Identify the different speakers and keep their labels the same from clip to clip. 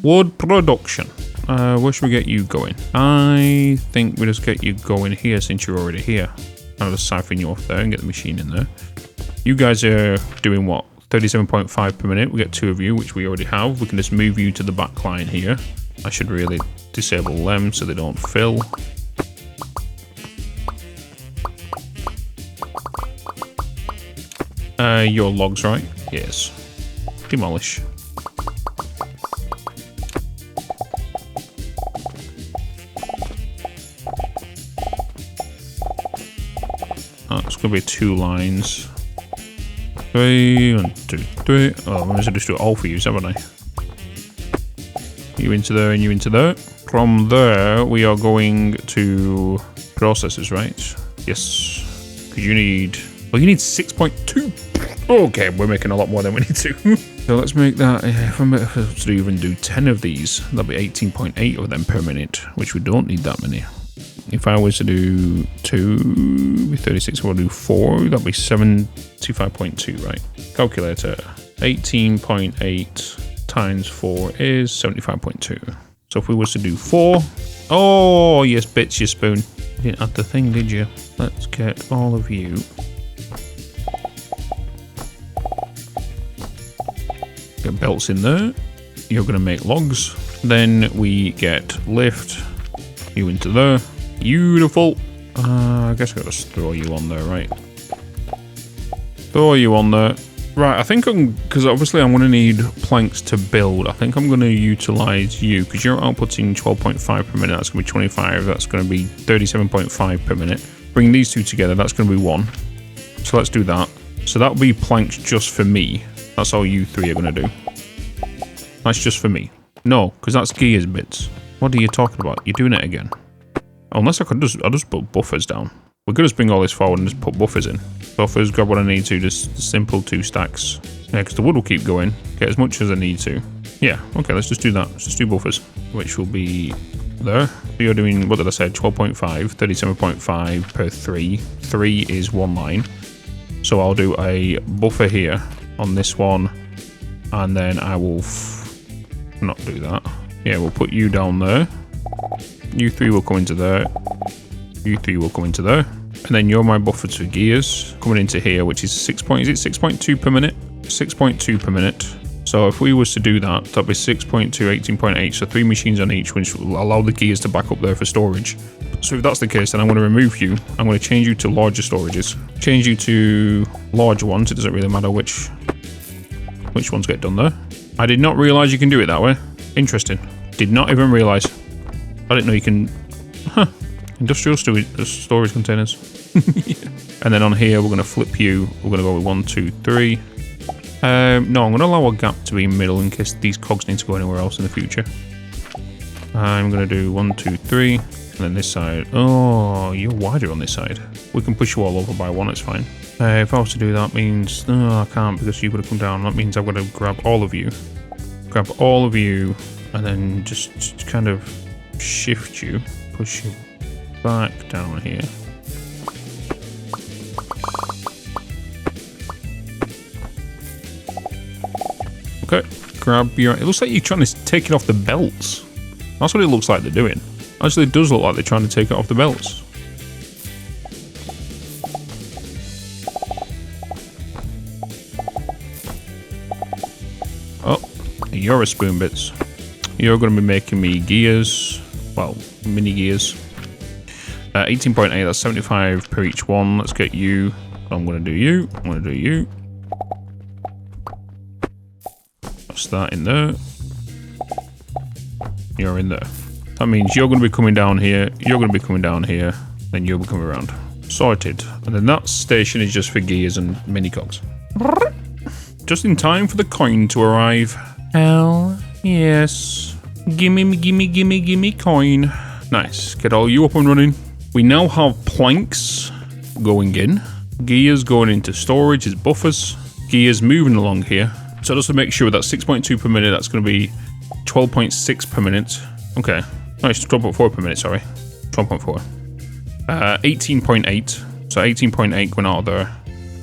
Speaker 1: Wood production. Where should we get you going? I think we just get you going here since you're already here. I'll just siphon you off there and get the machine in there. You guys are doing what? 37.5 per minute. We get 2 of you, which we already have. We can just move you to the back line here. I should really disable them so they don't fill. Your logs, right? Yes. Demolish. It's going to be 2 lines. 3, 1, 2, 3. Oh, I might as well just do it all for you, haven't I? You into there and you into there. From there, we are going to processes, right? Yes. Because you need... Well, you need 6.2. Okay, we're making a lot more than we need to. So let's make that... If I'm to even do 10 of these, that'll be 18.8 of them per minute, which we don't need that many. If I was to do 2, 36, we'll do 4, that'll be 75.2, right? Calculator. 18.8 times 4 is 75.2. So if we was to do 4, oh yes, Bitz, your spoon. You didn't add the thing, did you? Let's get all of you. Get belts in there. You're gonna make logs. Then we get lift you into there. Beautiful. I guess I gotta just throw you on there, right? Throw you on there. Right, I think because obviously I'm gonna need planks to build. I think I'm gonna utilize you because you're outputting 12.5 per minute. That's gonna be 25. That's gonna be 37.5 per minute. Bring these 2 together. That's gonna be 1. So let's do that. So that'll be planks just for me. That's all you 3 are gonna do. That's just for me. No, because that's gears bits. What are you talking about? You're doing it again. Unless I'll just put buffers down. We could just bring all this forward and just put buffers in. Buffers, grab what I need to, just simple 2 stacks. Yeah, because the wood will keep going. Get as much as I need to. Yeah, okay, let's just do that. Let's just do buffers, which will be there. So you're doing, what did I say, 12.5, 37.5 per 3. 3 is 1 line. So I'll do a buffer here on this one, and then I will not do that. Yeah, we'll put you down there. You 3 will come into there. You 3 will come into there. And then you're my buffer to gears coming into here, which is 6.2 per minute? 6.2 per minute. So if we was to do that, that'd be 6.2, 18.8. So 3 machines on each, which will allow the gears to back up there for storage. So if that's the case, then I'm going to remove you. I'm going to change you to larger storages. Change you to larger ones. It doesn't really matter which ones get done there. I did not realize you can do it that way. Interesting. Did not even realize. I didn't know you can... Huh. Industrial storage containers. Yeah. And then on here, we're going to flip you. We're going to go with 1, 2, 3. No, I'm going to allow a gap to be in the middle in case these cogs need to go anywhere else in the future. I'm going to do 1, 2, 3. And then this side. Oh, you're wider on this side. We can push you all over by 1, it's fine. If I was to do that, means... No, I can't because you've got to come down. That means I've got to grab all of you. Grab all of you. And then just kind of shift you. Push you back down here. Okay, grab your... It looks like you're trying to take it off the belts. That's what it looks like they're doing. Actually, it does look like they're trying to take it off the belts. Oh, you're a spoon bits. You're going to be making me gears. Well, mini gears. 18.8, that's 75 per each one. Let's get you. I'm going to do you. I'm going to do you. That's that in there. You're in there. That means you're going to be coming down here. You're going to be coming down here. Then you'll be coming around. Sorted. And then that station is just for gears and mini cogs. Just in time for the coin to arrive. Hell yes. Gimme coin. Nice. Get all you up and running. We now have planks going in. Gears going into storage as buffers. Gears moving along here. So just to make sure that 6.2 per minute, that's going to be 12.6 per minute. Okay. No, it's 12.4 per minute, sorry. 12.4. 18.8. So 18.8 going out of there,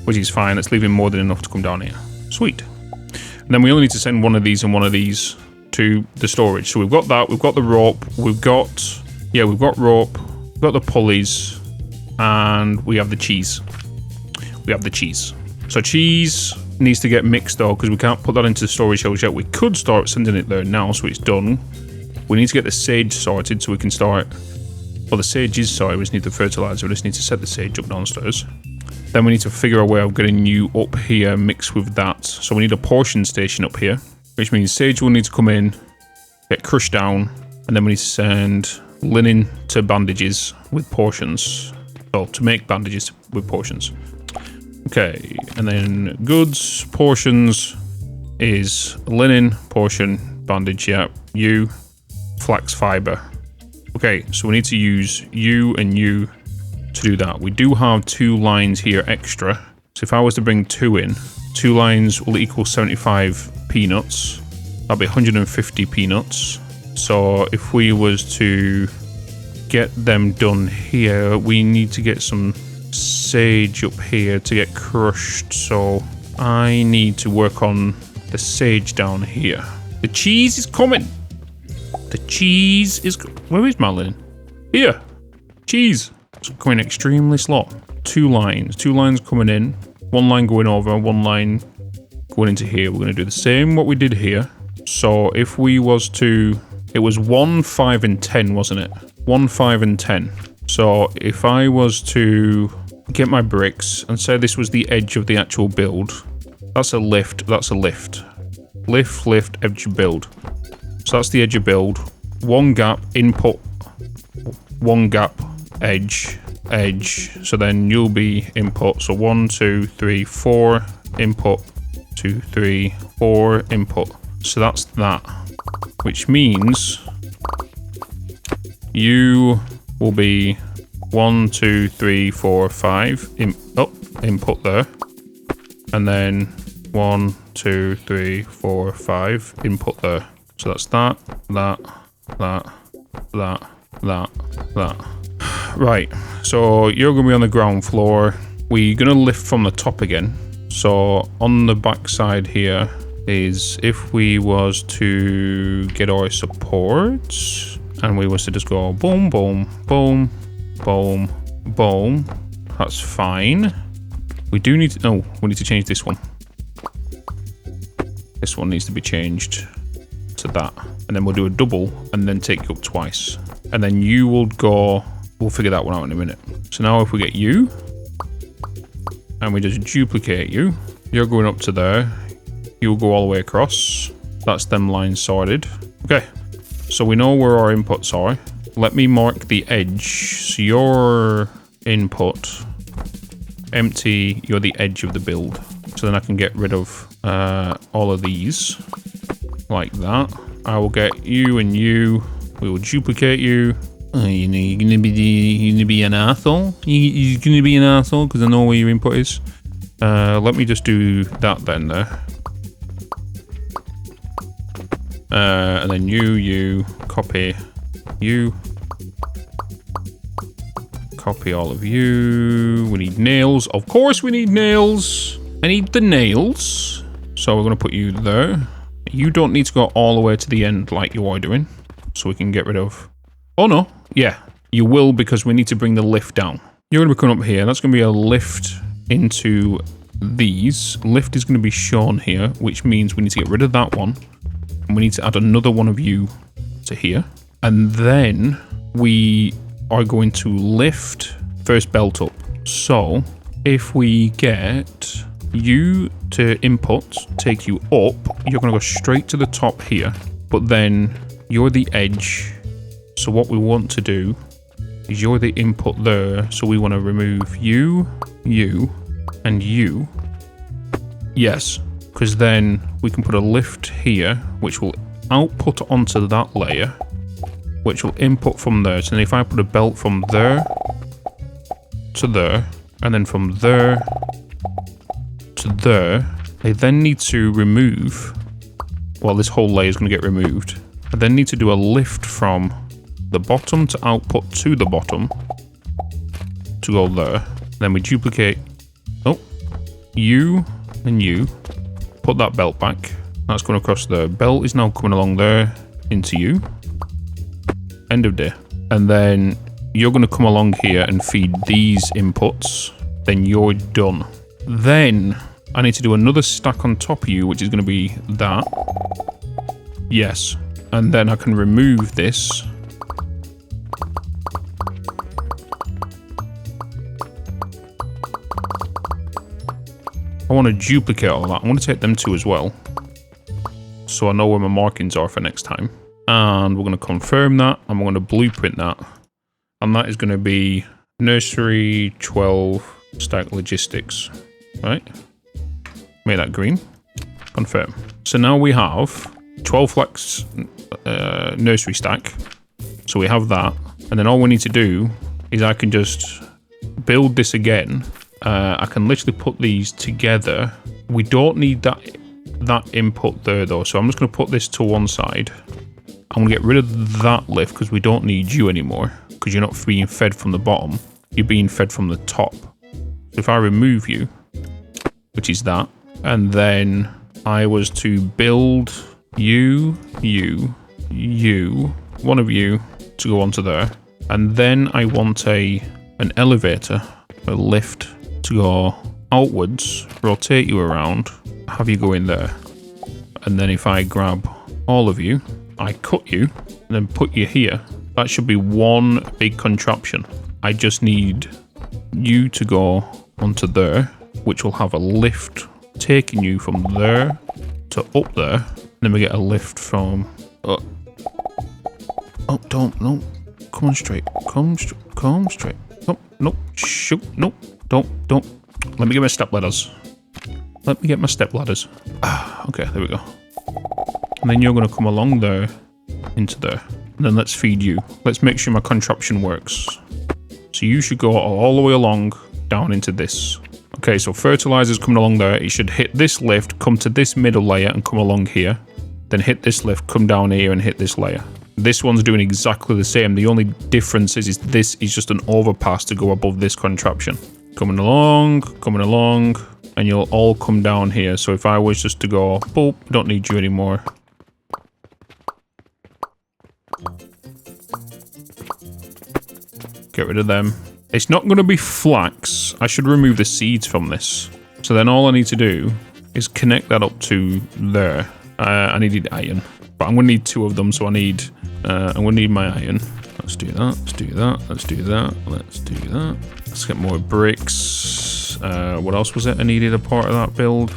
Speaker 1: which is fine. That's leaving more than enough to come down here. Sweet. And then we only need to send one of these and one of these to the storage. So we've got that, we've got the rope, we've got rope, we've got the pulleys, and we have the cheese. We have the cheese. So cheese needs to get mixed though, because we can't put that into the storage shells yet. We could start sending it there now, so it's done. We need to get the sage sorted so we can start. Well, the sage is sorted, we just need the fertilizer. We just need to set the sage up downstairs. Then we need to figure a way of getting you up here mixed with that. So we need a portion station up here, which means sage will need to come in, get crushed down, and then we need to send linen to bandages with portions. Well, to make bandages with portions. Okay, and then goods, portions is linen, portion, bandage, yeah, you, flax fiber. Okay, so we need to use you and you to do that. We do have 2 lines here extra. So if I was to bring 2 in, 2 lines will equal 75 peanuts. That'll be 150 peanuts. So if we was to get them done here, we need to get some sage up here to get crushed. So I need to work on the sage down here. The cheese is coming. The cheese is... Where is my linen? Here. Cheese. It's going extremely slow. 2 lines. 2 lines coming in. 1 line going over. 1 line going into here. We're going to do the same what we did here. So if we was to... It was 1, 5, and 10, wasn't it? 1, 5, and 10. So if I was to get my bricks and say this was the edge of the actual build, that's a lift. That's a lift. Lift, lift, edge of build. So that's the edge of build. 1 gap, input, 1 gap, edge, edge. So then you'll be input. So 1, 2, 3, 4, input, 2, 3, 4, input. So that's that. Which means you will be 1, 2, 3, 4, 5, input there. And then 1, 2, 3, 4, 5, input there. So that's that, that, that, that, that, that. Right, so you're going to be on the ground floor. We're going to lift from the top again. So on the back side here is if we was to get our supports and we was to just go boom, boom, boom, boom, boom. That's fine. We do need to... No, we need to change this one. This one needs to be changed to that. And then we'll do a double and then take you up twice. And then you will go... We'll figure that one out in a minute. So now if we get you and we just duplicate you, you're going up to there. You'll go all the way across. That's them lines sorted. Okay. So we know where our inputs are. Let me mark the edge. So your input, empty, you're the edge of the build. So then I can get rid of all of these like that. I will get you and you. We will duplicate you. You know, you're gonna be an asshole. You're gonna be an asshole because I know where your input is. Let me just do that then there. And then you, copy you. Copy all of you. We need nails. Of course we need nails. I need the nails. So we're going to put you there. You don't need to go all the way to the end like you are doing. So we can get rid of... Oh no. Yeah, you will because we need to bring the lift down. You're going to be coming up here. That's going to be a lift into these. Lift is going to be shown here, which means we need to get rid of that one. And we need to add another one of you to here. And then we are going to lift first belt up. So if we get you to input, take you up, you're going to go straight to the top here. But then you're the edge. So what we want to do is you're the input there. So we want to remove you, you, and you. Yes. Because then we can put a lift here, which will output onto that layer, which will input from there. So then if I put a belt from there to there, and then from there to there, they then need to remove, well, this whole layer is going to get removed. I then need to do a lift from the bottom to output to the bottom to go there. Then we duplicate, you and you. Put that belt back. That's going across there. Belt is now coming along there into you. End of day. And then you're going to come along here and feed these inputs. Then you're done. Then I need to do another stack on top of you, which is going to be that. Yes. And then I can remove this. I want to duplicate all that. I want to take them two as well, so I know where my markings are for next time. And we're going to confirm that, and we're going to blueprint that. And that is going to be nursery 12 stack logistics, right? Make that green. Confirm. So now we have 12 flax nursery stack. So we have that. And then all we need to do is I can just build this again. I can literally put these together. We don't need that input there though, so I'm just going to put this to one side. I'm going to get rid of that lift because we don't need you anymore, because you're not being fed from the bottom, you're being fed from the top. So if I remove you, which is that, and then I was to build you, one of you to go onto there, and then I want an elevator, a lift to go outwards, rotate you around, have you go in there. And then if I grab all of you, I cut you, and then put you here, that should be one big contraption. I just need you to go onto there, which will have a lift taking you from there to up there. And then we get a lift from... oh, don't, no. Come on straight. Come straight. No, shoot, no. Don't. Let me get my step ladders. Okay, there we go. And then you're going to come along there, into there. And then let's feed you. Let's make sure my contraption works. So you should go all the way along, down into this. Okay, so fertilizer's coming along there. It should hit this lift, come to this middle layer and come along here. Then hit this lift, come down here and hit this layer. This one's doing exactly the same. The only difference is this is just an overpass to go above this contraption. Coming along, and you'll all come down here. So if I was just to go, boop, don't need you anymore. Get rid of them. It's not going to be flax. I should remove the seeds from this. So then all I need to do is connect that up to there. I needed iron, but I'm going to need two of them, so I'm going to need my iron. Let's do that, let's do that, let's do that, let's do that. Let's get more bricks. What else was it I needed a part of that build?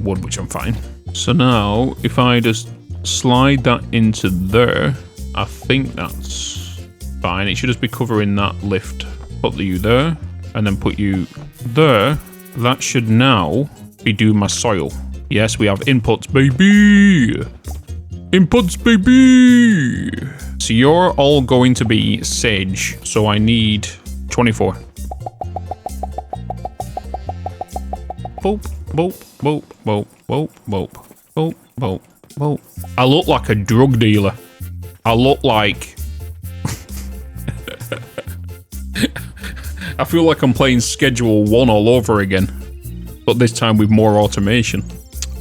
Speaker 1: Wood, which I'm fine. So now, if I just slide that into there, I think that's fine. It should just be covering that lift. Put you there, and then put you there. That should now be doing my soil. Yes, we have inputs, baby! Inputs, baby! So you're all going to be sage, so I need 24. Boop, boop, boop, boop, boop, boop, boop, boop, boop. I look like a drug dealer. I look like... I feel like I'm playing Schedule 1 all over again, but this time with more automation.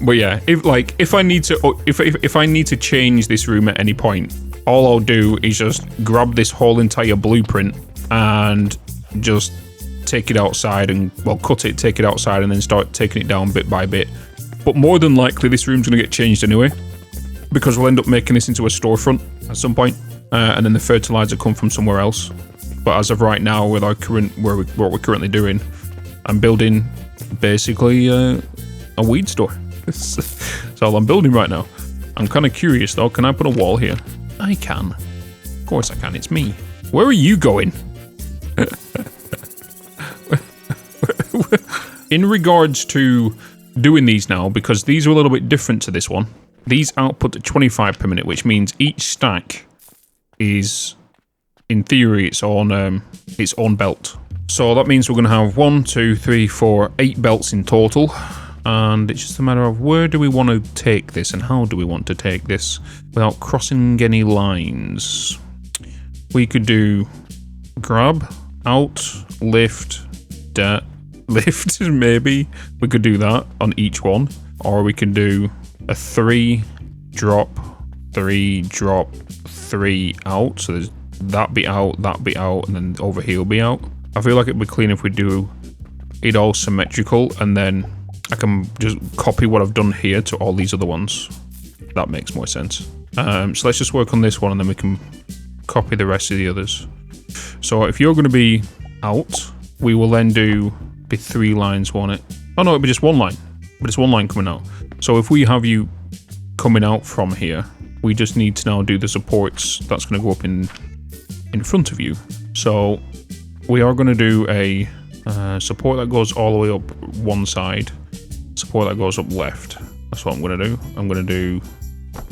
Speaker 1: But yeah, if I need to change this room at any point, all I'll do is just grab this whole entire blueprint and just take it outside and, well, cut it, take it outside, and then start taking it down bit by bit. But more than likely, this room's gonna get changed anyway, because we'll end up making this into a storefront at some point, and then the fertilizer come from somewhere else. But as of right now, with our what we're currently doing, I'm building basically a weed store. That's all I'm building right now. I'm kind of curious though. Can I put a wall here? I can. Of course I can. It's me. Where are you going? In regards to doing these now, because these are a little bit different to this one. These output at 25 per minute, which means each stack is, in theory, its own belt. So that means we're going to have 1, 2, 3, 4, 8 belts in total. And it's just a matter of where do we want to take this and how do we want to take this without crossing any lines. We could do grab, out, lift, lift, maybe. We could do that on each one. Or we can do a 3 drop, 3 drop, 3 out. So there's that bit out, and then over here will be out. I feel like it'd be clean if we do it all symmetrical, and then I can just copy what I've done here to all these other ones. That makes more sense. So let's just work on this one, and then we can copy the rest of the others. So if you're going to be out, we will then be 3 lines, won't it? Oh no, it'll be just 1 line. But it's 1 line coming out. So if we have you coming out from here, we just need to now do the supports that's going to go up in front of you. So we are going to do a support that goes all the way up one side, support that goes up left. That's what I'm going to do. I'm going to do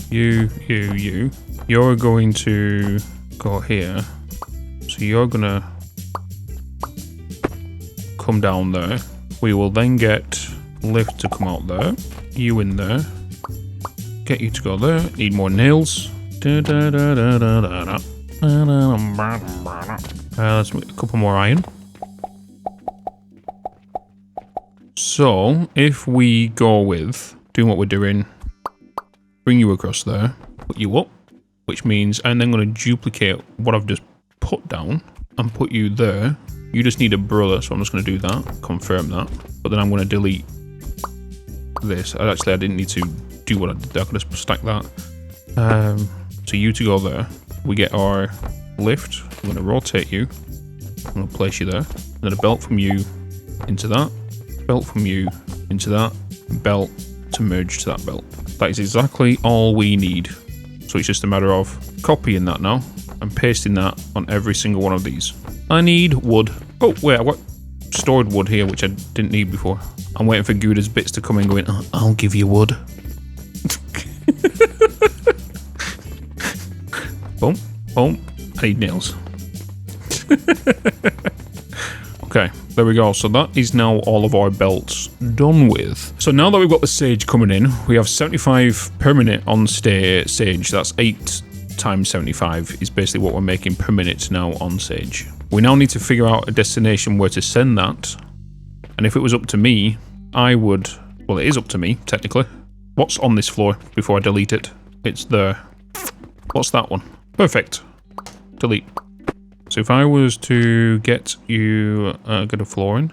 Speaker 1: you. You're going to go here. So you're going to come down there. We will then get lift to come out there. You in there. Get you to go there. Need more nails. Let's make a couple more iron. So, if we go with doing what we're doing, bring you across there, put you up, which means I'm then going to duplicate what I've just put down and put you there. You just need a brother, so I'm just going to do that, confirm that. But then I'm going to delete this. Actually, I didn't need to do what I did there. I could just stack that. So you to go there. We get our lift. I'm going to rotate you. I'm going to place you there. And then a belt from you into that. Belt from you into that. Belt to merge to that belt. That is exactly all we need. So it's just a matter of copying that now and pasting that on every single one of these. I need wood. Oh, wait, I've got stored wood here, which I didn't need before. I'm waiting for Gouda's bits to come in going, oh, I'll give you wood. Boom, boom. I need nails. Okay, there we go. So that is now all of our belts done with. So now that we've got the sage coming in, we have 75 per minute on sage. That's 8 times 75 is basically what we're making per minute now on sage. We now need to figure out a destination where to send that. And if it was up to me, I would... Well, it is up to me, technically. What's on this floor before I delete it? It's there. What's that one? Perfect. Delete. So if I was to get you get a floor in.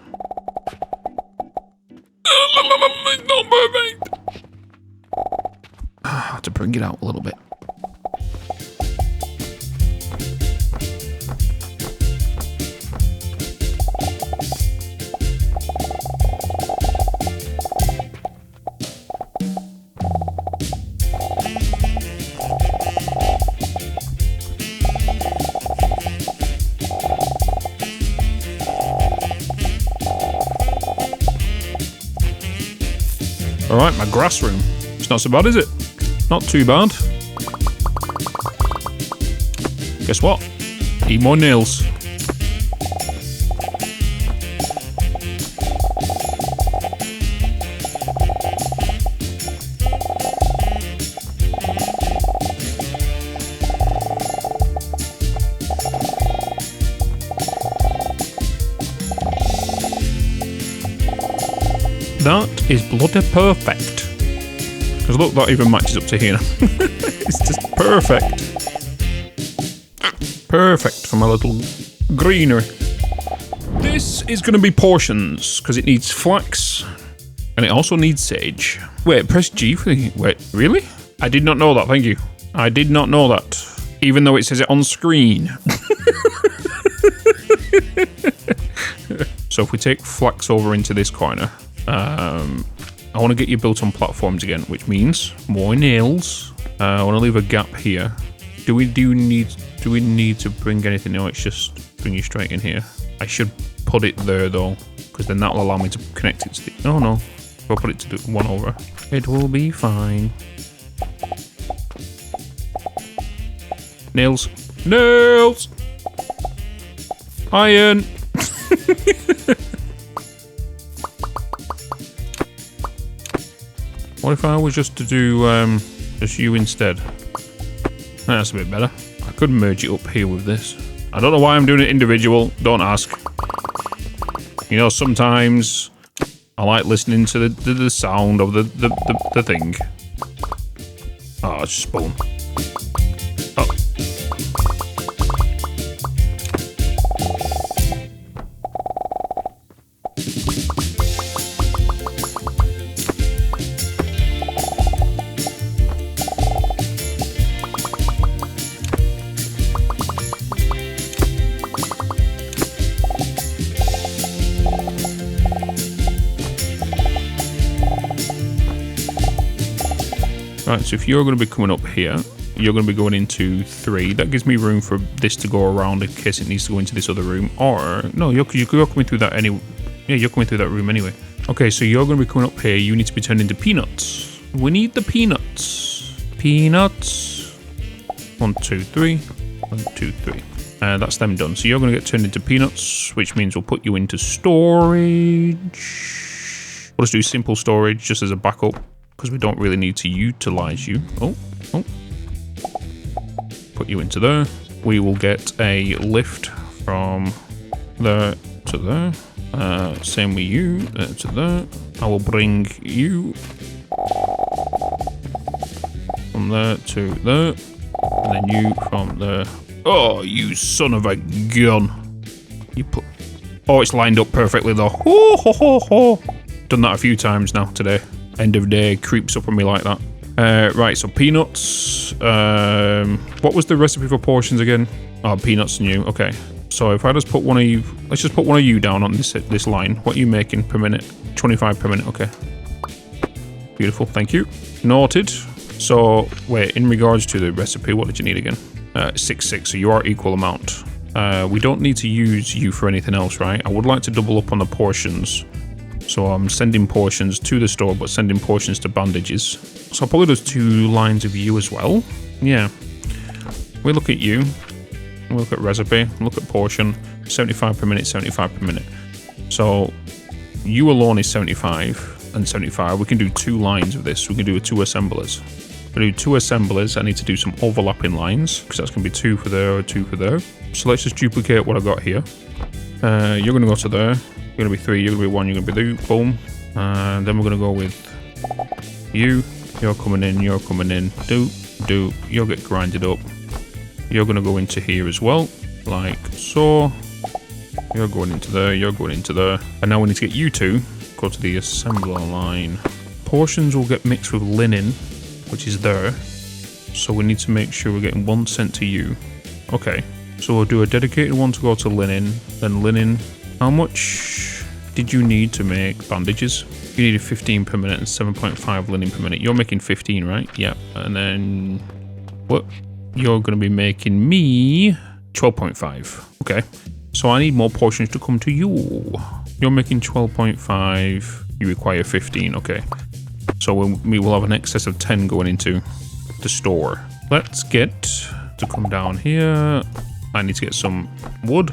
Speaker 1: It's not perfect. I have to bring it out a little bit. Alright, my grass room. It's not so bad, is it? Not too bad. Guess what? Need more nails. That is bloody perfect. Because look, that even matches up to here. It's just perfect. Perfect for my little greenery. This is going to be portions, because it needs flax, and it also needs sage. Wait, press G for the... Wait, really? I did not know that, thank you. I did not know that. Even though it says it on screen. So if we take flax over into this corner... I want to get you built on platforms again, which means more nails. I want to leave a gap here. Do we need to bring anything? No, it's just bring you straight in here. I should put it there though, because then that will allow me to connect it to the... Oh no, if I put it to the one over, it will be fine. Nails. Nails! Iron! What if I was just to do just you instead? That's a bit better. I could merge it up here with this. I don't know why I'm doing it individual. Don't ask. You know, sometimes I like listening to the sound of the thing. let's just boom. Oh. Right, so if you're going to be coming up here, you're going to be going into 3. That gives me room for this to go around in case it needs to go into this other room. Or, no, you're coming through that anyway. Yeah, you're coming through that room anyway. Okay, so you're going to be coming up here. You need to be turned into peanuts. We need the peanuts. Peanuts. 1, 2, 3. 1, 2, 3. That's them done. So you're going to get turned into peanuts, which means we'll put you into storage. We'll just do simple storage just as a backup, because we don't really need to utilize you. Oh. Put you into there. We will get a lift from there to there. Same with you, there to there. I will bring you from there to there. And then you from there. Oh, you son of a gun. You put... Oh, it's lined up perfectly though. Ho, ho, ho, ho. Done that a few times now today. End of day creeps up on me like that. Right, so peanuts. What was the recipe for portions again? Oh, peanuts new. Okay. So if I just put one of you, let's just put one of you down on this line. What are you making per minute? 25 per minute. Okay. Beautiful. Thank you. Noted. So wait, in regards to the recipe, what did you need again? 6, 6. So you are equal amount. We don't need to use you for anything else, right? I would like to double up on the portions. So I'm sending portions to the store, but sending portions to bandages. So I'll probably do 2 lines of you as well. Yeah. We look at you. We look at recipe. Look at portion. 75 per minute, 75 per minute. So you alone is 75 and 75. We can do 2 lines of this. We can do 2 assemblers. We'll do 2 assemblers. I need to do some overlapping lines, because that's going to be 2 for there or 2 for there. So let's just duplicate what I've got here. You're going to go to there. You're going to be 3, you're going to be 1, you're going to be 2, boom. And then we're going to go with you. You're coming in, you're coming in. Do. You'll get grinded up. You're going to go into here as well, like so. You're going into there, you're going into there. And now we need to get you 2. Go to the assembler line. Portions will get mixed with linen, which is there. So we need to make sure we're getting 1 sent to you. Okay, so we'll do a dedicated one to go to linen, then linen. How much did you need to make bandages? You needed 15 per minute and 7.5 linen per minute. You're making 15, right? Yeah. And then what? You're going to be making me 12.5. Okay. So I need more portions to come to you. You're making 12.5. You require 15. Okay. So we will have an excess of 10 going into the store. Let's get to come down here. I need to get some wood.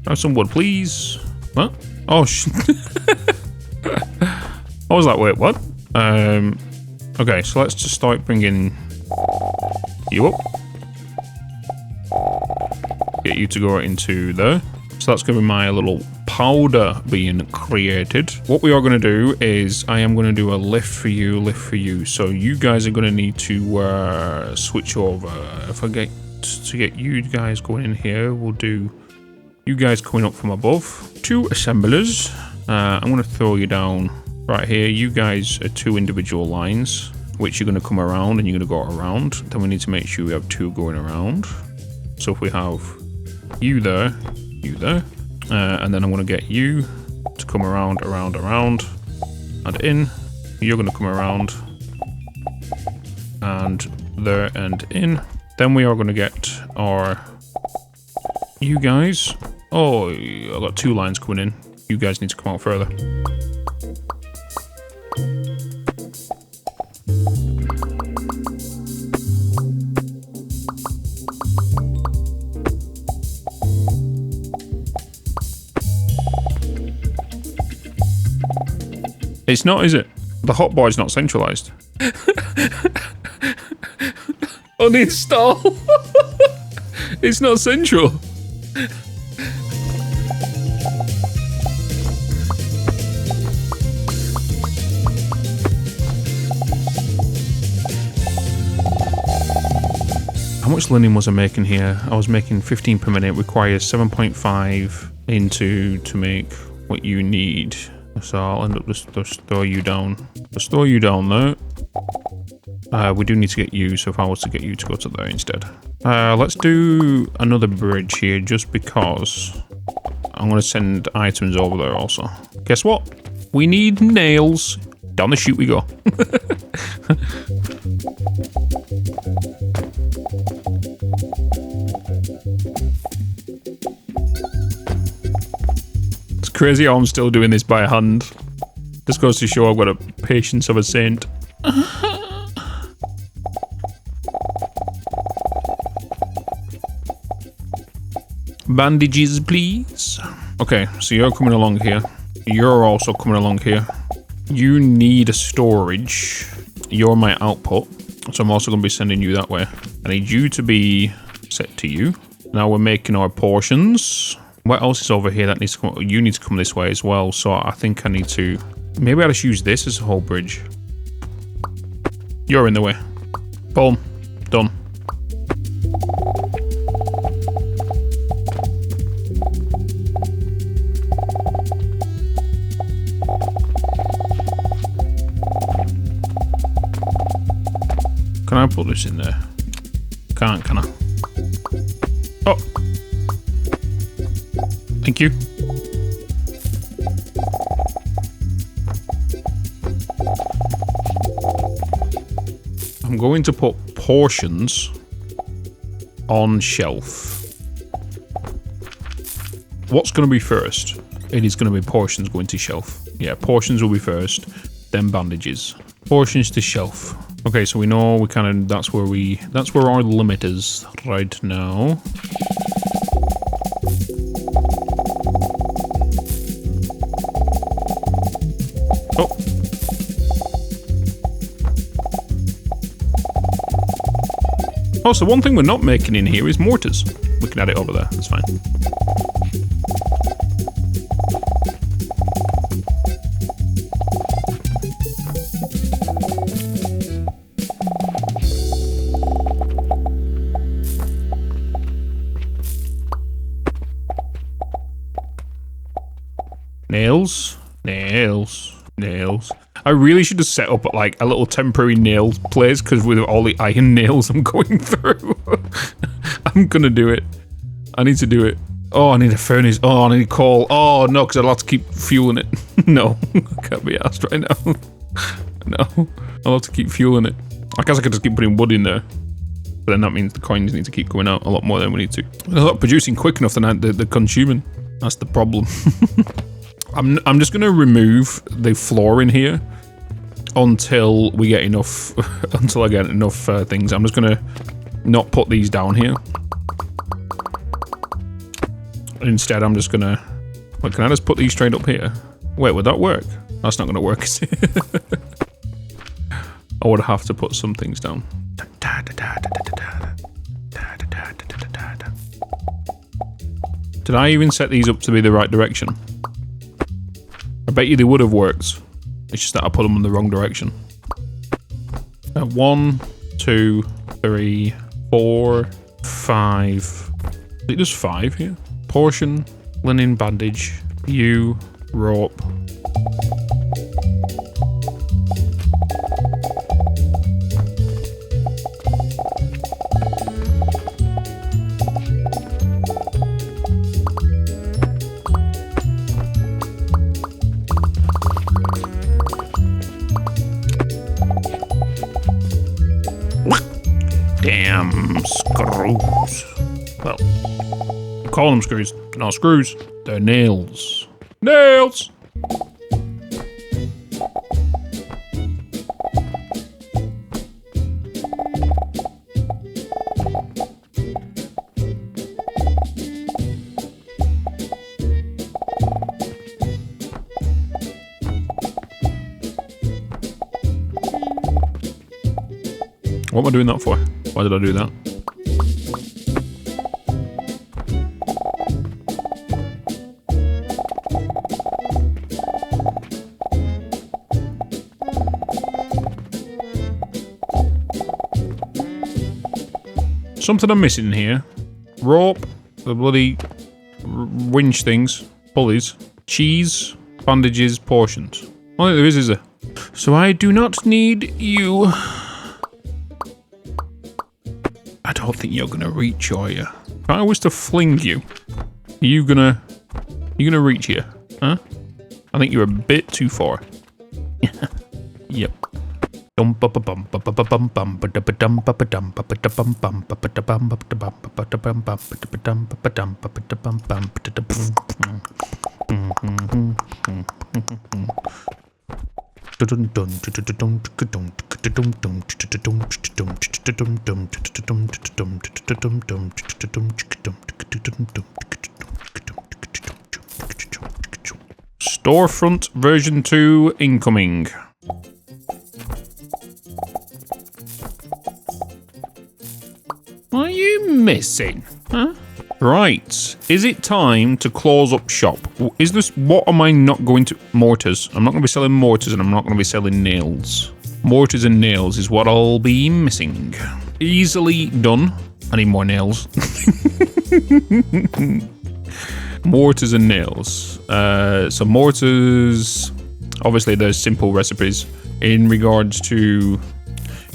Speaker 1: Have some wood, please. What? Oh, I was like, wait, what? Okay, so let's just start bringing you up. Get you to go into there. So that's going to be my little powder being created. What we are going to do is I am going to do a lift for you. So you guys are going to need to switch over. If I get to get you guys going in here, we'll do you guys coming up from above. 2 assemblers. I'm going to throw you down right here. You guys are 2 individual lines, which you're going to come around and you're going to go around. Then we need to make sure we have 2 going around. So if we have you there, and then I'm going to get you to come around, and in. You're going to come around, and there and in. Then we are going to get our you guys. Oh, I've got 2 lines coming in. You guys need to come out further. It's not, is it? The hotbar's not centralized. Uninstall. It's not central. much linen was I making here? I was making 15 per minute. Requires 7.5 into to make what you need. So I'll end up just throw you down. Just throw you down there. We do need to get you, so if I was to get you to go to there instead. Let's do another bridge here, just because I'm going to send items over there also. Guess what? We need nails. Down the chute we go. It's crazy how I'm still doing this by hand. Just goes to show I've got a patience of a saint. Bandages, please. Okay, so you're coming along here. You're also coming along here. You need a storage. You're my output, so I'm also going to be sending you that way. I need you to be set to you. Now we're making our portions. What else is over here that needs to come? You need to come this way as well, so I think I need to... Maybe I'll just use this as a whole bridge. You're in the way. Boom. Done. Can I put this in there? Can't, can I? Oh! Thank you. I'm going to put portions on shelf. What's going to be first? It is going to be portions going to shelf. Yeah, portions will be first, then bandages. Portions to shelf. Okay, so we know we kind of, that's where our limit is right now. Oh. Oh, so one thing we're not making in here is mortars. We can add it over there, that's fine. Nails, nails, nails. I really should have set up like a little temporary nail place, because with all the iron nails I'm going through. I'm gonna do it. I need to do it. Oh, I need a furnace. Oh, I need coal. Oh, no, because I'll have to keep fueling it. No, I can't be asked right now. No, I'll have to keep fueling it. I guess I could just keep putting wood in there. But then that means the coins need to keep coming out a lot more than we need to. They're not producing quick enough than they're consuming. That's the problem. I'm just going to remove the floor in here until we get enough, until I get enough things. I'm just going to not put these down here. Instead, I'm just going to, wait, can I just put these straight up here? Wait, would that work? That's not going to work, is it? I would have to put some things down. Did I even set these up to be the right direction? I bet you they would have worked. It's just that I put them in the wrong direction. 1, 2, 3, 4, 5. Is it just 5 here? Portion, linen bandage, yew, rope. Damn screws. Well, call them screws. They're not screws. They're nails. Nails! What am I doing that for? Why did I do that? something I'm missing here. Rope, the bloody winch things, pulleys, cheese, bandages, portions. All there is there. So I do not need you. I don't think you're gonna reach, are you? If I was to fling you, are you gonna reach here? Huh? I think you're a bit too far. Yep. Storefront version 2 incoming. What are you missing? Huh? Right. Is it time to close up shop? Is this... What am I not going to... Mortars. I'm not going to be selling mortars and I'm not going to be selling nails. Mortars and nails is what I'll be missing. Easily done. I need more nails. Mortars and nails. So mortars... Obviously, there's simple recipes. In regards to...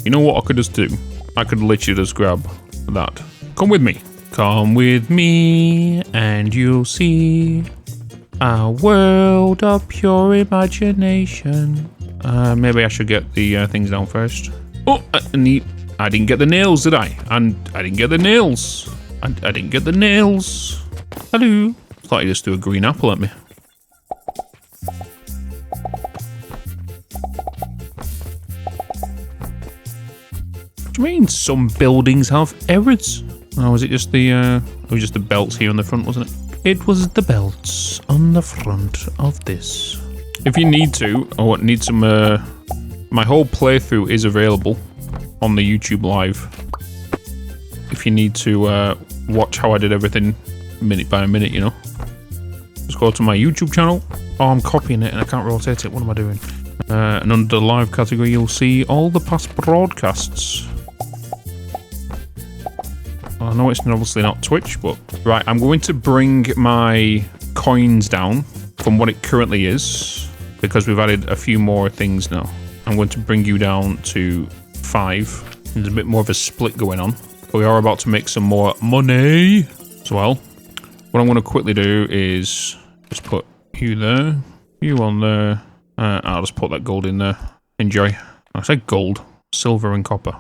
Speaker 1: You know what I could just do? I could literally just grab that. Come with me. Come with me and you'll see a world of pure imagination. Maybe I should get the things down first. Oh, I didn't get the nails, did I? And I didn't get the nails. I didn't get the nails. Hello. Thought you just threw a green apple at me. What do you mean some buildings have errors? Oh, was it just the, it was just the belts here on the front, wasn't it? It was the belts on the front of this. If you need to, or need some, my whole playthrough is available on the YouTube Live. If you need to, watch how I did everything minute by minute, you know. Just go to my YouTube channel. Oh, I'm copying it and I can't rotate it. What am I doing? And under the live category, you'll see all the past broadcasts. I know it's obviously not Twitch, but... Right, I'm going to bring my coins down from what it currently is, because we've added a few more things now. I'm going to bring you down to 5. There's a bit more of a split going on. But we are about to make some more money as well. What I'm going to quickly do is just put you there, you on there. I'll just put that gold in there. Enjoy. I said gold. Silver and copper.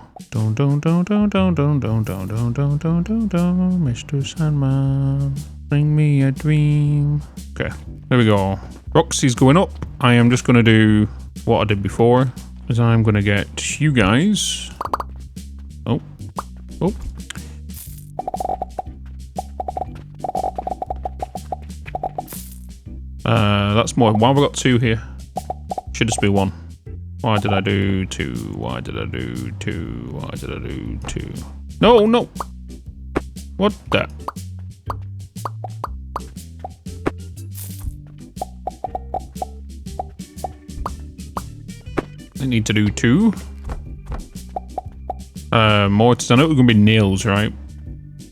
Speaker 1: Mr. Sandman, bring me a dream. Okay, there we go. Roxy's going up. I am just going to do what I did before, is I'm going to get you guys. Oh. That's more. Why have we got 2 here? Should just be 1. Why did I do 2? Why did I do 2? Why did I do 2? No, no! What the? I need to do 2. Mortars. I know it's going to be nails, right?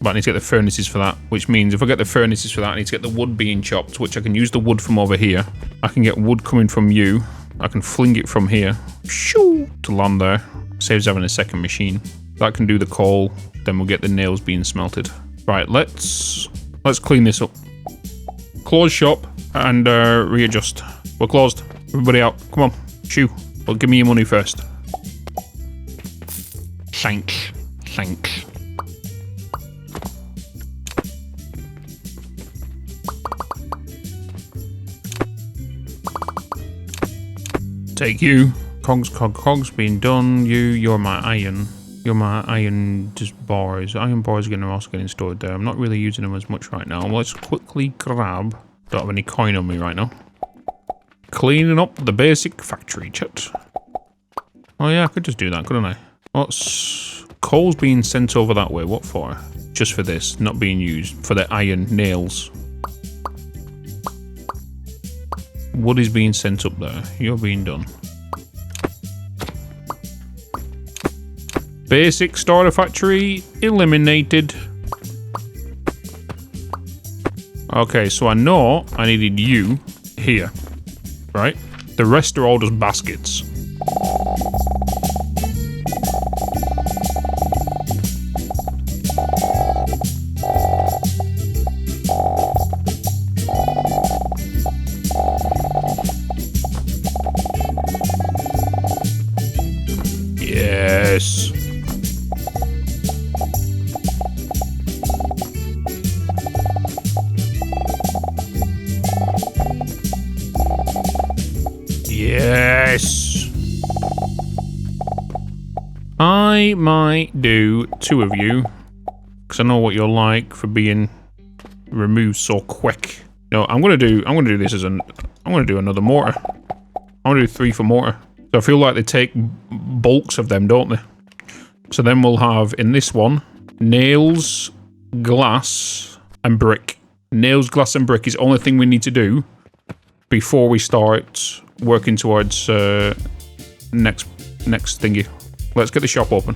Speaker 1: But I need to get the furnaces for that, which means if I get the furnaces for that, I need to get the wood being chopped, which I can use the wood from over here. I can get wood coming from you. I can fling it from here, shoo, to land there. Saves having a second machine. That can do the coal, then we'll get the nails being smelted. Right, let's clean this up. Close shop and readjust. We're closed. Everybody out. Come on, shoo. Well, give me your money first. Thanks. Take you. Cogs being done. You're my iron. You're my iron just bars. Iron bars are also getting stored there. I'm not really using them as much right now. Let's quickly grab. Don't have any coin on me right now. Cleaning up the basic factory, chat. Oh yeah, I could just do that, couldn't I? What's... Coal's being sent over that way. What for? Just for this. Not being used. For the iron nails. Wood is being sent up there. You're being done. Basic starter factory eliminated. Okay, so I know I needed you here, right? The rest are all just baskets. Yes. Yes. I might do 2 of you, because I know what you're like for being removed so quick. No, I'm gonna do this as I'm gonna do another mortar. I'm gonna do 3 for mortar. So I feel like they take bulks of them, don't they? So then we'll have, in this one, nails, glass, and brick. Nails, glass, and brick is the only thing we need to do before we start working towards next thingy. Let's get the shop open.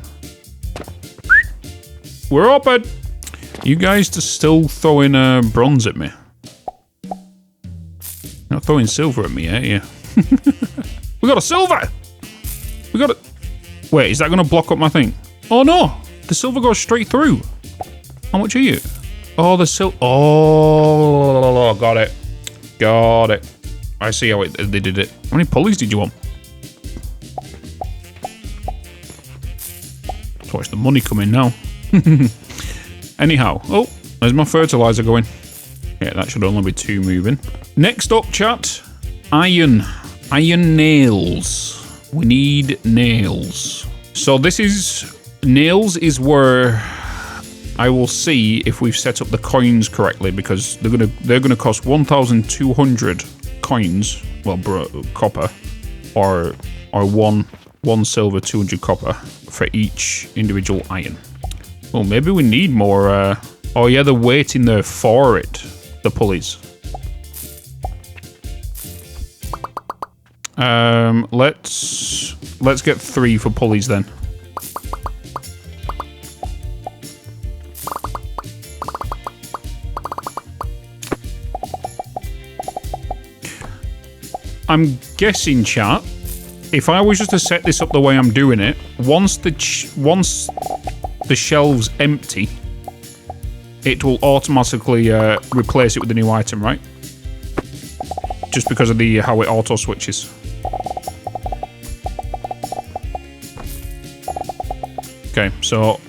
Speaker 1: We're open! You guys are still throwing bronze at me. Not throwing silver at me, you? We got a silver! We got it. Wait, is that going to block up my thing? Oh no! The silver goes straight through. How much are you? Oh, the silver. Oh, got it. Got it. I see how they did it. How many pulleys did you want? Let's watch the money come in now. Anyhow. Oh, there's my fertilizer going. Yeah, that should only be 2 moving. Next up, chat. Iron. Iron nails. We need nails. So this is... Nails is where I will see if we've set up the coins correctly, because they're gonna cost 1,200 coins. Well, copper. Or 1 silver, 200 copper for each individual iron. Well, maybe we need more... oh yeah, they're waiting there for it. The pulleys. Let's get 3 for pulleys then. I'm guessing, chat, if I was just to set this up the way I'm doing it, once the shelves empty, it will automatically replace it with a new item, right? Just because of the how it auto switches. Okay, so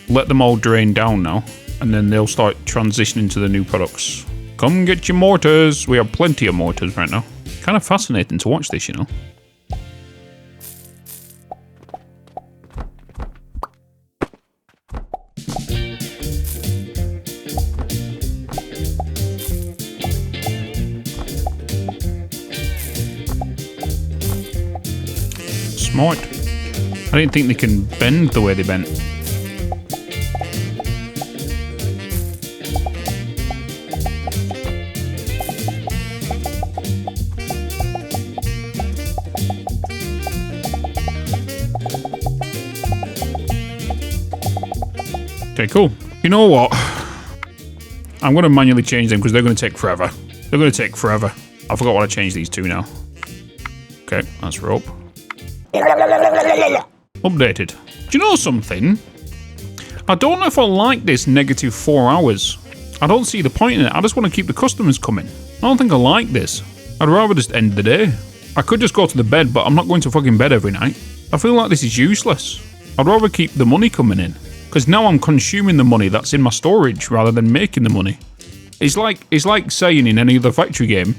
Speaker 1: let them all drain down now, and then they'll start transitioning to the new products. Come get your mortars. We have plenty of mortars right now. Kind of fascinating to watch this, you know. Smart. I didn't think they can bend the way they bent. Okay, cool. You know what? I'm going to manually change them because they're going to take forever. They're going to take forever. I forgot what I changed these to now. Okay, that's rope. Updated. Do you know something? I don't know if I like this negative 4 hours. I don't see the point in it. I just want to keep the customers coming. I don't think I like this. I'd rather just end the day. I could just go to the bed, but I'm not going to fucking bed every night. I feel like this is useless. I'd rather keep the money coming in. Because now I'm consuming the money that's in my storage rather than making the money. It's like saying in any other factory game,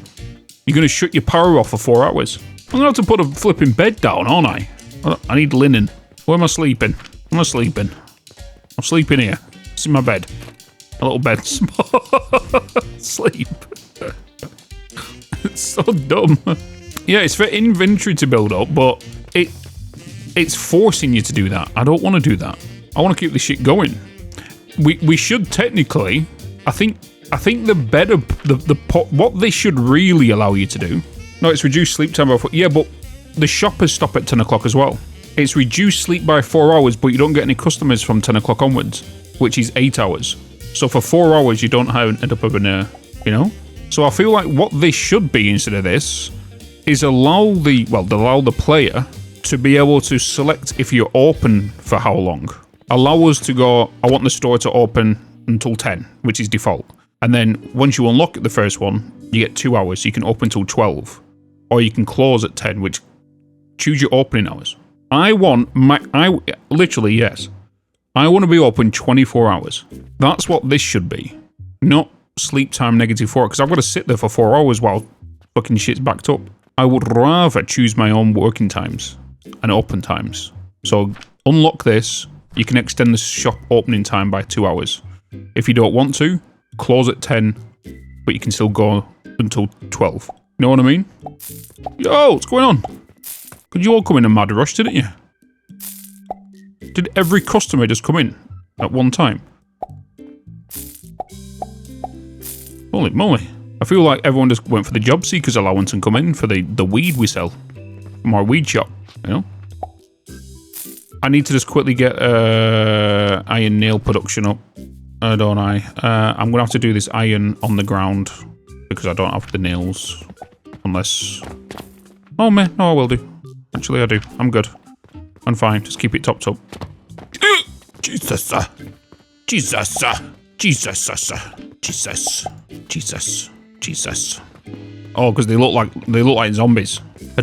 Speaker 1: you're going to shut your power off for 4 hours. I'm going to have to put a flipping bed down, aren't I? I need linen. Where am I sleeping? Where am I sleeping? I'm sleeping here. It's in my bed. A little bed. Sleep. It's so dumb. Yeah, it's for inventory to build up, but it's forcing you to do that. I don't want to do that. I want to keep this shit going. We should technically, I think the better what they should really allow you to do. No, it's reduced sleep time by 4. Yeah, but the shoppers stop at 10 o'clock as well. It's reduced sleep by 4 hours, but you don't get any customers from 10 o'clock onwards, which is 8 hours. So for 4 hours, you don't end up with an, you know? So I feel like what this should be instead of this is allow the player to be able to select if you're open for how long. Allow us to go, I want the store to open until 10, which is default. And then once you unlock the first one, you get 2 hours. So you can open till 12. Or you can close at 10, which choose your opening hours. Literally, yes. I want to be open 24 hours. That's what this should be. Not sleep time -4, because I've got to sit there for 4 hours while fucking shit's backed up. I would rather choose my own working times and open times. So unlock this, you can extend the shop opening time by 2 hours. If you don't want to, close at 10, but you can still go until 12. You know what I mean? Yo, what's going on? Could you all come in a mad rush, didn't you? Did every customer just come in at one time? Holy moly. I feel like everyone just went for the job seekers allowance and come in for the weed we sell from our weed shop, you know? I need to just quickly get iron nail production up, don't I? I'm going to have to do this iron on the ground because I don't have the nails. Unless... Oh, man. No, I will do. Actually, I do. I'm good. I'm fine. Just keep it topped up. Jesus. Jesus. Jesus. Jesus. Jesus. Oh, because they look like zombies. Do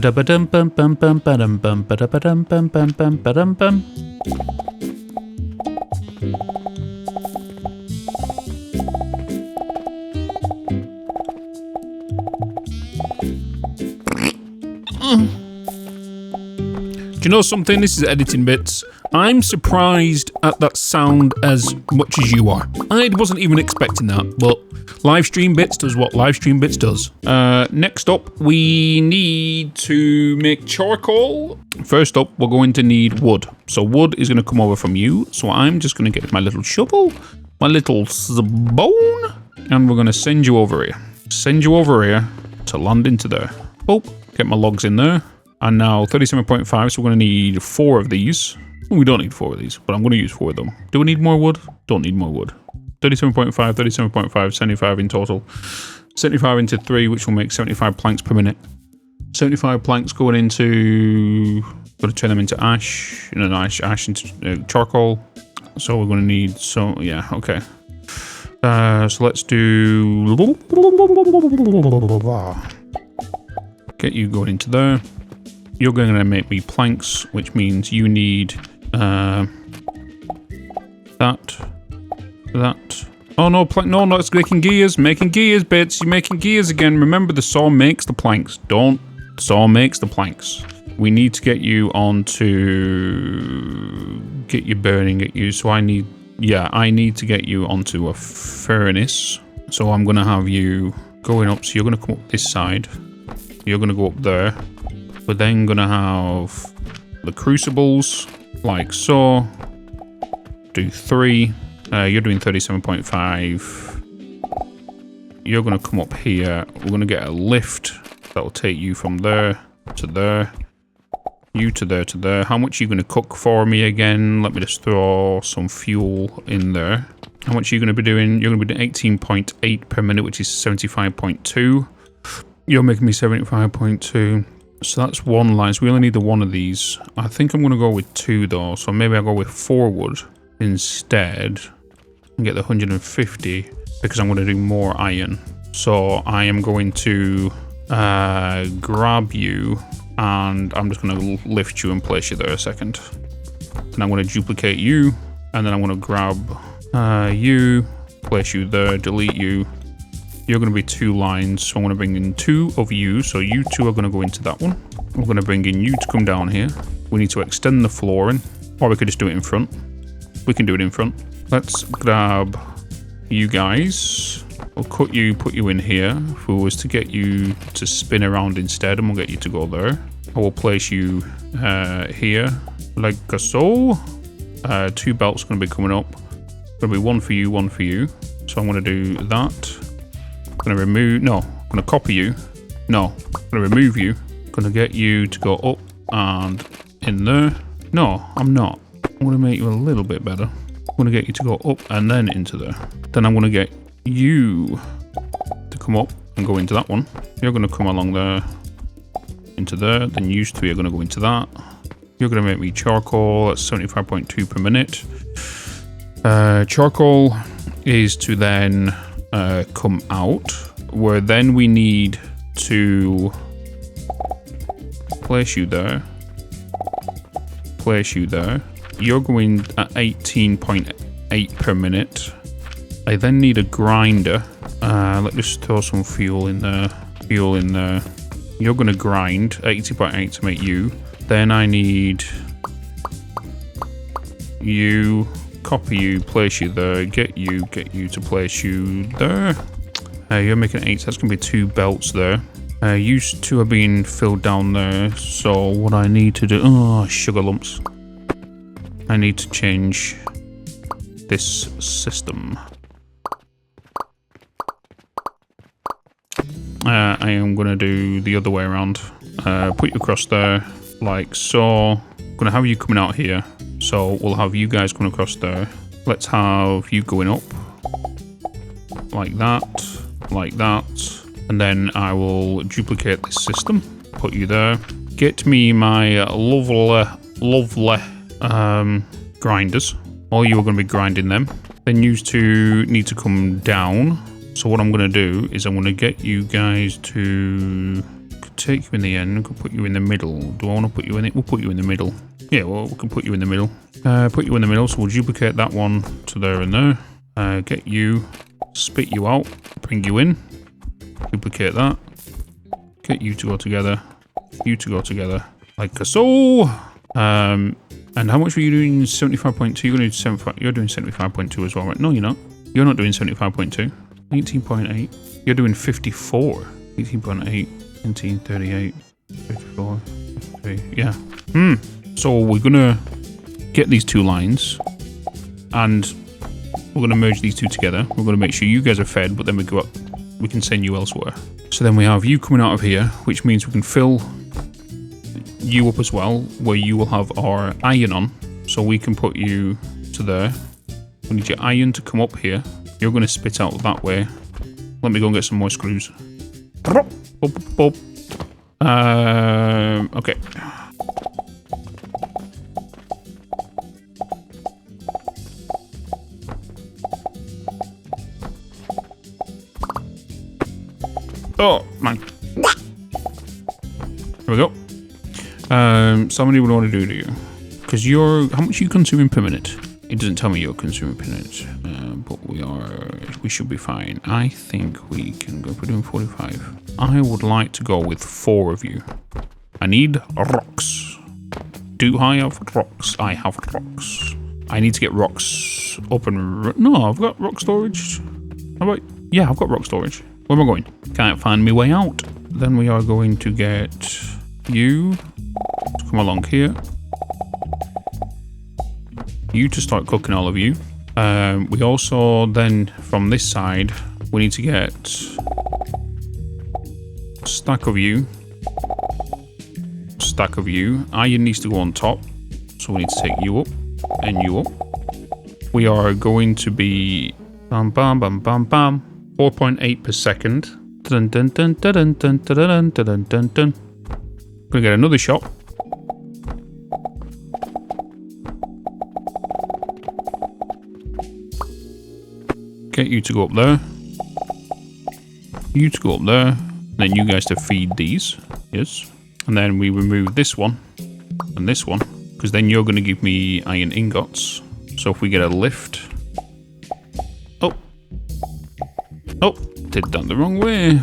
Speaker 1: you know something? This is editing bits. I'm surprised at that sound as much as you are. I wasn't even expecting that, but Livestream Bits does what Livestream Bits does. Next up, we need to make charcoal. First up, we're going to need wood. So wood is going to come over from you. So I'm just going to get my little shovel, my little bone, and we're going to send you over here. Send you over here to land into there. Oh, get my logs in there. And now 37.5, so we're going to need 4 of these. We don't need 4 of these, but I'm going to use 4 of them. Do we need more wood? Don't need more wood. 37.5, 37.5, 75 in total. 75 into 3, which will make 75 planks per minute. 75 planks going into... Got to turn them into ash. No, ash into charcoal. So we're going to need... So, yeah, okay. So let's do... Get you going into there. You're going to make me planks, which means you need that. Oh no, no, it's making gears, Bitz. You're making gears again. Remember, the saw makes the planks. Don't. The saw makes the planks. We need to get you onto... Get you burning at you. So I need to get you onto a furnace. So I'm going to have you going up. So you're going to come up this side. You're going to go up there. We're then going to have the crucibles, like so. Do 3. You're doing 37.5. You're going to come up here. We're going to get a lift that will take you from there to there. You to there to there. How much are you going to cook for me again? Let me just throw some fuel in there. How much are you going to be doing? You're going to be doing 18.8 per minute, which is 75.2. You're making me 75.2. So that's one line. So we only need the one of these. I think I'm going to go with 2 though. So maybe I'll go with 4 wood instead. And get the 150 because I'm going to do more iron. So I am going to grab you and I'm just going to lift you and place you there a second. And I'm going to duplicate you. And then I'm going to grab you, place you there, delete you. You're going to be 2 lines, so I'm going to bring in 2 of you. So you 2 are going to go into that one. We're going to bring in you to come down here. We need to extend the flooring, or we could just do it in front. We can do it in front. Let's grab you guys. We'll cut you, put you in here. If we was to get you to spin around instead, and we'll get you to go there. I will place you here, like so. 2 belts going to be coming up. Going to be 1 for you, 1 for you. So I'm going to do that. Going to remove, no, I'm going to copy you. No, I'm going to remove you. Going to get you to go up and in there. No, I'm not. I'm going to make you a little bit better. I'm going to get you to go up and then into there. Then I'm going to get you to come up and go into that one. You're going to come along there, into there. Then you three are going to go into that. You're going to make me charcoal at 75.2 per minute. Charcoal is to then come out, where then we need to place you there. Place you there. You're going at 18.8 per minute. I then need a grinder. Let's just throw some fuel in there. Fuel in there. You're going to grind 80.8 to make you. Then I need you. Copy you. Place you there. Get you to place you there. You're making 8. So that's going to be 2 belts there. You two are being filled down there. So what I need to do... Oh, sugar lumps. I need to change this system. I am going to do the other way around. Put you across there, like so. I'm going to have you coming out here. So we'll have you guys coming across there. Let's have you going up. Like that. Like that. And then I will duplicate this system. Put you there. Get me my lovely grinders. All you are going to be grinding them. Then you two need to come down. So what I'm going to do is I'm going to get you guys to take you in the end. I could put you in the middle. Do I want to put you in it? We'll put you in the middle. Yeah, well, we can put you in the middle. Put you in the middle. So we'll duplicate that one to there and there. Get you, spit you out, bring you in. Duplicate that. Get you to go together. You to go together. Like so. And how much were you doing? 75.2. You're doing 75. You're doing 75.2 as well, right? No, you're not. You're not doing 75.2. 18.8. You're doing 54. 18.8. 19, 38, 54, 53. Yeah. So we're gonna get these 2 lines, and we're gonna merge these 2 together. We're gonna make sure you guys are fed, but then we go up. We can send you elsewhere. So then we have you coming out of here, which means we can fill you up as well, where you will have our iron on. So we can put you to there. We need your iron to come up here. You're going to spit out that way. Let me go and get some more screws. Okay. Oh, man. Here we go. Somebody would want to do you. Because how much are you consuming per minute? It doesn't tell me you're consuming per minute. But we should be fine. I think we can go. We're doing 45. I would like to go with 4 of you. I need rocks. Do I have rocks? I have rocks. I need to get rocks up and... No, I've got rock storage. How about... Yeah, I've got rock storage. Where am I going? Can't find my way out. Then we are going to get you to come along here. You to start cooking, all of you. We also then, from this side, we need to get a stack of you. Stack of you. Iron needs to go on top. So we need to take you up and you up. We are going to be bam bam bam bam bam. 4.8 per second. Dun dun dun dun dun dun dun dun dun dun. Gonna get another shot. Get you to go up there. You to go up there. And then you guys to feed these. Yes. And then we remove this one and this one, because then you're going to give me iron ingots. So if we get a lift... Oh, did that the wrong way.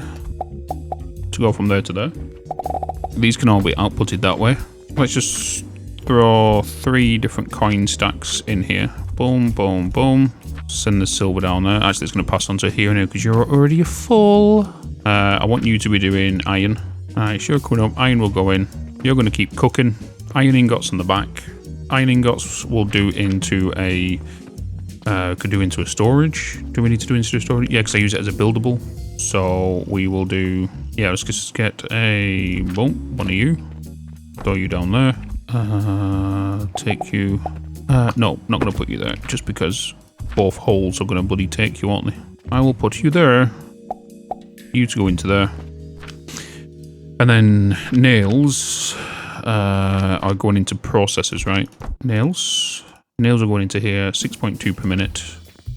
Speaker 1: To go from there to there. These can all be outputted that way. Let's just throw 3 different coin stacks in here. Boom, boom, boom. Send the silver down there. Actually, it's going to pass on to here now because you're already full. I want you to be doing iron. Alright, sure, coming up. Iron will go in. You're going to keep cooking. Iron ingots on the back. Iron ingots will do into a... could do into a storage. Do we need to do into a storage? Yeah, because I use it as a buildable. So we will do... Yeah, let's just get a... Boom, one of you. Throw you down there. Take you... no, not going to put you there, just because both holes are going to bloody take you, aren't they? I will put you there. You to go into there. And then nails are going into processors, right? Nails are going into here, 6.2 per minute.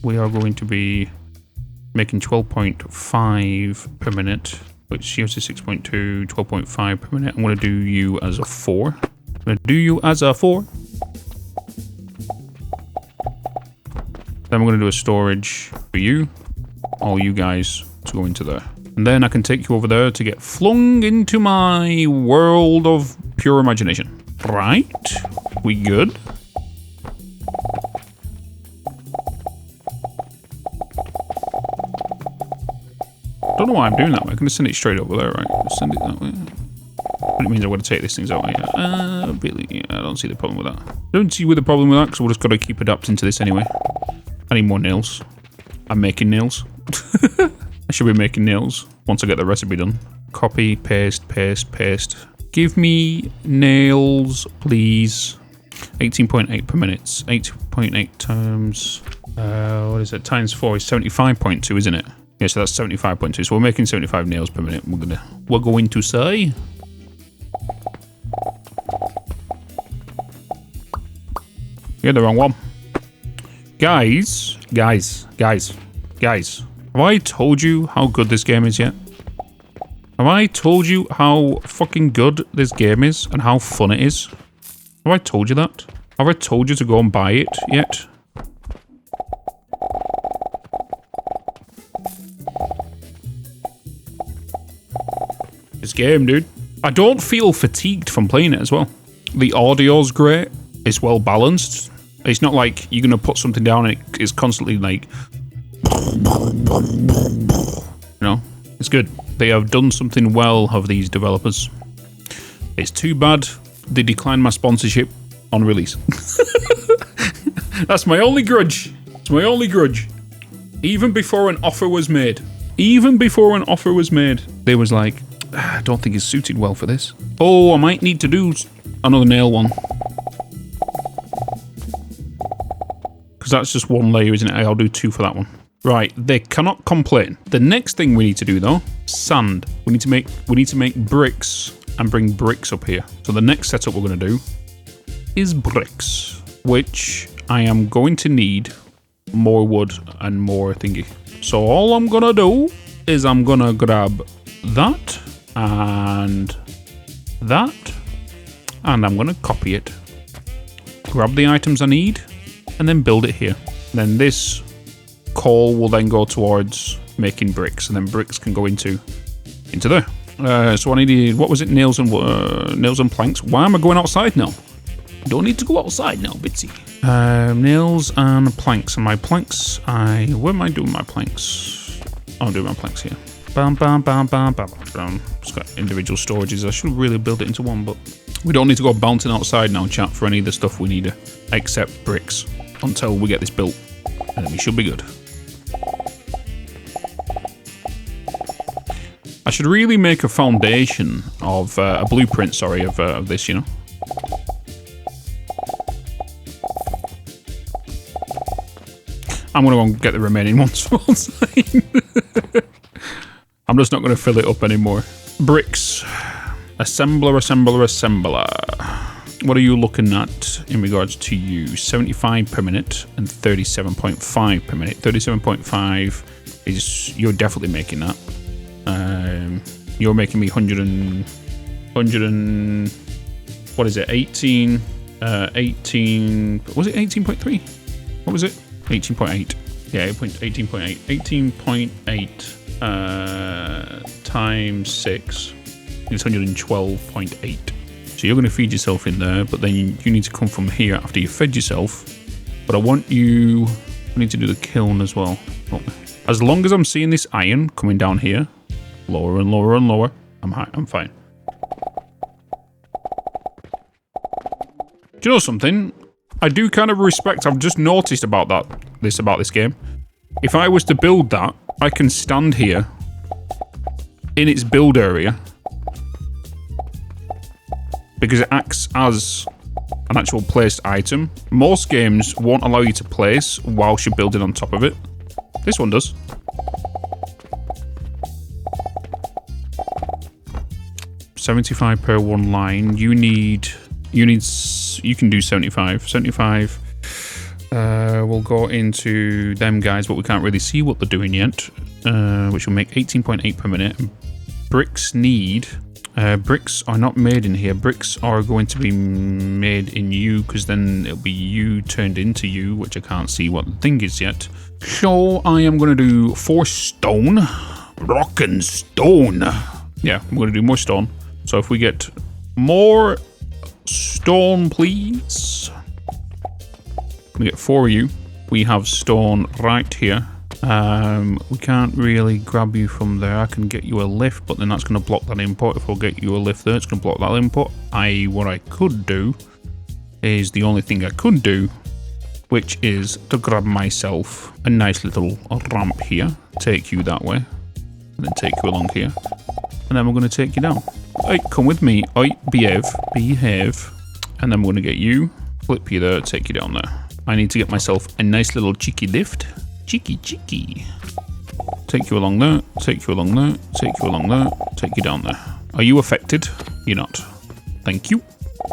Speaker 1: We are going to be making 12.5 per minute, which gives us 6.2, 12.5 per minute. I'm going to do you as a 4. I'm going to do you as a 4. Then we're going to do a storage for you, all you guys to go into there. And then I can take you over there to get flung into my world of pure imagination. Right? We good? Don't know why I'm doing that way. I'm going to send it straight over there, right? Send it that way. But it means I'm going to take these things out. Yeah. Really, yeah, I don't see the problem with that. I don't see the problem with that, because we've just got to keep adapting to this anyway. I need more nails. I'm making nails. I should be making nails once I get the recipe done. Copy, paste, paste, paste. Give me nails, please. 18.8 per minute. 8.8 times... what is it? Times 4 is 75.2, isn't it? Yeah, so that's 75.2. So we're making 75 nails per minute. We're going to say... You're the wrong one. Guys. Have I told you how good this game is yet? Have I told you how fucking good this game is and how fun it is? Have I told you that? Have I told you to go and buy it yet? This game, dude. I don't feel fatigued from playing it as well. The audio's great. It's well balanced. It's not like you're going to put something down and it's constantly like... You know, it's good. They have done something well of these developers. It's too bad they declined my sponsorship on release. That's my only grudge. It's my only grudge. Even before an offer was made. They was like, I don't think it's suited well for this. Oh, I might need to do another nail one. Because that's just one layer, isn't it? I'll do 2 for that one. Right, they cannot complain. The next thing we need to do though, sand. We need to make bricks and bring bricks up here. So the next setup we're going to do is bricks, which I am going to need more wood and more thingy. So all I'm going to do is I'm going to grab that and that, and I'm going to copy it. Grab the items I need and then build it here. Then this coal will then go towards making bricks, and then bricks can go into there. So I needed, what was it, nails and planks. Why am I going outside now? Don't need to go outside now, Bitsy. Nails and planks. And my planks, where am I doing my planks? I'm doing my planks here. Bam, bam, bam, bam, bam, bam. It's got individual storages. I should really build it into one, but we don't need to go bouncing outside now, chat, for any of the stuff we need, except bricks, until we get this built. And then we should be good. I should really make a foundation of, a blueprint, sorry, of this, you know. I'm going to go and get the remaining ones for one side. I'm just not going to fill it up anymore. Bricks. Assembler. What are you looking at in regards to you? 75 per minute and 37.5 per minute. 37.5 is, you're definitely making that. You're making me 100 and, what is it, 18, was it 18.3? What was it? 18.8. Yeah, 18.8. 18.8 times 6 is 112.8. So you're going to feed yourself in there, but then you need to come from here after you've fed yourself. But I need to do the kiln as well. As long as I'm seeing this iron coming down here, lower and lower and lower, I'm fine. Do you know something? I do kind of respect, I've just noticed about this game. If I was to build that, I can stand here in its build area because it acts as an actual placed item. Most games won't allow you to place whilst you're building on top of it. This one does. $75 per one line. You can do 75. 75. We'll go into them guys, but we can't really see what they're doing yet. Which will make 18.8 per minute. Bricks need... bricks are not made in here. Bricks are going to be made in you, because then it'll be you turned into you, which I can't see what the thing is yet. So I am going to do 4 stone. Rock and stone. Yeah, I'm going to do more stone. So if we get more stone, please. We get 4 of you. We have stone right here. We can't really grab you from there. I can get you a lift, but then that's going to block that input. If we'll get you a lift there, it's going to block that input. What I could do is the only thing I could do, which is to grab myself a nice little ramp here, take you that way, and then take you along here, and then we're going to take you down. Right, come with me. Right, behave, and then we're going to get you, flip you there, take you down there. I need to get myself a nice little cheeky lift. Cheeky. Take you along there, take you along there, take you along there, take you down there. Are you affected? You're not. Thank you.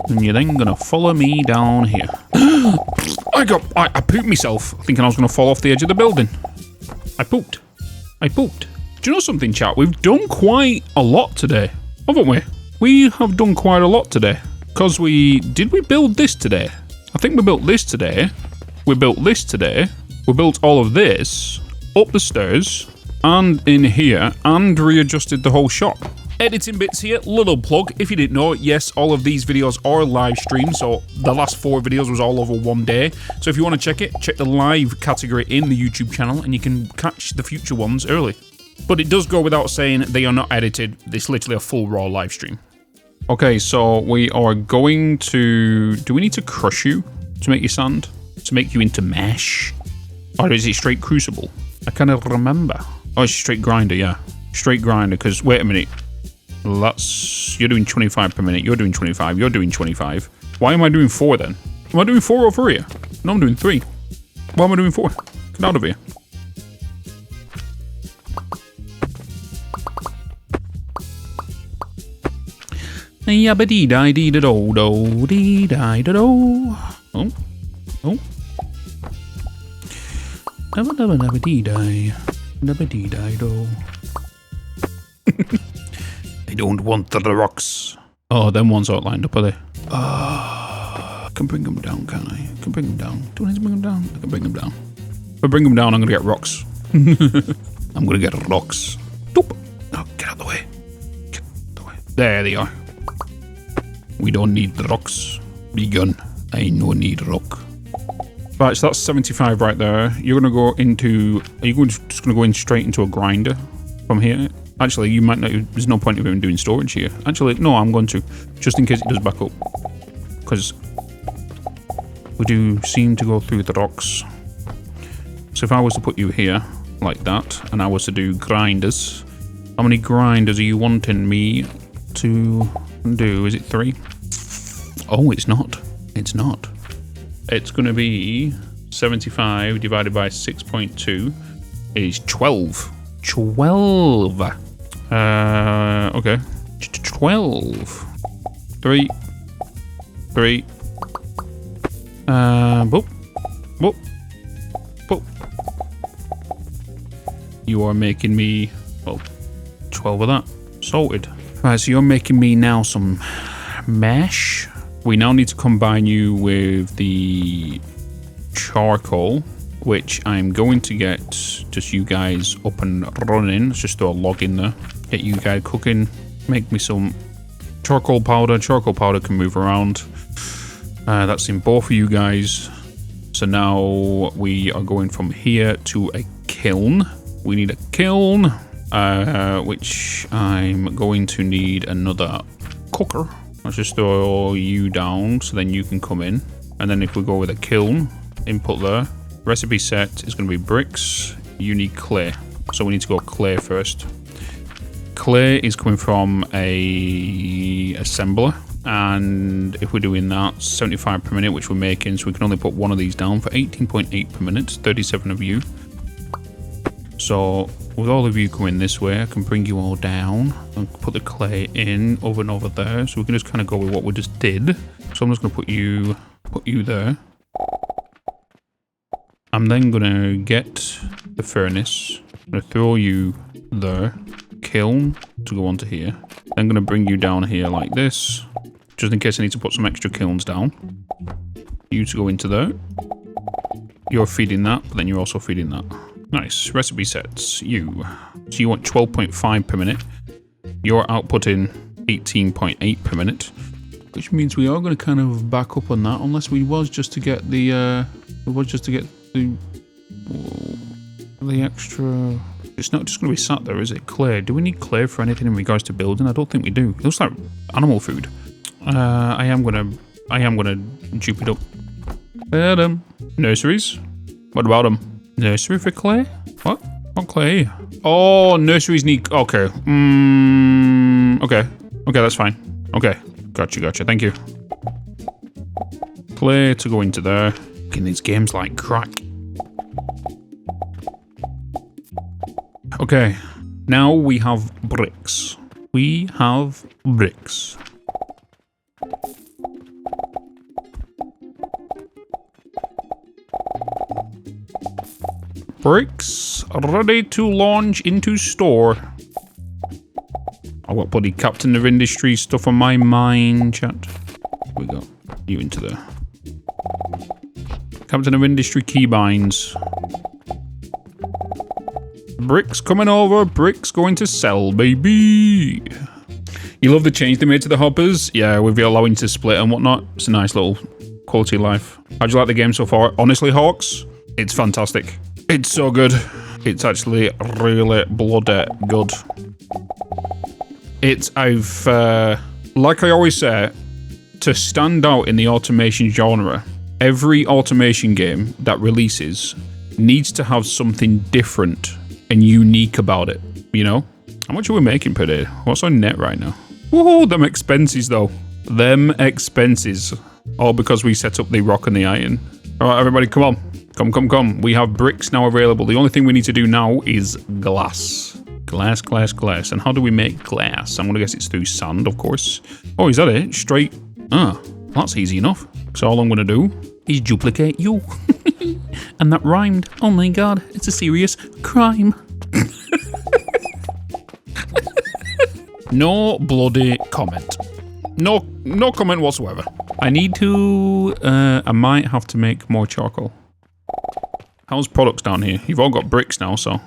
Speaker 1: And you're then gonna follow me down here. I pooped myself, thinking I was gonna fall off the edge of the building. I pooped. Do you know something, chat? We've done quite a lot today, haven't we? We have done quite a lot today. Because did we build this today? I think we built this today. We built this today. We built all of this up the stairs and in here and readjusted the whole shop. Editing Bitz here, little plug. If you didn't know, yes, all of these videos are live streamed, so the last 4 videos was all over one day. So if you want to check it, check the live category in the YouTube channel and you can catch the future ones early. But it does go without saying they are not edited. It's literally a full raw live stream. Okay, so we are going to... Do we need to crush you to make you sand? To make you into mesh? Or is it straight crucible? I kind of remember. Oh, it's straight grinder, yeah. Straight grinder, because, wait a minute. You're doing 25 per minute. You're doing 25. You're doing 25. Why am I doing 4 then? Am I doing 4 over here? No, I'm doing 3. Why am I doing 4? Get out of here. Yabba-dee-die-dee-da-do-do-dee-die-da-do. Oh. Dabba-dabba-dabba-dee-die. Dabba-dee-die-do. I don't want the rocks. Oh, them ones aren't lined up, are they? I can bring them down, can't I? I can bring them down. Do I need to bring them down? I can bring them down. If I bring them down, I'm going to get rocks. I'm going to get rocks. Doop. Oh, get out of the way. Get out of the way. There they are. We don't need the rocks. Be gone. I no need rock. Right, so that's 75 right there. You're going to go into... Are you just going to go in straight into a grinder from here? Actually, you might not... There's no point of even doing storage here. Actually, no, I'm going to. Just in case it does back up. Because we do seem to go through the rocks. So if I was to put you here, like that, and I was to do grinders... How many grinders are you wanting me to do? Is it 3? Oh, it's not. It's not. It's going to be 75 divided by 6.2 is 12. 12. Okay. 12. 3. Boop. Boop. Boop. You are making me, well, 12 of that. Sorted. Right, so you're making me now some mesh. We now need to combine you with the charcoal, which I'm going to get just you guys up and running. Let's just throw a log in there. Get you guys cooking. Make me some charcoal powder. Charcoal powder can move around. That's in both of you guys. So now we are going from here to a kiln. We need a kiln, which I'm going to need another cooker. Let's just throw you down so then you can come in. And then if we go with a kiln, input there. Recipe set is going to be bricks. You need clay. So we need to go clay first. Clay is coming from a assembler. And if we're doing that, 75 per minute, which we're making, so we can only put one of these down for 18.8 per minute, 37 of you. So with all of you coming this way, I can bring you all down and put the clay in over and over there. So we can just kind of go with what we just did. So I'm just going to put you there. I'm then going to get the furnace. I'm going to throw you there. Kiln to go onto here. Then I'm going to bring you down here like this. Just in case I need to put some extra kilns down. You to go into there. You're feeding that, but then you're also feeding that. Nice. Recipe sets. You. So you want 12.5 per minute. You're outputting 18.8 per minute. Which means we are going to kind of back up on that. Unless we was just to get the... the extra... It's not just going to be sat there, is it? Clay. Do we need clay for anything in regards to building? I don't think we do. It looks like animal food. I am gonna jupe it up. Nurseries. What about them? Nursery for clay? What? What clay? Oh, nurseries need... Okay. Okay. Okay, that's fine. Okay. Gotcha. Thank you. Clay to go into there. Making these games like crack. Okay. Now we have bricks. We have bricks. Bricks ready to launch into store. I've got bloody Captain of Industry stuff on my mind, chat. We got you into there. Captain of Industry keybinds. Bricks coming over, bricks going to sell, baby. You love the change they made to the hoppers? Yeah, with the allowing to split and whatnot. It's a nice little quality of life. How'd you like the game so far? Honestly, Hawks, it's fantastic. It's so good. It's actually really bloody good. Like I always say, to stand out in the automation genre, every automation game that releases needs to have something different and unique about it, you know? How much are we making per day? What's our net right now? Whoa, them expenses though. Them expenses. All because we set up the rock and the iron. All right, everybody, come on. Come. We have bricks now available. The only thing we need to do now is glass. Glass. And how do we make glass? I'm going to guess it's through sand, of course. Oh, is that it? Straight. That's easy enough. So all I'm going to do is duplicate you. And that rhymed. Oh my god, it's a serious crime. No bloody comment. No comment whatsoever. I need to... I might have to make more charcoal. How's products down here? You've all got bricks now, so...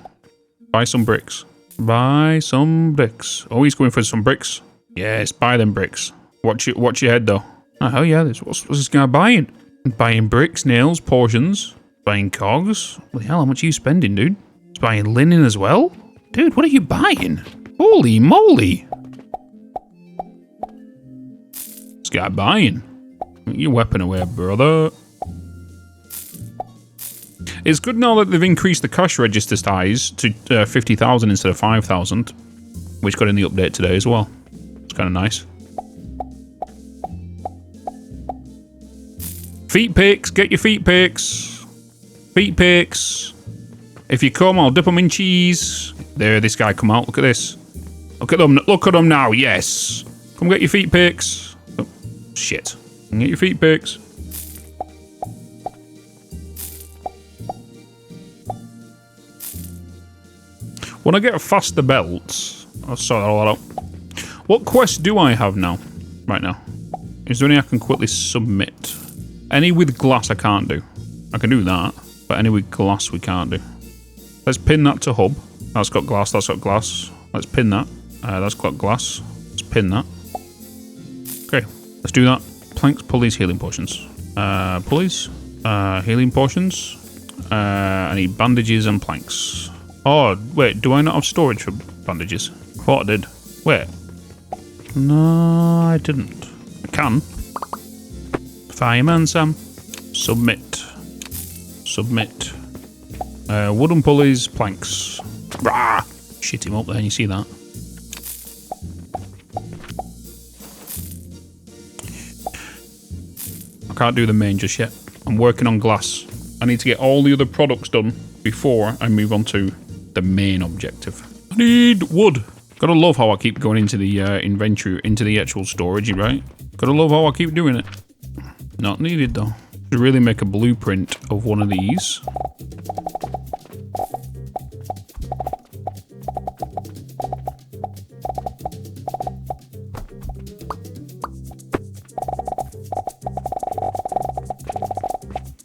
Speaker 1: Buy some bricks. Buy some bricks. Oh, he's going for some bricks. Yes, buy them bricks. Watch your head, though. Oh, hell yeah, what's this guy buying? Buying bricks, nails, portions. Buying cogs. What the hell, how much are you spending, dude? He's buying linen as well? Dude, what are you buying? Holy moly. This guy buying. Get your weapon away, brother. It's good now that they've increased the cash register size to 50,000 instead of 5,000, which got in the update today as well. It's kind of nice. Feet picks, get your feet picks. Feet picks. If you come, I'll dip them in cheese. There, this guy come out. Look at this. Look at them now. Yes. Come get your feet picks. Oh, shit. Get your feet picks. When I get faster belts, I'll sort all that out. What quest do I have now? Right now. Is there any I can quickly submit? Any with glass I can't do. I can do that, but any with glass we can't do. Let's pin that to hub. That's got glass, that's got glass. Let's pin that. That's got glass. Let's pin that. Okay, let's do that. Planks, pulleys, healing potions. Pulleys, healing potions. I need bandages and planks. Oh, wait, do I not have storage for bandages? I thought I did. Wait. No, I didn't. I can. Fireman Sam. Submit. Submit. Wooden pulleys, planks. Rah! Shit him up there, you see that? can't do the main just yet. I'm working on glass. I need to get all the other products done before I move on to the main objective. I need wood. Gotta love how I keep going into the inventory, into the actual storage, right? Gotta love how I keep doing it. Not needed though. To really make a blueprint of one of these.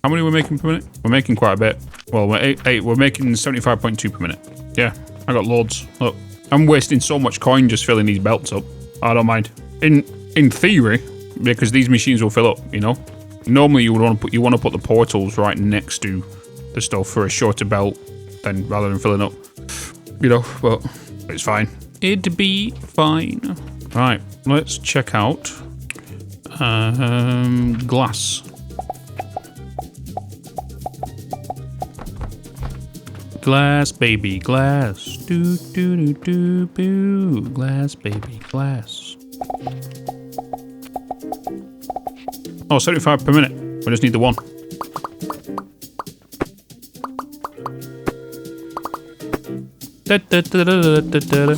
Speaker 1: How many we're making per minute? We're making quite a bit. Well, we're making 75.2 per minute. Yeah, I got loads. Look, I'm wasting so much coin just filling these belts up. I don't mind. In theory, because these machines will fill up, you know. Normally you would want to put the portals right next to the stuff for a shorter belt, then rather than filling up, you know. But it's fine. It'd be fine. Right, let's check out glass. Glass, baby, glass. Do, do, do, do, boo. Glass, baby, glass. Oh, 75 per minute. We just need the one. Da, da, da, da, da, da, da.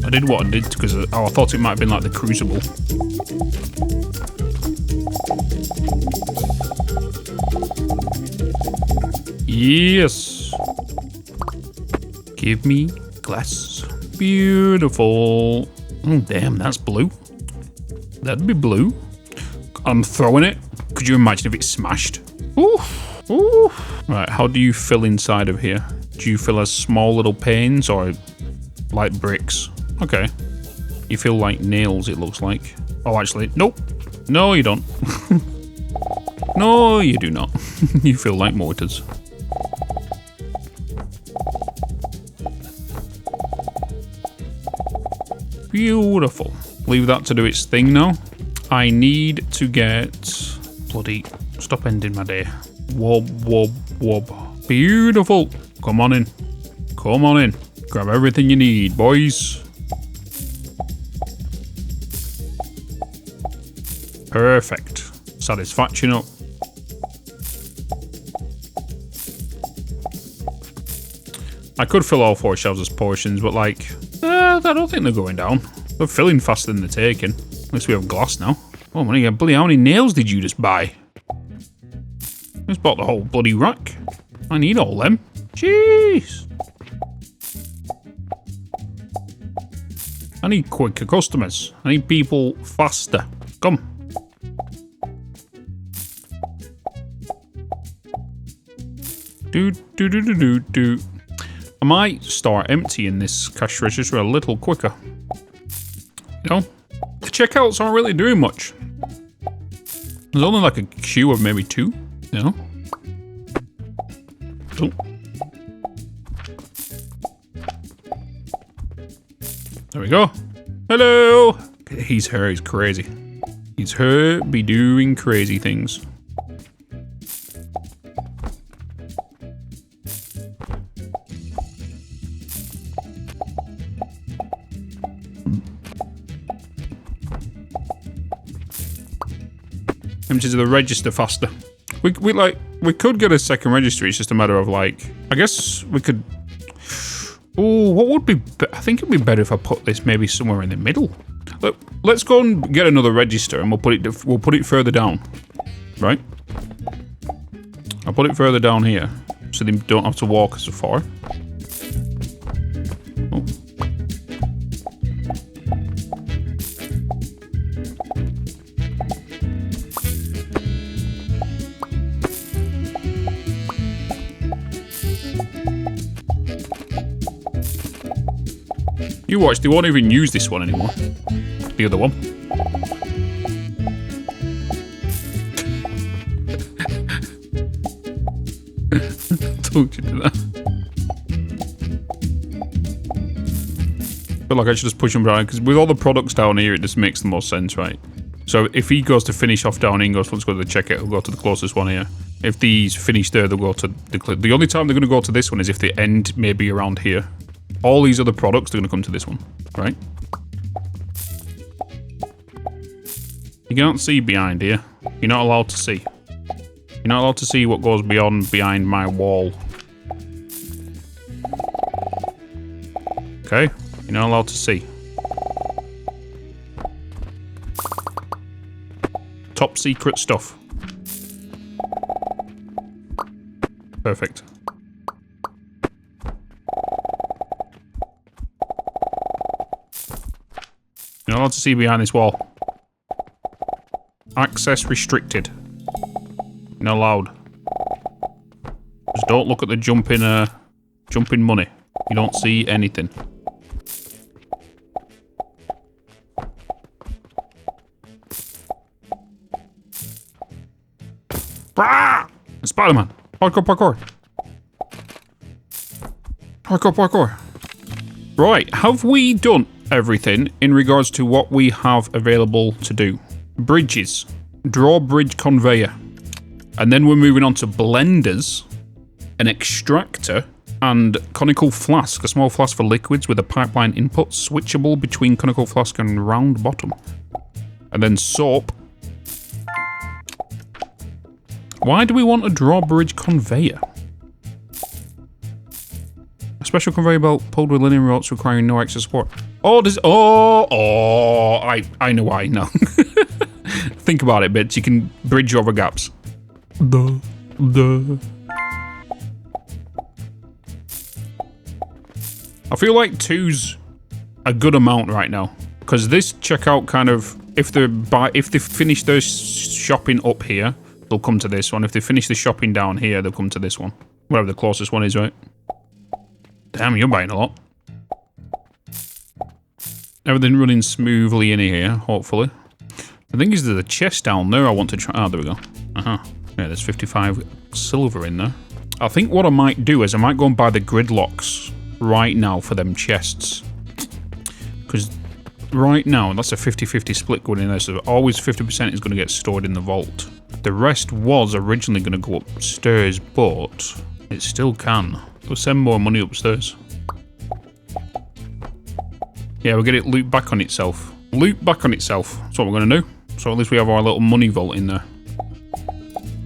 Speaker 1: I did what I did because I thought it might have been like the crucible. Yes. Give me glass. Beautiful. Oh, damn, that's blue. That'd be blue. I'm throwing it. Could you imagine if it smashed? Ooh. Ooh. Right, how do you fill inside of here? Do you fill as small little panes or like bricks? Okay. You feel like nails, it looks like. Oh, actually, nope. No, you don't. No, you do not. You feel like mortars. Beautiful. Leave that to do its thing now. I need to get... Bloody... Stop ending my day. Wob, wob, wob. Beautiful. Come on in. Come on in. Grab everything you need, boys. Perfect. Satisfaction up. I could fill all 4 shelves as portions, but like... I don't think they're going down. They're filling faster than they're taking. At least we have glass now. Oh, money, bloody, how many nails did you just buy? Just bought the whole bloody rack. I need all them. Jeez. I need quicker customers. I need people faster. Come. Do, do, do, do, do, do. I might start emptying this cash register a little quicker. You know, the checkouts aren't really doing much. There's only like a queue of maybe 2, you know? Oh. There we go. Hello! He's her, he's crazy. He's her be doing crazy things. Empty to the register faster. We could get a second register. It's just a matter of like, I guess we could. Oh, what would be? I think it'd be better if I put this maybe somewhere in the middle. Look, let's go and get another register, and we'll put it further down, right? I'll put it further down here, so they don't have to walk so far. Oh. You watch, they won't even use this one anymore. The other one. Told you to that. I feel like I should just push him down, because with all the products down here, it just makes the most sense, right? So if he goes to finish off down here and goes, let's go to the checkout, he'll go to the closest one here. If these finish there, they'll go to the only time they're going to go to this one is if they end maybe around here. All these other products are going to come to this one, right? You can't see behind here. You're not allowed to see. You're not allowed to see what goes behind my wall. Okay? You're not allowed to see. Top secret stuff. Perfect. You're not allowed to see behind this wall. Access restricted. You're not allowed. Just don't look at the jumping money. You don't see anything. Brah! Spider-Man! Parkour, parkour! Parkour, parkour! Right, have we done everything in regards to what we have available to do? Bridges. Drawbridge conveyor. And then we're moving on to blenders, an extractor, and conical flask, a small flask for liquids with a pipeline input, switchable between conical flask and round bottom. And then soap. Why do we want a drawbridge conveyor? A special conveyor belt pulled with linen ropes requiring no extra support. Oh, does... Oh, I know why now. Think about it, Bitz. You can bridge over gaps. I feel like 2's a good amount right now. Because this checkout kind of... If they finish their shopping up here, they'll come to this one. If they finish the shopping down here, they'll come to this one. Whatever the closest one is, right? Damn, you're buying a lot. Everything running smoothly in here, hopefully. The thing is, there's a chest down there I want to try. Ah, there we go. Yeah, there's 55 silver in there. I think what I might do is I might go and buy the gridlocks right now for them chests. Because right now, that's a 50-50 split going in there, so always 50% is going to get stored in the vault. The rest was originally going to go upstairs, but it still can. We'll send more money upstairs. Yeah, we'll get it looped back on itself. Loop back on itself. That's what we're going to do. So at least we have our little money vault in there.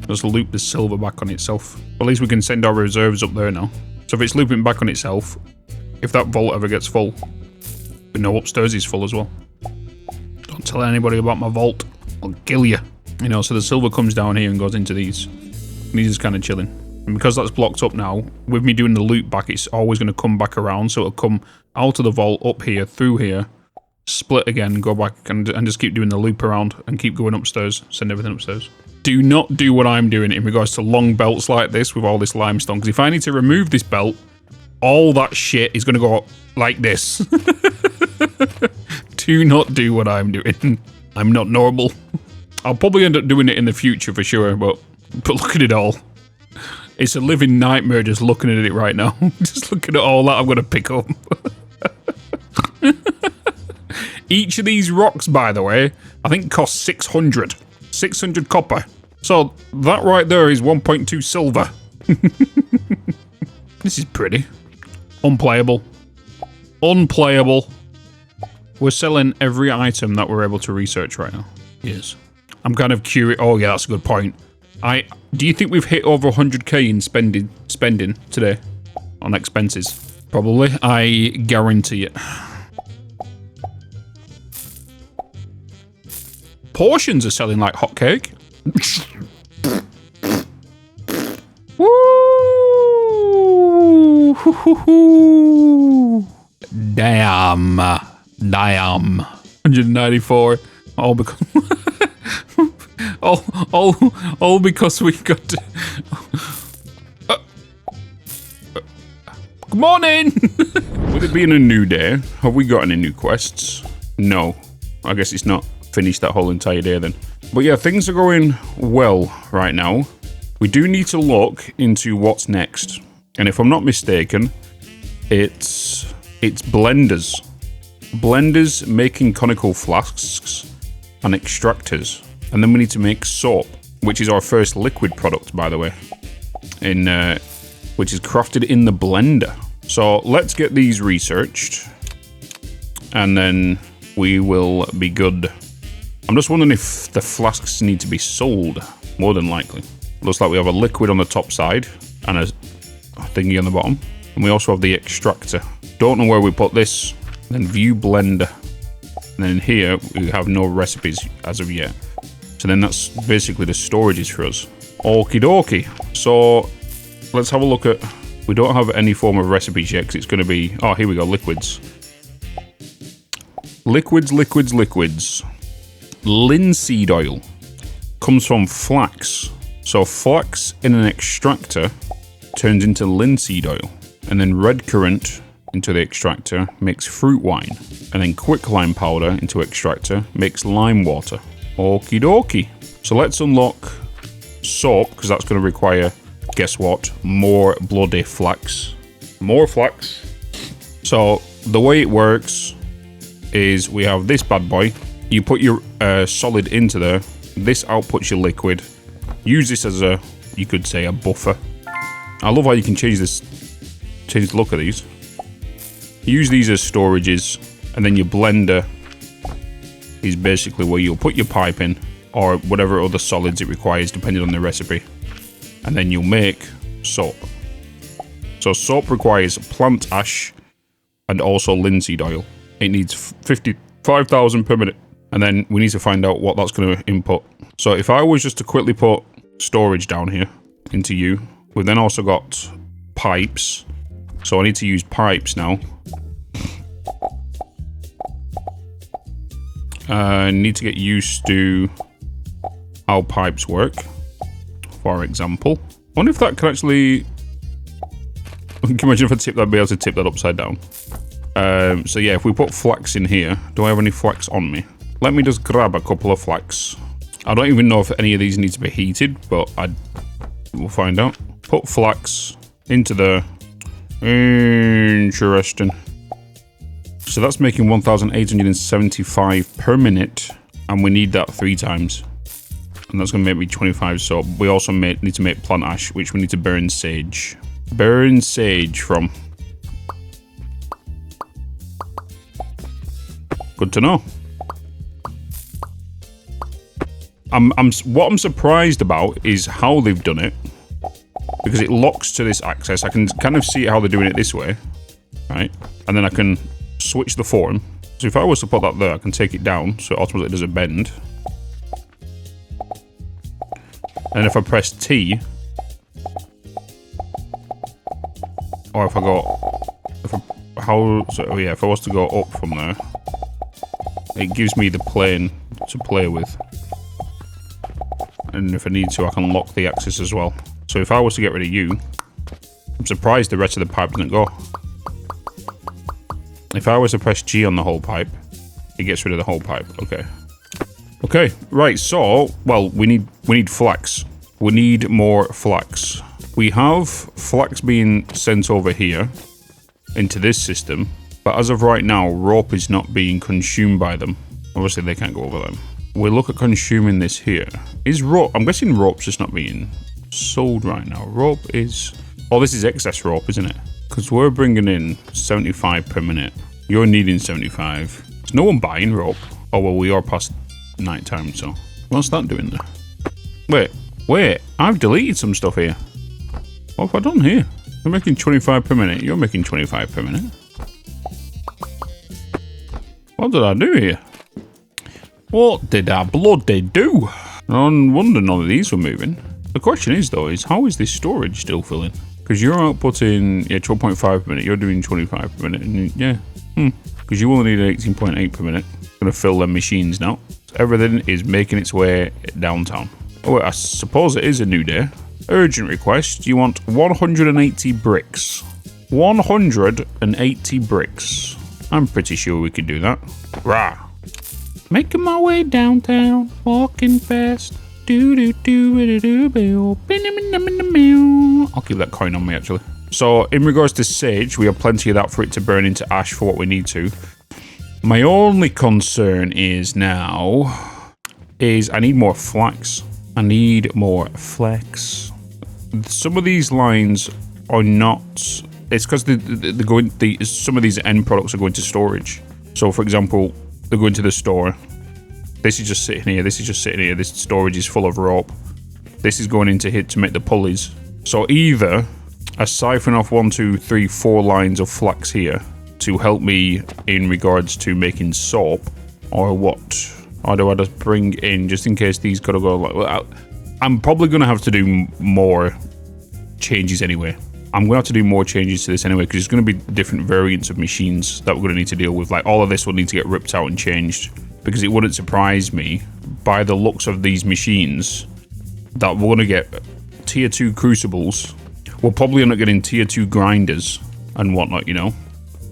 Speaker 1: Just loop the silver back on itself. At least we can send our reserves up there now. So if it's looping back on itself, if that vault ever gets full, we know upstairs is full as well. Don't tell anybody about my vault. I'll kill you. You know, so the silver comes down here and goes into these. And these are kind of chilling. And because that's blocked up now, with me doing the loop back, it's always going to come back around. So it'll come out of the vault, up here, through here, split again, go back, and just keep doing the loop around and keep going upstairs, send everything upstairs. Do not do what I'm doing in regards to long belts like this with all this limestone, because if I need to remove this belt, all that shit is going to go like this. Do not do what I'm doing. I'm not normal. I'll probably end up doing it in the future for sure, but look at it all. It's a living nightmare just looking at it right now. Just looking at all that I'm going to pick up. Each of these rocks, by the way, I think costs 600. 600 copper. So that right there is 1.2 silver. This is pretty. Unplayable. Unplayable. We're selling every item that we're able to research right now. Yes. I'm kind of curious. Oh yeah, that's a good point. Do you think we've hit over 100k in spending today on expenses? Probably. I guarantee it. Portions are selling like hotcake. Woo! Damn. 194. All because all because we got to... Good morning! With it being a new day, have we got any new quests? No. I guess it's not finished that whole entire day then. But yeah, things are going well right now. We do need to look into what's next. And if I'm not mistaken, it's blenders. Blenders making conical flasks and extractors. And then we need to make soap, which is our first liquid product, by the way, which is crafted in the blender. So let's get these researched, and then we will be good. I'm just wondering if the flasks need to be sold. More than likely. Looks like we have a liquid on the top side and a thingy on the bottom. And we also have the extractor. Don't know where we put this. Then view blender. And then here we have no recipes as of yet. So then that's basically the storages for us. Okie dokie. So let's have a look at... We don't have any form of recipes yet because it's going to be... Oh, here we go. Liquids. Liquids. Linseed oil comes from flax. So flax in an extractor turns into linseed oil. And then red currant into the extractor makes fruit wine. And then quicklime powder into extractor makes lime water. Okie dokie. So let's unlock soap, because that's going to require, guess what, more bloody flax. More flax. So the way it works is we have this bad boy. You put your solid into there. This outputs your liquid. Use this as a, you could say, a buffer. I love how you can change the look of these. Use these as storages, and then your blender is basically where you'll put your pipe in, or whatever other solids it requires, depending on the recipe. And then you'll make soap. So soap requires plant ash and also linseed oil. It needs 55,000 per minute. And then we need to find out what that's going to input. So if I was just to quickly put storage down here into you, we've then also got pipes. So I need to use pipes now. I need to get used to how pipes work. For example, I wonder if that can actually... Can you imagine if I tip that, be able to tip that upside down? So yeah, if we put flax in here, do I have any flax on me? Let me just grab a couple of flax. I don't even know if any of these need to be heated, but we'll find out. Put flax into the... Interesting. So that's making 1,875 per minute, and we need that 3 times. And that's going to make me 25, so we also need to make plant ash, which we need to burn sage. Burn sage from... Good to know. What I'm surprised about is how they've done it, because it locks to this axis. I can kind of see how they're doing it this way, right? And then I can switch the form. So if I was to put that there, I can take it down, so it automatically does a bend. And if I press T, or if I go, if I was to go up from there, it gives me the plane to play with. And if I need to, I can lock the axis as well. So if I was to get rid of you, I'm surprised the rest of the pipe doesn't go. If I was to press G on the whole pipe, it gets rid of the whole pipe. Okay. Okay, right, so, well, we need flax. We need more flax. We have flax being sent over here into this system, but as of right now, rope is not being consumed by them. Obviously, they can't go over them. We'll look at consuming this here. Is rope... I'm guessing rope's just not being sold right now. Rope is... Oh, this is excess rope, isn't it? Because we're bringing in 75 per minute. You're needing 75. There's no one buying rope. Oh, well, we are past night time, so... What's that doing there? Wait. I've deleted some stuff here. What have I done here? We're making 25 per minute. You're making 25 per minute. What did I do here? What did I bloody do? No wonder none of these were moving. The question is, though, is how is this storage still filling? Because you're outputting, 12.5 per minute. You're doing 25 per minute. And yeah. Because you only need 18.8 per minute. Going to fill them machines now. So everything is making its way downtown. Oh, I suppose it is a new day. Urgent request. You want 180 bricks. 180 bricks. I'm pretty sure we could do that. Rah. Making my way downtown, walking fast. I'll keep that coin on me, actually. So, in regards to sage, we have plenty of that for it to burn into ash for what we need to. My only concern is now... I need more flax. I need more flax. Some of these lines are not... It's because some of these end products are going to storage. So, for example... They're going to the store, This is just sitting here. This is just sitting here. This storage is full of rope. This is going into here to make the pulleys. So either I siphon off 1, 2, 3, 4 lines of flax here to help me in regards to making soap, or what? Or do I just bring in, just in case these gotta go like, well, I'm probably gonna have to do more changes anyway. I'm gonna have to do more changes to this anyway, because there's gonna be different variants of machines that we're gonna need to deal with. Like, all of this will need to get ripped out and changed, because it wouldn't surprise me by the looks of these machines that we're gonna get tier 2 crucibles. We'll probably end up getting tier 2 grinders and whatnot, you know?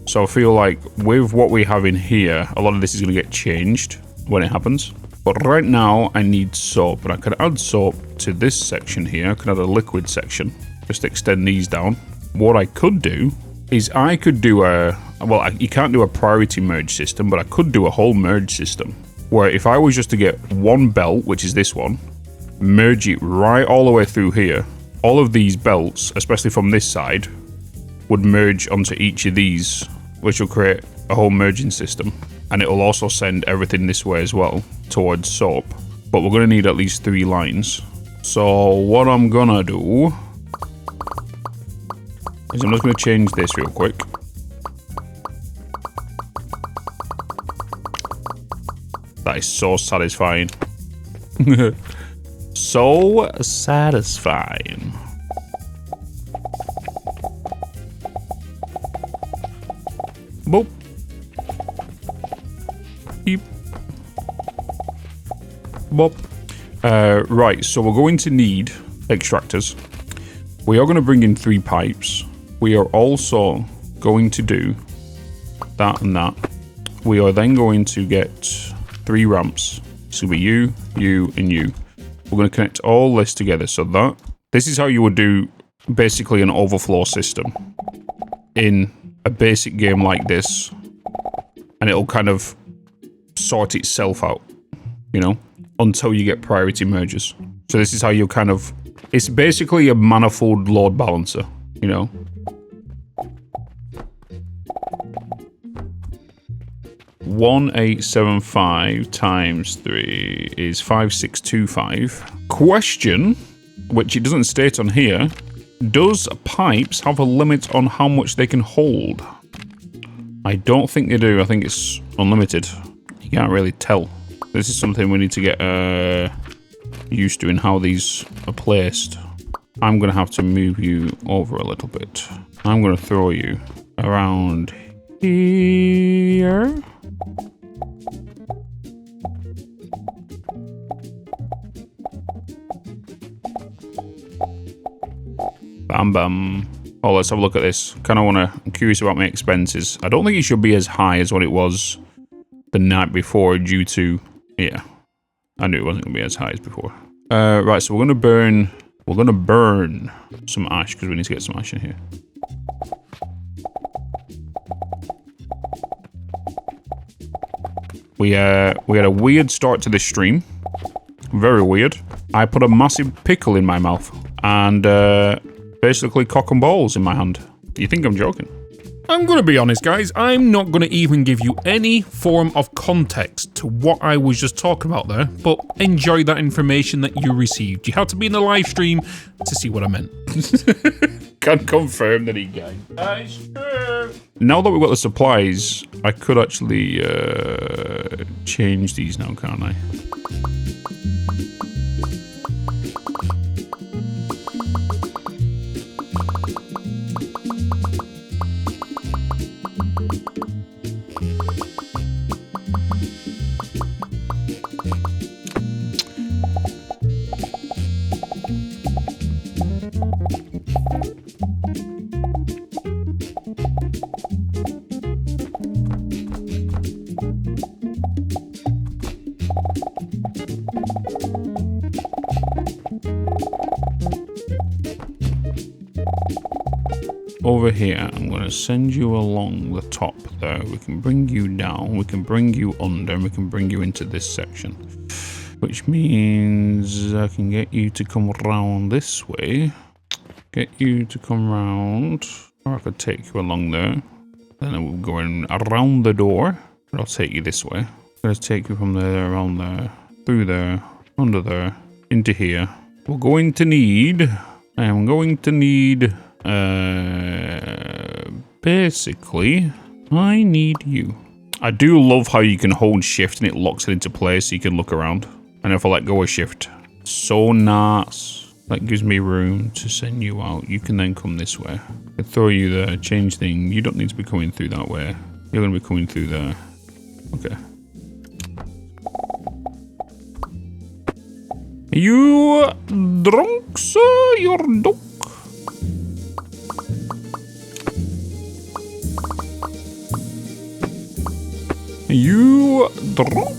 Speaker 1: So I feel like with what we have in here, a lot of this is gonna get changed when it happens. But right now I need soap, and I could add soap to this section here. I could add a liquid section, just extend these down. What I could do is I could do you can't do a priority merge system, but I could do a whole merge system where if I was just to get one belt, which is this one, merge it right all the way through here, all of these belts, especially from this side, would merge onto each of these, which will create a whole merging system. And it will also send everything this way as well towards soap. But we're going to need at least 3 lines. So what I'm going to do is I'm just going to change this real quick. That is so satisfying. So satisfying. Boop. Beep. Bop. Right, so we're going to need extractors. We are going to bring in 3 pipes. We are also going to do that and that. We are then going to get 3 ramps. It's going to be you, you, and you. We're going to connect all this together so that this is how you would do basically an overflow system in a basic game like this, and it'll kind of sort itself out, you know, until you get priority mergers. So this is how you kind of, it's basically a manifold load balancer, you know. $1,875 times 3 is 5,625. Question, which it doesn't state on here, does pipes have a limit on how much they can hold? I don't think they do. I think it's unlimited. You can't really tell. This is something we need to get used to in how these are placed. I'm going to have to move you over a little bit. I'm going to throw you around here. Bam, bam. Oh, let's have a look at this. I'm curious about my expenses. I don't think it should be as high as what it was the night before due to, yeah. I knew it wasn't going to be as high as before. Right, so we're going to burn some ash because we need to get some ash in here. We had a weird start to this stream. Very weird. I put a massive pickle in my mouth and basically cock and balls in my hand. You think I'm joking? I'm going to be honest, guys. I'm not going to even give you any form of context to what I was just talking about there, but enjoy that information that you received. You had to be in the live stream to see what I meant. Can confirm that he gained. That's true. Now that we've got the supplies, I could actually change these now, can't I? Over here, I'm going to send you along the top there. We can bring you down, we can bring you under, and we can bring you into this section. Which means I can get you to come around this way. Get you to come around. Or I could take you along there. Then we're going around the door. But I'll take you this way. Let's take you from there, around there, through there, under there, into here. We're going to need... I'm going to need... basically, I need you. I do love how you can hold shift and it locks it into place so you can look around. And if I let go of shift, so nice. That gives me room to send you out. You can then come this way. I can throw you there, change thing. You don't need to be coming through that way. You're going to be coming through there. Okay. You drunk, sir? You're drunk. You drunk?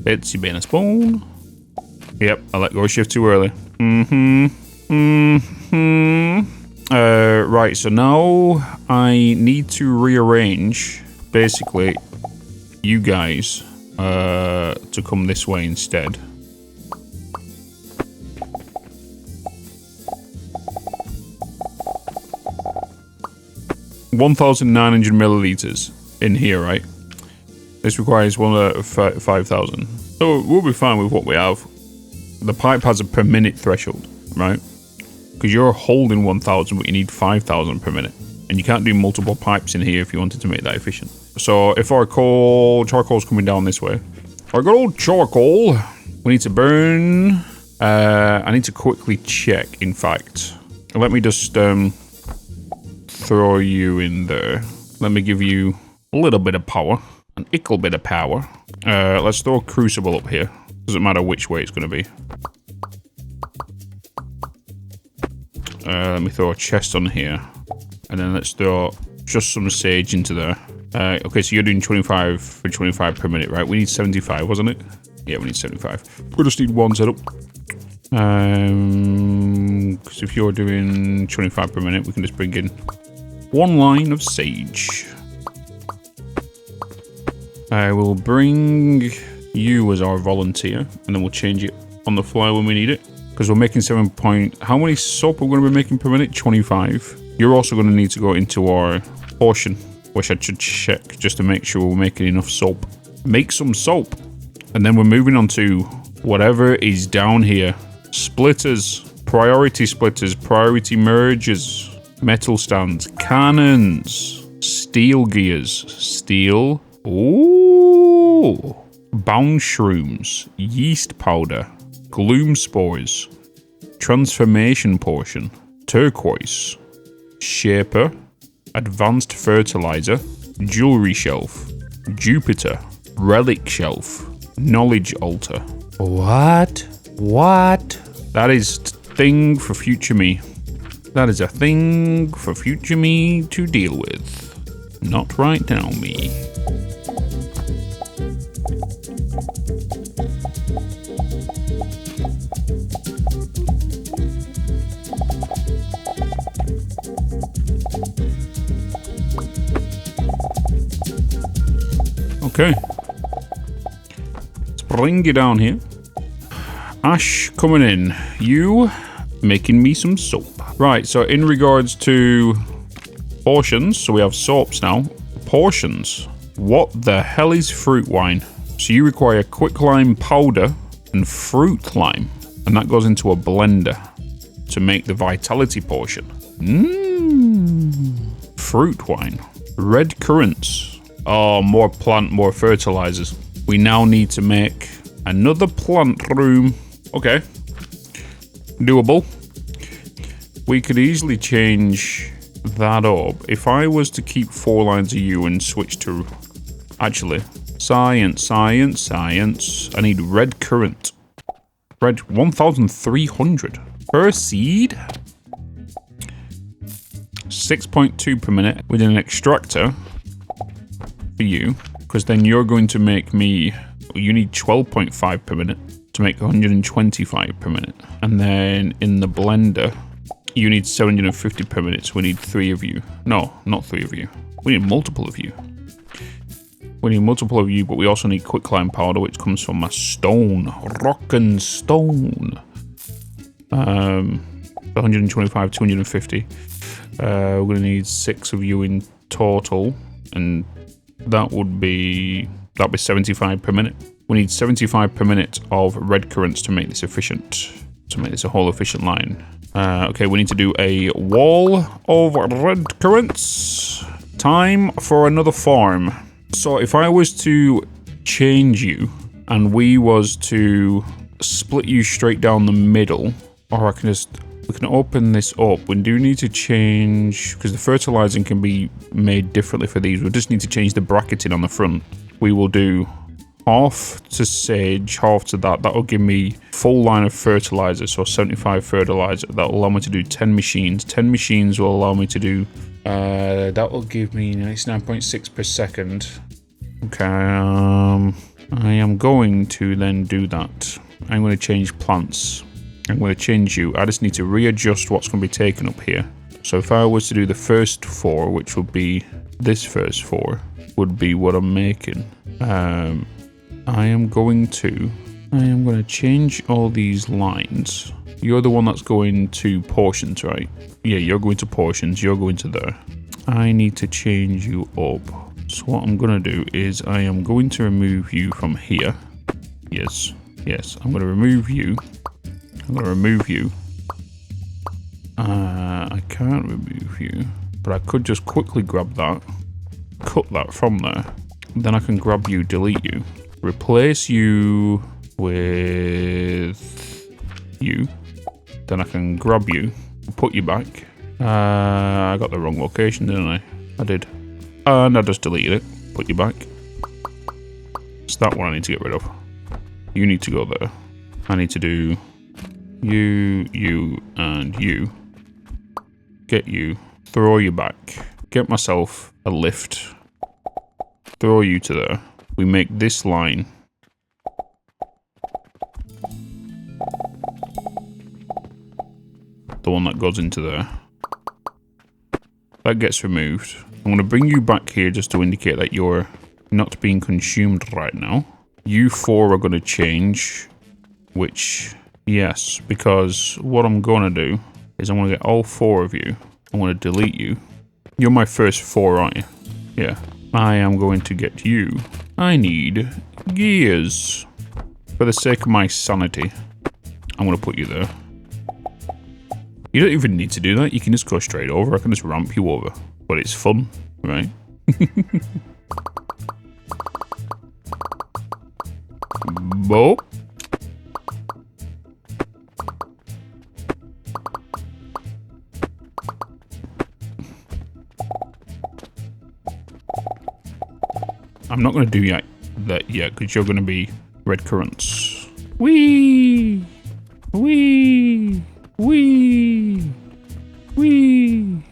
Speaker 1: Bitz, you being a spawn. Yep, I let go of shift too early. Right, so now I need to rearrange, basically, you guys to come this way instead. $1,900 milliliters in here, right? This requires 5,000. So we'll be fine with what we have. The pipe has a per minute threshold, right? Because you're holding 1,000, but you need 5,000 per minute. And you can't do multiple pipes in here if you wanted to make that efficient. So if our charcoal's coming down this way. Our good old charcoal, we need to burn. I need to quickly check, in fact. Let me just throw you in there. Let me give you a little bit of power. An ickle bit of power. Let's throw a crucible up here. Doesn't matter which way it's going to be. Let me throw a chest on here. And then let's throw just some sage into there. Okay, so you're doing 25 for 25 per minute, right? We need 75, wasn't it? Yeah, we need 75. We just need one setup. Because if you're doing 25 per minute, we can just bring in one line of sage. I will bring you as our volunteer, and then we'll change it on the fly when we need it. Because we're making How many soap are we going to be making per minute? 25. You're also going to need to go into our portion, which I should check just to make sure we're making enough soap. Make some soap. And then we're moving on to whatever is down here. Splitters, priority mergers, metal stands, cannons, steel gears, steel. Ooh. Bound shrooms, yeast powder, gloom spores, transformation potion, turquoise, shaper, advanced fertilizer, jewelry shelf, Jupiter, relic shelf, knowledge altar. What? That is thing for future me. That is a thing for future me to deal with. Not right now, me. Okay. Let's bring you down here. Ash coming in. You making me some soap. Right, so in regards to portions, so we have soaps now. Portions. What the hell is fruit wine? So you require quicklime powder and fruit lime. And that goes into a blender to make the vitality portion. Fruit wine. Red currants. Oh, more plant, more fertilizers. We now need to make another plant room. Okay. Doable. We could easily change that up. If I was to keep 4 lines of you and switch to... Actually, science. I need red currant. Red 1,300. Per seed? 6.2 per minute with an extractor. For you, because then you're going to make me, you need 12.5 per minute to make 125 per minute, and then in the blender you need 750 per minute, so we need 3 of you. No, not 3 of you, we need multiple of you. We need multiple of you, but we also need quicklime powder, which comes from my stone. Rock and stone. 125, 250. We're going to need 6 of you in total, and that'd be 75 per minute. We need 75 per minute of red currants to make this efficient, to make this a whole efficient line. Okay, we need to do a wall of red currants. Time for another farm. So if I was to change you, and we was to split you straight down the middle, or I can we can open this up. We do need to change, because the fertilizing can be made differently for these. We just need to change the bracketing on the front. We will do half to sage, half to that. That'll give me full line of fertilizer, so 75 fertilizer. That'll allow me to do 10 machines. 10 machines will allow me to do, that will give me 99.6 per second. Okay, I am going to then do that. I'm going to change plants. I'm going to change you. I just need to readjust what's going to be taken up here. So if I was to do the first 4, which would be this first 4, would be what I'm making. I am going to change all these lines. You're the one that's going to portions, right? Yeah, you're going to portions. You're going to there. I need to change you up. So what I'm going to do is I am going to remove you from here. Yes. I'm going to remove you. I can't remove you, but I could just quickly grab that, cut that from there. Then I can grab you, delete you, replace you with you. Then I can grab you, put you back. I got the wrong location, didn't I? I did. And I just deleted it. Put you back. It's that one I need to get rid of. You need to go there. I need to do you, and you. Get you. Throw you back. Get myself a lift. Throw you to there. We make this line. The one that goes into there. That gets removed. I'm going to bring you back here just to indicate that you're not being consumed right now. You 4 are going to change, which, yes, because what I'm going to do is I'm going to get all 4 of you. I'm going to delete you. You're my first 4, aren't you? Yeah. I am going to get you. I need gears. For the sake of my sanity, I'm going to put you there. You don't even need to do that. You can just go straight over. I can just ramp you over. But it's fun, right? Bo. I'm not going to do that yet because you're going to be red currants. Wee! Wee! Wee! Wee!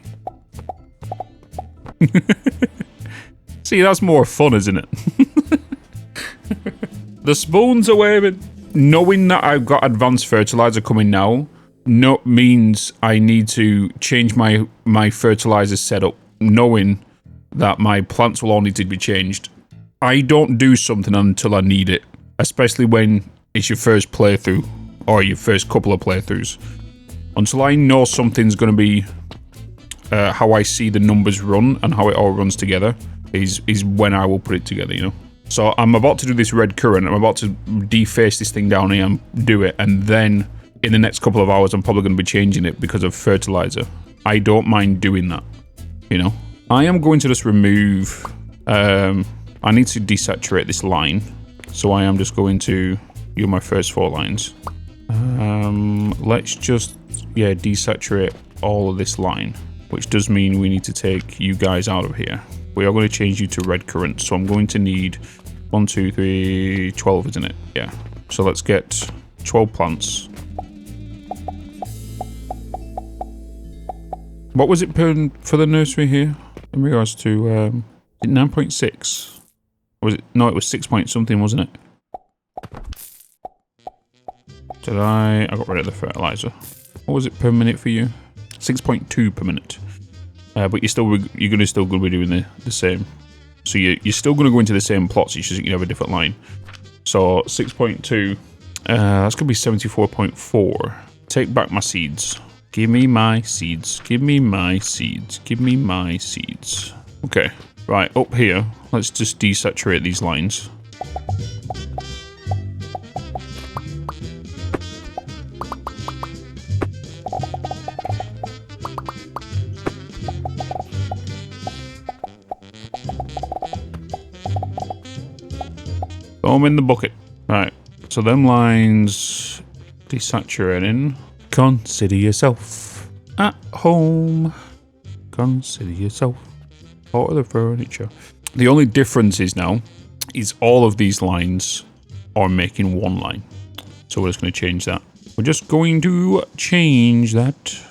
Speaker 1: See, that's more fun, isn't it? The spoons are waving. Knowing that I've got advanced fertilizer coming now, means I need to change my fertilizer setup. Knowing that my plants will all need to be changed. I don't do something until I need it, especially when it's your first playthrough or your first couple of playthroughs. Until I know something's going to be how I see the numbers run and how it all runs together is when I will put it together, you know. So I'm about to do this red currant. I'm about to deface this thing down here and do it, and then in the next couple of hours I'm probably going to be changing it because of fertilizer. I don't mind doing that, you know. I am going to just remove. I need to desaturate this line, so I am just going to do my first 4 lines. Let's just desaturate all of this line, which does mean we need to take you guys out of here. We are going to change you to red currant, so I'm going to need 1, 2, 3, 12, isn't it? Yeah. So let's get 12 plants. What was it for the nursery here in regards to 9.6? Was it? No, it was 6 point something, wasn't it? Did I got rid of the fertilizer. What was it per minute for you? 6.2 per minute. But you're still going to be doing the same. So you're still going to go into the same plots, it's just you have a different line. So 6.2, that's going to be 74.4. Take back my seeds. Give me my seeds. Give me my seeds. Give me my seeds. Okay, right, up here, let's just desaturate these lines. Throw them in the bucket. Right, so them lines desaturating. Consider yourself at home. Consider yourself part of the furniture. The only difference is now is all of these lines are making one line. So we're just going to change that. We're just going to change that.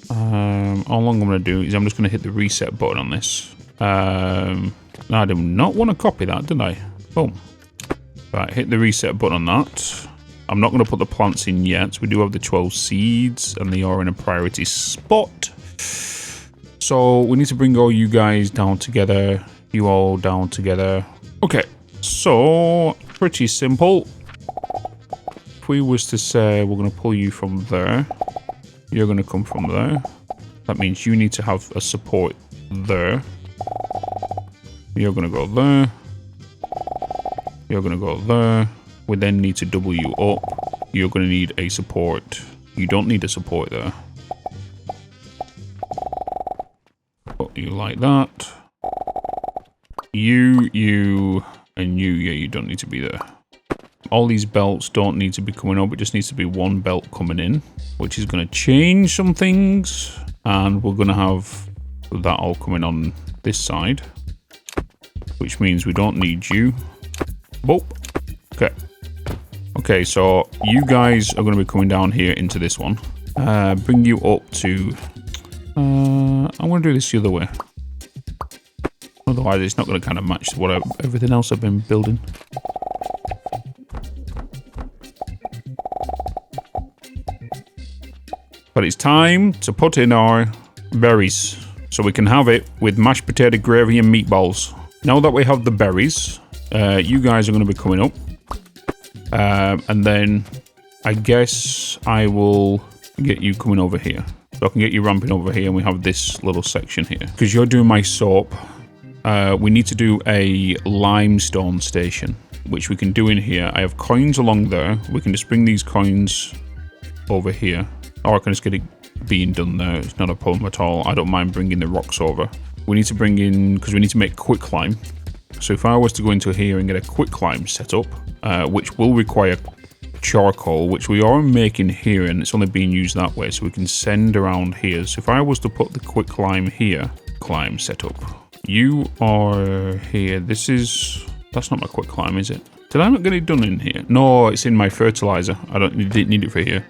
Speaker 1: All I'm going to do is I'm just going to hit the reset button on this. I did not want to copy that, did I? Boom. Right, hit the reset button on that. I'm not going to put the plants in yet. We do have the 12 seeds, and they are in a priority spot. So we need to bring all you guys down together. You all down together. Okay, so pretty simple. If we was to say we're going to pull you from there, you're going to come from there. That means you need to have a support there. You're going to go there. You're going to go there. We then need to double you up. You're going to need a support. You don't need a support there. Put you like that. You, and you. Yeah, you don't need to be there. All these belts don't need to be coming up. It just needs to be one belt coming in, which is going to change some things. And we're going to have that all coming on this side, which means we don't need you. Boop. Okay. Okay, so you guys are going to be coming down here into this one. Bring you up to... I'm going to do this the other way. Otherwise, it's not going to kind of match everything else I've been building. But it's time to put in our berries, so we can have it with mashed potato gravy and meatballs. Now that we have the berries, you guys are going to be coming up. And then I guess I will get you coming over here. So I can get you ramping over here, and we have this little section here. Because you're doing my soap, we need to do a limestone station, which we can do in here. I have coins along there. We can just bring these coins over here. Or I can just get it being done there. It's not a problem at all. I don't mind bringing the rocks over. We need to bring in, because we need to make quick climb. So if I was to go into here and get a quick climb set up, which will require charcoal, which we are making here, and it's only being used that way, so we can send around here. So if I was to put the quick climb here, climb setup, you are here. That's not my quick climb, is it? Did I not get it done in here? No, it's in my fertilizer. Didn't need it for here.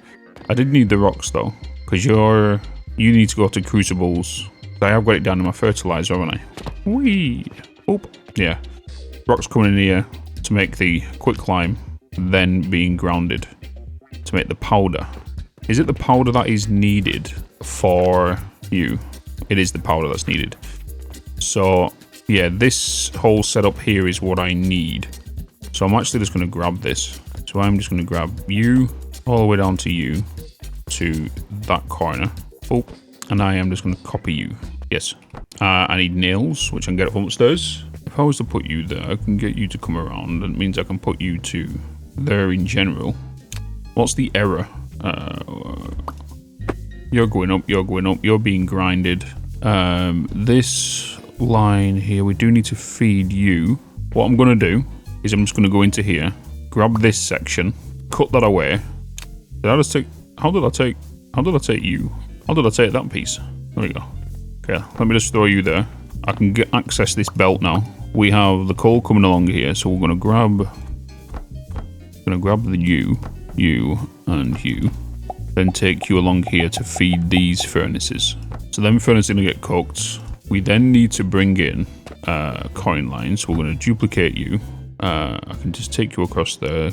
Speaker 1: I did need the rocks though, because you need to go to crucibles. I have got it down in my fertilizer, haven't I? Whee! Oop. Yeah. Rocks coming in here to make the quick climb, then being grounded to make the powder. Is it the powder that is needed for you? It is the powder that's needed. So yeah, this whole setup here is what I need. So I'm actually just going to grab this. So I'm just going to grab you all the way down to you to that corner. Oh, and I am just going to copy you. Yes. I need nails, which I can get from upstairs. If I was to put you there, I can get you to come around. That means I can put you to there in general. What's the error? You're going up, you're being grinded. This line here, we do need to feed you. What I'm going to do is I'm just going to go into here, grab this section, cut that away. How did I take you? How did I take that piece? There we go. Okay, let me just throw you there. I can access this belt now. We have the coal coming along here, so we're gonna grab the you, and you. Then take you along here to feed these furnaces. So them furnaces are gonna get cooked. We then need to bring in coin lines. So we're gonna duplicate you. I can just take you across there.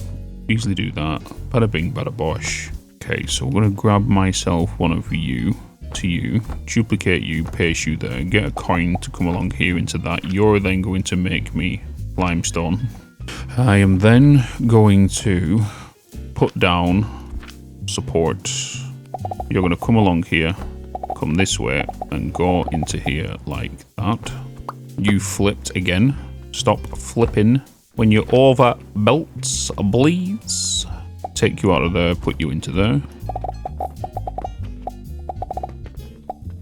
Speaker 1: Easily do that. Bada bing, bada bosh. Okay, so we're gonna grab myself one of you to you, duplicate you, paste you there, get a coin to come along here into that. You're then going to make me limestone. I am then going to put down support. You're going to come along here, come this way, and go into here like that. You flipped again. Stop flipping. When you're over belts, please. Take you out of there, put you into there.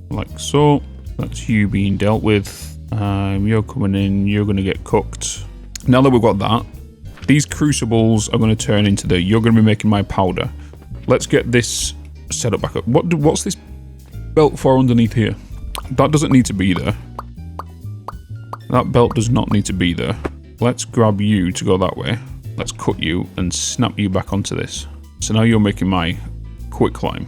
Speaker 1: Like so. That's you being dealt with. You're coming in, you're going to get cooked. Now that we've got that, these crucibles are going to turn into the... You're going to be making my powder. Let's get this set up back up. What's this belt for underneath here? That doesn't need to be there. That belt does not need to be there. Let's grab you to go that way. Let's cut you and snap you back onto this. So now you're making my quicklime.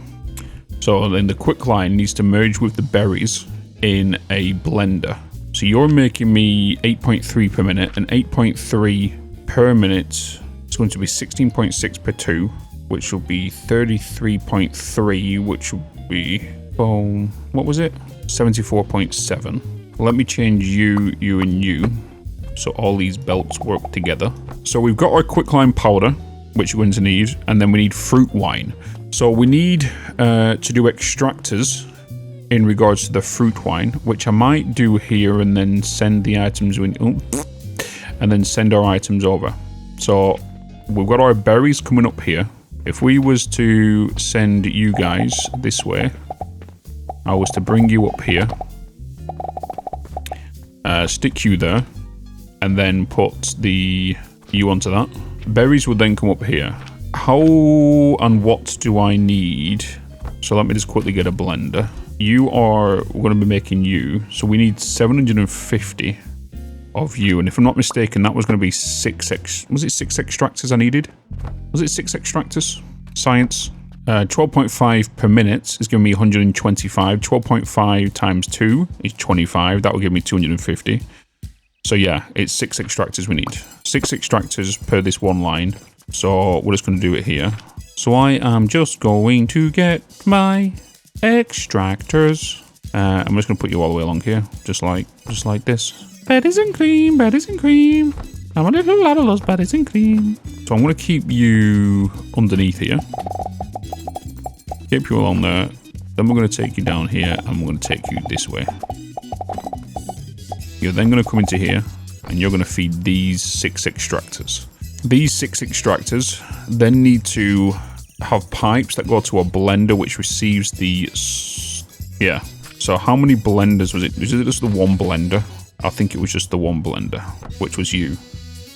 Speaker 1: So then the quicklime needs to merge with the berries in a blender. So you're making me 8.3 per minute, and 8.3 per minute is going to be 16.6 per 2, which will be 33.3, which will be, what was it? 74.7. Let me change you, you, and you, so all these belts work together. So we've got our quicklime powder, which we're going to need, and then we need fruit wine. So we need to do extractors in regards to the fruit wine, which I might do here and then send the items in, and then send our items over. So we've got our berries coming up here. If we was to send you guys this way, I was to bring you up here, stick you there, and then put the you onto that. Berries would then come up here. How and what do I need? So let me just quickly get a blender. We're going to be making you, so we need 750 of you, and if I'm not mistaken, that was going to be 6 extractors I needed? Was it 6 extractors? Science. 12.5 per minute is giving me 125. 12.5 times 2 is 25. That will give me 250. So yeah, it's 6 extractors we need. 6 extractors per this one line. So we're just going to do it here. So I am just going to get my extractors. I'm just going to put you all the way along here, just like this. Betties and cream, betties and cream. I'm a little lad of loves betties and cream. So I'm going to keep you underneath here. Keep you along there. Then we're going to take you down here, and we're going to take you this way. You're then going to come into here, and you're going to feed these 6 extractors. These 6 extractors then need to have pipes that go to a blender which receives the... Yeah. So how many blenders was it? Was it just the one blender? I think it was just the one blender, which was you.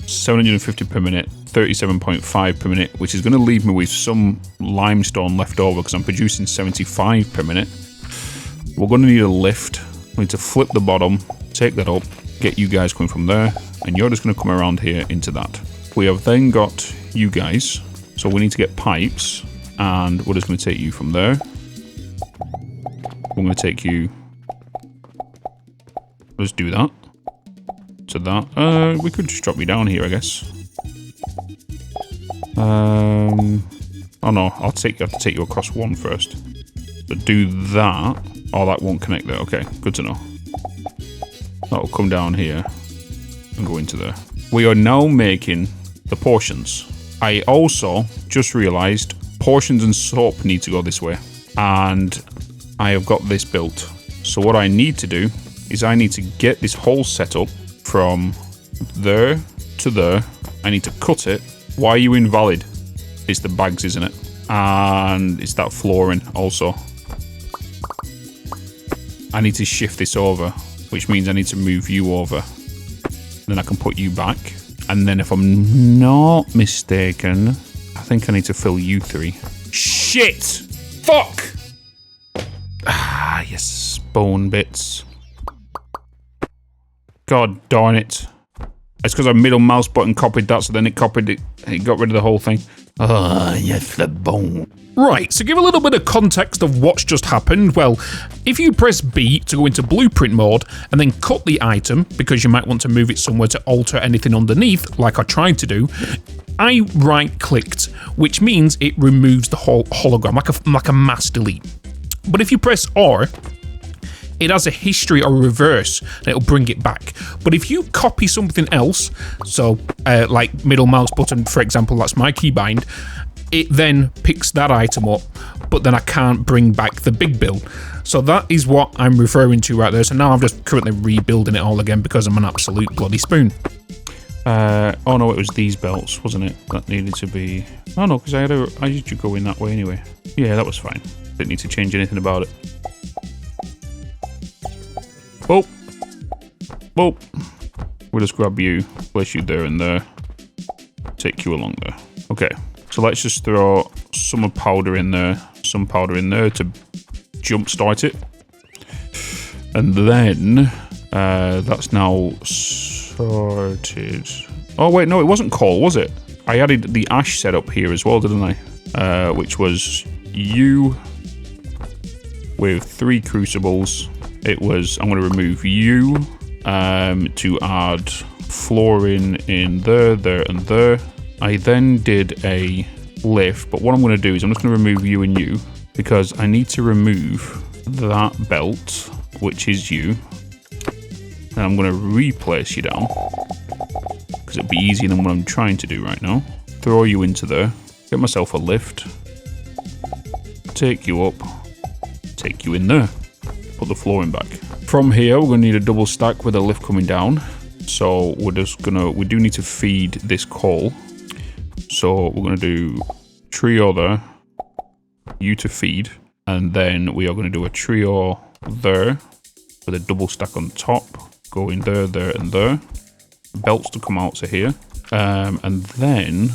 Speaker 1: 750 per minute, 37.5 per minute, which is going to leave me with some limestone left over because I'm producing 75 per minute. We're going to need a lift. We need to flip the bottom, take that up, get you guys coming from there, and you're just going to come around here into that. We have then got you guys, so we need to get pipes, and we're just going to take you from there. We're going to take you... Let's do that. To that. We could just drop you down here, I guess. Oh no, I'll have to take you across one first. But do that. Oh, that won't connect there. Okay, good to know. That'll come down here and go into there. We are now making the portions. I also just realized portions and soap need to go this way. And I have got this built. So what I need to do is I need to get this hole set up from there to there. I need to cut it. Why are you invalid? It's the bags, isn't it? And it's that flooring also. I need to shift this over, which means I need to move you over. Then I can put you back. And then if I'm not mistaken, I think I need to fill you 3. Shit! Fuck! Ah, yes, bone bits. God darn it. It's because I middle mouse button copied that, so then it copied it. It got rid of the whole thing. Ah, yes, the bone. Right, so give a little bit of context of what's just happened. Well, if you press B to go into blueprint mode and then cut the item, because you might want to move it somewhere to alter anything underneath, like I tried to do, I right-clicked, which means it removes the whole hologram, like a mass delete. But if you press R, it has a history or reverse, and it'll bring it back. But if you copy something else, so like middle mouse button, for example, that's my keybind, it then picks that item up, but then I can't bring back the big build. So that is what I'm referring to right there. So now I'm just currently rebuilding it all again because I'm an absolute bloody spoon. Oh no, it was these belts, wasn't it? That needed to be... Oh no, because I used to go in that way anyway. Yeah, that was fine. Didn't need to change anything about it. Oh! Oh! We'll just grab you, place you there and there. Take you along there. Okay, so let's just throw some powder in there, some powder in there to jumpstart it. And then, that's now sorted. Oh wait, no, it wasn't coal, was it? I added the ash setup here as well, didn't I? Which was you with 3 crucibles. It was, I'm going to remove you to add fluorine in there, there, and there. I then did a lift, but what I'm going to do is I'm just going to remove you and you because I need to remove that belt, which is you. And I'm going to replace you down because it'll be easier than what I'm trying to do right now. Throw you into there, get myself a lift, take you up, take you in there. Put the flooring back. From here, we're going to need a double stack with a lift coming down. So we're just gonna, we do need to feed this coal. So we're going to do trio there, you to feed, and then we are going to do a trio there with a double stack on top, going there, there, and there. Belts to come out to here. And then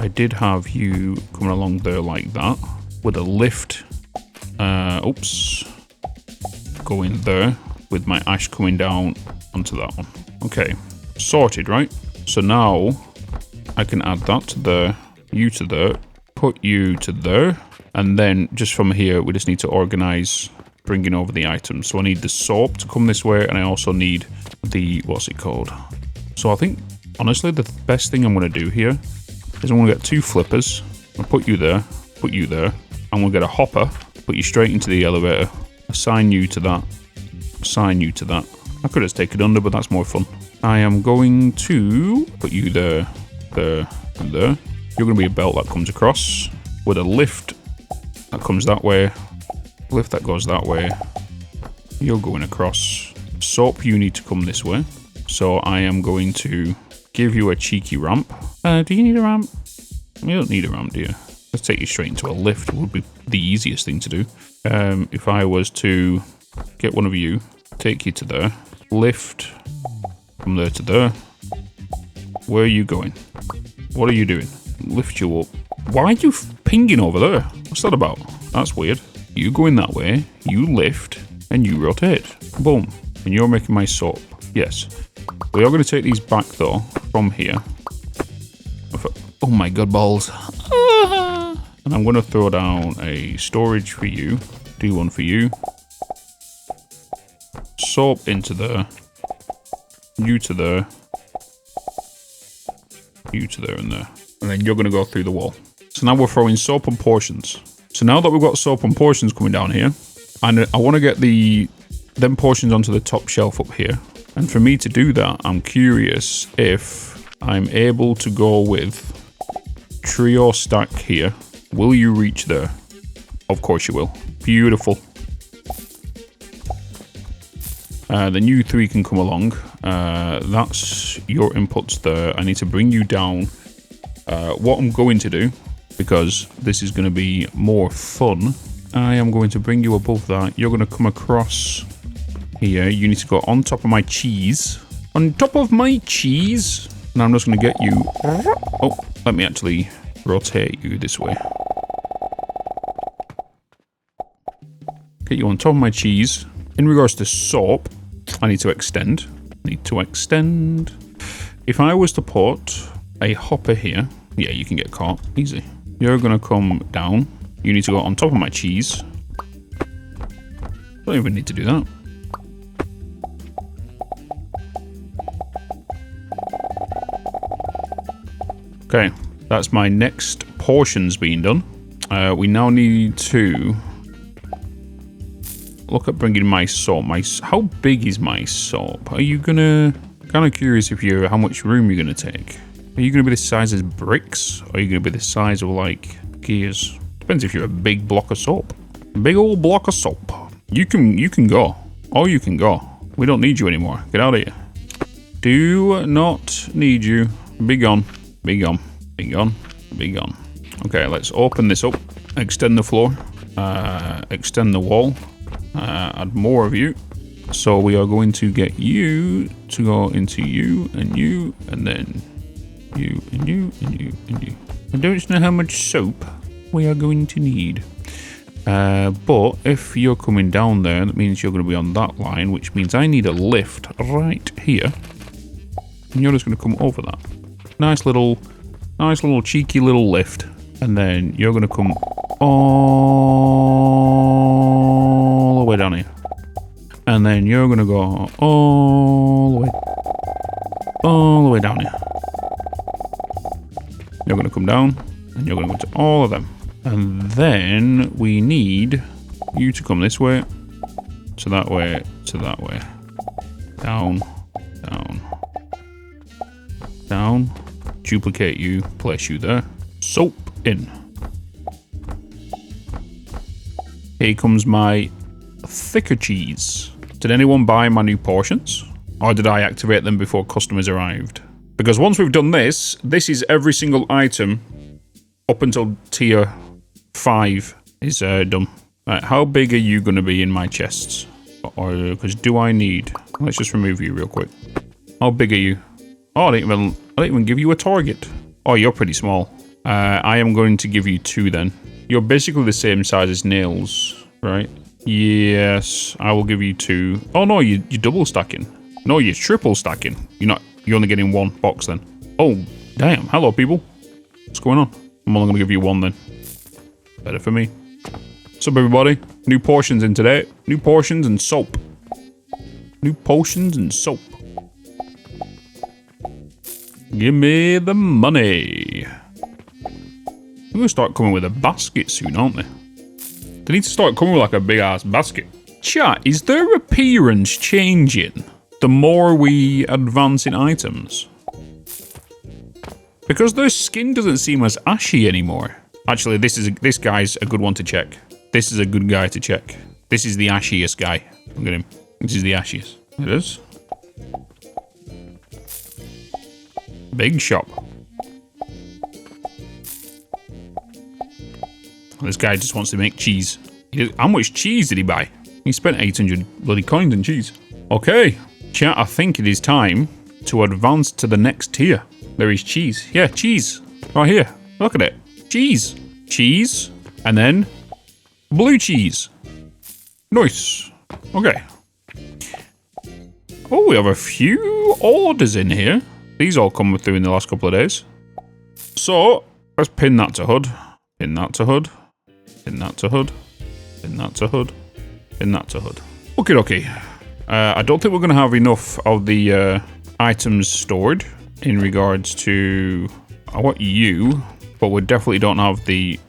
Speaker 1: I did have you coming along there like that with a lift. Oops. Going there with my ash coming down onto that one. Okay, sorted, right? So now I can add that to there, you to there, put you to there, and then just from here, we just need to organize bringing over the items. So I need the soap to come this way, and I also need the, what's it called? So I think, honestly, the best thing I'm going to do here is I'm going to get 2 flippers. I'll put you there, put you there. I'm going to get a hopper, put you straight into the elevator, assign you to that, assign you to that. I could just take it under, but that's more fun. I am going to put you there, there, and there. You're going to be a belt that comes across with a lift that comes that way, lift that goes that way. You're going across. Soap, you need to come this way. So I am going to give you a cheeky ramp. Do you need a ramp? You don't need a ramp, do you? Let's take you straight into a lift would be the easiest thing to do. If I was to get one of you, take you to there, lift from there to there. Where are you going? What are you doing? Lift you up. Why are you pinging over there? What's that about? That's weird. You going that way, you lift, and you rotate. Boom. And you're making my soap. Yes. We are going to take these back though, from here. Oh my god, balls. And I'm going to throw down a storage for you. Do one for you. Soap into there. You to there. You to there and there. And then you're going to go through the wall. So now we're throwing soap and portions. So now that we've got soap and portions coming down here, and I want to get them portions onto the top shelf up here. And for me to do that, I'm curious if I'm able to go with trio stack here. Will you reach there? Of course you will. Beautiful. Then you 3 can come along. That's your inputs there. I need to bring you down. What I'm going to do, because this is going to be more fun, I am going to bring you above that. You're going to come across here. You need to go on top of my cheese. On top of my cheese. And I'm just going to get you... Oh, let me actually rotate you this way. Get you on top of my cheese. In regards to soap, I need to extend. If I was to put a hopper here, yeah, you can get caught. Easy. You're going to come down. You need to go on top of my cheese. Don't even need to do that. Okay, that's my next portions being done. We now need to look at bringing my soap. How big is my soap? Are you gonna... Kind of curious if you're... How much room you're gonna take. Are you gonna be the size as bricks? Or are you gonna be the size of, like, gears? Depends if you're a big block of soap. A big old block of soap. You can go. Oh, you can go. We don't need you anymore. Get out of here. Do not need you. Be gone. Be gone. Be gone. Be gone. Okay, let's open this up. Extend the floor. Extend the wall. Add more of you. So we are going to get you to go into you, and then you, and you, and you, and you. I don't know how much soap we are going to need. But if you're coming down there, that means you're going to be on that line, which means I need a lift right here. And you're just going to come over that. Nice little cheeky little lift. And then you're going to come all the way down here. And then you're going to go all the way down here. You're going to come down, and you're going to go to all of them. And then we need you to come this way, to that way, to that way. Down, down, down. Duplicate you, place you there. Soap in. Here comes my thicker cheese. Did anyone buy my new portions? Or did I activate them before customers arrived? Because once we've done this, this is every single item up until tier 5 is done. Right, how big are you going to be in my chests? Or because do I need... Let's just remove you real quick. How big are you? Oh, I didn't even give you a target. Oh, you're pretty small. I am going to give you 2 then. You're basically the same size as nails, right? Yes, I will give you 2. Oh no, you're double stacking. No, you're triple stacking. You're only getting 1 box then. Oh, damn. Hello, people. What's going on? I'm only going to give you 1 then. Better for me. What's up, everybody? New portions in today. New portions and soap. New potions and soap. Give me the money. They're going to start coming with a basket soon, aren't they? They need to start coming with like a big ass basket. Chat, is their appearance changing the more we advance in items? Because their skin doesn't seem as ashy anymore. Actually, this guy's a good one to check. This is a good guy to check. This is the ashiest guy. Look at him. This is the ashiest. It is. Big shop. This guy just wants to make cheese. How much cheese did he buy? He spent 800 bloody coins in cheese. Okay, chat, I think it is time to advance to the next tier. There is cheese. Yeah, cheese. Right here. Look at it. Cheese. Cheese. And then blue cheese. Nice. Okay. Oh, we have a few orders in here. These all come through in the last couple of days. So, let's pin that to HUD. Pin that to HUD. Pin that to HUD. Pin that to HUD. Pin that to HUD. Okay, okay. I don't think we're going to have enough of the items stored in regards to... I want you, but we definitely don't have the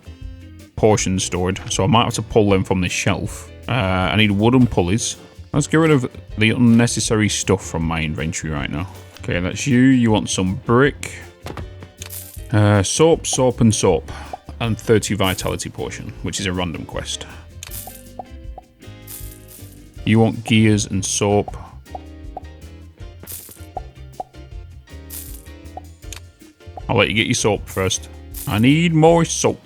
Speaker 1: portions stored, so I might have to pull them from the shelf. I need wooden pulleys. Let's get rid of the unnecessary stuff from my inventory right now. Okay, that's you. You want some brick. Soap, soap, and soap. And 30 vitality potion, which is a random quest. You want gears and soap. I'll let you get your soap first. I need more soap.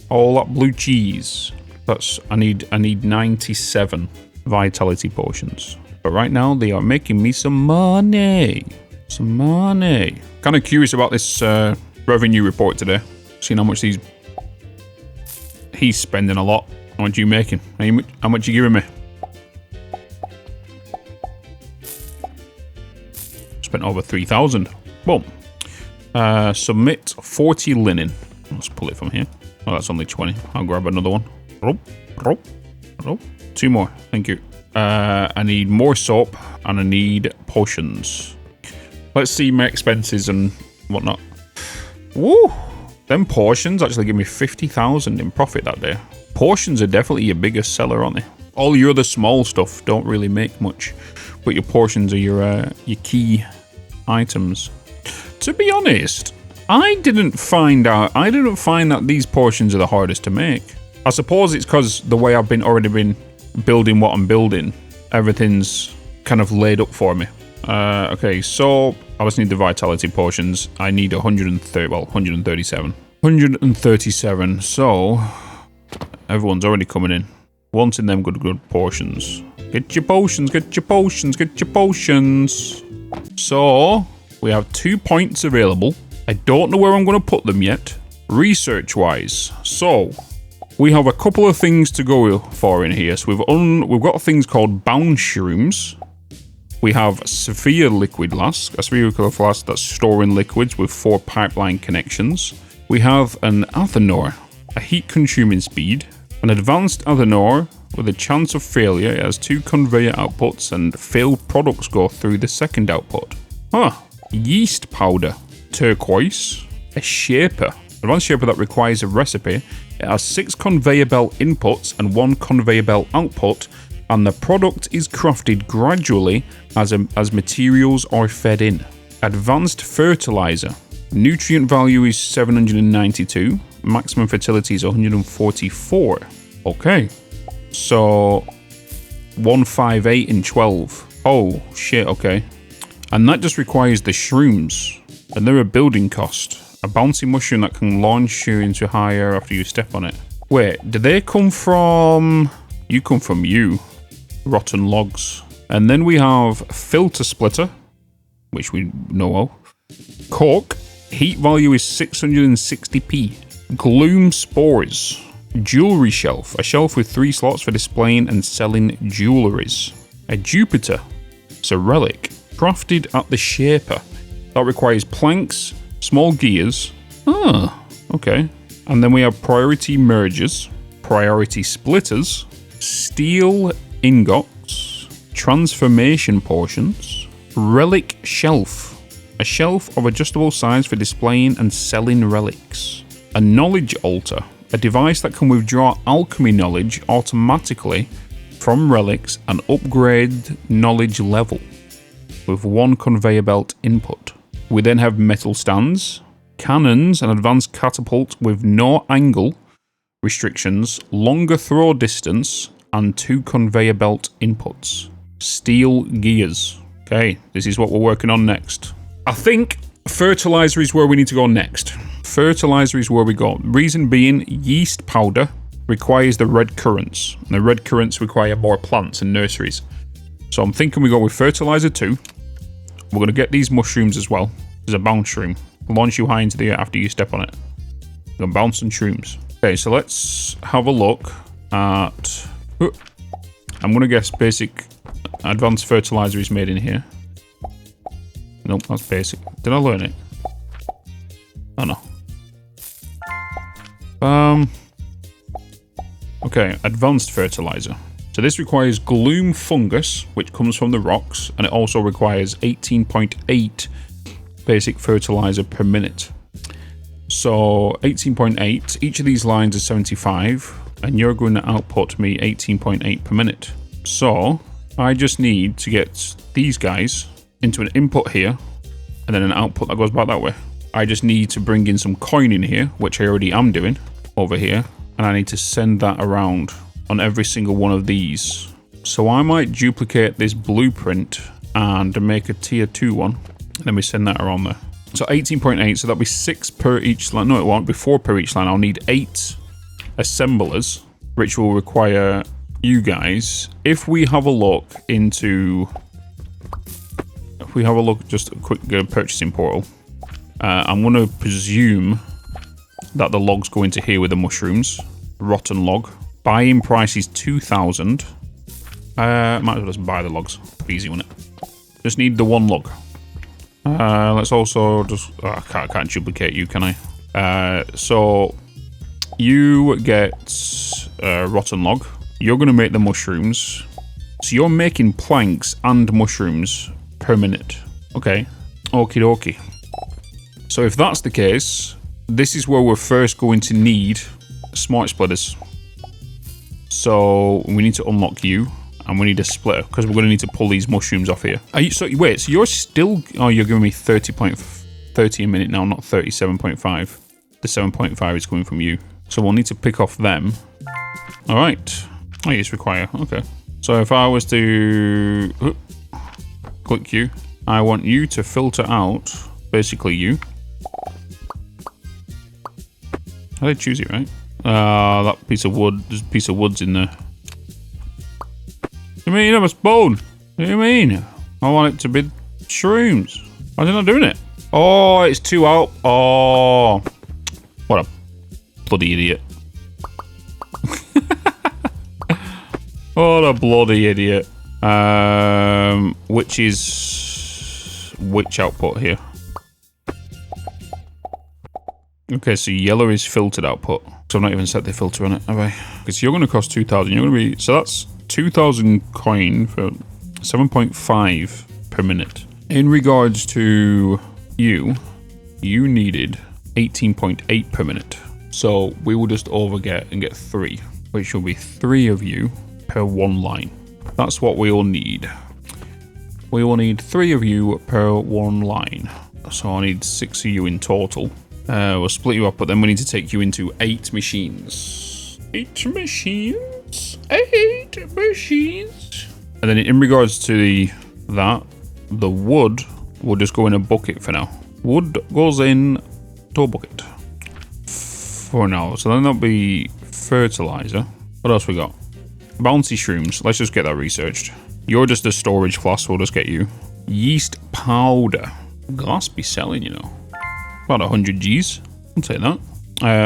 Speaker 1: All that blue cheese. I need 97 vitality potions. But right now they are making me some money. Some money. Kind of curious about this revenue report today. Seeing how much he's spending a lot. How much are you making? How much are you giving me? Spent over 3,000. Boom. Submit 40 linen. Let's pull it from here. Oh, that's only 20. I'll grab another one. 2 more. Thank you. I need more soap and I need potions. Let's see my expenses and whatnot. Woo! Them portions actually give me 50,000 in profit that day. Portions are definitely your biggest seller, aren't they? All your other small stuff don't really make much, but your portions are your key items. To be honest, I didn't find that these portions are the hardest to make. I suppose it's because the way I've already been building what I'm building, everything's kind of laid up for me. Okay, so I just need the vitality potions. I need 137. 137, so everyone's already coming in. Wanting them good portions. Get your potions, get your potions, get your potions. So, we have 2 points available. I don't know where I'm going to put them yet, research-wise. So, we have a couple of things to go for in here. So we've got things called bound shrooms. We have Sphere liquid flask, a spherical flask that's storing liquids with 4 pipeline connections. We have an Athanor, a heat consuming speed. An advanced Athanor with a chance of failure. It has 2 conveyor outputs and failed products go through the second output. Yeast powder, turquoise, a shaper. Advanced shaper that requires a recipe. It has 6 conveyor belt inputs and 1 conveyor belt output, and the product is crafted gradually as materials are fed in. Advanced fertilizer. Nutrient value is 792. Maximum fertility is 144. Okay. So 158 and 12. Oh shit, okay. And that just requires the shrooms. And they're a building cost. A bouncy mushroom that can launch you into higher after you step on it. Wait, do they come from... You come from you. Rotten logs. And then we have filter splitter, which we know of. Cork. Heat value is 660p. Gloom spores. Jewelry shelf. A shelf with 3 slots for displaying and selling jewelries. A Jupiter. It's a relic. Crafted at the shaper. That requires planks, small gears. Okay. And then we have priority mergers, priority splitters, steel ingots, transformation portions, relic shelf, a shelf of adjustable size for displaying and selling relics, a knowledge altar, a device that can withdraw alchemy knowledge automatically from relics and upgrade knowledge level with 1 conveyor belt input. We then have metal stands, cannons, an advanced catapult with no angle restrictions, longer throw distance, and 2 conveyor belt inputs. Steel gears. Okay, this is what we're working on next. I think fertilizer is where we need to go next. Fertilizer is where we go. Reason being, yeast powder requires the red currants. And the red currants require more plants and nurseries. So I'm thinking we go with fertilizer 2. We're going to get these mushrooms as well. There's a bounce shroom. Launch you high into the air after you step on it. We're going to bounce some shrooms. Okay, so let's have a look at... I'm going to guess basic advanced fertilizer is made in here. Nope, that's basic. Did I learn it? Oh no. Okay, advanced fertilizer. So this requires gloom fungus, which comes from the rocks, and it also requires 18.8 basic fertilizer per minute. So 18.8, each of these lines is 75, and you're going to output me 18.8 per minute. So I just need to get these guys into an input here, and then an output that goes back that way. I just need to bring in some coin in here, which I already am doing over here, and I need to send that around on every single one of these. So I might duplicate this blueprint and make a tier 2 one, and then we send that around there. So 18.8, so that'll be 6 per each line. No, it won't be 4 per each line. I'll need 8 assemblers, which will require you guys. If we have a look into... If we have a look, just a quick purchasing portal. I'm going to presume that the logs go into here with the mushrooms. Rotten log. Buying price is 2,000. Might as well just buy the logs. Easy, wouldn't it? Just need the 1 log. Let's also just... I can't duplicate you, can I? So you get rotten log. You're going to make the mushrooms. So you're making planks and mushrooms per minute. Okay. Okie dokie. So if that's the case, this is where we're first going to need smart splitters. So we need to unlock you, and we need a splitter because we're going to need to pull these mushrooms off here. Are you, so wait, so you're still? Oh, you're giving me 30 a minute now, not 37.5. The 7.5 is coming from you, so we'll need to pick off them. All right. Oh, yes, require. Okay. So if I was to click you, I want you to filter out basically you. I did choose it right. That piece of wood. There's a piece of wood's in there. You mean I'm a spawn? What do you mean? I want it to be shrooms. Why are they not doing it? Oh, it's too out. Oh, what a bloody idiot. What a bloody idiot. Which is which output here? Okay, so yellow is filtered output. So I've not even set the filter on it, have I? Because you're going to cost 2,000. You're going to be, so that's 2,000 coin for 7.5 per minute. In regards to you needed 18.8 per minute. So we will just overget and get 3, which will be 3 of you per 1 line. That's what we all need. We will need 3 of you per 1 line. So I need 6 of you in total. We'll split you up, but then we need to take you into 8 machines. 8 machines? 8 machines? And then in regards to the wood will just go in a bucket for now. Wood goes in to a bucket. For now. So then that'll be fertilizer. What else we got? Bouncy shrooms. Let's just get that researched. You're just a storage flask. We'll just get you. Yeast powder. Glass be selling, you know. About 100 G's. I'll take that.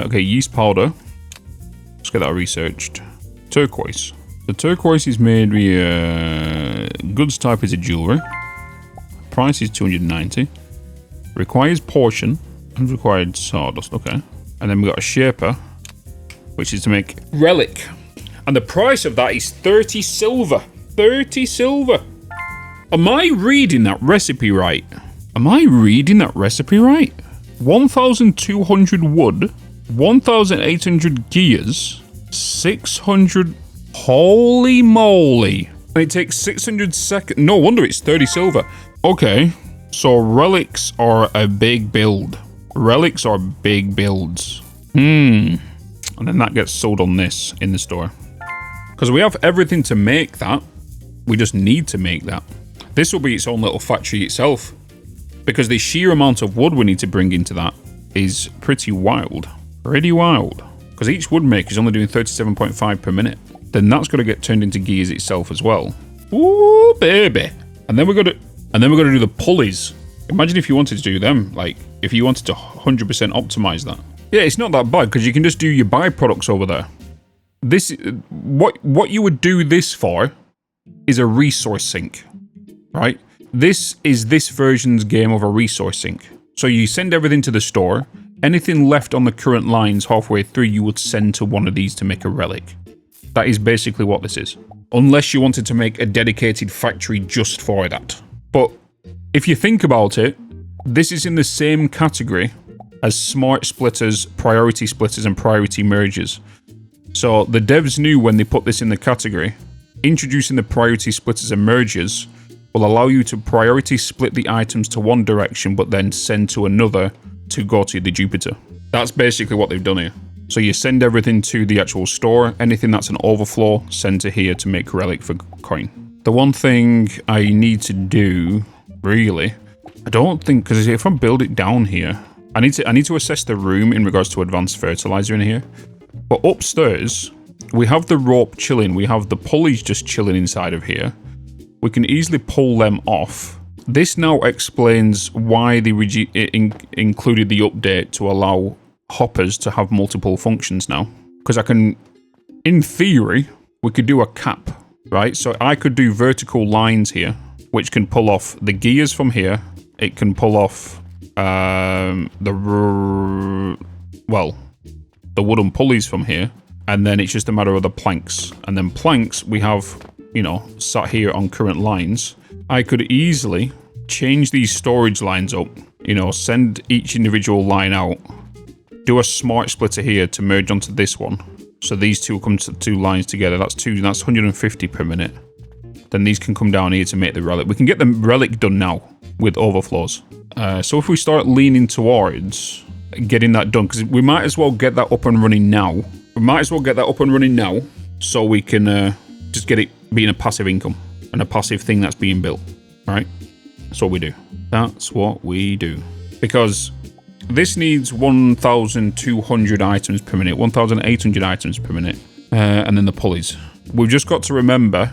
Speaker 1: Okay, yeast powder. Let's get that researched. Turquoise. The turquoise is made with goods type is a jewelry. Price is 290. Requires portion. And required sawdust. Okay. And then we got a shaper, which is to make relic. And the price of that is 30 silver. 30 silver. Am I reading that recipe right? Am I reading that recipe right? 1,200 wood, 1,800 gears, 600. Holy moly. And it takes 600 seconds. No wonder it's 30 silver. Okay, so relics are a big build. Relics are big builds. And then that gets sold on this in the store. Because we have everything to make that. We just need to make that. This will be its own little factory itself. Because the sheer amount of wood we need to bring into that is pretty wild. Pretty wild. Because each wood maker is only doing 37.5 per minute. Then that's got to get turned into gears itself as well. Ooh, baby. And then we're going to do the pulleys. Imagine if you wanted to do them. Like, if you wanted to 100% optimize that. Yeah, it's not that bad because you can just do your byproducts over there. This, what you would do this for is a resource sink, right? This is this version's game of a resource sink. So you send everything to the store. Anything left on the current lines halfway through, you would send to one of these to make a relic. That is basically what this is. Unless you wanted to make a dedicated factory just for that. But if you think about it, this is in the same category as smart splitters, priority splitters, and priority mergers. So the devs knew when they put this in the category, introducing the priority splitters and mergers will allow you to priority split the items to one direction, but then send to another to go to the Jupiter. That's basically what they've done here. So you send everything to the actual store. Anything that's an overflow, send to here to make relic for coin. The one thing I need to do, really, I don't think, because if I build it down here, I need to assess the room in regards to advanced fertilizer in here. But upstairs, we have the rope chilling. We have the pulleys just chilling inside of here. We can easily pull them off. This now explains why they included the update to allow hoppers to have multiple functions now. Because I can, in theory, we could do a cap, right? So I could do vertical lines here, which can pull off the gears from here. It can pull off the wooden pulleys from here. And then it's just a matter of the planks. And then planks, we have, you know, sat here on current lines. I could easily change these storage lines up, you know, send each individual line out, do a smart splitter here to merge onto this one. So these two will come to 2 lines together. That's 150 per minute. Then these can come down here to make the relic. We can get the relic done now with overflows. So if we start leaning towards getting that done, because we might as well get that up and running now. So we can just get it being a passive income and a passive thing that's being built, right? That's what we do. That's what we do. Because this needs 1,200 items per minute, 1,800 items per minute, and then the pulleys. We've just got to remember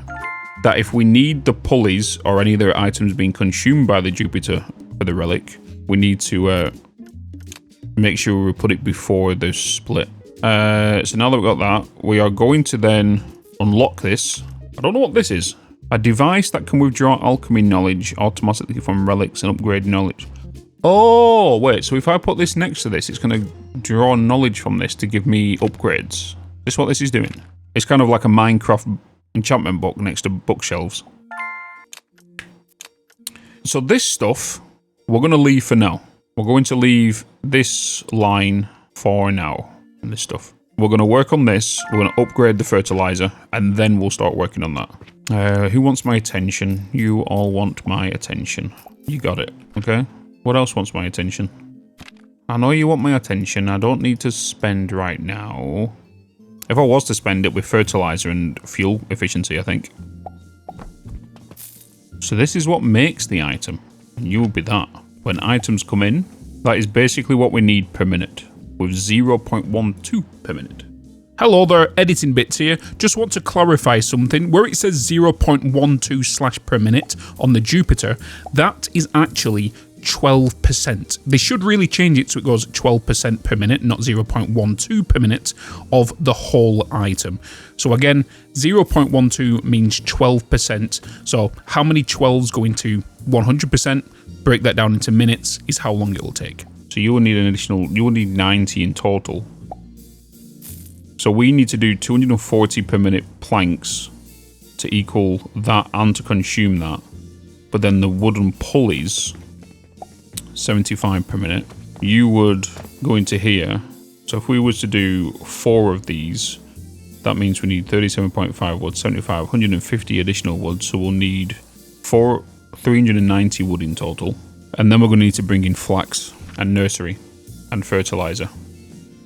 Speaker 1: that if we need the pulleys or any of their items being consumed by the Jupiter for the relic, we need to make sure we put it before the split. So now that we've got that, we are going to then unlock this. I don't know what this is. A device that can withdraw alchemy knowledge automatically from relics and upgrade knowledge. Oh, wait, so if I put this next to this, it's going to draw knowledge from this to give me upgrades. Is this what this is doing? It's kind of like a Minecraft enchantment book next to bookshelves. So this stuff, we're going to leave for now. We're going to leave this line for now. And this stuff. We're going to work on this. We're going to upgrade the fertilizer, and then we'll start working on that. Who wants my attention? You all want my attention. You got it. Okay. What else wants my attention? I know you want my attention. I don't need to spend right now. If I was to spend it with fertilizer and fuel efficiency, I think. So this is what makes the item. And you'll be that. When items come in, that is basically what we need per minute. With 0.12 per minute. Hello there, Editing Bitz here. Just want to clarify something. Where it says 0.12 per minute on the Jupiter, that is actually 12%. They should really change it so it goes 12% per minute, not 0.12 per minute of the whole item. So again, 0.12 means 12%. So how many 12s go into 100%? Break that down into minutes is how long it will take. So you will need an additional, you will need 90 in total. So we need to do 240 per minute planks to equal that and to consume that. But then the wooden pulleys, 75 per minute. You would go into here. So if we was to do 4 of these, that means we need 37.5 wood, 75, 150 additional wood. So we'll need 390 wood in total. And then we're going to need to bring in flax and nursery and fertilizer.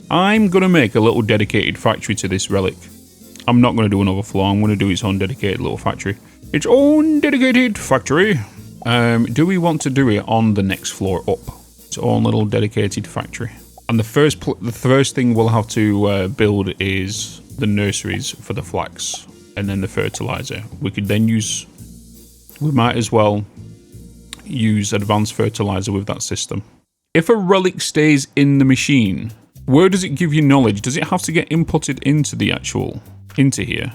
Speaker 1: I'm going to make a little dedicated factory to this relic. I'm not going to do an overflow. I'm going to do its own dedicated little factory. Its own dedicated factory. Do we want to do it on the next floor up? Its own little dedicated factory. And the first thing we'll have to build is the nurseries for the flax and then the fertilizer. We could then use, we might as well use advanced fertilizer with that system. If a relic stays in the machine, where does it give you knowledge? Does it have to get inputted into the actual, into here?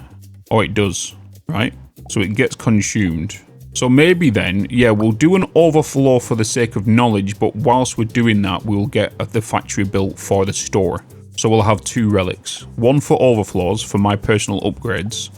Speaker 1: Oh, it does, right? So it gets consumed. So maybe then, yeah, we'll do an overflow for the sake of knowledge, but whilst we're doing that, we'll get the factory built for the store. So we'll have 2 relics. One for overflows, for my personal upgrades,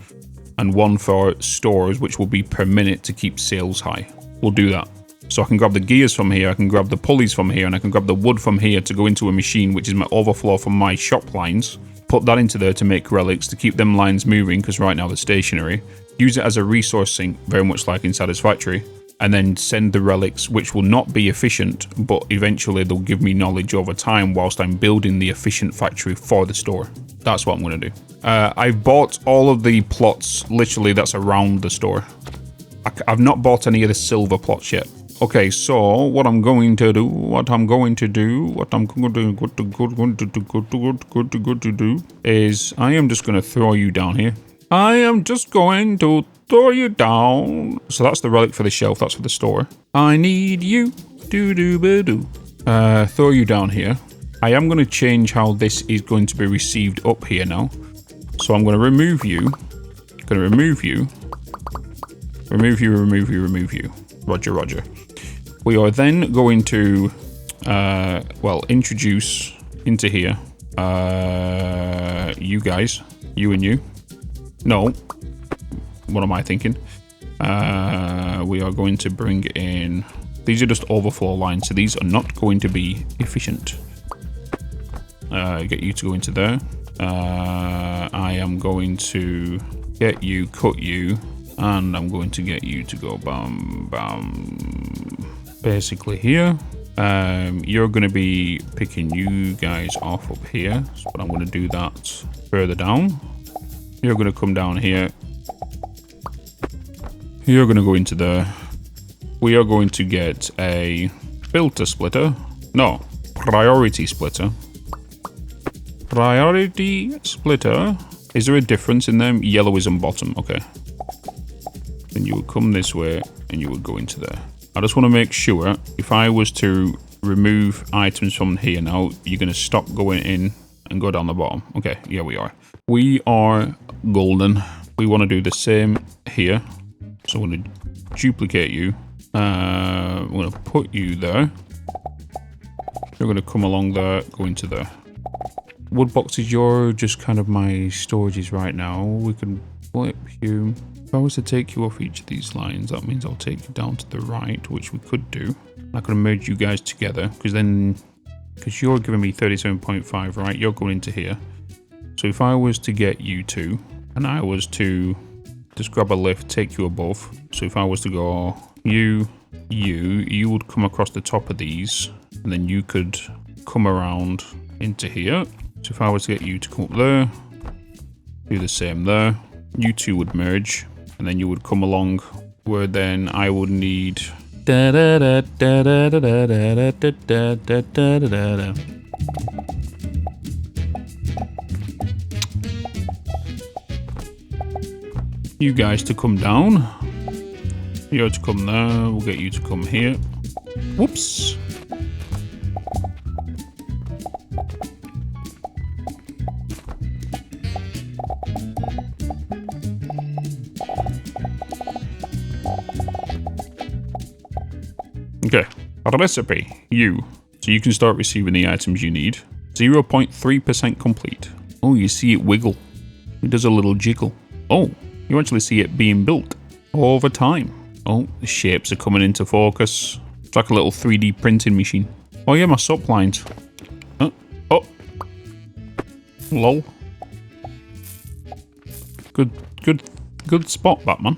Speaker 1: and one for stores, which will be per minute to keep sales high. We'll do that. So I can grab the gears from here, I can grab the pulleys from here, and I can grab the wood from here to go into a machine, which is my overflow from my shop lines. Put that into there to make relics, to keep them lines moving, because right now they're stationary. Use it as a resource sink, very much like inside this factory. And then send the relics, which will not be efficient, but eventually they'll give me knowledge over time whilst I'm building the efficient factory for the store. That's what I'm going to do. I've bought all of the plots, literally, that's around the store. I've not bought any of the silver plots yet. Okay, so what I'm going to do is I am just going to throw you down here. I am just going to throw you down. So that's the relic for the shelf. That's for the store. I need you. Throw you down here. I am going to change how this is going to be received up here now. So I'm going to remove you. Remove you. Roger. We are then going to, introduce into here, you guys, you and you. No, what am I thinking? We are going to bring in, these are just overflow lines, so these are not going to be efficient. Get you to go into there. I am going to get you, cut you, and I'm going to get you to go bam, bam, basically here. You're going to be picking you guys off up here, but I'm going to do that further down. You're going to come down here. You're going to go into there. We are going to get a filter splitter. No, priority splitter. Priority splitter. Is there a difference in them? Yellow is on bottom. Okay. Then you would come this way and you would go into there. I just want to make sure if I was to remove items from here now, you're going to stop going in and go down the bottom. Okay, yeah, we are. We are golden. We want to do the same here. So I'm going to duplicate you. I'm going to put you there. You're going to come along there, go into there. Wood boxes, you're just kind of my storages right now. We can flip you. If I was to take you off each of these lines, that means I'll take you down to the right, which we could do. I could merge you guys together, because you're giving me 37.5, right? You're going into here. So if I was to get you two, and I was to just grab a lift, take you above. So if I was to go you would come across the top of these, and then you could come around into here. So if I was to get you to come up there, do the same there, you two would merge, and then you would come along where then I would need you guys to come down. You're to come there, we'll get you to come here. Whoops. Okay, a recipe, you. So you can start receiving the items you need. 0.3% complete. Oh, you see it wiggle. It does a little jiggle. Oh, you actually see it being built over time. Oh, the shapes are coming into focus. It's like a little 3D printing machine. Oh yeah, my sup lines. Oh. Lol. Good spot, Batman.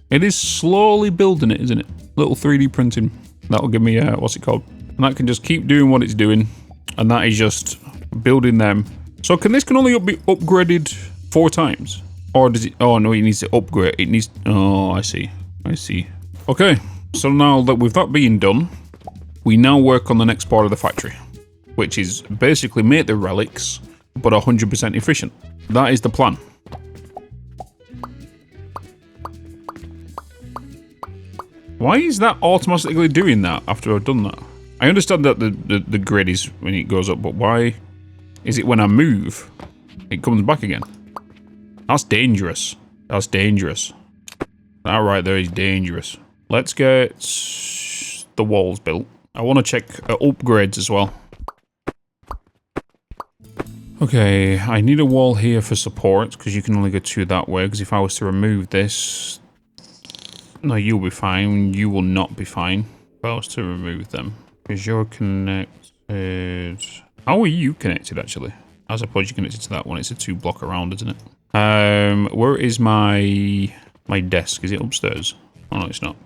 Speaker 1: It is slowly building it, isn't it? Little 3D printing. That'll give me, what's it called? And that can just keep doing what it's doing. And that is just building them. So this can only be upgraded 4 times? Or does it, oh no, it needs to upgrade. It needs, oh, I see. Okay, so now that with that being done, we now work on the next part of the factory. Which is basically make the relics, but 100% efficient. That is the plan. Why is that automatically doing that after I've done that? I understand that the grid is when it goes up, but why is it when I move, it comes back again? That's dangerous. That's dangerous. That right there is dangerous. Let's get the walls built. I want to check upgrades as well. Okay, I need a wall here for support, because you can only go 2 that way, because if I was to remove this... No, you'll be fine. You will not be fine. If I was to remove them. Because you're connected... How are you connected, actually? I suppose you're connected to that one. It's a 2 block around, isn't it? Where is my desk? Is it upstairs? Oh, no, it's not.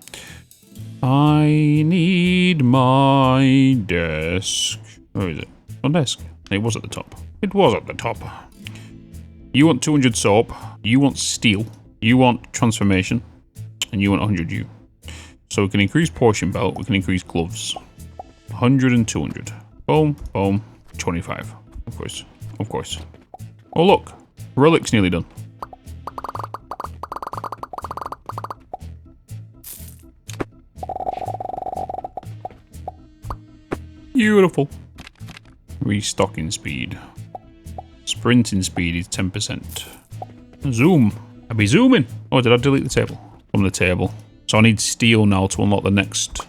Speaker 1: I need my desk. Where is it? On desk. It was at the top. It was at the top. You want 200 soap. You want steel. You want transformation. And you want 100 U. So we can increase portion belt, we can increase gloves. 100 and 200. Boom, boom, 25. Of course, of course. Oh look, Relic's nearly done. Beautiful. Restocking speed. Sprinting speed is 10%. Zoom. I'll be zooming. Oh, did I delete the table? From the table. So I need steel now to unlock the next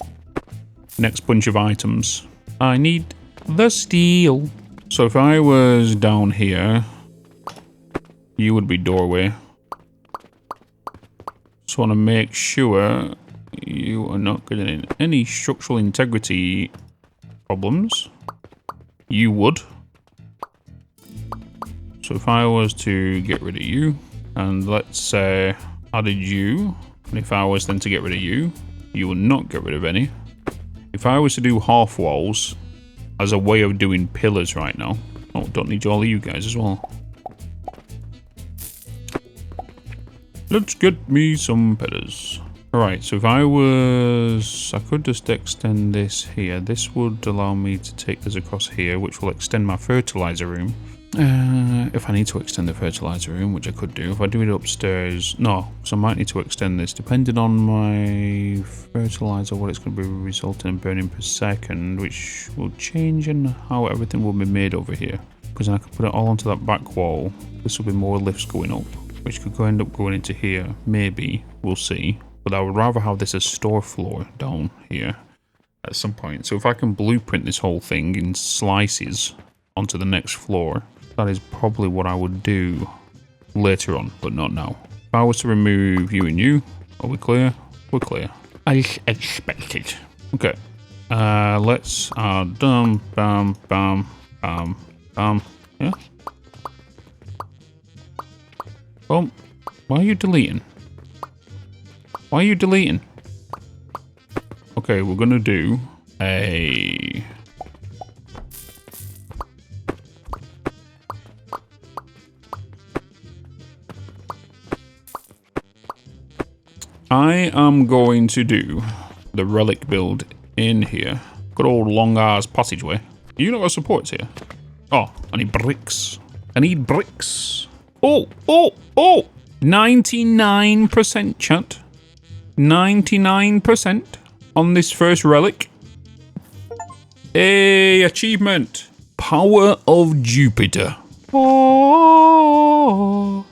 Speaker 1: bunch of items. I need the steel. So if I was down here, you would be doorway. So I want to make sure you are not getting any structural integrity problems. You would. So if I was to get rid of you, and let's say added you, and if I was then to get rid of you, you will not get rid of any. If I was to do half walls as a way of doing pillars right now, oh, don't need all of you guys as well. Let's get me some pillars. Alright, so if I could just extend this here. This would allow me to take this across here, which will extend my fertilizer room. If I need to extend the fertilizer room, which I could do. If I do it upstairs, no, so I might need to extend this, depending on my fertilizer, what it's going to be resulting in burning per second, which will change in how everything will be made over here. Because then I can put it all onto that back wall. This will be more lifts going up, which could end up going into here. Maybe, we'll see. But I would rather have this as store floor down here at some point. So if I can blueprint this whole thing in slices onto the next floor, that is probably what I would do later on, but not now. If I was to remove you and you, are we clear? We're clear. As expected. Okay. Let's bam, bam, bam, bam, bam. Yeah. Well, why are you deleting? Why are you deleting? Okay, we're gonna do a... I am going to do the Relic build in here. Good old long ass passageway. You know what supports here? Oh, I need bricks. I need bricks. Oh, oh, oh! 99% chat. 99% on this first Relic. A achievement. Power of Jupiter. Oh.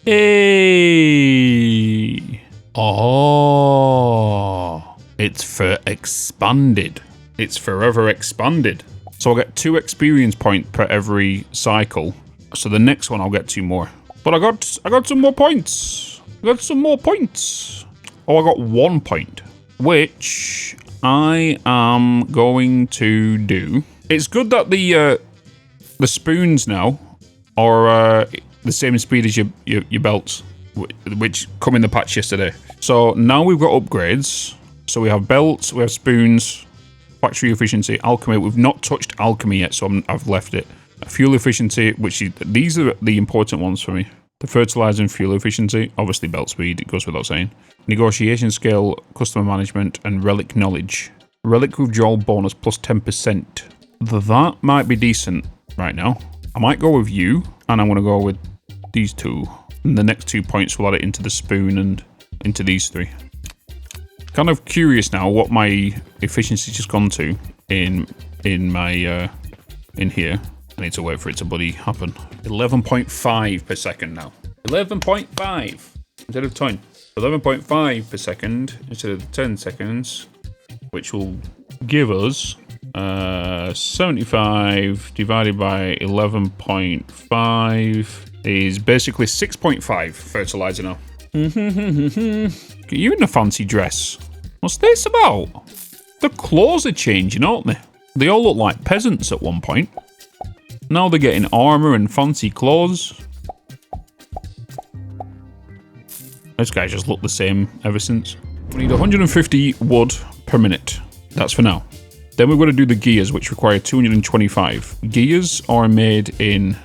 Speaker 1: Hey. Oh. It's for expanded. It's forever expanded. So I'll get 2 experience points per every cycle. So the next one I'll get 2 more. But I got some more points. I got some more points. Oh, I got 1 point, which I am going to do. It's good that the spoons now are the same speed as your belts, which come in the patch yesterday. So now we've got upgrades. So we have belts, we have spoons, factory efficiency, alchemy. We've not touched alchemy yet, so I've left it. Fuel efficiency, these are the important ones for me. The fertilizer and fuel efficiency, obviously belt speed, it goes without saying. Negotiation skill, customer management, and relic knowledge. Relic withdrawal bonus plus 10%. That might be decent right now. I might go with you, and I'm going to go with these 2. And the next 2 points will add it into the spoon and into these 3. Kind of curious now what my efficiency just gone to in my in here. I need to wait for it to bloody happen. 11.5 per second now. 11.5 instead of 10. 11.5 per second instead of 10 seconds, which will give us 75 divided by 11.5 is basically 6.5 fertilizer now. Get you in a fancy dress. What's this about? The clothes are changing, aren't they? They all look like peasants at one point. Now they're getting armor and fancy clothes. This guy just looked the same ever since. We need 150 wood per minute. That's for now. Then we're going to do the gears, which require 225. Gears are made in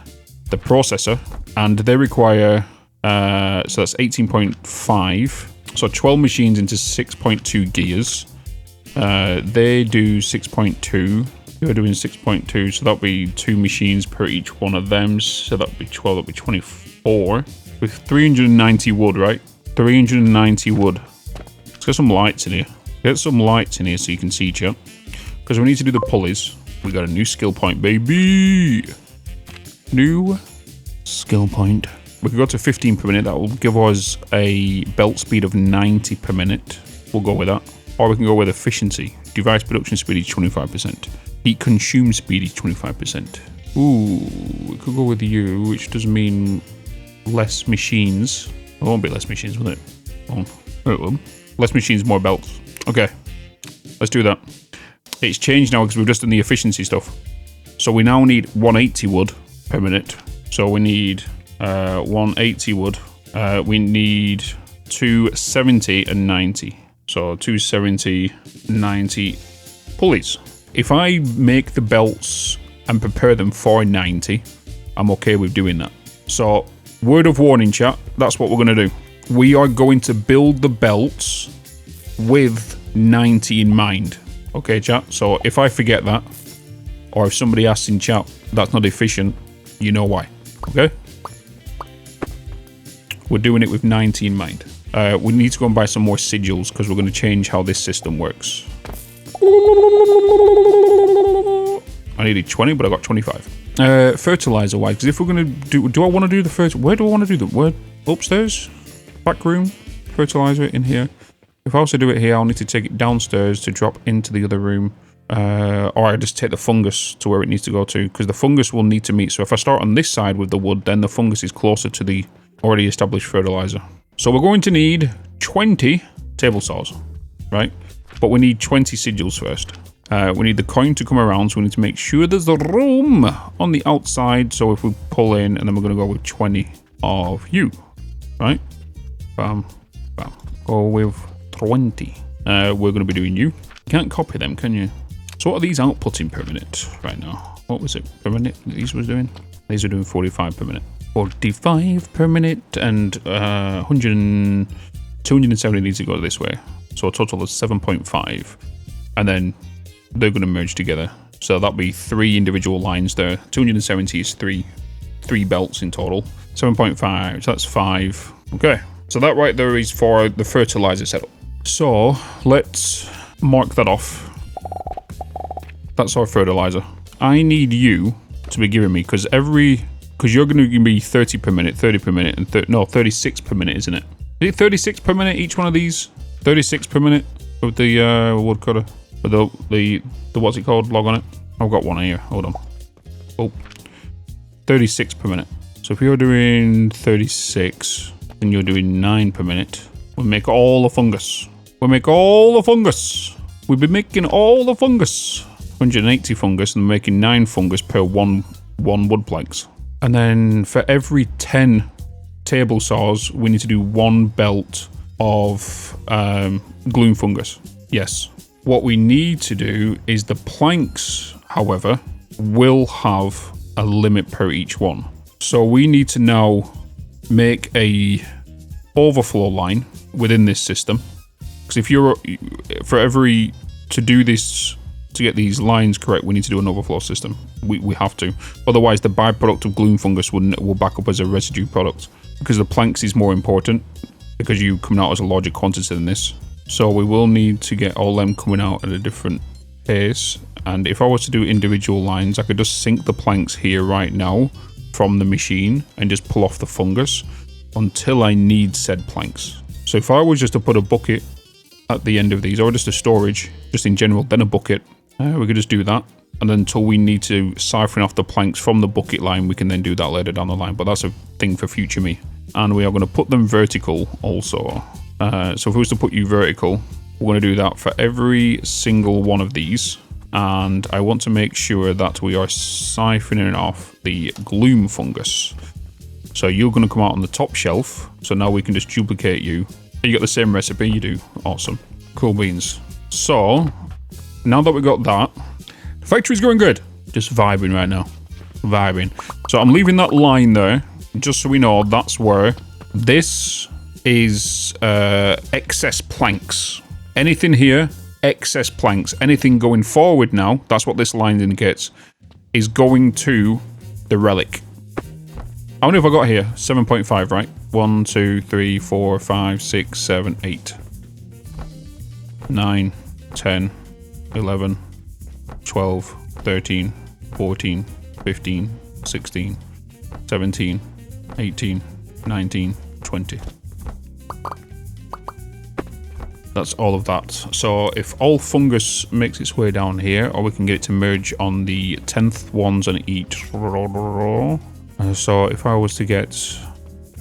Speaker 1: the processor, and they require, so that's 18.5. So 12 machines into 6.2 gears. They do 6.2. You're doing 6.2, so that'll be 2 machines per each one of them. So that'll be 12, that'll be 24. With 390 wood, right? 390 wood. Let's get some lights in here. Get some lights in here so you can see, chat. Because we need to do the pulleys. We got a new skill point, baby. New skill point. We can go to 15 per minute. That will give us a belt speed of 90 per minute. We'll go with that. Or we can go with efficiency. Device production speed is 25%. Heat consume speed is 25%. Ooh, we could go with you, which does mean less machines. It won't be less machines, will it? Oh, it will. Less machines, more belts. Okay, let's do that. It's changed now because we've just done the efficiency stuff. So we now need 180 wood per minute. So we need 180 wood. We need 270 and 90. So 270, 90 pulleys. If I make the belts and prepare them for 90, I'm okay with doing that. So word of warning, chat, that's what we're going to do. We are going to build the belts with 90 in mind. Okay, chat? So if I forget that, or if somebody asks in chat that's not efficient, you know why. Okay? We're doing it with 90 in mind. We need to go and buy some more sigils because we're going to change how this system works. I needed 20, but I got 25. Fertilizer wise, because if we're going to do I want to do the first? Where do I want to do them? Where? Upstairs? Back room? Fertilizer in here? If I was to do it here, I'll need to take it downstairs to drop into the other room. Or I just take the fungus to where it needs to go to, because the fungus will need to meet. So if I start on this side with the wood, then the fungus is closer to the already established fertilizer. So we're going to need 20 table saws, right? But we need 20 sigils first. We need the coin to come around, so we need to make sure there's the room on the outside. So if we pull in, and then we're going to go with 20 of you, right? Bam, bam. Go with 20. We're going to be doing you. Can't copy them, can you? So what are these outputting per minute right now? What was it per minute these was doing? These are doing 45 per minute. 45 per minute, and 270 needs to go this way. So a total of 7.5. And then they're going to merge together. So that'll be 3 individual lines there. 270 is 3 belts in total. 7.5, so that's 5. Okay, so that right there is for the fertilizer setup. So let's mark that off. That's our fertilizer. I need you to be giving me, because you're going to be 30 per minute, 30 per minute, and 36 per minute, isn't it? Is it 36 per minute each one of these? 36 per minute with the woodcutter, with the what's it called? Log on it. I've got one here. Hold on. Oh, 36 per minute. So if you're doing 36 and you're doing 9 per minute, we'll make all the fungus. We'll make all the fungus. We'll be making all the fungus. 180 fungus, and making 9 fungus per one wood planks. And then for every 10 table saws, we need to do 1 belt of gloom fungus. Yes. What we need to do is the planks, however, will have a limit per each one. So we need to now make a overflow line within this system. Because if you're, to do this, to get these lines correct, we need to do an overflow system. We have to. Otherwise, the byproduct of gloom fungus will back up as a residue product. Because the planks is more important, because you coming out as a larger quantity than this. So we will need to get all them coming out at a different pace. And if I was to do individual lines, I could just sink the planks here right now from the machine and just pull off the fungus until I need said planks. So if I was just to put a bucket at the end of these, or just a storage, just in general, then a bucket, we could just do that. And then until we need to siphon off the planks from the bucket line, we can then do that later down the line. But that's a thing for future me. And we are going to put them vertical also. So if we was to put you vertical, we're going to do that for every single one of these. And I want to make sure that we are siphoning off the gloom fungus. So you're going to come out on the top shelf. So now we can just duplicate you. You got the same recipe, you do. Awesome. Cool beans. So now that we got that, the factory's going good. Just vibing right now. Vibing. So I'm leaving that line there, just so we know that's where this is excess planks. Anything here, excess planks. Anything going forward now, that's what this line indicates, is going to the relic. How many have I got here? 7.5, right? 1, 2, 3, 4, 5, 6, 7, 8. 9, 10, 11, 12, 13, 14, 15, 16, 17, 18, 19, 20. That's all of that. So if all fungus makes its way down here, or we can get it to merge on the 10th ones on each row. So if I was to get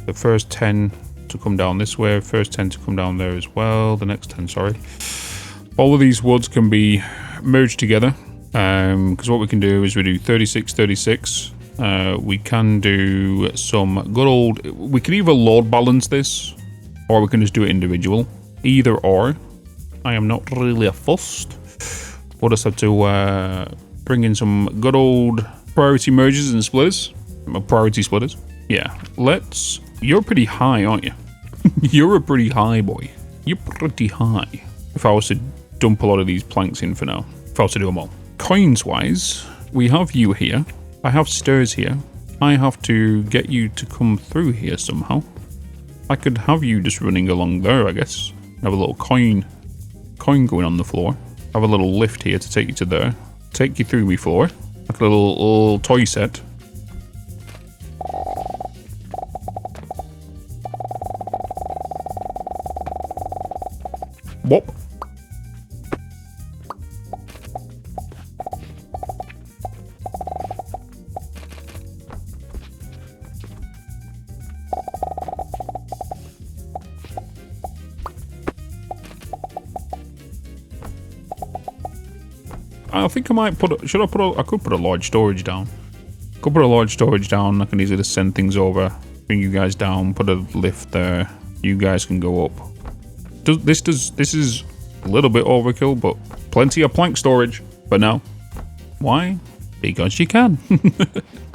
Speaker 1: the first 10 to come down this way, first 10 to come down there as well, the next 10, sorry. All of these woods can be merged together, because what we can do is we do 36, 36, We can do some good old... We can either load balance this, or we can just do it individual. Either or. I am not really fussed. We'll just have to bring in some good old priority mergers and splitters. Priority splitters. Yeah, let's... You're pretty high, aren't you? You're a pretty high boy. You're pretty high. If I was to dump a lot of these planks in for now. If I was to do them all. Coins-wise, we have you here. I have stairs here. I have to get you to come through here somehow. I could have you just running along there, I guess. Have a little coin going on the floor. Have a little lift here to take you to there. Take you through my floor. Like a little toy set. Whoop. I think I might put... I could put a large storage down. I can easily just send things over. Bring you guys down. Put a lift there. You guys can go up. This is a little bit overkill, but plenty of plank storage. But no. Why? Because you can.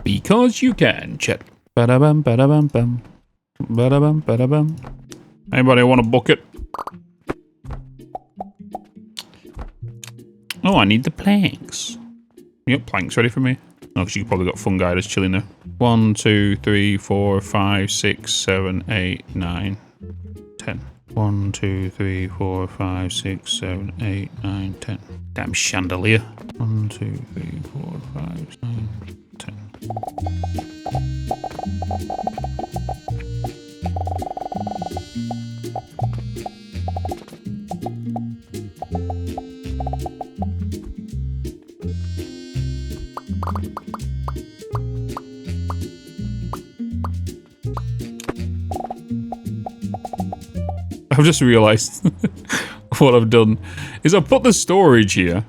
Speaker 1: Because you can. Chet. Ba-da-bum, ba-da-bum, bum. Ba-da-bum, ba-da-bum. Anybody want a bucket? Oh, I need the planks. You got planks ready for me? Oh, because you probably got fungi just chilling there. 1, 2, 3, 4, 5, 6, 7, 8, 9, 10. 1, 2, 3, 4, 5, 6, 7, 8, 9, 10. Damn chandelier. 1, 2, 3, 4, 5, 9, 10. I've just realised what I've done is I've put the storage here,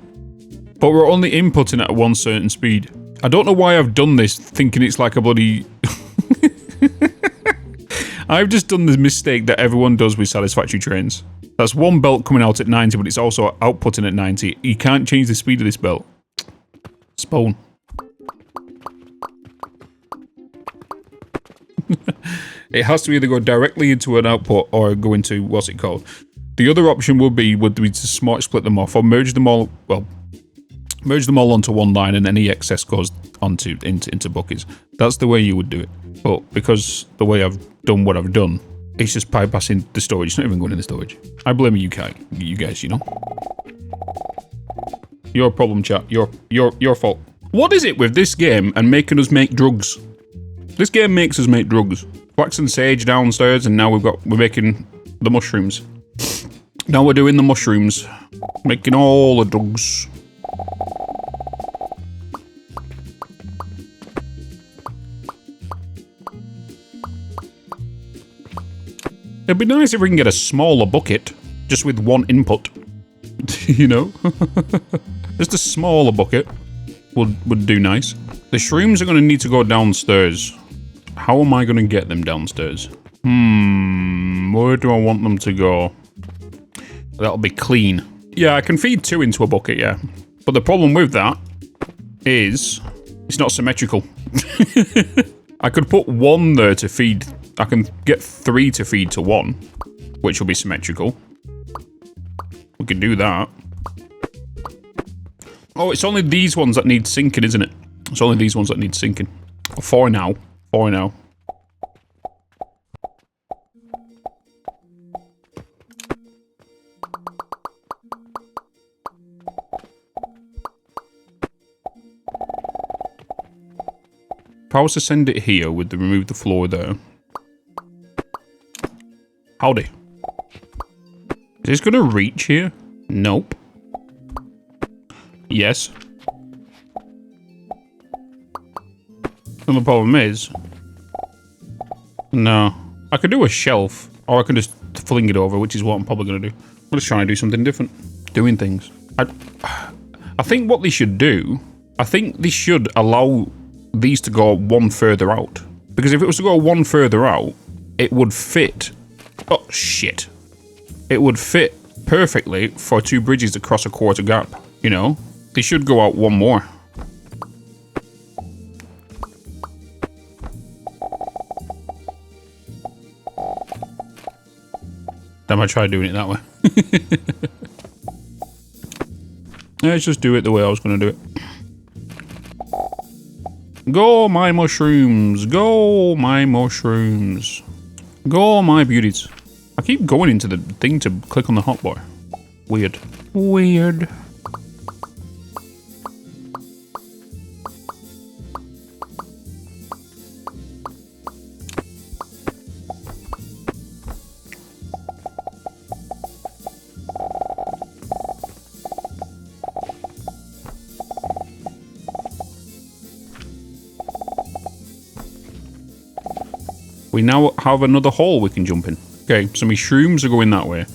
Speaker 1: but we're only inputting at one certain speed. I don't know why I've done this, thinking it's like a bloody... I've just done the mistake that everyone does with satisfactory trains. That's one belt coming out at 90, but it's also outputting at 90. You can't change the speed of this belt. Spawn. It has to either go directly into an output or go into, what's it called? The other option would be to smart split them off or merge them all, well, merge them all onto one line and any excess goes into buckets. That's the way you would do it. But because the way I've done what I've done, it's just bypassing the storage. It's not even going in the storage. I blame you guys, you know? Your problem, chat. Your fault. What is it with this game and making us make drugs? This game makes us make drugs. Flax and sage downstairs, and now we're making the mushrooms. Now we're doing the mushrooms. Making all the drugs. It'd be nice if we can get a smaller bucket, just with one input. You know? Just a smaller bucket would do nice. The shrooms are going to need to go downstairs. How am I going to get them downstairs? Where do I want them to go? That'll be clean. Yeah, I can feed 2 into a bucket, yeah. But the problem with that is it's not symmetrical. I could put 1 there to feed. I can get 3 to feed to 1, which will be symmetrical. We can do that. Oh, it's only these ones that need sinking, isn't it? It's only these ones that need sinking. 4 now. 4 now. If I was to send it here with the remove the floor there. Howdy. Is this gonna reach here? Nope. Yes. And the problem is... No. I could do a shelf, or I can just fling it over, which is what I'm probably gonna do. I'm just trying to do something different. Doing things. I think what they should do... I think they should allow these to go one further out. Because if it was to go one further out, it would fit. Oh, shit. It would fit perfectly for 2 bridges to cross a quarter gap. You know, they should go out one more. Damn, I tried doing it that way. Let's just do it the way I was going to do it. Go, my mushrooms. Go, my mushrooms. Go, my beauties. I keep going into the thing to click on the hotbar. Weird. Weird. We now have another hole we can jump in. Okay, so my shrooms are going that way.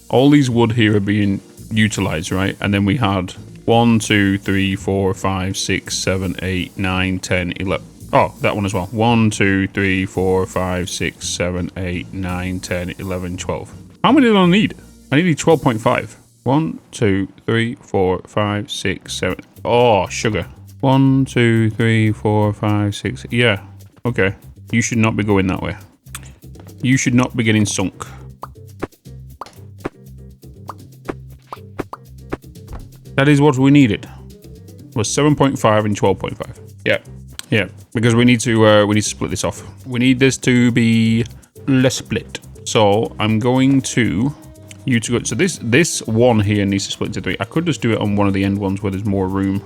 Speaker 1: All these wood here are being utilized, right? And then we had 1, 2, 3, 4, 5, 6, 7, 8, 9, 10, 11. Oh, that one as well. 1, 2, 3, 4, 5, 6, 7, 8, 9, 10, 11, 12. How many did I need? I needed 12.5. 1, 2, 3, 4, 5, 6, 7. Oh, sugar. 1, 2, 3, 4, 5, 6. Yeah, okay. You should not be going that way. You should not be getting sunk. That is what we needed. Was 7.5 and 12.5. Yeah, yeah. Because we need to split this off. We need this to be less split. So I'm going to you to go. So this one here needs to split into 3. I could just do it on one of the end ones where there's more room.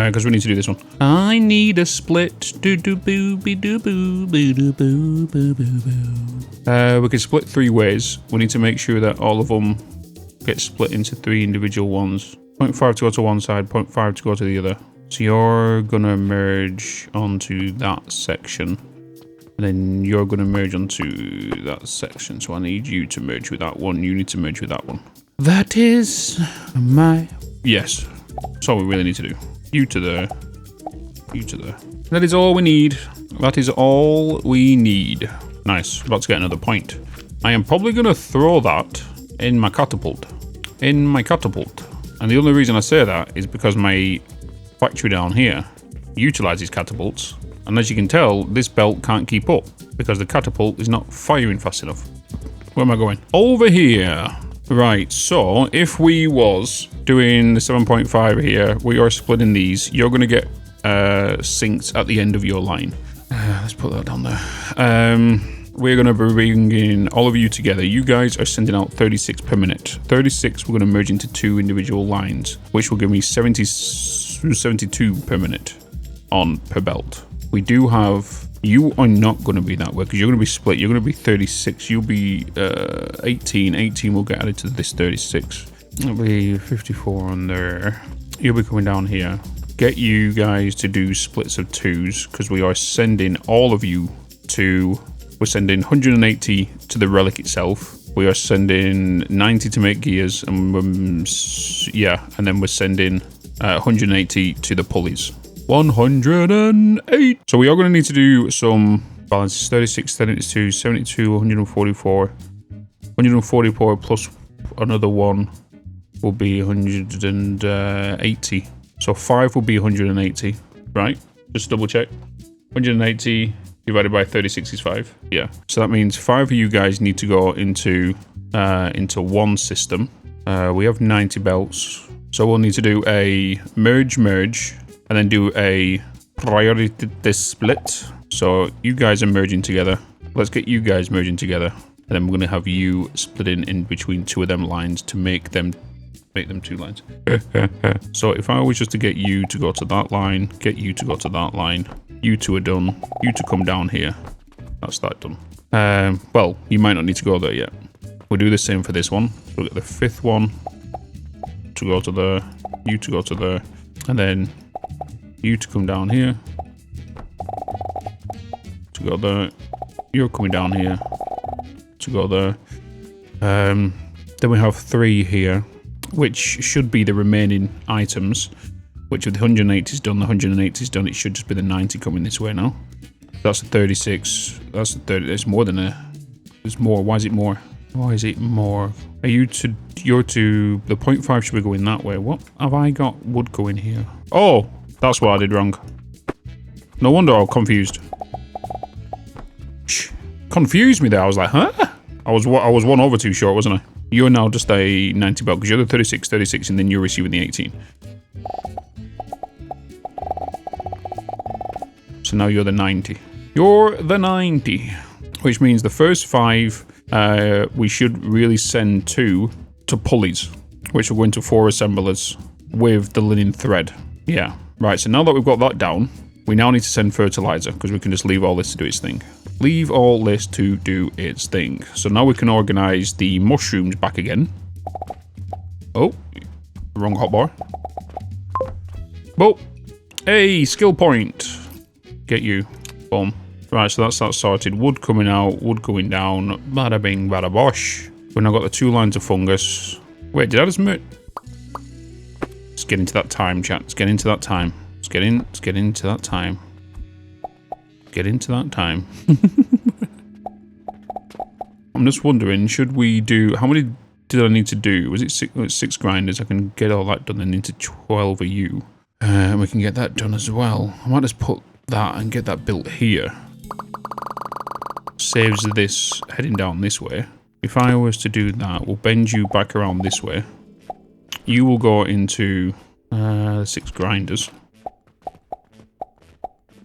Speaker 1: Because we need to do this one. I need a split. We can split 3 ways. We need to make sure that all of them get split into 3 individual ones. 0.5 to go to one side, 0.5 to go to the other. So you're gonna merge onto that section. And then you're gonna merge onto that section. So I need you to merge with that one. You need to merge with that one. That is my... Yes. That's all we really need to do. You to there. You to there. That is all we need. That is all we need. Nice. About to get another point. I am probably going to throw that in my catapult. In my catapult. And the only reason I say that is because my factory down here utilizes catapults. And as you can tell, this belt can't keep up because the catapult is not firing fast enough. Where am I going? Over here. Right, so if we was doing the 7.5 here, we are splitting these. You're going to get sinks at the end of your line. Let's put that down there. We're going to be bringing all of you together. You guys are sending out 36 per minute. 36 we're going to merge into 2 individual lines, which will give me 72 per minute on per belt. We do have... You are not going to be that way because you're going to be split. You're going to be 36. You'll be 18. 18 will get added to this 36. It'll be 54 on there. You'll be coming down here. Get you guys to do splits of 2s because we are sending all of you to... We're sending 180 to the Relic itself. We are sending 90 to make gears. And yeah, and then we're sending 180 to the pulleys. 108. So we are going to need to do some balances. 36, 32, 72, 144. 144 plus another one will be 180. So 5 will be 180, right? Just double check. 180 divided by 36 is 5. Yeah. So that means 5 of you guys need to go into one system. We have 90 belts. So we'll need to do a merge, and then do a priority split. So you guys are merging together. Let's get you guys merging together. And then we're going to have you splitting in between 2 of them lines to make them 2 lines. So if I was just to get you to go to that line, get you to go to that line, you 2 are done, you to come down here. That's that done. Well, you might not need to go there yet. We'll do the same for this one. We'll get the 5th one to go to there, you to go to there, and then you to come down here. to go there. You're coming down here to go there. Then we have 3 here, which should be the remaining items. Which with the 180 is done, the 180 is done. It should just be the 90 coming this way now. That's the 36. That's the 30. There's more than a. There's more. Why is it more? Why is it more? Are you to? You're to. The 0.5 should be going that way. What have I got? Wood going here. Oh, that's what I did wrong. No wonder I'm confused. Shh. Confused me there. I was like, huh? I was 1 over too short, wasn't I? You're now just a 90 belt because you're the 36, and then you're receiving the 18. So now you're the 90. You're the 90. Which means the first 5, we should really send to pulleys, which will go into 4 assemblers with the linen thread. Yeah. Right, so now that we've got that down, we now need to send fertilizer because we can just leave all this to do its thing. Leave all this to do its thing. So now we can organize the mushrooms back again. Oh, wrong hotbar. Oh, hey, skill point. Get you. Boom. Right, so that's that sorted. Wood coming out, wood going down. Bada bing, bada bosh. We've now got the 2 lines of fungus. Wait, did I just move? Let's get into that time, chat. Let's get into that time. Let's get into that time. Get into that time. I'm just wondering, should we do... How many did I need to do? Was it 6 grinders? I can get all that done and into 12 of you. And we can get that done as well. I might just put that and get that built here. Saves this heading down this way. If I was to do that, we'll bend you back around this way. You will go into 6 grinders.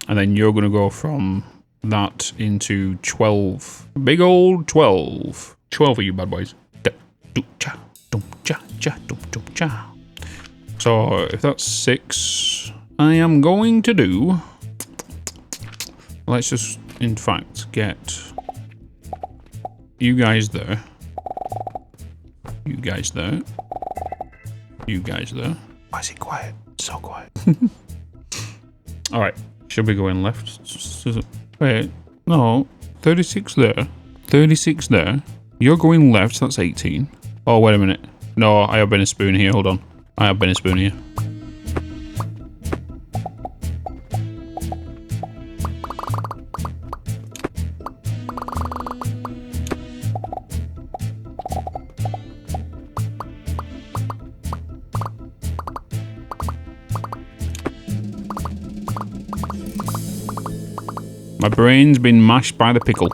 Speaker 1: And then you're going to go from that into 12. Big old 12. 12 of you bad boys. So if that's 6, I am going to do... Let's just, in fact, get you guys there. You guys there. You guys there. Why is it quiet? So quiet. Alright. Should we go in left? Wait. No. 36 there. 36 there. You're going left, so that's 18. Oh, wait a minute. No, I have been a spoon here. Hold on. I have been a spoon here. My brain's been mashed by the pickle.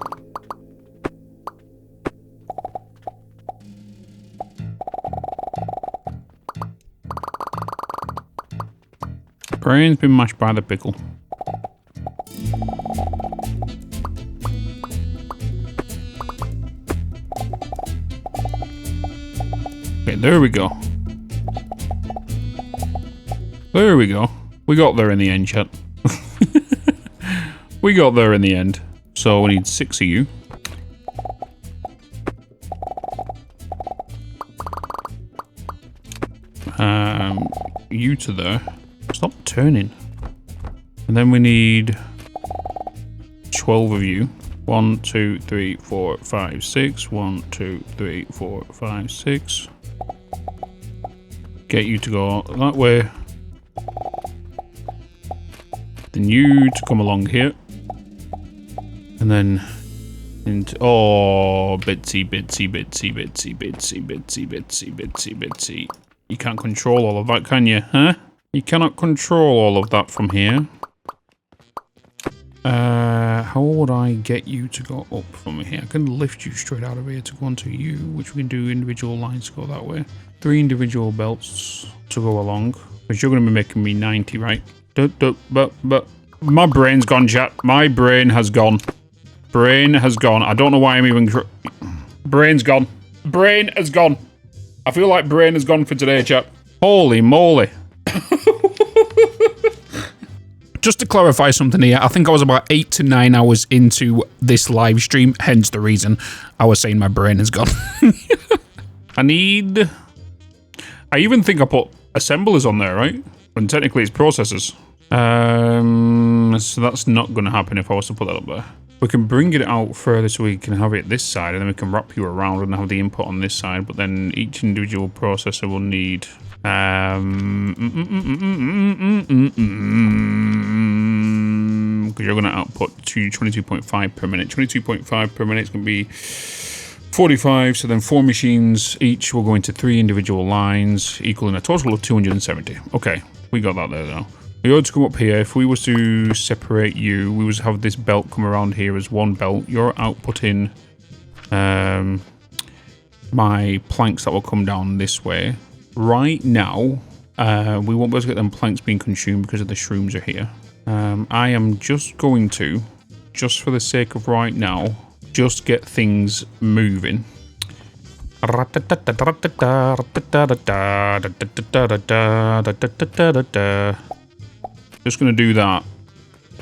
Speaker 1: Brain's been mashed by the pickle. Okay, there we go. There we go. We got there in the end, chat. We got there in the end. So we need 6 of you. You to there. Stop turning. And then we need 12 of you. 1, 2, 3, 4, 5, 6. 1, 2, 3, 4, 5, 6. Get you to go that way. Then you to come along here. And then into... Oh, Bitsy, Bitsy, Bitsy, Bitsy, Bitsy, Bitsy, Bitsy, Bitsy, Bitsy. You can't control all of that, can you? Huh? You cannot control all of that from here. How would I get you to go up from here? I can lift you straight out of here to go onto you, which we can do individual lines to go that way. 3 individual belts to go along, which you're going to be making me 90, right? But my brain's gone, chat. My brain has gone. Brain has gone. I don't know why I'm even... Brain's gone. Brain has gone. I feel like brain has gone for today, chat. Holy moly. Just to clarify something here, I think I was about 8 to 9 hours into this live stream, hence the reason I was saying my brain has gone. I even think I put assemblers on there, right? When technically it's processors. So that's not going to happen if I was to put that up there. We can bring it out further so we can have it this side, and then we can wrap you around and have the input on this side, but then each individual processor will need... because you're going to output to 22.5 per minute. 22.5 per minute is going to be 45, so then 4 machines each will go into 3 individual lines, equaling a total of 270. Okay, we got that there now. We ought to come up here. If we was to separate you, we was have this belt come around here as one belt. You're outputting my planks that will come down this way. Right now, we won't be able to get them planks being consumed because of the shrooms are here. I am just going to, just for the sake of right now, just get things moving. Just going to do that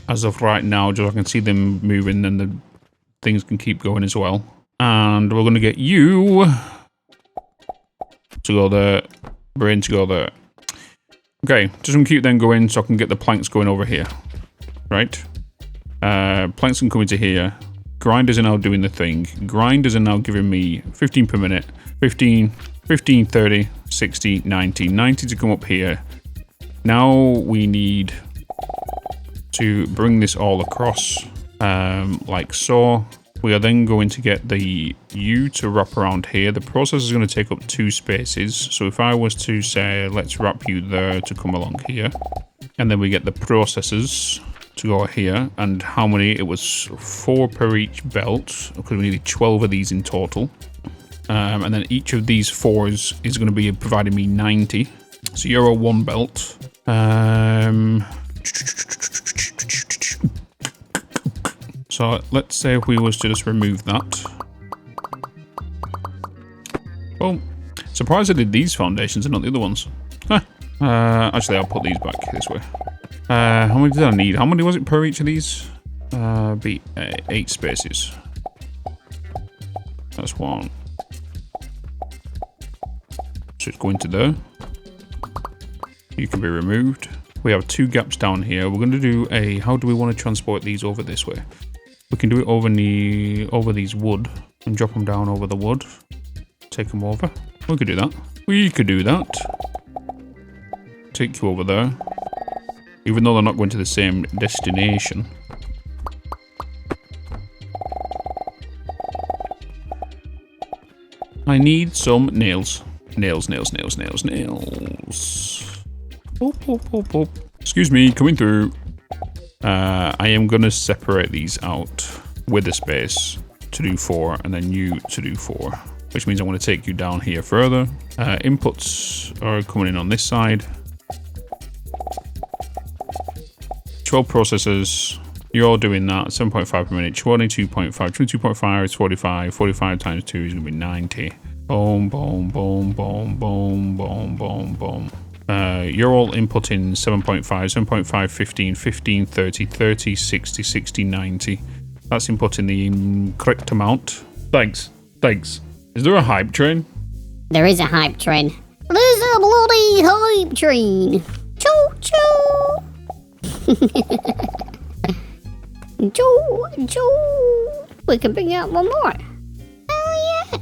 Speaker 1: as of right now, just so I can see them moving, and the things can keep going as well. And we're going to get you to go there, brain to go there. Okay, just going to keep them going so I can get the planks going over here. Right? Planks can come into here. Grinders are now doing the thing. Grinders are now giving me 15 per minute. 15, 30, 60, 90. 90 to come up here. Now we need to bring this all across like so. We are then going to get the U to wrap around here. The process is going to take up 2 spaces. So if I was to say, let's wrap you there to come along here. And then we get the processes to go here. And how many? It was 4 per each belt, because we needed 12 of these in total. And then each of these 4s is going to be providing me 90. So you're a 1 belt. So let's say if we was to just remove that. Well, surprised I did these foundations and not the other ones. Huh. Actually, I'll put these back this way. How many did I need? How many was it per each of these? Be 8 spaces. That's 1. So it's going to there. You can be removed. We have 2 gaps down here. We're going to do a... How do we want to transport these over this way? We can do it over these wood and drop them down over the wood. Take them over. We could do that. We could do that. Take you over there. Even though they're not going to the same destination. I need some nails. Nails. Boop, boop, boop, boop. Excuse me, coming through. I am going to separate these out with the space to do 4, and then you to do 4. Which means I'm going to take you down here further. Inputs are coming in on this side. 12 processors. You're all doing that. 7.5 per minute. 22.5. 22.5 is 45. 45 times 2 is going to be 90. Boom, boom, boom, boom, boom, boom, boom, boom. You're all inputting 7.5, 7.5, 15, 15, 30, 30, 60, 60, 90. That's inputting the correct amount. Thanks. Is there a hype train?
Speaker 2: There is a hype train. There's a bloody hype train. Choo choo. Choo. We can bring out one more. Oh yeah.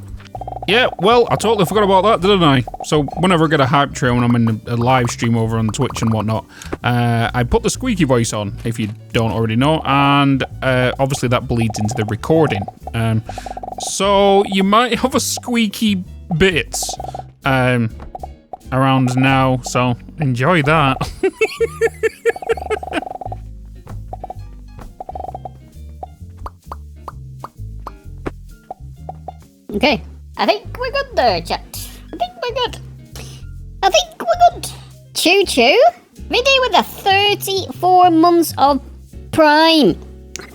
Speaker 1: Yeah, well, I totally forgot about that, didn't I? So whenever I get a hype train when I'm in a live stream over on Twitch and whatnot, I put the squeaky voice on, if you don't already know, and obviously that bleeds into the recording. So you might have a squeaky bit around now, so enjoy that.
Speaker 2: Okay. I think we're good there, chat. I think we're good. Choo choo. Video with a 34 months of Prime.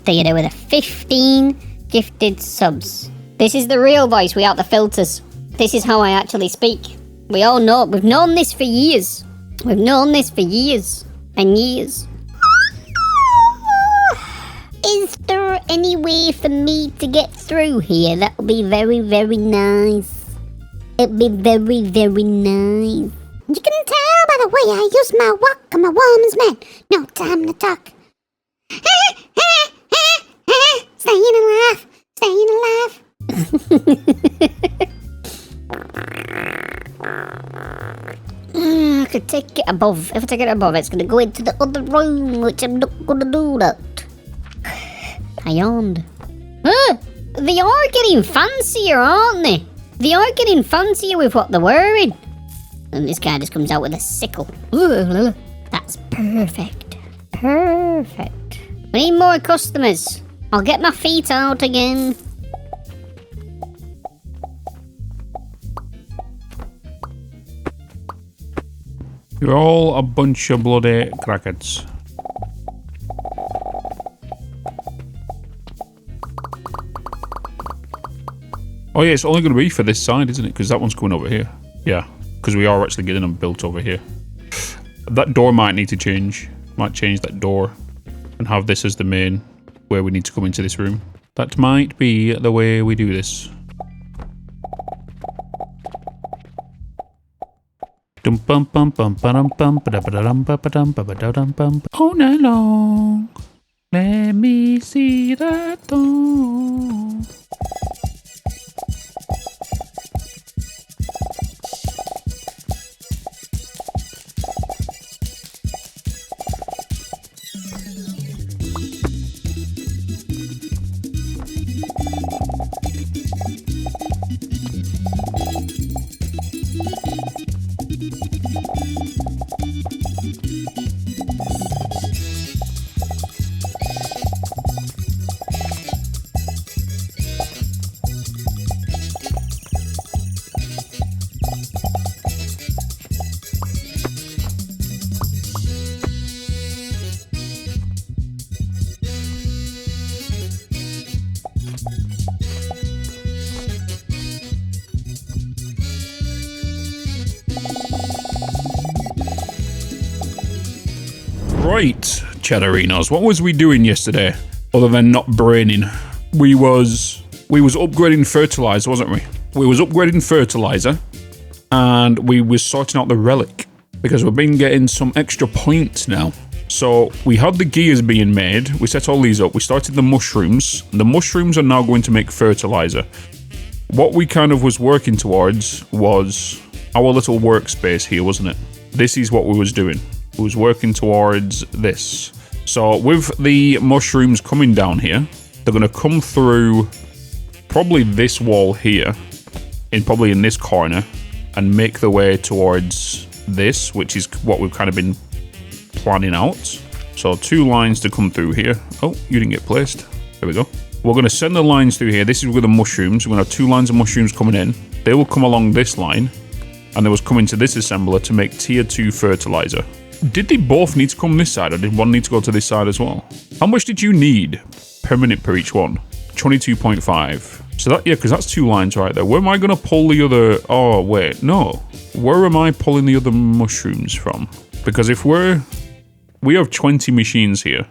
Speaker 2: Theater with a 15 gifted subs. This is the real voice without the filters. This is how I actually speak. We all know. We've known this for years. And years. Is there any way for me to get through here? That would be very, very nice. It'd be very, very nice. You can tell by the way I use my walk. I'm a woman's man. No time to talk. Staying alive. Staying alive. I could take it above. If I take it above, it's going to go into the other room, which I'm not going to do that. I yawned. They are getting fancier, aren't they? They are getting fancier with what they're wearing. And this guy just comes out with a sickle. That's perfect. Perfect. We need more customers. I'll get my feet out again.
Speaker 1: You're all a bunch of bloody crackheads. Oh yeah, it's only going to be for this side, isn't it? Because that one's going over here. Yeah, because we are actually getting them built over here. That door might need to change. Might change that door and have this as the main where we need to come into this room. That might be the way we do this. All night long, let me see that dawn. Right, Cheddarinos, what was we doing yesterday other than not braining? We was upgrading fertilizer, wasn't we? We was upgrading fertilizer and we was sorting out the relic because we've been getting some extra points now. So we had the gears being made, we set all these up, we started the mushrooms. The mushrooms are now going to make fertilizer. What we kind of was working towards was our little workspace here, wasn't it? This is what we was doing. We was working towards this. So with the mushrooms coming down here, they're going to come through probably this wall here, probably in this corner, and make their way towards this, which is what we've kind of been planning out. So 2 lines to come through here. Oh, you didn't get placed. There we go. We're going to send the lines through here. This is with the mushrooms. We're going to have 2 lines of mushrooms coming in. They will come along this line, and they will come into this assembler to make tier 2 fertilizer. Did they both need to come this side, or did one need to go to this side as well? How much did you need per minute per each one? 22.5. So that, yeah, because that's 2 lines right there. Where am I going to pull the other... Oh, wait, no. Where am I pulling the other mushrooms from? Because if we have 20 machines here.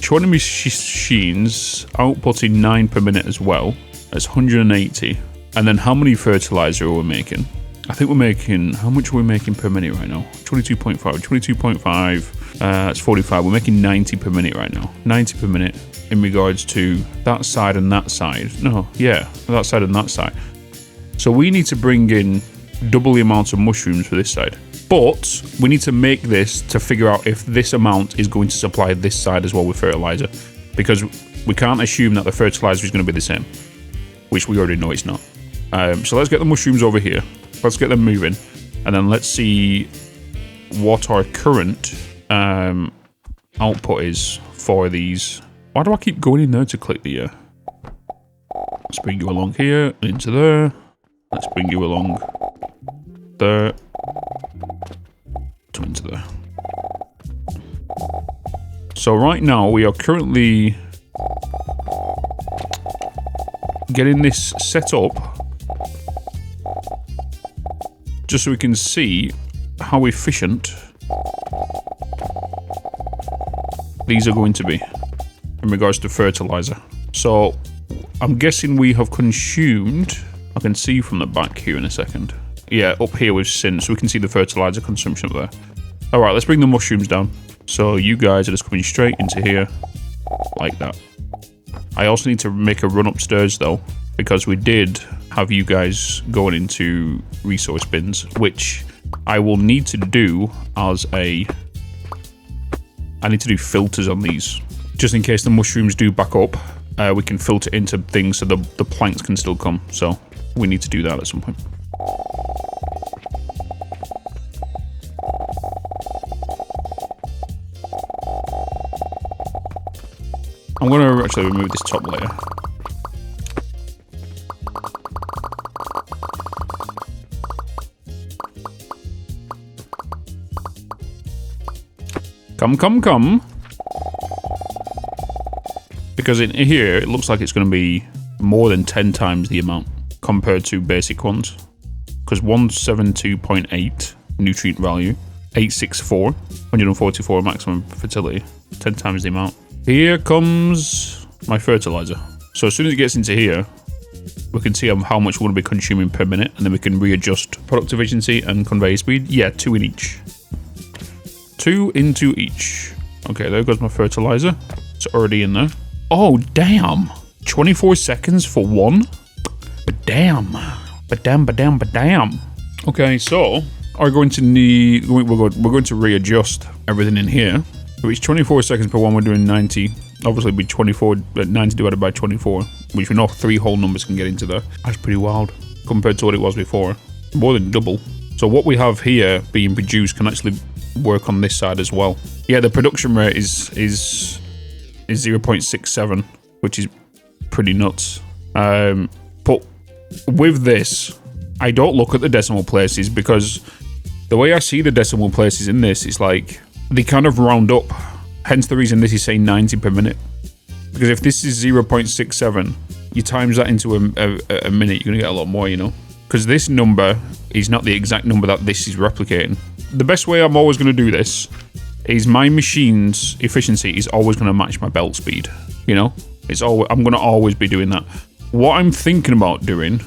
Speaker 1: 20 machines outputting 9 per minute as well. That's 180. And then how many fertilizer are we making? I think we're making... How much are we making per minute right now? 22.5. 22.5. That's 45. We're making 90 per minute right now. 90 per minute in regards to that side and that side. No, yeah. That side and that side. So we need to bring in double the amount of mushrooms for this side. But we need to make this to figure out if this amount is going to supply this side as well with fertilizer. Because we can't assume that the fertilizer is going to be the same. Which we already know it's not. So let's get the mushrooms over here. Let's get them moving, and then let's see what our current output is for these. Why do I keep going in there to click the... Let's bring you along here, into there. Let's bring you along there, to into there. So right now, we are currently getting this set up just so we can see how efficient these are going to be in regards to fertilizer. So I'm guessing we have consumed, I can see from the back here in a second. Yeah, up here we've seen, so we can see the fertilizer consumption up there. Alright, let's bring the mushrooms down. So you guys are just coming straight into here, like that. I also need to make a run upstairs though, because we did have you guys going into resource bins, which I will need to do as a... I need to do filters on these, just in case the mushrooms do back up. We can filter into things so the planks can still come. So we need to do that at some point. I'm going to actually remove this top layer. Come. Because in here, it looks like it's going to be more than 10 times the amount compared to basic ones. Because 172.8 nutrient value, 864, 144 maximum fertility, 10 times the amount. Here comes my fertilizer. So as soon as it gets into here, we can see how much we're going to be consuming per minute, and then we can readjust product efficiency and conveyor speed. Yeah, 2 in each. 2 into each. Okay, there goes my fertilizer. It's already in there. Oh, damn. 24 seconds for one? But damn. Okay, so we're going to readjust everything in here. So it's 24 seconds per one, we're doing 90. Obviously, it'd be 24, 90 divided by 24, which we know 3 whole numbers can get into there. That's pretty wild compared to what it was before. More than double. So what we have here being produced can actually work on this side as well. Yeah, the production rate is 0.67, which is pretty nuts. But with this, I don't look at the decimal places, because the way I see the decimal places in this is like they kind of round up. Hence the reason this is saying 90 per minute. Because if this is 0.67, you times that into a minute, you're going to get a lot more, you know? Because this number is not the exact number that this is replicating. The best way I'm always going to do this is my machine's efficiency is always going to match my belt speed, you know? I'm going to always be doing that. What I'm thinking about doing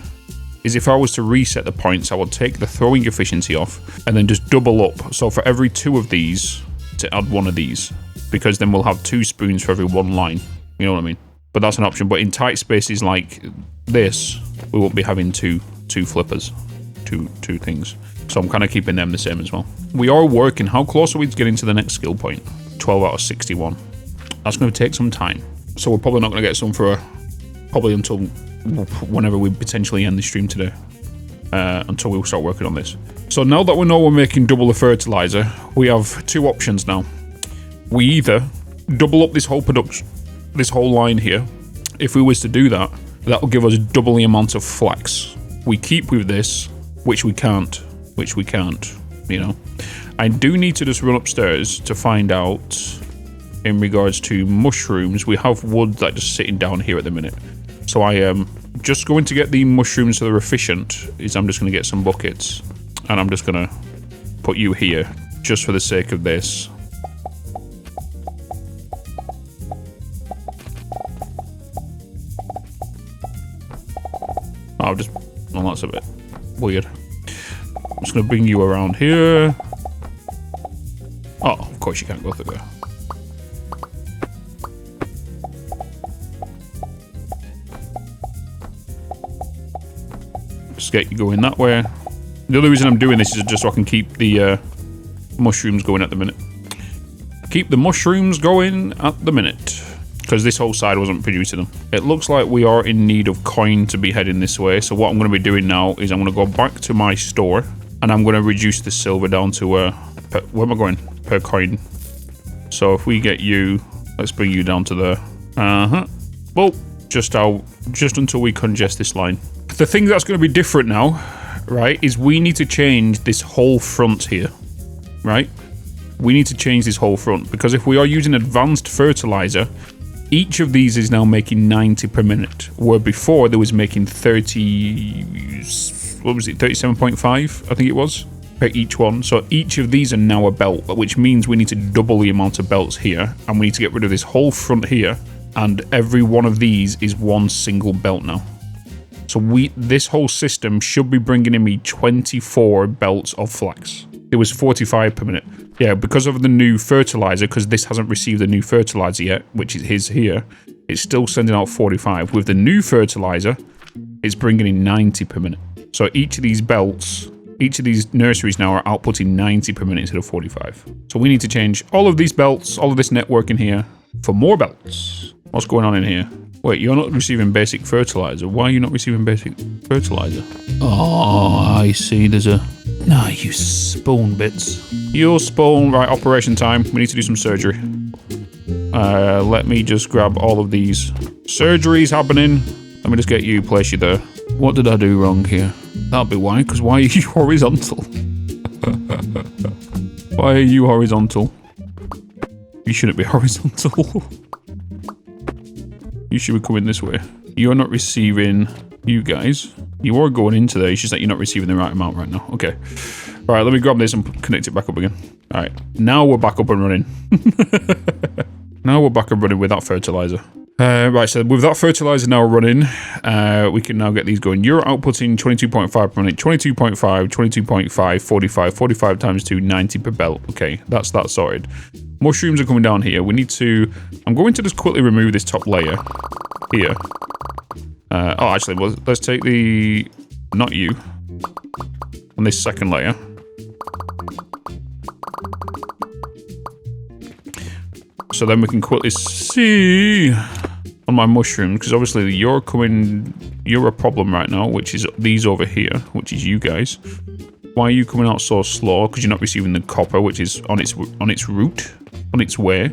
Speaker 1: is, if I was to reset the points, I would take the throwing efficiency off and then just double up. So for every 2 of these, to add 1 of these, because then we'll have 2 spoons for every 1 line. You know what I mean? But that's an option. But in tight spaces like this, we won't be having two flippers, two things. So I'm kind of keeping them the same as well. We are working. How close are we to getting to the next skill point? 12 out of 61. That's going to take some time. So we're probably not going to get some for probably until whenever we potentially end the stream today. Until we start working on this. So now that we know we're making double the fertilizer, we have 2 options now. We either double up this whole production, this whole line here. If we was to do that, that will give us double the amount of flax. We keep with this, which we can't, you know. I do need to just run upstairs to find out in regards to mushrooms. We have wood that just sitting down here at the minute. So I am just going to get the mushrooms so they're efficient. I'm just going to get some buckets, and I'm just going to put you here just for the sake of this. Well, that's a bit weird. I'm just going to bring you around here. Oh, of course you can't go through there. Just get you going that way. The other reason I'm doing this is just so I can keep the mushrooms going at the minute. Keep the mushrooms going at the minute. Because this whole side wasn't producing them. It looks like we are in need of coin to be heading this way. So what I'm going to be doing now is I'm going to go back to my store. And I'm going to reduce the silver down to, where am I going? Per coin. So if we get you, let's bring you down to there. Well, just until we congest this line. The thing that's going to be different now, right, is we need to change this whole front here, right? We need to change this whole front, because if we are using advanced fertilizer, each of these is now making 90 per minute, where before there was making 30, what was it, 37.5, I think it was, per each one. So each of these are now a belt, which means we need to double the amount of belts here, and we need to get rid of this whole front here, and every one of these is one single belt now. So this whole system should be bringing in me 24 belts of flax. It was 45 per minute. Yeah, because of the new fertilizer, because this hasn't received a new fertilizer yet, which is his here, it's still sending out 45. With the new fertilizer, it's bringing in 90 per minute. So each of these belts, each of these nurseries now are outputting 90 per minute instead of 45. So we need to change all of these belts, all of this network in here for more belts. What's going on in here? Wait, you're not receiving basic fertilizer. Why are you not receiving basic fertilizer? Oh, I see. There's a... Nah, you spawn bits. You'll spawn. Right, operation time. We need to do some surgery. Let me just grab all of these surgeries happening. Let me just get you, place you there. What did I do wrong here? That'll be why, because why are you horizontal? Why are you horizontal? You shouldn't be horizontal. You should be coming this way. You're not receiving... You guys. You are going into there, it's just that you're not receiving the right amount right now. Okay. Alright, let me grab this and connect it back up again. Alright, now we're back up and running. Now we're back and running with that fertilizer. Right, so with that fertilizer now running, we can now get these going. You're outputting 22.5 per minute, 22.5, 22.5, 45, 45 times 2, 90 per belt. Okay, that's that sorted. Mushrooms are coming down here. We need to... I'm going to just quickly remove this top layer here. Oh, actually, well, let's take the... Not you. On this second layer. So then we can quickly see on my mushrooms, because obviously you're a problem right now, which is these over here, which is you guys. Why are you coming out so slow? Because you're not receiving the copper, which is on its route, on its way.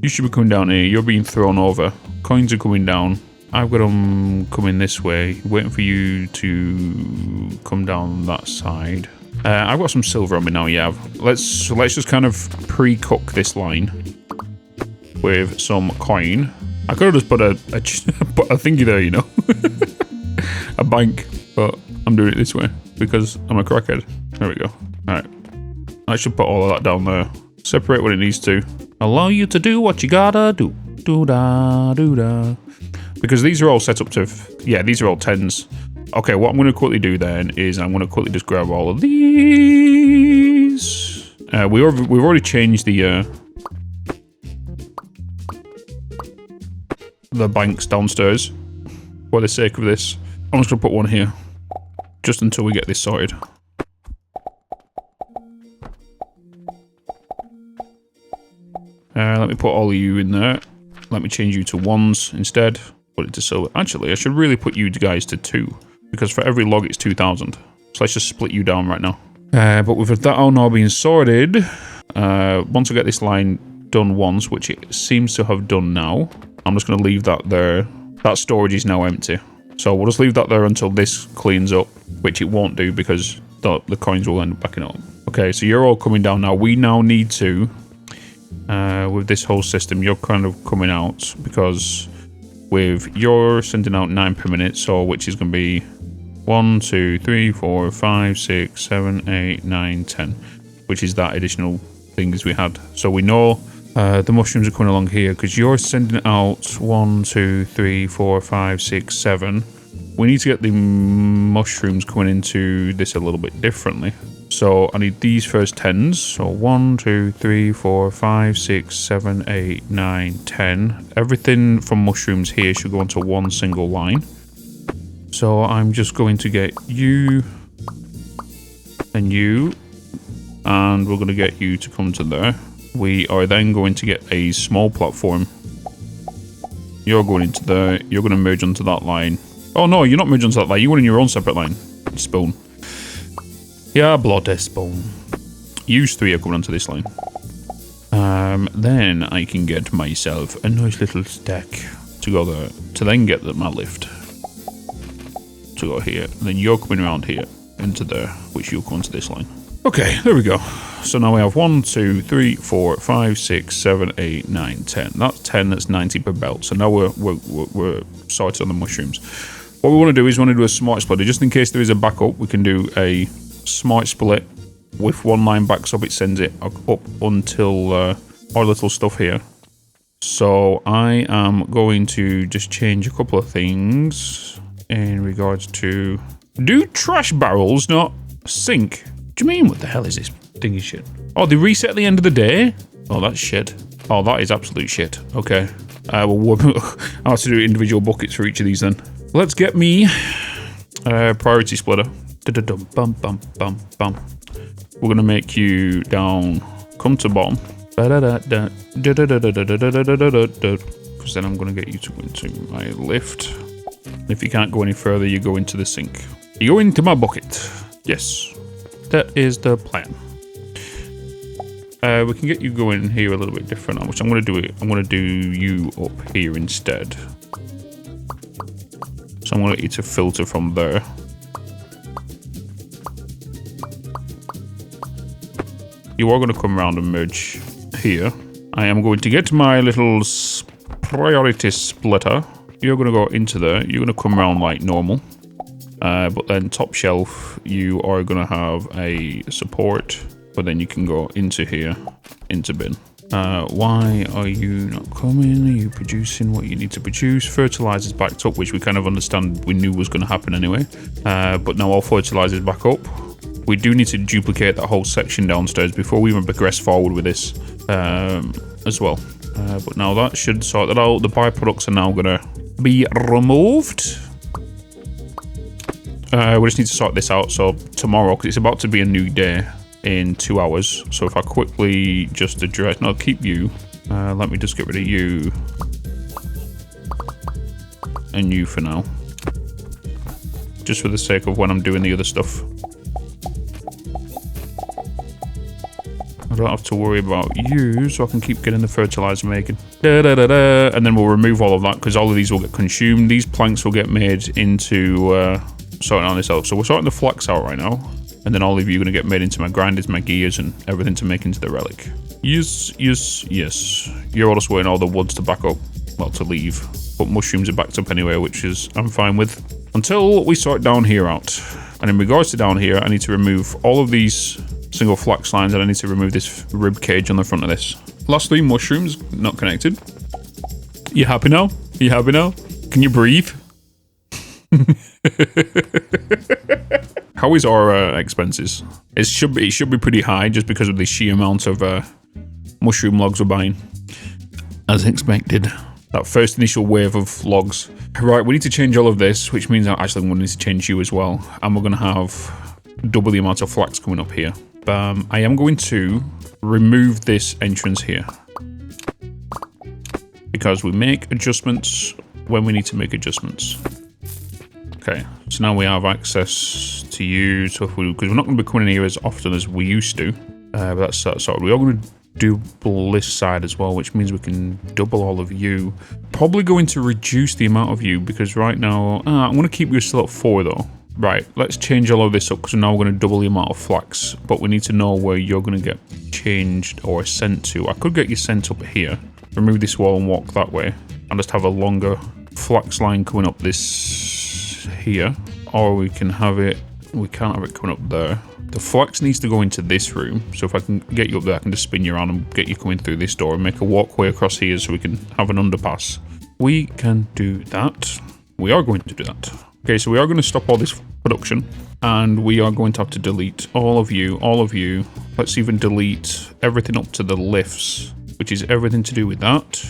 Speaker 1: You should be coming down here. You're being thrown over. Coins are coming down. I've got them coming this way, waiting for you to come down that side. I've got some silver on me now, yeah. Let's just kind of pre-cook this line with some coin. I could have just put a thingy there, you know. A bank, but I'm doing it this way because I'm a crackhead. There we go. Alright. I should put all of that down there. Separate when it needs to. Allow you to do what you gotta do. Do-da, do-da. Because these are all set up to... Yeah, these are all 10s. Okay, what I'm going to quickly do then is I'm going to quickly just grab all of these. We've already changed the banks downstairs for the sake of this. I'm just going to put one here. Just until we get this sorted. Let me put all of you in there. Let me change you to 1s instead. Put it to silver. Actually, I should really put you guys to 2. Because for every log, it's 2,000. So let's just split you down right now. But with that all now being sorted, once I get this line done once, which it seems to have done now, I'm just going to leave that there. That storage is now empty. So we'll just leave that there until this cleans up, which it won't do because the coins will end up backing up. Okay, so you're all coming down now. We now need to... with this whole system, you're kind of coming out because you're sending out 9 per minute, so which is going to be 1, 2, 3, 4, 5, 6, 7, 8, 9, 10, which is that additional things we had. So we know the mushrooms are coming along here because you're sending out 1, 2, 3, 4, 5, 6, 7. We need to get the mushrooms coming into this a little bit differently. So I need these first 10s. So 1, 2, 3, 4, 5, 6, 7, 8, 9, 10. Everything from mushrooms here should go onto one single line. So I'm just going to get you and you, and we're going to get you to come to there. We are then going to get a small platform. You're going into there. You're going to merge onto that line. Oh no, you're not merging onto that line. You want in your own separate line. Spawn. Yeah, bloody spawn. Use 3 are coming onto this line. Then I can get myself a nice little stack to go there. To then get my lift. To go here. Then you're coming around here into there, which you'll come onto this line. Okay, there we go. So now we have 1, 2, 3, 4, 5, 6, 7, 8, 9, 10. That's 10, that's 90 per belt. So now we're sorted on the mushrooms. What we want to do is we want to do a smart splitter. Just in case there is a backup, we can do a smart split with one line backs up. It sends it up until our little stuff here. So I am going to just change a couple of things in regards to... Do trash barrels not sink? What do you mean? What the hell is this thingy shit? Oh, they reset at the end of the day? Oh, that's shit. Oh, that is absolute shit. Okay. I'll have to do individual buckets for each of these then. Let's get me priority splitter. Bum, bum, bum, bum. We're gonna make you down, come to bottom. Because then I'm gonna get you to go into my lift. If you can't go any further, you go into the sink. You go into my bucket. Yes, that is the plan. We can get you going here a little bit different, which I'm gonna do it. I'm gonna do you up here instead. So I'm gonna get you to filter from there. You are going to come around and merge here. I am going to get my little priority splitter. You're going to go into there. You're going to come around like normal. But then top shelf, you are going to have a support. But then you can go into here, into bin. Why are you not coming? Are you producing what you need to produce? Fertilizer's backed up, which we kind of understand we knew was going to happen anyway. But now all fertilizer's back up. We do need to duplicate that whole section downstairs before we even progress forward with this as well. But now that should sort that out. The byproducts are now going to be removed. We just need to sort this out. So tomorrow, because it's about to be a new day in 2 hours. So if I quickly just address... No, keep you. Let me just get rid of you. And you for now. Just for the sake of when I'm doing the other stuff. I don't have to worry about you, so I can keep getting the fertilizer making. And then we'll remove all of that, because all of these will get consumed. These planks will get made into sorting on this out. So we're sorting the flax out right now. And then all of you are going to get made into my grinders, my gears, and everything to make into the relic. Yes, yes, yes. You're also waiting all the woods to back up. Well, to leave. But mushrooms are backed up anyway, which is I'm fine with. Until we sort down here out. And in regards to down here, I need to remove all of these single flax lines, and I need to remove this rib cage on the front of this. Lastly, mushrooms not connected. You happy now? You happy now? Can you breathe? How is our expenses? It should be pretty high just because of the sheer amount of mushroom logs we're buying. As expected. That first initial wave of logs. Right, we need to change all of this, which means that actually I'm going to need to change you as well. And we're going to have double the amount of flax coming up here. I am going to remove this entrance here. Because we make adjustments when we need to make adjustments. Okay, so now we have access to you, so because we're not going to be coming in here as often as we used to. But that's that sort of, we are going to double this side as well, which means we can double all of you. Probably going to reduce the amount of you, because right now, I'm going to keep you still at 4 though. Right, let's change all of this up, because now we're going to double the amount of flax, but we need to know where you're going to get changed or sent to. I could get you sent up here, remove this wall and walk that way, and just have a longer flax line coming up this here, or we can have it, we can't have it coming up there. The flax needs to go into this room, so if I can get you up there, I can just spin you around and get you coming through this door and make a walkway across here so we can have an underpass. We can do that. We are going to do that. Okay, so we are going to stop all this production, and we are going to have to delete all of you, all of you. Let's even delete everything up to the lifts, which is everything to do with that.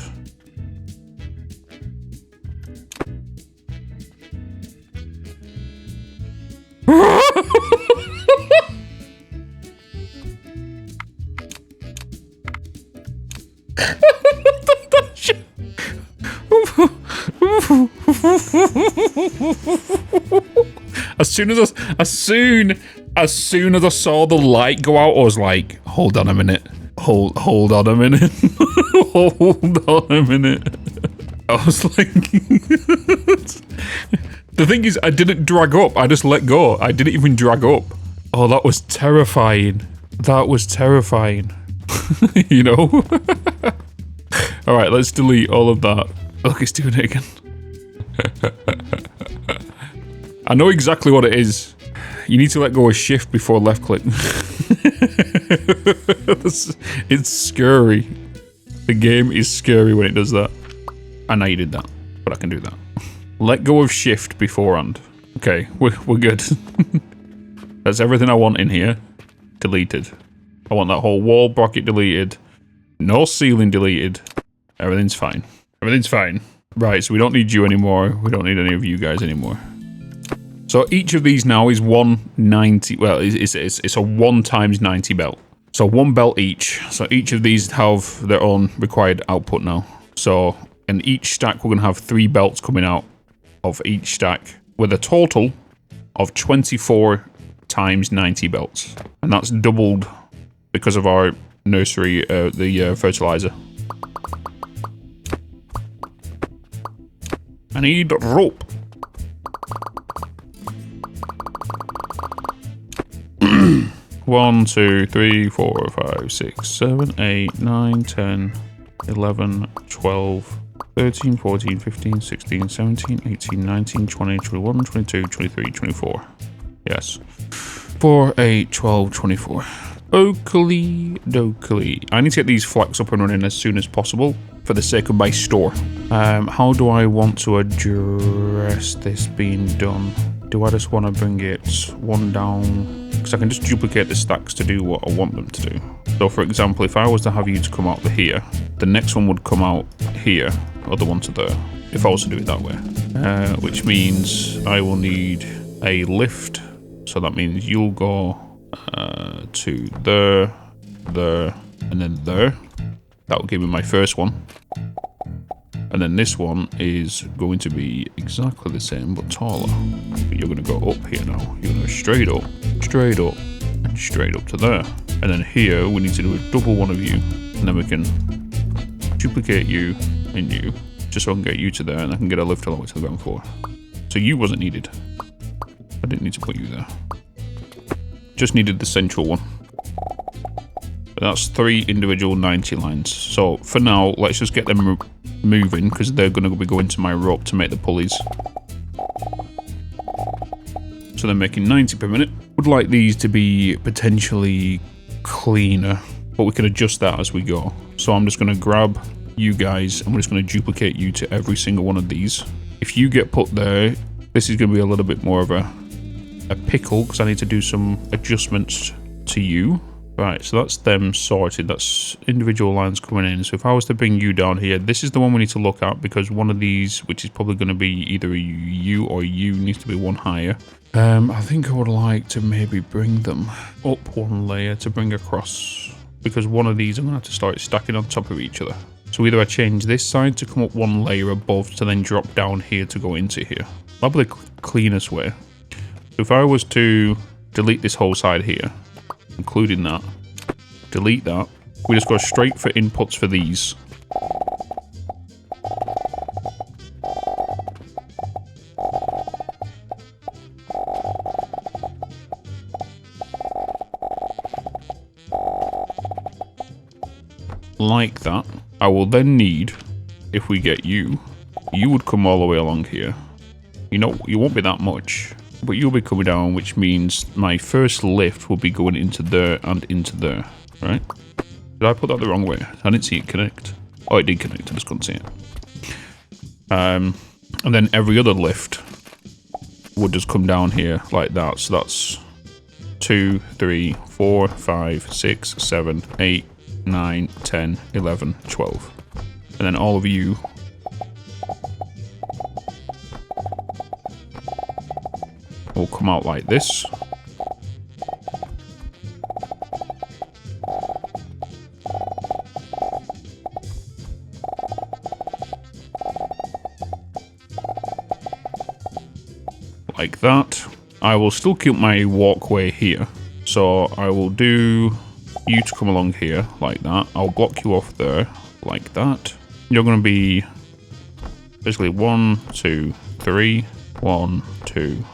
Speaker 1: As soon as I saw the light go out, I was like, hold on a minute. Hold on a minute. Hold on a minute. I was like... The thing is, I didn't drag up. I just let go. I didn't even drag up. Oh, that was terrifying. That was terrifying. You know? Alright, let's delete all of that. Look, it's doing it again. I know exactly what it is. You need to let go of shift before left click. It's scary. The game is scary when it does that. I know you did that, but I can do that. Let go of shift beforehand. Okay, we're good. That's everything I want in here. Deleted. I want that whole wall bracket deleted. No ceiling deleted. Everything's fine. Everything's fine. Right, so we don't need you anymore. We don't need any of you guys anymore. So each of these now is 190. Well, it's a 1 times 90 belt. So 1 belt each. So each of these have their own required output now. So in each stack, we're going to have 3 belts coming out of each stack with a total of 24 times 90 belts. And that's doubled because of our nursery, the fertilizer. I need rope. One, 2, 3, 4, 5, 6, 7, 8, 9, 10, 11, 12, 13, 14, 15, 16, 17, 18, 19, 20, 21, 22, 23, 24. Yes. 4, 8, 12, 24. Oakley dokely. I need to get these flax up and running as soon as possible for the sake of my store. How do I want to address this being done? Do I just want to bring it 1 down? Because I can just duplicate the stacks to do what I want them to do. So for example, if I was to have you to come out to here, the next one would come out here, or the one to there, if I was to do it that way. Which means I will need a lift. So that means you'll go to there, and then there. That will give me my first one. And then this one is going to be exactly the same, but taller. But you're going to go up here now. You're going to go straight up, and straight up to there. And then here, we need to do a double one of you. And then we can duplicate you and you, just so I can get you to there, and I can get a lift all the way to the ground floor. So you wasn't needed. I didn't need to put you there. Just needed the central one. But that's 3 individual 90 lines. So for now, let's just get them moving, because they're going to be going to my rope to make the pulleys. So they're making 90 per minute. Would like these to be potentially cleaner, but we can adjust that as we go. So I'm just going to grab you guys, and we're just going to duplicate you to every single one of these. If you get put there, this is going to be a little bit more of a pickle, because I need to do some adjustments to you. Right, so that's them sorted. That's individual lines coming in. So if I was to bring you down here, this is the one we need to look at, because one of these, which is probably going to be either you or you, needs to be 1 higher. I think I would like to maybe bring them up 1 layer to bring across, because one of these I'm going to have to start stacking on top of each other. So either I change this side to come up 1 layer above to then drop down here to go into here. That'll be the cleanest way. So if I was to delete this whole side here, including that, delete that, we just go straight for inputs for these. Like that. I will then need, if we get you, you would come all the way along here. You know, you won't be that much, but you'll be coming down, which means my first lift will be going into there and into there, right? Did I put that the wrong way? I didn't see it connect. Oh, it did connect, I just couldn't see it. And then every other lift would just come down here like that. So that's 2, 3, 4, 5, 6, 7, 8, 9, 10, 11, 12. And then all of you will come out like this. Like that. I will still keep my walkway here. So I will do you to come along here like that. I'll block you off there like that. You're going to be basically 1, 2, 3. 1, 2,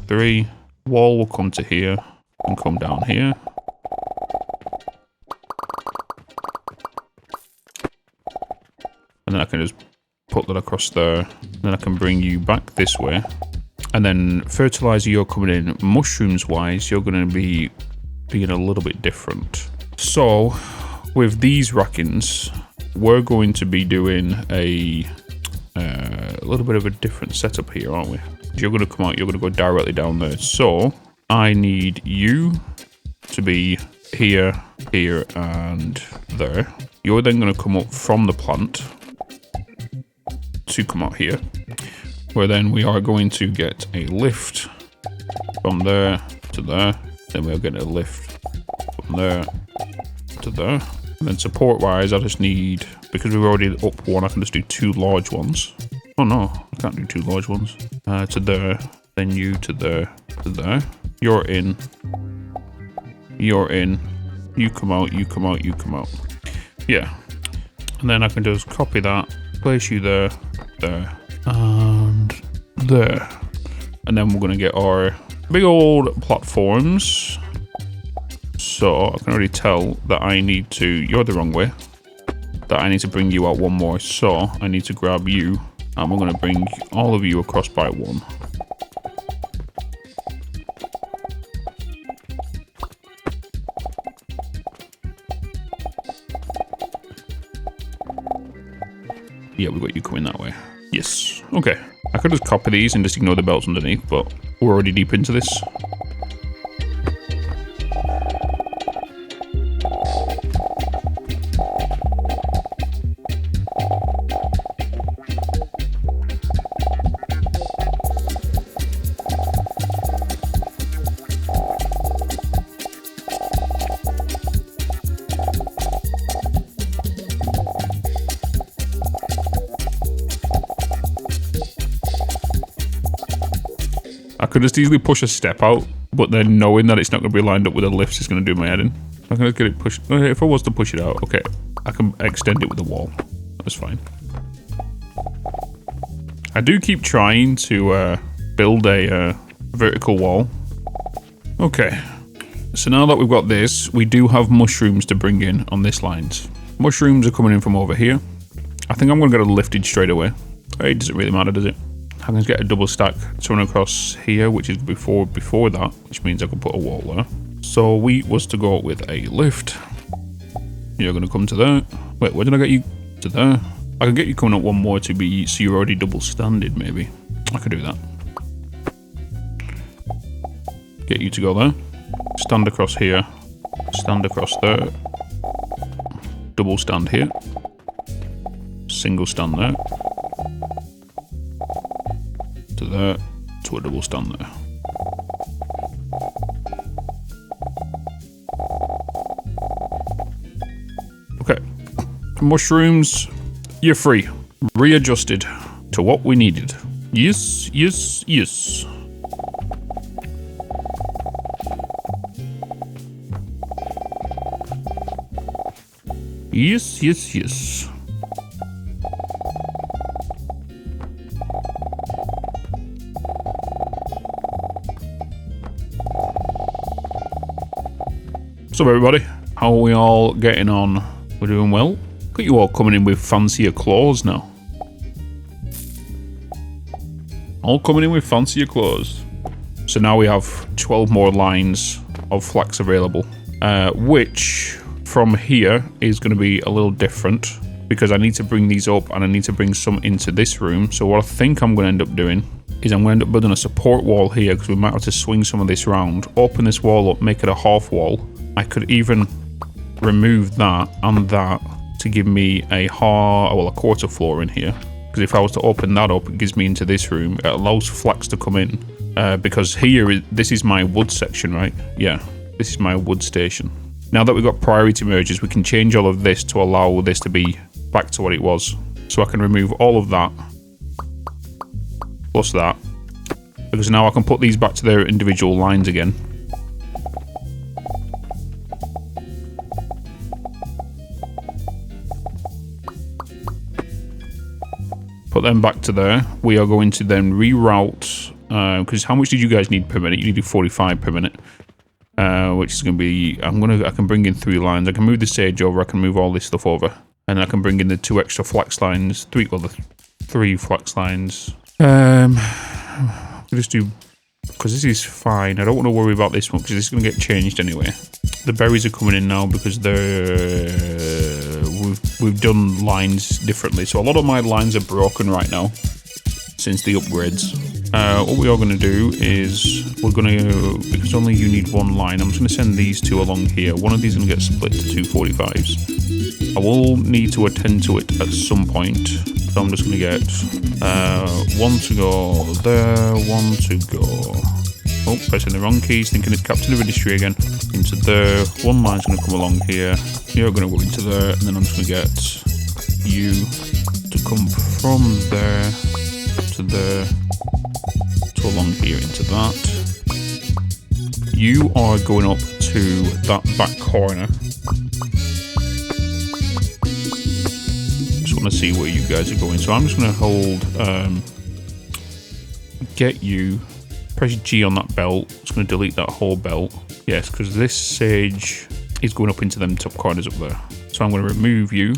Speaker 1: 3. Wall will come to here and come down here. And then I can just put that across there. Then I can bring you back this way. And then fertilizer, you're coming in. Mushrooms wise, you're going to be being a little bit different. So with these rackings, we're going to be doing a little bit of a different setup here, aren't we? You're going to come out, you're going to go directly down there. So I need you to be here, here, and there. You're then going to come up from the plant to come out here, where then we are going to get a lift from there to there. Then we'll get a lift from there to there. And then support-wise, I just need, because we've already up one, I can just do 2 large ones. Oh no, I can't do 2 large ones. To there, then you to there, to there. You're in. You're in. You come out, you come out, you come out. Yeah. And then I can just copy that, place you there, there, and there. And then we're going to get our big old platforms. So I can already tell that I need to, you're the wrong way, that I need to bring you out one more. So I need to grab you, and we're going to bring all of you across by 1. Yeah, we got you coming that way. Yes. Okay. I could just copy these and just ignore the belts underneath, but we're already deep into this. I could just easily push a step out, but then knowing that it's not going to be lined up with a lift is going to do my head in. I'm going to get it pushed. If I was to push it out, okay, I can extend it with the wall. That's fine. I do keep trying to build a vertical wall. Okay, so now that we've got this, we do have mushrooms to bring in on this lines. Mushrooms are coming in from over here. I think I'm going to get it lifted straight away. It doesn't really matter, does it? I'm going to get a double stack to run across here, which is before that, which means I can put a wall there. So we was to go with a lift. You're going to come to there. Wait, where did I get you? To there. I can get you coming up one more to be, so you're already double standed, maybe. I could do that. Get you to go there. Stand across here. Stand across there. Double stand here. Single stand there. To there, to a double stand there. Okay, mushrooms, you're free. Readjusted to what we needed. Yes, yes, yes. Yes, yes, yes. What's up, everybody? How are we all getting on? We're doing well. Look at you all coming in with fancier claws now. All coming in with fancier claws. So now we have 12 more lines of flax available, which from here is going to be a little different because I need to bring these up and I need to bring some into this room. So what I think I'm going to end up doing is I'm going to end up building a support wall here because we might have to swing some of this round, open this wall up, make it a half wall. I could even remove that and that to give me a quarter floor in here. Because if I was to open that up, it gives me into this room. It allows flax to come in. Because here, this is my wood section, right? Yeah, this is my wood station. Now that we've got priority merges, we can change all of this to allow this to be back to what it was. So I can remove all of that. Plus that. Because now I can put these back to their individual lines again. Put them back to there. We are going to then reroute, because how much did you guys need per minute? You needed 45 per minute, which is going to be, I can bring in 3 lines. I can move the sage over, I can move all this stuff over, and I can bring in the 2 extra flax lines, 3 flax lines. We'll just do, because this is fine. I don't want to worry about this one, because this is going to get changed anyway. The berries are coming in now because we've done lines differently. So a lot of my lines are broken right now since the upgrades. What we are going to do is we're going to, because only you need 1 line, I'm just going to send these 2 along here. One of these is going to get split to 2 45s. I will need to attend to it at some point. So I'm just going to get one to go there, one to go. Oh, pressing the wrong keys, thinking it's Captain of Industry again. Into there. One line's going to come along here. You're going to go into there, and then I'm just going to get you to come from there to there to along here into that. You are going up to that back corner. Just want to see where you guys are going. So I'm just going to hold, get you, press G on that belt. It's going to delete that whole belt. Yes, because this sage is going up into them top corners up there. So I'm going to remove you,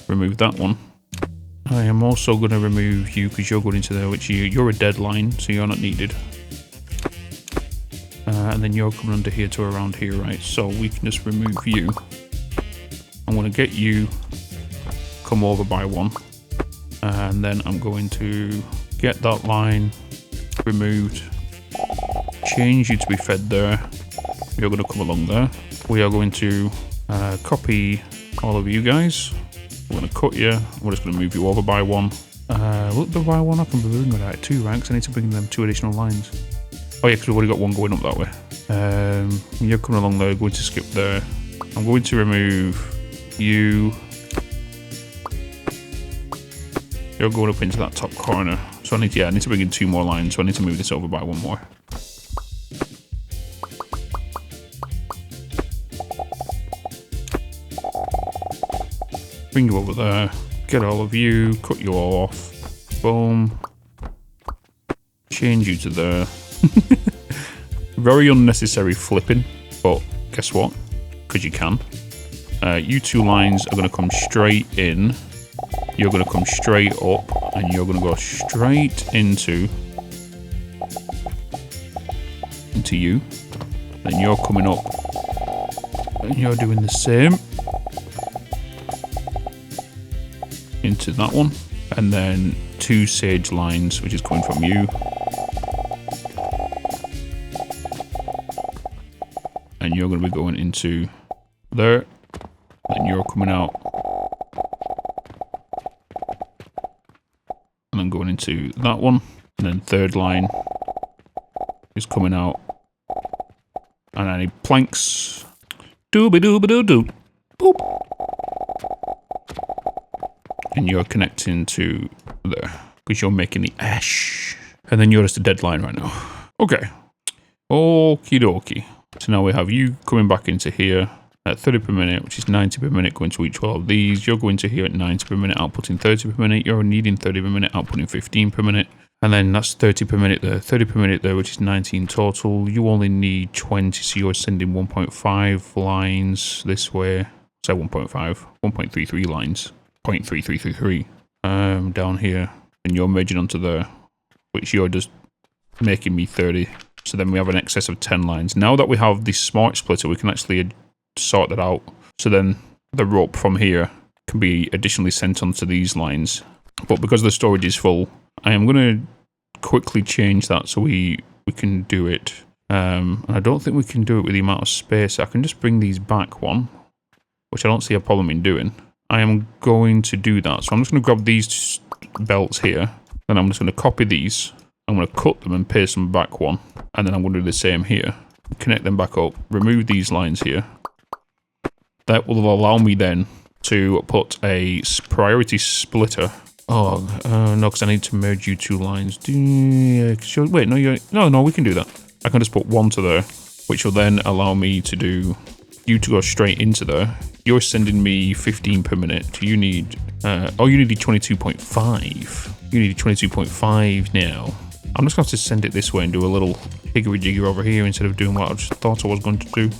Speaker 1: remove that one. I am also going to remove you because you're going into there, which you're a deadline, so you're not needed. And then you're coming under here to around here, right? So we can just remove you. I'm going to get you come over by one. And then I'm going to get that line removed. Change you to be fed there. You're going to come along there. We are going to copy all of you guys. We're going to cut you. We're just going to move you over by one. Look, by one I can bring it out 2 ranks. I need to bring them 2 additional lines. Oh yeah, because we've already got one going up that way. You're coming along there, going to skip there. I'm going to remove you. You're going up into that top corner. So I need to bring in 2 more lines, so I need to move this over by 1 more. Bring you over there, get all of you, cut you all off. Boom. Change you to there. Very unnecessary flipping, but guess what? Because you can. You 2 lines are going to come straight in. You're going to come straight up, and you're going to go straight into you. Then you're coming up, and you're doing the same into that one, and then 2 sage lines, which is coming from you. And you're going to be going into there, and you're coming out, and then going into that one, and then 3rd line is coming out, and I need planks, dooby-dooby-doo-doo, boop, and you're connecting to there, because you're making the ash, and then you're just a deadline right now. Okay, okie dokie. So now we have you coming back into here at 30 per minute, which is 90 per minute, going to each one of these. You're going to here at 90 per minute, outputting 30 per minute. You're needing 30 per minute, outputting 15 per minute. And then that's 30 per minute there, 30 per minute there, which is 19 total. You only need 20, so you're sending 1.5 lines this way. So 1.5, 1.33 lines, 0.3333 down here. And you're merging onto there, which you're just making me 30. So then we have an excess of 10 lines. Now that we have the smart splitter, we can actually sort that out. So then the rope from here can be additionally sent onto these lines. But because the storage is full, I am going to quickly change that so we can do it. And I don't think we can do it with the amount of space. I can just bring these back one, which I don't see a problem in doing. I am going to do that. So I'm just going to grab these belts here. Then I'm just going to copy these. I'm going to cut them and paste them back one. And then I'm going to do the same here. Connect them back up. Remove these lines here. That will allow me then to put a priority splitter. Oh, no, because I need to merge you 2 lines. Wait, no, we can do that. I can just put 1 to there, which will then allow me to do you to go straight into there. You're sending me 15 per minute. You need, you need 22.5. You need 22.5 now. I'm just going to have to send it this way and do a little higgery-jigger over here instead of doing what I just thought I was going to do.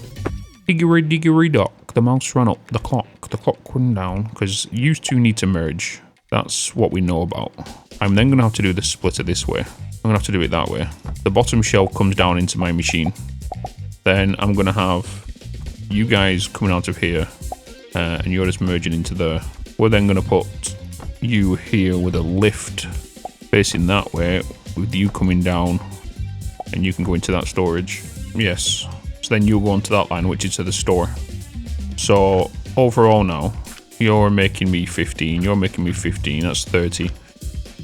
Speaker 1: Higgery-diggery-dock. The mouse ran up. The clock went down, because you 2 need to merge. That's what we know about. I'm then going to have to do the splitter this way. I'm going to have to do it that way. The bottom shell comes down into my machine. Then I'm going to have you guys coming out of here, and you're just merging into there. We're then going to put you here with a lift facing that way, with you coming down, and you can go into that storage. Yes. So then you'll go onto that line, which is to the store. So overall now, You're making me 15. You're making me 15. That's 30.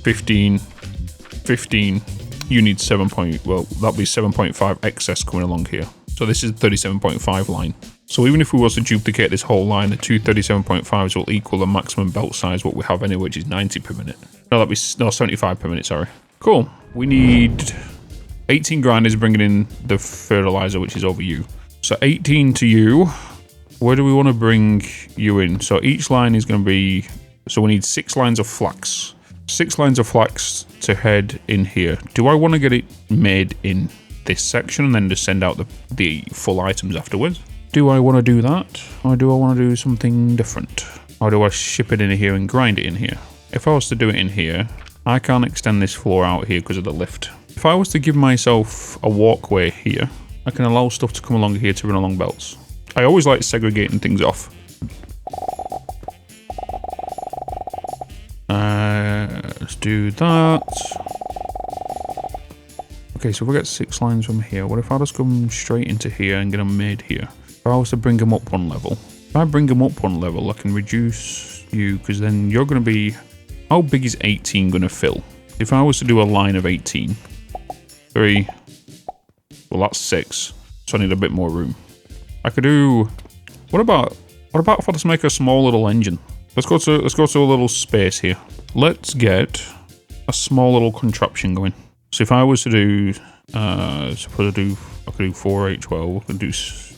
Speaker 1: 15. 15. You need 7 point... Well, that'll be 7.5 excess coming along here. So this is 37.5 line. So even if we was to duplicate this whole line, the two 37.5s will equal the maximum belt size what we have anyway, which is 90 per minute. No, that'd be... No, 75 per minute, sorry. Cool. We need 18 grinders bringing in the fertilizer, which is over you. So 18 to you. Where do we want to bring you in? So each line is going to be... So we need 6 lines of flax. 6 lines of flax to head in here. Do I want to get it made in this section and then just send out the full items afterwards? Do I want to do that? Or do I want to do something different? Or do I ship it in here and grind it in here? If I was to do it in here, I can't extend this floor out here because of the lift. If I was to give myself a walkway here, I can allow stuff to come along here to run along belts. I always like segregating things off. Let's do that. Okay, so we get 6 lines from here. What if I just come straight into here and get them made here? If I was to bring them up 1 level. If I bring them up 1 level, I can reduce you, because then you're going to be... How big is 18 going to fill? If I was to do a line of 18. 3. Well, that's 6. So I need a bit more room. I could do... What about if I just make a small little engine? Let's go to a little space here. Let's get a small little contraption going. So if I was to do, I could do 4, 8, 12. I could do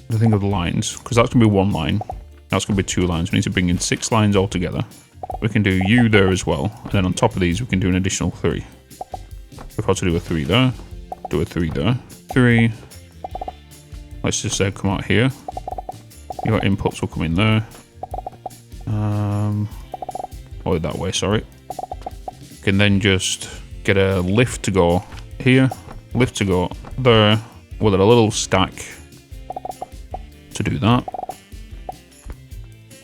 Speaker 1: the thing of the lines, because that's gonna be 1 line. That's gonna be 2 lines. We need to bring in 6 lines altogether. We can do you there as well, and then on top of these, we can do an additional 3. If I was to do a 3 there, do a 3 there, 3. Let's just say come out here. Your inputs will come in there. Or that way, sorry. You can then just get a lift to go here, lift to go there, with a little stack to do that.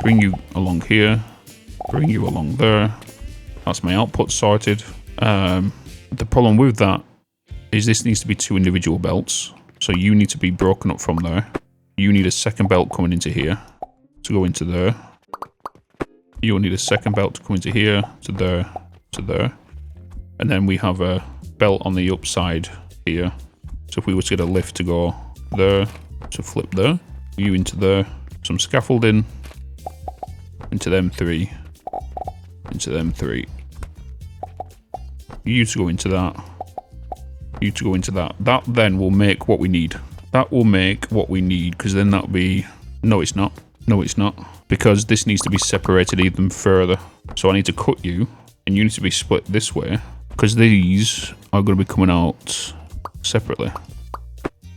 Speaker 1: Bring you along here, bring you along there. That's my output sorted. The problem with that is this needs to be 2 individual belts. So you need to be broken up from there. You need a second belt coming into here to go into there. You'll need a second belt to come into here, to there, to there. And then we have a belt on the upside here. So if we were to get a lift to go there, to flip there, you into there, some scaffolding, into them 3, into them 3. You to go into that, you to go into that. That then will make what we need. That will make what we need, because then that'll be... No, it's not. No, it's not. Because this needs to be separated even further. So I need to cut you, and you need to be split this way, because these are going to be coming out separately.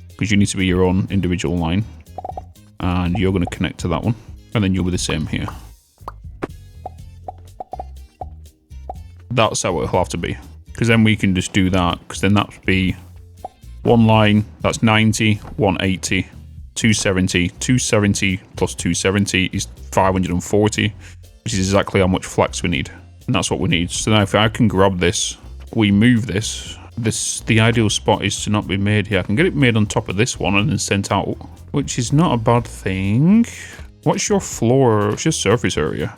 Speaker 1: Because you need to be your own individual line, and you're going to connect to that one, and then you'll be the same here. That's how it'll have to be. Because then we can just do that, because then that would be 1 line, that's 90, 180, 270, 270 plus 270 is 540, which is exactly how much flax we need. And that's what we need. So now if I can grab this, we move this, the ideal spot is to not be made here. I can get it made on top of this one and then sent out, which is not a bad thing. What's your floor, what's your surface area?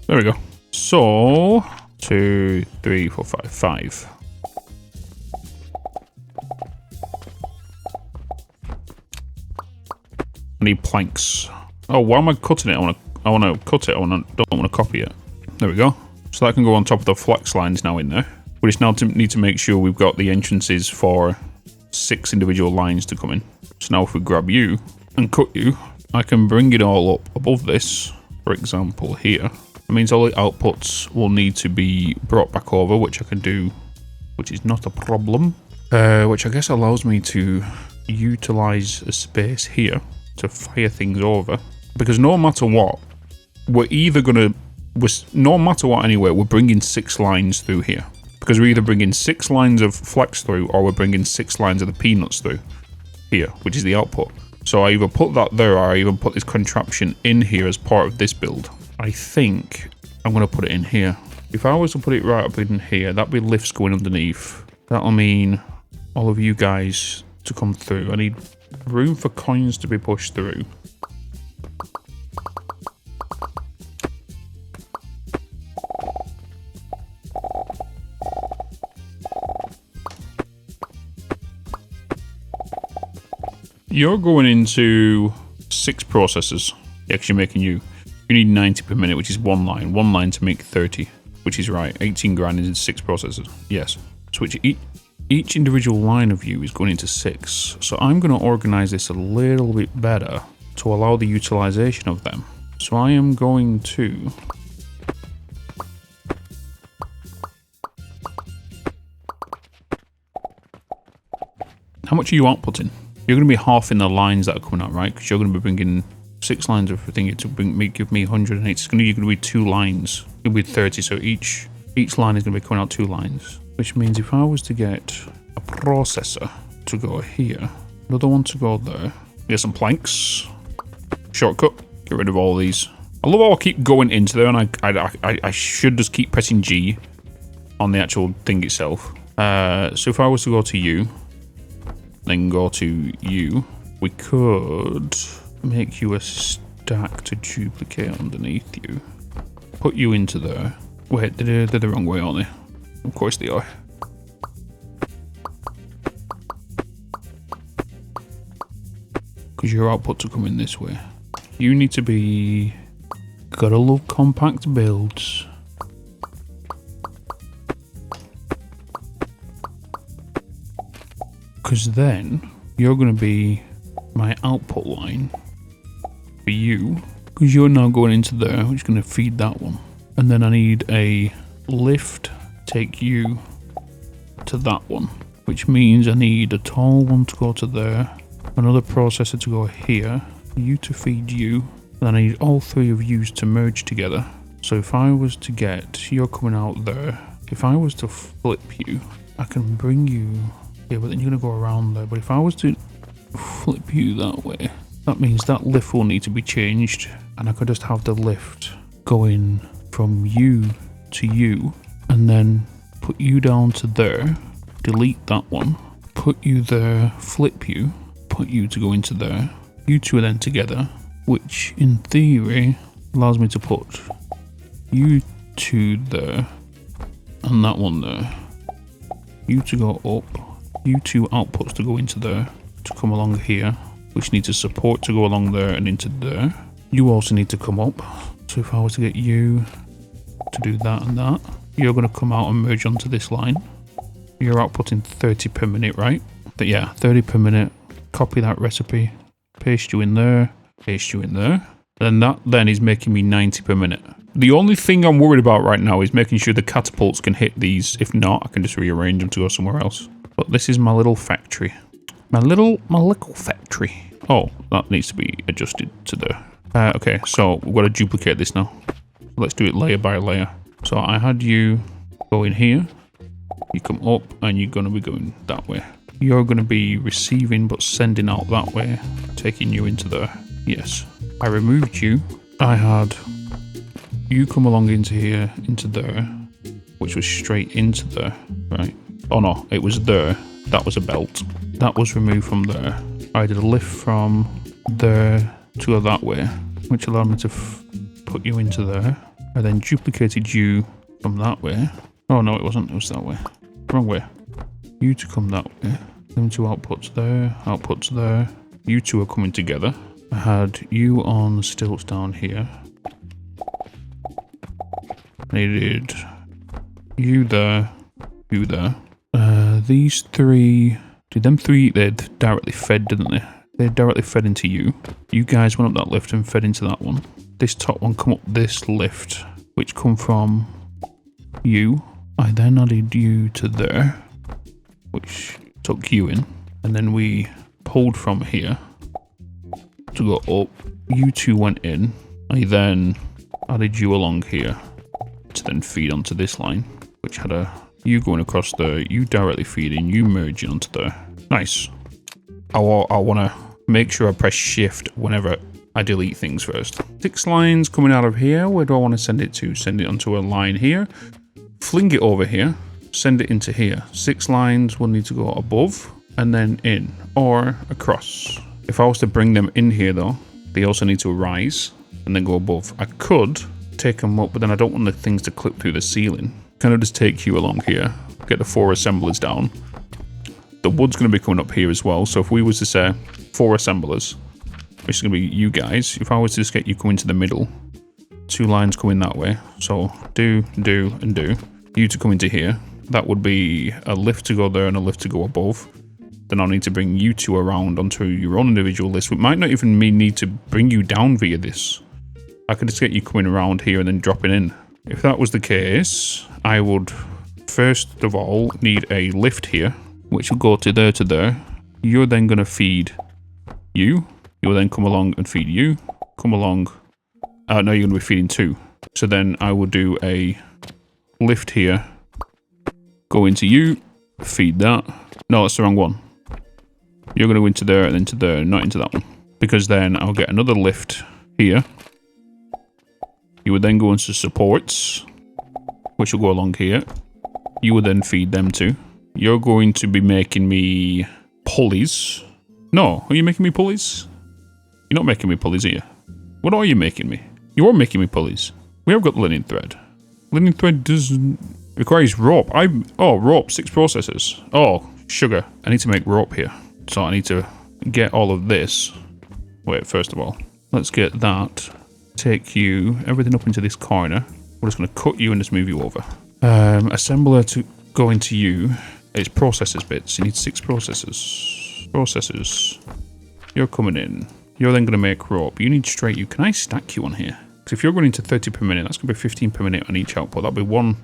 Speaker 1: There we go. So, 2, 3, 4, 5, 5. I need planks. Oh, why am I cutting it? I want to cut it. Don't want to copy it. There we go. So that can go on top of the flax lines now in there. We just now need to make sure we've got the entrances for 6 individual lines to come in. So now if we grab you and cut you, I can bring it all up above this, for example, here. That means all the outputs will need to be brought back over, which I can do, which is not a problem. Which I guess allows me to utilize a space here to fire things over. Because no matter what, we're either going to, no matter what anyway, we're bringing 6 lines through here. Because we're either bringing 6 lines of flax through, or we're bringing 6 lines of the peanuts through here, which is the output. So I either put that there, or I even put this contraption in here as part of this build. I think I'm going to put it in here. If I was to put it right up in here, that'd be lifts going underneath. That'll mean all of you guys to come through. I need Room for coins to be pushed through. You're going into 6 processors. Because you're making you need 90 per minute, which is 1 line. 1 line to make 30, which is right. 18 grand is in 6 processors. Yes. Switch each individual line of you is going into 6. So I'm going to organize this a little bit better to allow the utilization of them. So I am going to how much are you outputting? You're going to be half in the lines that are coming out, right? Because you're going to be bringing 6 lines of everything to give me 108. You're going to be 2 lines. It'll be 30. So each line is going to be coming out 2 lines, which means if I was to get a processor to go here, another one to go there, get some planks, shortcut, get rid of all these. I love how I keep going into there, and I should just keep pressing G on the actual thing itself. So if I was to go to you, then go to you, we could make you a stack to duplicate underneath you. Put you into there. Wait, they're the wrong way, aren't they? Of course they are. Because your output to come in this way. You need to be... Gotta love compact builds. Because then you're going to be my output line for you. Because you're now going into there, which is going to feed that one. And then I need a lift, take you to that one. Which means I need a tall one to go to there. Another processor to go here. You to feed you. And then I need all 3 of yous to merge together. So if I was to get, you're coming out there. If I was to flip you, I can bring you... Yeah, but then you're going to go around there. But if I was to flip you that way, that means that lift will need to be changed. And I could just have the lift going from you to you. And then put you down to there. Delete that one. Put you there. Flip you. Put you to go into there. You 2 are then together. Which, in theory, allows me to put you 2 there. And that one there. You to go up. You 2 outputs to go into there, to come along here, which needs a support to go along there and into there. You also need to come up. So if I was to get you to do that and that, you're going to come out and merge onto this line. You're outputting 30 per minute, right? But yeah, 30 per minute. Copy that recipe, paste you in there, paste you in there. And that then is making me 90 per minute. The only thing I'm worried about right now is making sure the catapults can hit these. If not, I can just rearrange them to go somewhere else. But this is my little factory. My little factory. Oh, that needs to be adjusted to there. Okay, so we've got to duplicate this now. Let's do it layer by layer. So I had you go in here. You come up and you're going to be going that way. You're going to be receiving but sending out that way. Taking you into there. Yes. I removed you. I had you come along into here, into there. Which was straight into there, right? Oh no, it was there. That was a belt. That was removed from there. I did a lift from there to that way, which allowed me to put you into there. I then duplicated you from that way. Oh no, it wasn't. It was that way. Wrong way. You to come that way. Them 2 outputs there. Outputs there. You 2 are coming together. I had you on stilts down here. I needed you there. You there. These 3, did them 3, they'd directly fed, didn't they? They directly fed into you. You guys went up that lift and fed into that one. This top one come up this lift, which come from you. I then added you to there, which took you in. And then we pulled from here to go up. You 2 went in. I then added you along here to then feed onto this line, which had a you going across there, you directly feeding, you merging onto there. Nice. I want to make sure I press shift whenever I delete things first. 6 lines coming out of here. Where do I want to send it to? Send it onto a line here. Fling it over here. Send it into here. 6 lines will need to go above. and then in, or across. If I was to bring them in here though, they also need to rise and then go above. I could take them up, but then I don't want the things to clip through the ceiling. Kind of just take you along here, get the 4 assemblers down. The wood's going to be coming up here as well, so if we was to say 4 assemblers, which is going to be you guys, if I was to just get you coming to the middle, 2 lines coming that way, so do, and do, you to come into here, that would be a lift to go there and a lift to go above. Then I'll need to bring you 2 around onto your own individual list. It might not even need to bring you down via this. I could just get you coming around here and then dropping in. If that was the case, I would first of all need a lift here, which will go to there. You're then going to feed you. You'll then come along and feed you. Come along. No, you're going to be feeding 2. So then I will do a lift here. Go into you. Feed that. No, that's the wrong one. You're going to go into there and then to there, not into that one. Because then I'll get another lift here. You would then go into supports, which will go along here. You would then feed them 2. You're going to be making me pulleys. No, are you making me pulleys? You're not making me pulleys, are you? What are you making me? You are making me pulleys. We have got linen thread. Linen thread requires rope. Rope, 6 processes. Oh, sugar. I need to make rope here. So I need to get all of this. Wait, first of all, let's get that. Take you, everything up into this corner. We're just going to cut you and just move you over. Assembler to go into you. It's processors bits. You need 6 processors. Processors. You're coming in. You're then going to make rope. You need straight you. Can I stack you on here? Because if you're going into 30 per minute, that's going to be 15 per minute on each output. That'll be 1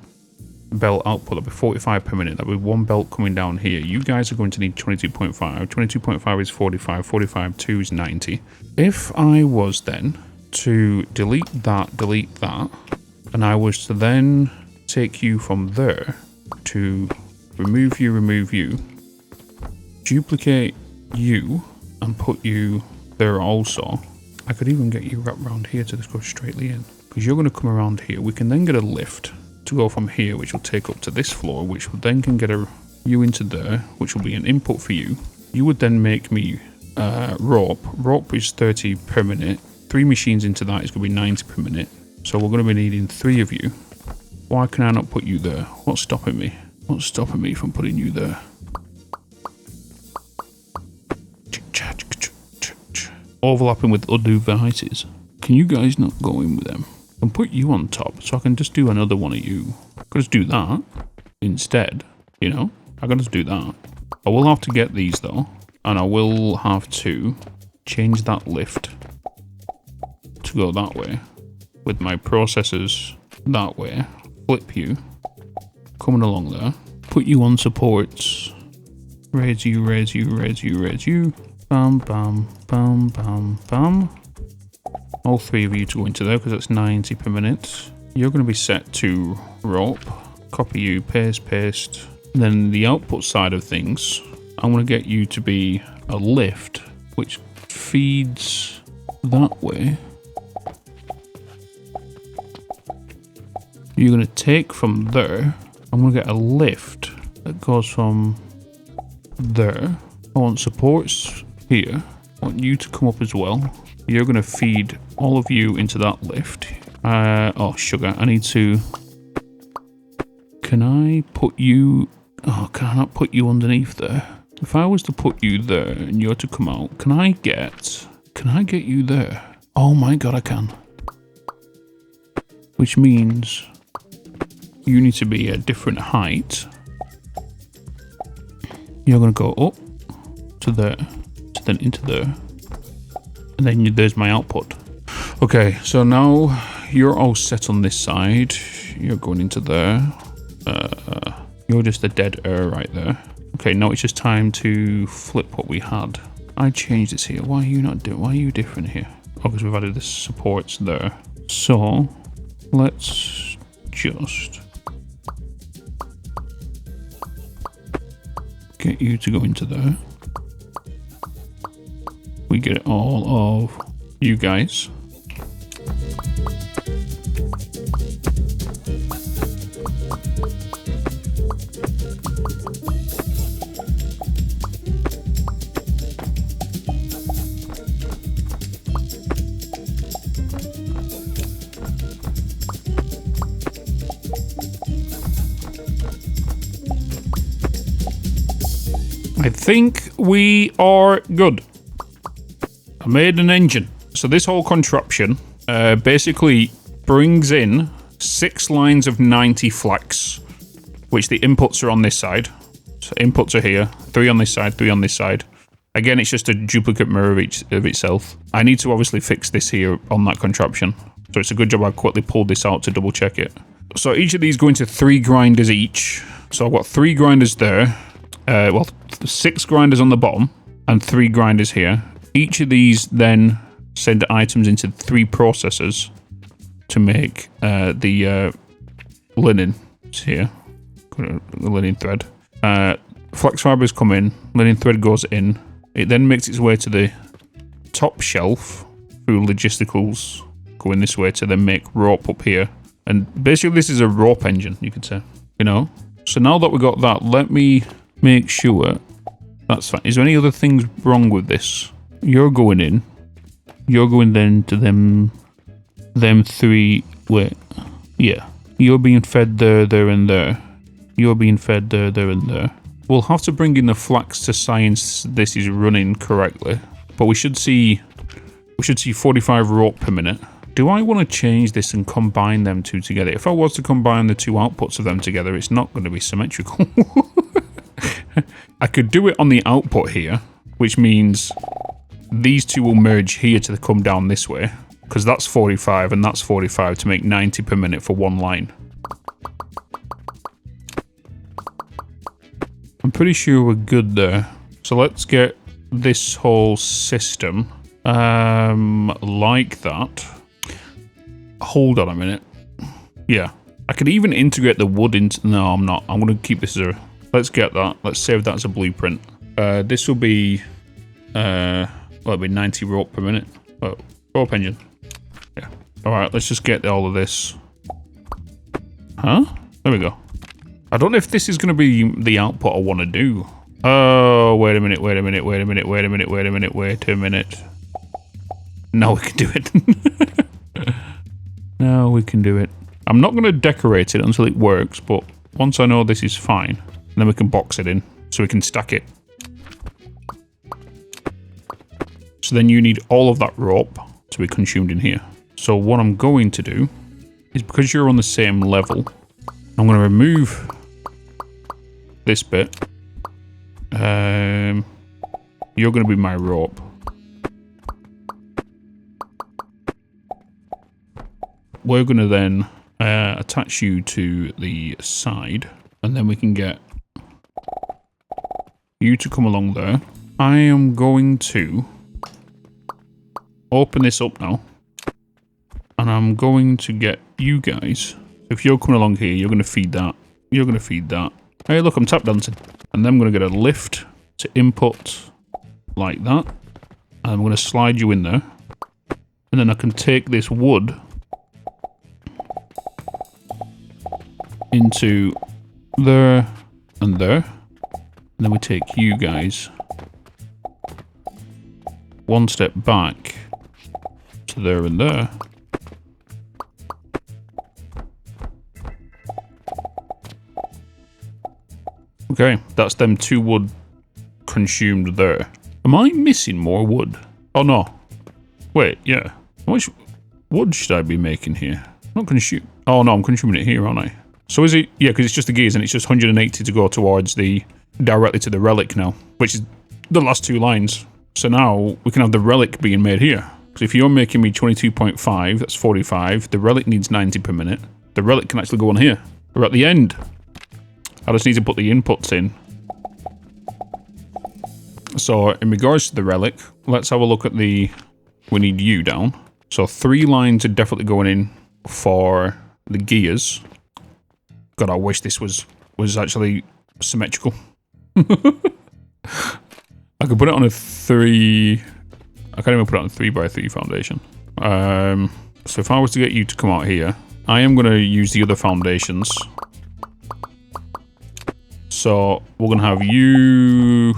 Speaker 1: belt output. That'll be 45 per minute. That'll be 1 belt coming down here. You guys are going to need 22.5. 22.5 is 45. 45, 2 is 90. If I was then to delete that, and I was to then take you from there to remove you, duplicate you, and put you there also. I could even get you wrapped around here to just go straightly in. Because you're going to come around here. We can then get a lift to go from here, which will take up to this floor, which will then can get you into there, which will be an input for you. You would then make me rope. Rope is 30 per minute. 3 machines into that is going to be 90 per minute. So we're going to be needing 3 of you. Why can I not put you there? What's stopping me? What's stopping me from putting you there? Overlapping with other devices. Can you guys not go in with them? And put you on top so I can just do another one of you. I could just do that instead, you know? I can just do that. I will have to get these though. And I will have to change that lift to go that way. With my processors that way. Flip you. Coming along there. Put you on supports. Raise you. Bam, bam, bam, bam, bam. All 3 of you to go into there because that's 90 per minute. You're going to be set to rope. Copy you, paste. And then the output side of things, I'm going to get you to be a lift, which feeds that way. You're going to take from there. I'm going to get a lift that goes from there. I want supports here. I want you to come up as well. You're going to feed all of you into that lift. Sugar. I need to... Can I put you... Oh, can I not put you underneath there? If I was to put you there and you're to come out, can I get you there? Oh my god, I can. Which means you need to be a different height. You're going to go up to there, to then into there. And then there's my output. Okay, so now you're all set on this side. You're going into there. You're just a dead air right there. Okay, now it's just time to flip what we had. I changed this here. Why are you not doing? Why are you different here? Oh, because we've added the supports there. So let's just get you to go into there. We get all of you guys. I think we are good. I made an engine. So this whole contraption basically brings in 6 lines of 90 flax, which the inputs are on this side. So inputs are here, 3 on this side, 3 on this side. Again, it's just a duplicate mirror of itself. I need to obviously fix this here on that contraption. So it's a good job I quickly pulled this out to double check it. So each of these go into 3 grinders each. So I've got 3 grinders there. Well, 6 grinders on the bottom and 3 grinders here. Each of these then send items into 3 processors to make the linen. It's here. The linen thread. Flax fibers come in. Linen thread goes in. It then makes its way to the top shelf through logisticals, going this way to then make rope up here. And basically this is a rope engine, you could say. You know? So now that we got that, let me make sure that's fine. Is there any other things wrong with this? You're going in. You're going then to them 3. Wait. Yeah. You're being fed there, there, and there. You're being fed there, there, and there. We'll have to bring in the flax to science this is running correctly. But we should see 45 rope per minute. Do I want to change this and combine them 2 together? If I was to combine the 2 outputs of them together, it's not going to be symmetrical. I could do it on the output here, which means these 2 will merge here to come down this way, because that's 45 and that's 45 to make 90 per minute for 1 line. I'm pretty sure we're good there. So let's get this whole system like that. Hold on a minute. Yeah. I could even integrate the wood into... No, I'm not. I'm going to keep this as a... Let's get that. Let's save that as a blueprint. This will be... well, it'll be 90 rope per minute. Oh, rope engine. Yeah. Alright, let's just get all of this. Huh? There we go. I don't know if this is going to be the output I want to do. Oh, wait a minute, wait a minute, wait a minute, wait a minute, wait a minute, wait a minute. Now we can do it. Now we can do it. I'm not going to decorate it until it works, but once I know this is fine, then we can box it in so we can stack it. So then you need all of that rope to be consumed in here. So what I'm going to do is, because you're on the same level, I'm going to remove this bit. You're going to be my rope. We're going to then attach you to the side, and then we can get you to come along there. I am going to open this up now, and I'm going to get you guys. If you're coming along here, you're going to feed that. You're going to feed that. Hey, look, I'm tap dancing. And then I'm going to get a lift to input like that. And I'm going to slide you in there. And then I can take this wood into there and there. And then we take you guys 1 step back to there and there. Okay, that's them 2 wood consumed there. Am I missing more wood? Oh no. Wait, yeah. How much wood should I be making here? Not consume. Oh no, I'm consuming it here, aren't I? So is it? Yeah, because it's just the gears and it's just 180 to go towards the... directly to the relic now, which is the last 2 lines. So now we can have the relic being made here. Because if you're making me 22.5, that's 45. The relic needs 90 per minute. The relic can actually go on here. We're at the end. I just need to put the inputs in. So in regards to the relic, let's have a look at the... We need you down. So 3 lines are definitely going in for the gears. God, I wish this was actually symmetrical. I could put it on a 3... I can't even put it on a 3x3 foundation. So if I was to get you to come out here, I am going to use the other foundations. So we're going to have you...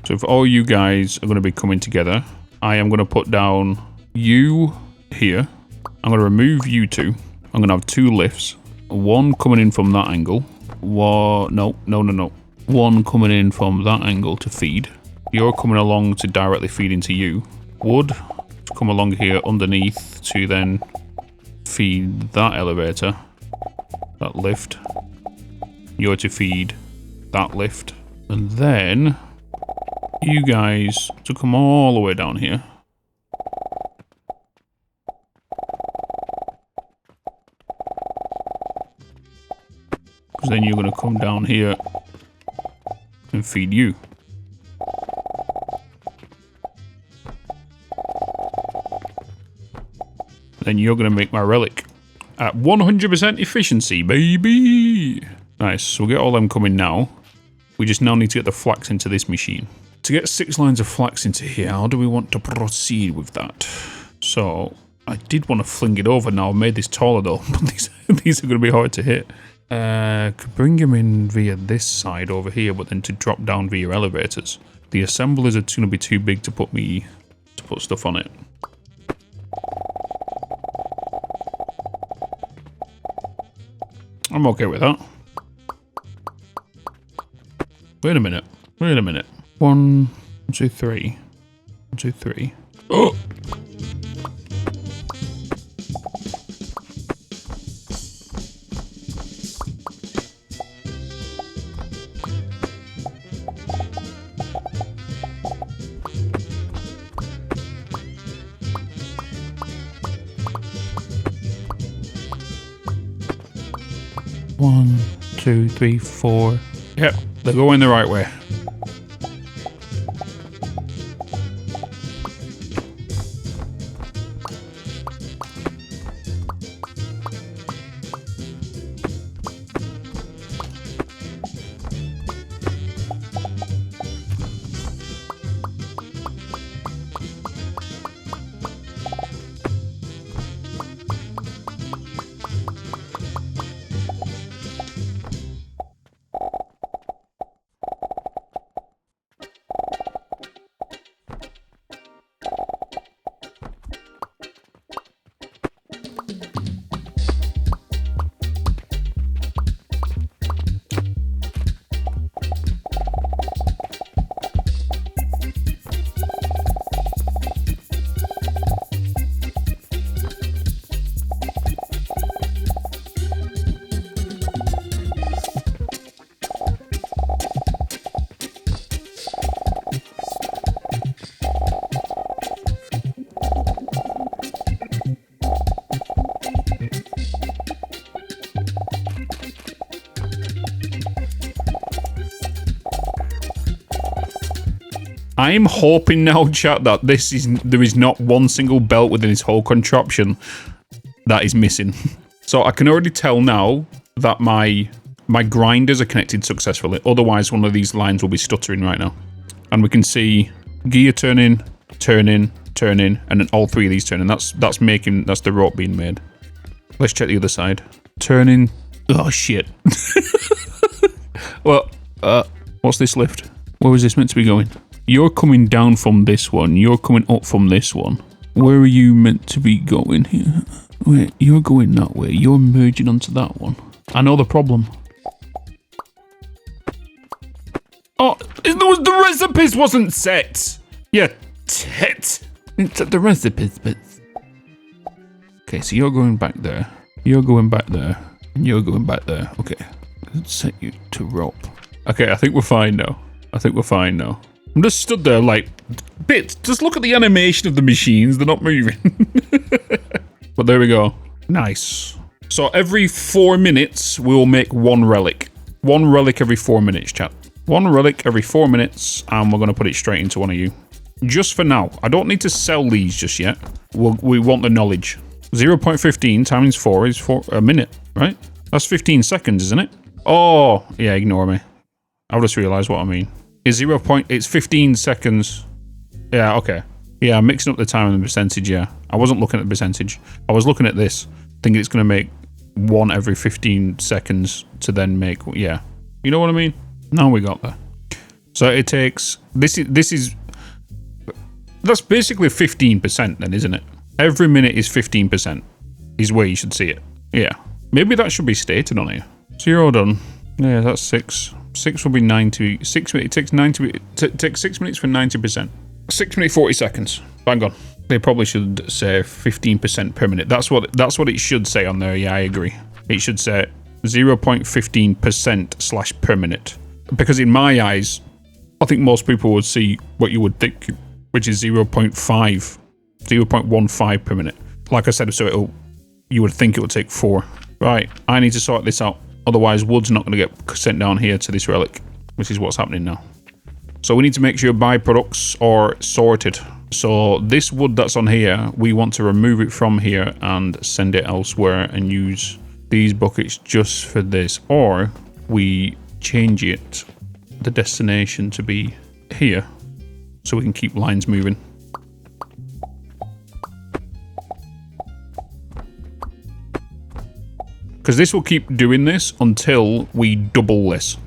Speaker 1: So if all you guys are going to be coming together, I am going to put down you here. I'm going to remove you 2. I'm gonna have 2 lifts. One coming in from that angle. No. One coming in from that angle to feed. You're coming along to directly feed into you. Wood to come along here underneath to then feed that elevator. That lift. You're to feed that lift. And then you guys to come all the way down here. Because then you're going to come down here and feed you. Then you're going to make my relic at 100% efficiency, baby. Nice, so we'll get all them coming now. We just now need to get the flax into this machine. To get 6 lines of flax into here, how do we want to proceed with that? So, I did want to fling it over now. I made this taller though, but these are going to be hard to hit. Could bring him in via this side over here, but then to drop down via elevators. The assemblers are going to be too big to put stuff on it. I'm okay with that. Wait a minute. 1, 2, 3. 1, 2, 3. Oh! One, 2, 3, 4. Yep, they're going the right way. I'm hoping now, chat, that there is not one single belt within this whole contraption that is missing. So I can already tell now that my grinders are connected successfully. Otherwise, one of these lines will be stuttering right now. And we can see gear turning, and then all 3 of these turning. That's the rope being made. Let's check the other side. Turning. Oh shit. Well, what's this lift? Where was this meant to be going? You're coming down from this one. You're coming up from this one. Where are you meant to be going here? Wait, you're going that way. You're merging onto that one. I know the problem. Oh, the recipes wasn't set. Yeah, tit. The recipes bits. Okay, so you're going back there. You're going back there. And you're going back there. Okay, let's set you to rope. Okay, I think we're fine now. I'm just stood there like, Bitz, just look at the animation of the machines. They're not moving. But there we go. Nice. So every 4 minutes, we'll make 1 relic. 1 relic every 4 minutes, chat. 1 relic every 4 minutes, and we're going to put it straight into one of you. Just for now. I don't need to sell these just yet. We want the knowledge. 0.15 times 4 is a minute, right? That's 15 seconds, isn't it? Oh, yeah, ignore me. I've just realised what I mean. It's 15 seconds. Yeah, okay. Yeah, I'm mixing up the time and the percentage, yeah. I wasn't looking at the percentage. I was looking at this, thinking it's going to make 1 every 15 seconds to then make, yeah. You know what I mean? Now we got there. So it takes, that's basically 15% then, isn't it? Every minute is 15%, is where you should see it. Yeah. Maybe that should be stated on here. 0 done. Yeah, that's 6. 6 will be 90. 6 minutes. It takes 90. Takes 6 minutes for 90%. 6 minutes 40 seconds. Bang on. They probably should say 15% per minute. That's what it should say on there. Yeah, I agree. It should say 0.15% / per minute. Because in my eyes, I think most people would see what you would think, which is 0.15 per minute. Like I said, so you would think it would take 4. Right, I need to sort this out. Otherwise, wood's not going to get sent down here to this relic, which is what's happening now. So we need to make sure byproducts are sorted. So this wood that's on here, we want to remove it from here and send it elsewhere and use these buckets just for this. Or we change it, the destination to be here, so we can keep lines moving. Because this will keep doing this until we double this.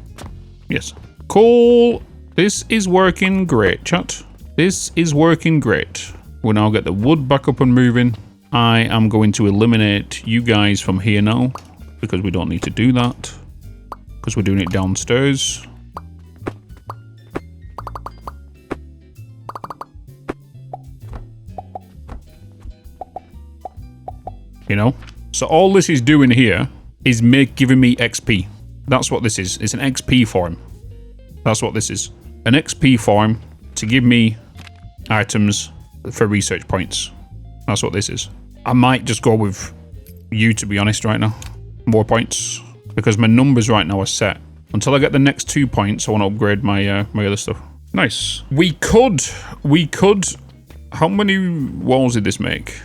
Speaker 1: Yes. Cool. This is working great, chat. This is working great. We'll now get the wood back up and moving. I am going to eliminate you guys from here now, because we don't need to do that, because we're doing it downstairs. You know? So all this is doing here is giving me XP. That's what this is. It's an XP farm. That's what this is. An XP farm to give me items for research points. That's what this is. I might just go with you, to be honest, right now. More points. Because my numbers right now are set. Until I get the next 2 points, I want to upgrade my my other stuff. Nice. We could... How many walls did this make?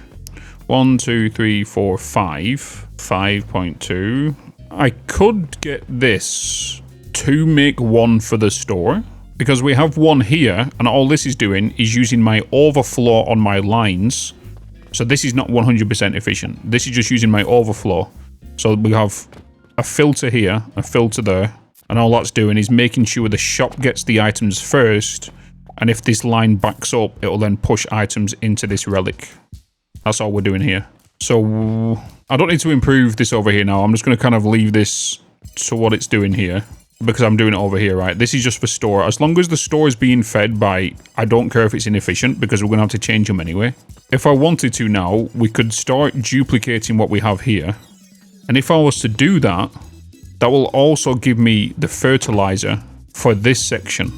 Speaker 1: 1, 2, 3, 4, 5. 5.2. I could get this to make 1 for the store, because we have 1 here, and all this is doing is using my overflow on my lines. So this is not 100% efficient. This is just using my overflow. So we have a filter here, a filter there, and all that's doing is making sure the shop gets the items first, and if this line backs up, it will then push items into this relic. That's all we're doing here. So I don't need to improve this over here now. I'm just going to kind of leave this to what it's doing here, because I'm doing it over here, right? This is just for store. As long as the store is being fed by, I don't care if it's inefficient, because we're going to have to change them anyway. If I wanted to now, we could start duplicating what we have here. And if I was to do that, that will also give me the fertilizer for this section.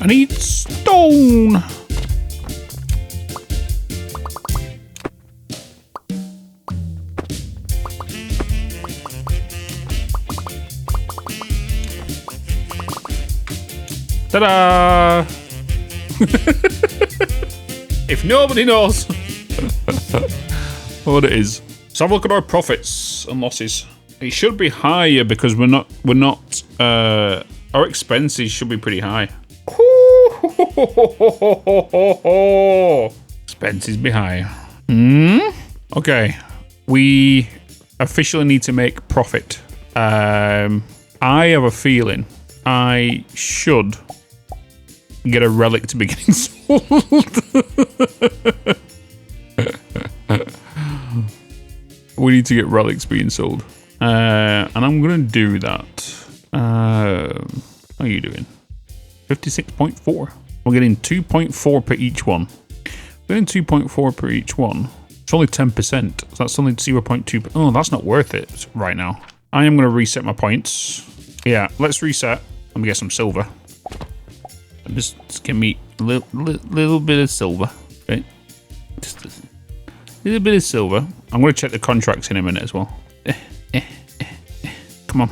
Speaker 1: I need stone. Ta-da! If nobody knows what it is. So have a look at our profits and losses. It should be higher because we're not our expenses should be pretty high. Expenses be high. Okay. We officially need to make profit. I have a feeling I should get a relic to be getting sold. We need to get relics being sold. And I'm going to do that. How are you doing? 56.4. We're getting 2.4 per each one. We're getting 2.4 per each one. It's only 10%. So that's only 0.2. Oh, that's not worth it right now. I am going to reset my points. Yeah, let's reset. Let me get some silver. Just give me a little bit of silver. Okay. Just a little bit of silver. I'm going to check the contracts in a minute as well. Come on.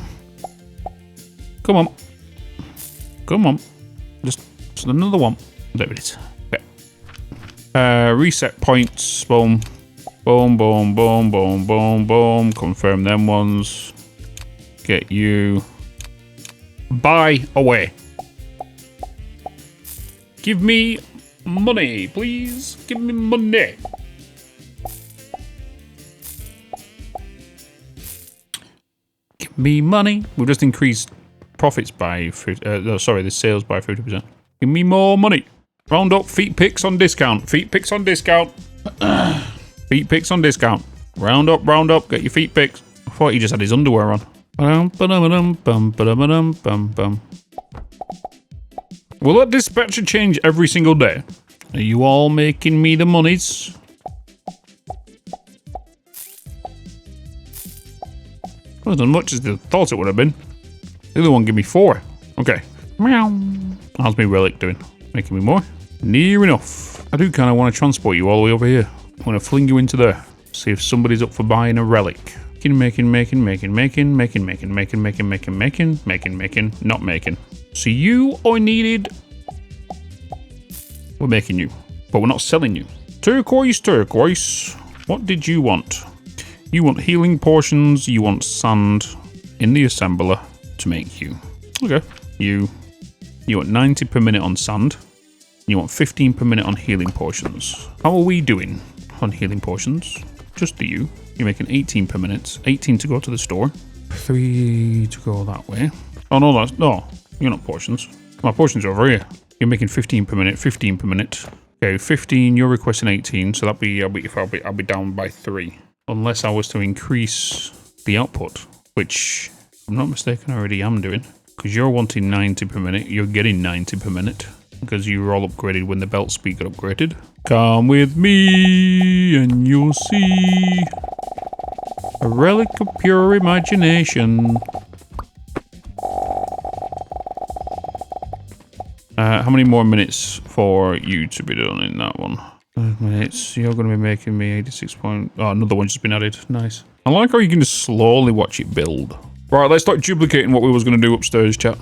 Speaker 1: Come on. Come on. Just another one. There it is. Okay. Reset points. Boom. Boom, boom, boom, boom, boom, boom. Confirm them ones. Get you. Buy away. Give me money, please. Give me money. Give me money. We've just increased profits by the sales by 50%. Give me more money. Round up. Feet picks on discount. Feet picks on discount. Feet picks on discount. Round up, round up. Get your feet picks. I thought he just had his underwear on. Will that dispatcher change every single day? Are you all making me the monies? Not as much as I thought it would have been. The other one gave me 4. Okay. Meow. How's my relic doing? Making me more? Near enough. I do kind of want to transport you all the way over here. I want to fling you into there. See if somebody's up for buying a relic. Making, not making. So you I needed. We're making you, but we're not selling you. Turquoise. What did you want? You want healing portions. You want sand in the assembler to make you. Okay. You want 90 per minute on sand. You want 15 per minute on healing portions. How are we doing on healing portions? Just the you. You're making 18 per minute. 18 to go to the store. 3 to go that way. Oh no, you're not portions. My portions are over here. You're making 15 per minute. 15 per minute. Okay, 15. You're requesting 18, so I'll be down by 3, unless I was to increase the output, which if I'm not mistaken, I already am doing. Because you're wanting 90 per minute. You're getting 90 per minute. Because you were all upgraded when the belt speed got upgraded. Come with me and you'll see a relic of pure imagination. How many more minutes for you to be done in that one? 5 minutes. You're going to be making me 86 point... Oh, another one's just been added. Nice. I like how you can just slowly watch it build. Right, let's start duplicating what we was going to do upstairs, chat.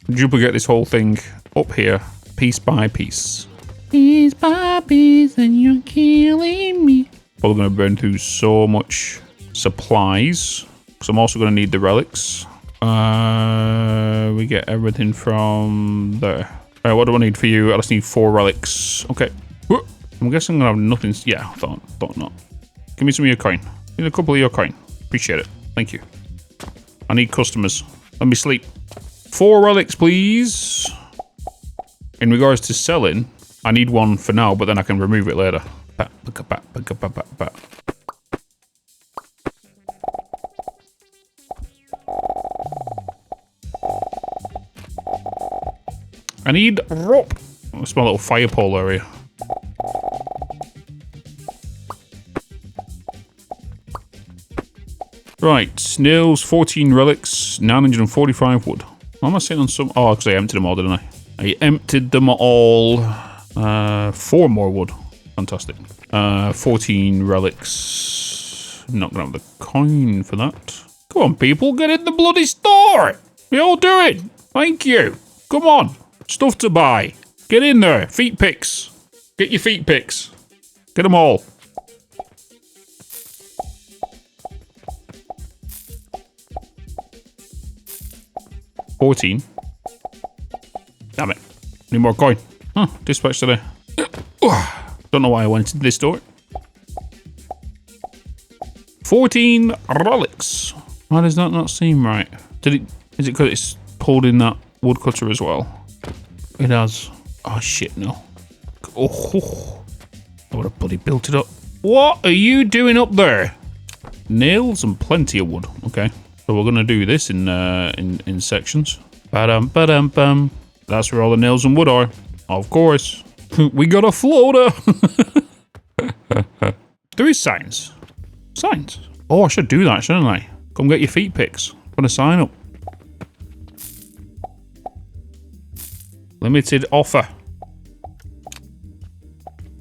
Speaker 1: Duplicate this whole thing up here, piece by piece. Piece by piece, and you're killing me. Probably going to burn through so much supplies, because I'm also going to need the relics. We get everything from there. Alright, what do I need for you? I just need 4 relics. Okay. I'm guessing I'm going to have nothing. Yeah, thought not. Give me some of your coin. Need a couple of your coin. Appreciate it. Thank you. I need customers. Let me sleep. 4 relics, please. In regards to selling, I need one for now, but then I can remove it later. I need rope. That's my little fire pole area. Right, snails, 14 relics, 945 wood. Why am I sitting on some? Oh, because I emptied them all, didn't I? I emptied them all. 4 more wood. Fantastic. 14 relics. Not gonna have the coin for that. Come on, people, get in the bloody store. We all do it. Thank you. Come on. Stuff to buy. Get in there. Feet picks. Get your feet picks. Get them all. $14. Damn it. Need more coin. Huh, dispatch today. Don't know why I went into this store. 14 relics. Why does that not seem right? Is it because it's pulled in that woodcutter as well? It has. Oh shit, no. Oh, I would have bloody built it up. What are you doing up there? Nails and plenty of wood. Okay. So we're gonna do this in sections. Ba-dum. That's where all the nails and wood are. Of course. We got a floater. There is signs. Signs. Oh, I should do that, shouldn't I? Come get your feet picks. Gonna sign up. Limited offer.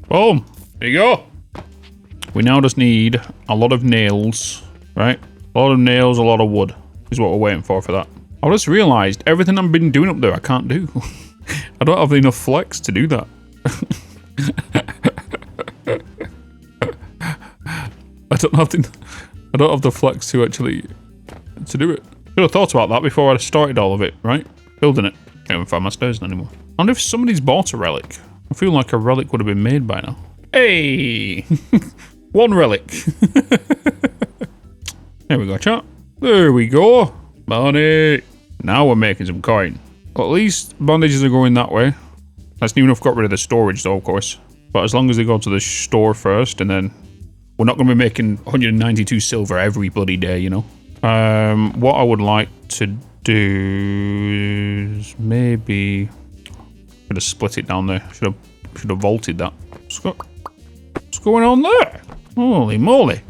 Speaker 1: Boom. There you go. We now just need a lot of nails, right? A lot of nails, a lot of wood. is what we're waiting for that. I just realised everything I've been doing up there I can't do. I don't have enough flex to do that. I don't have the flex to actually do it. Should have thought about that before I started all of it, right? Building it. Can't even find my stairs anymore. I wonder if somebody's bought a relic. I feel like a relic would have been made by now. Hey! One relic. There we go, chat. There we go. Money. Now we're making some coin. Well, at least bandages are going that way. That's new enough. Got rid of the storage though, of course. But as long as they go to the store first, and then we're not going to be making 192 silver every bloody day, you know. What I would like to do is maybe should have split it down there. Should have vaulted that. What's going on there? Holy moly!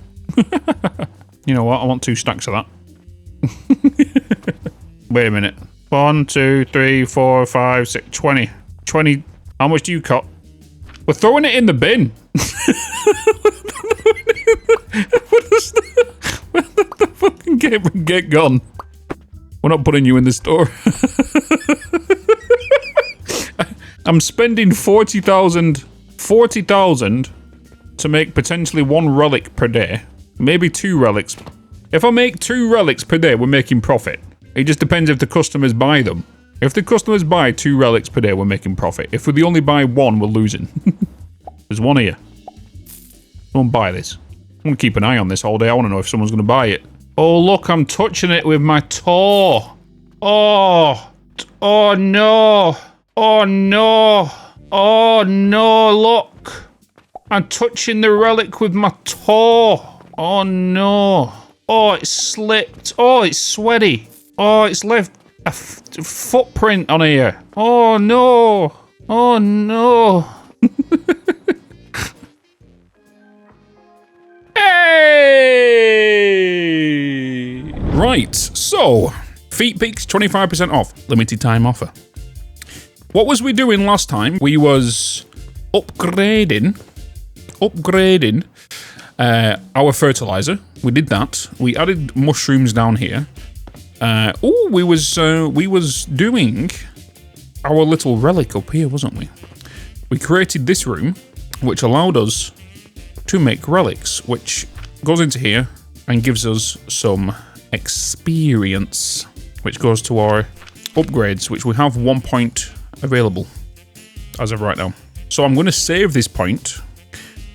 Speaker 1: You know what? I want 2 stacks of that. Wait a minute. 1, 2, 3, 4, 5, 6, 20. 20. How much do you cut? We're throwing it in the bin. The fucking get gone. We're not putting you in the store. I'm spending 40,000 to make potentially 1 relic per day. Maybe 2 relics. If I make 2 relics per day, we're making profit. It just depends if the customers buy them. If the customers buy 2 relics per day, we're making profit. If we only buy 1, we're losing. There's 1 here. Someone buy this. I'm going to keep an eye on this all day. I want to know if someone's going to buy it. Oh, look, I'm touching it with my toe. Oh. Oh, no. Oh, no. Oh, no, look. I'm touching the relic with my toe. Oh, no. Oh, it's slipped. Oh, it's sweaty. Oh, it's left a footprint on here. Oh, no. Oh, no. Hey! Right, so, Feet Peaks 25% off. Limited time offer. What was we doing last time? We was upgrading our fertilizer. We did that. We added mushrooms down here. We was doing our little relic up here, wasn't we? We created this room, which allowed us to make relics, which goes into here and gives us some experience, which goes to our upgrades, which we have 1 point available as of right now. So I'm going to save this point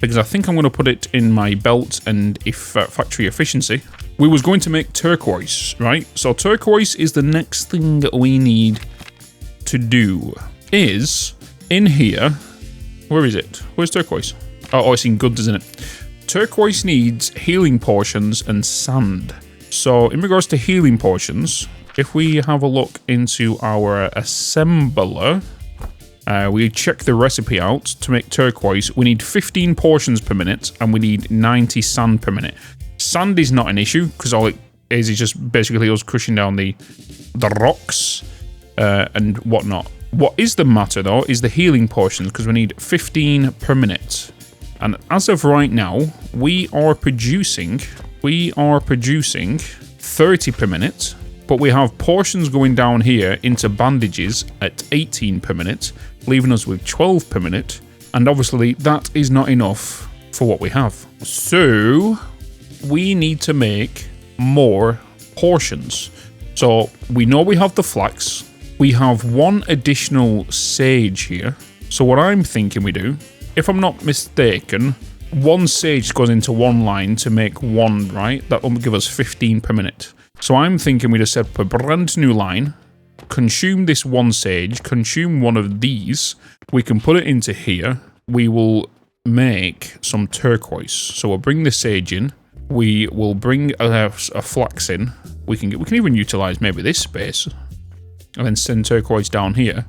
Speaker 1: because I think I'm going to put it in my belt and factory efficiency. We was going to make turquoise, right? So turquoise is the next thing that we need to do. Is in here. Where is it? Where's turquoise? Oh, it's in goods, isn't it? Turquoise needs healing potions and sand. So in regards to healing potions, if we have a look into our assembler, we check the recipe out to make turquoise. We need 15 portions per minute and we need 90 sand per minute. Sand is not an issue because all it is just basically us crushing down the rocks and whatnot. What is the matter though is the healing potions because we need 15 per minute. And as of right now, we are producing 30 per minute, but we have portions going down here into bandages at 18 per minute, leaving us with 12 per minute. And obviously that is not enough for what we have. So we need to make more portions. So we know we have the flax. We have 1 additional sage here. So what I'm thinking we do, if I'm not mistaken, 1 sage goes into 1 line to make 1, right? That will give us 15 per minute. So I'm thinking we just set up a brand new line, consume this 1 sage, consume 1 of these. We can put it into here. We will make some turquoise. So we'll bring the sage in. We will bring a flax in. We can even utilize maybe this space and then send turquoise down here.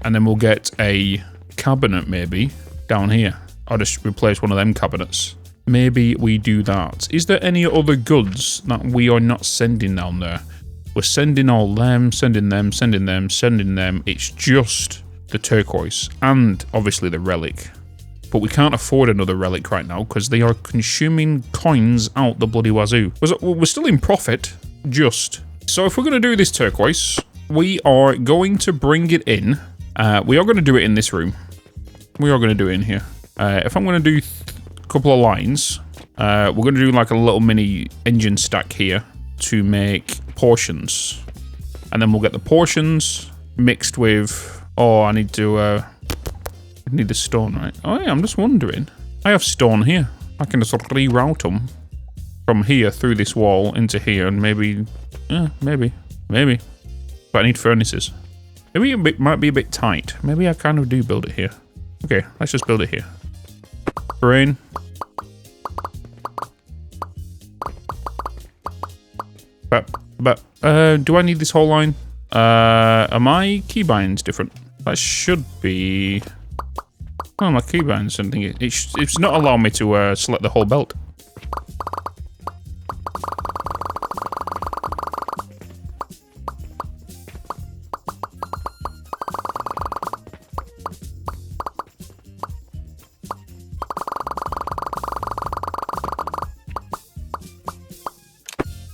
Speaker 1: And then we'll get a cabinet maybe down here. I'll just replace one of them cabinets. Maybe we do that. Is there any other goods that we are not sending down there? We're sending all them, sending them. It's just the turquoise and obviously the relic. But we can't afford another relic right now because they are consuming coins out the bloody wazoo. We're still in profit, just So if we're going to do this turquoise, we are going to bring it in. We are going to do it in this room. We are going to do it in here. If I'm going to do a couple of lines, we're going to do like a little mini engine stack here to make portions. And then we'll get the portions mixed with... Oh, I need to... I need the stone, right? Oh yeah, I'm just wondering. I have stone here. I can just reroute them from here through this wall into here and maybe... Yeah, maybe. But I need furnaces. Maybe it might be a bit tight. Maybe I kind of do build it here. Okay, let's just build it here. Terrain. But do I need this whole line? Are my keybinds different? That should be... Oh, my keybinds, I think it's not allowing me to select the whole belt.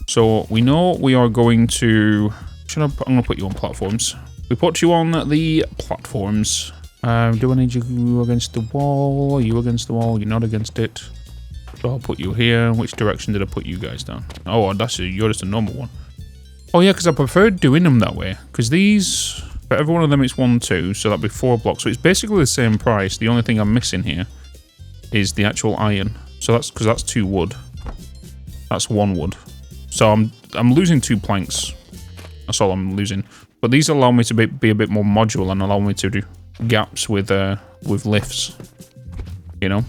Speaker 1: So we know we are going to... I'm going to put you on platforms. We put you on the platforms. Do I need you against the wall? Are you against the wall? You're not against it. So I'll put you here. Which direction did I put you guys down? Oh, you're just a normal one. Oh yeah, because I preferred doing them that way. Because these, for every one of them it's 1, 2. So that'd be 4 blocks. So it's basically the same price. The only thing I'm missing here is the actual iron. So that's because that's 2 wood. That's 1 wood. So I'm losing 2 planks. That's all I'm losing. But these allow me to be a bit more modular and allow me to do gaps with lifts. You know?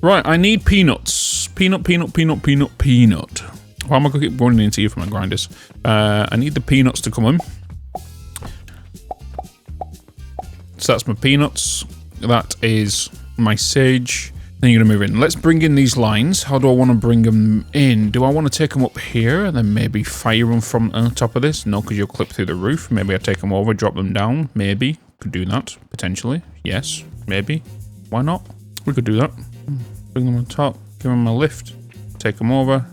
Speaker 1: Right, I need peanuts. Peanut. Why am I going to keep running into you for my grinders? I need the peanuts to come in. So that's my peanuts. That is my sage. Then you're going to move in. Let's bring in these lines. How do I want to bring them in? Do I want to take them up here and then maybe fire them from on top of this? No, because you'll clip through the roof. Maybe I take them over, drop them down. Maybe. Could do that, potentially. Yes, maybe. Why not? We could do that. Bring them on top. Give them a lift. Take them over.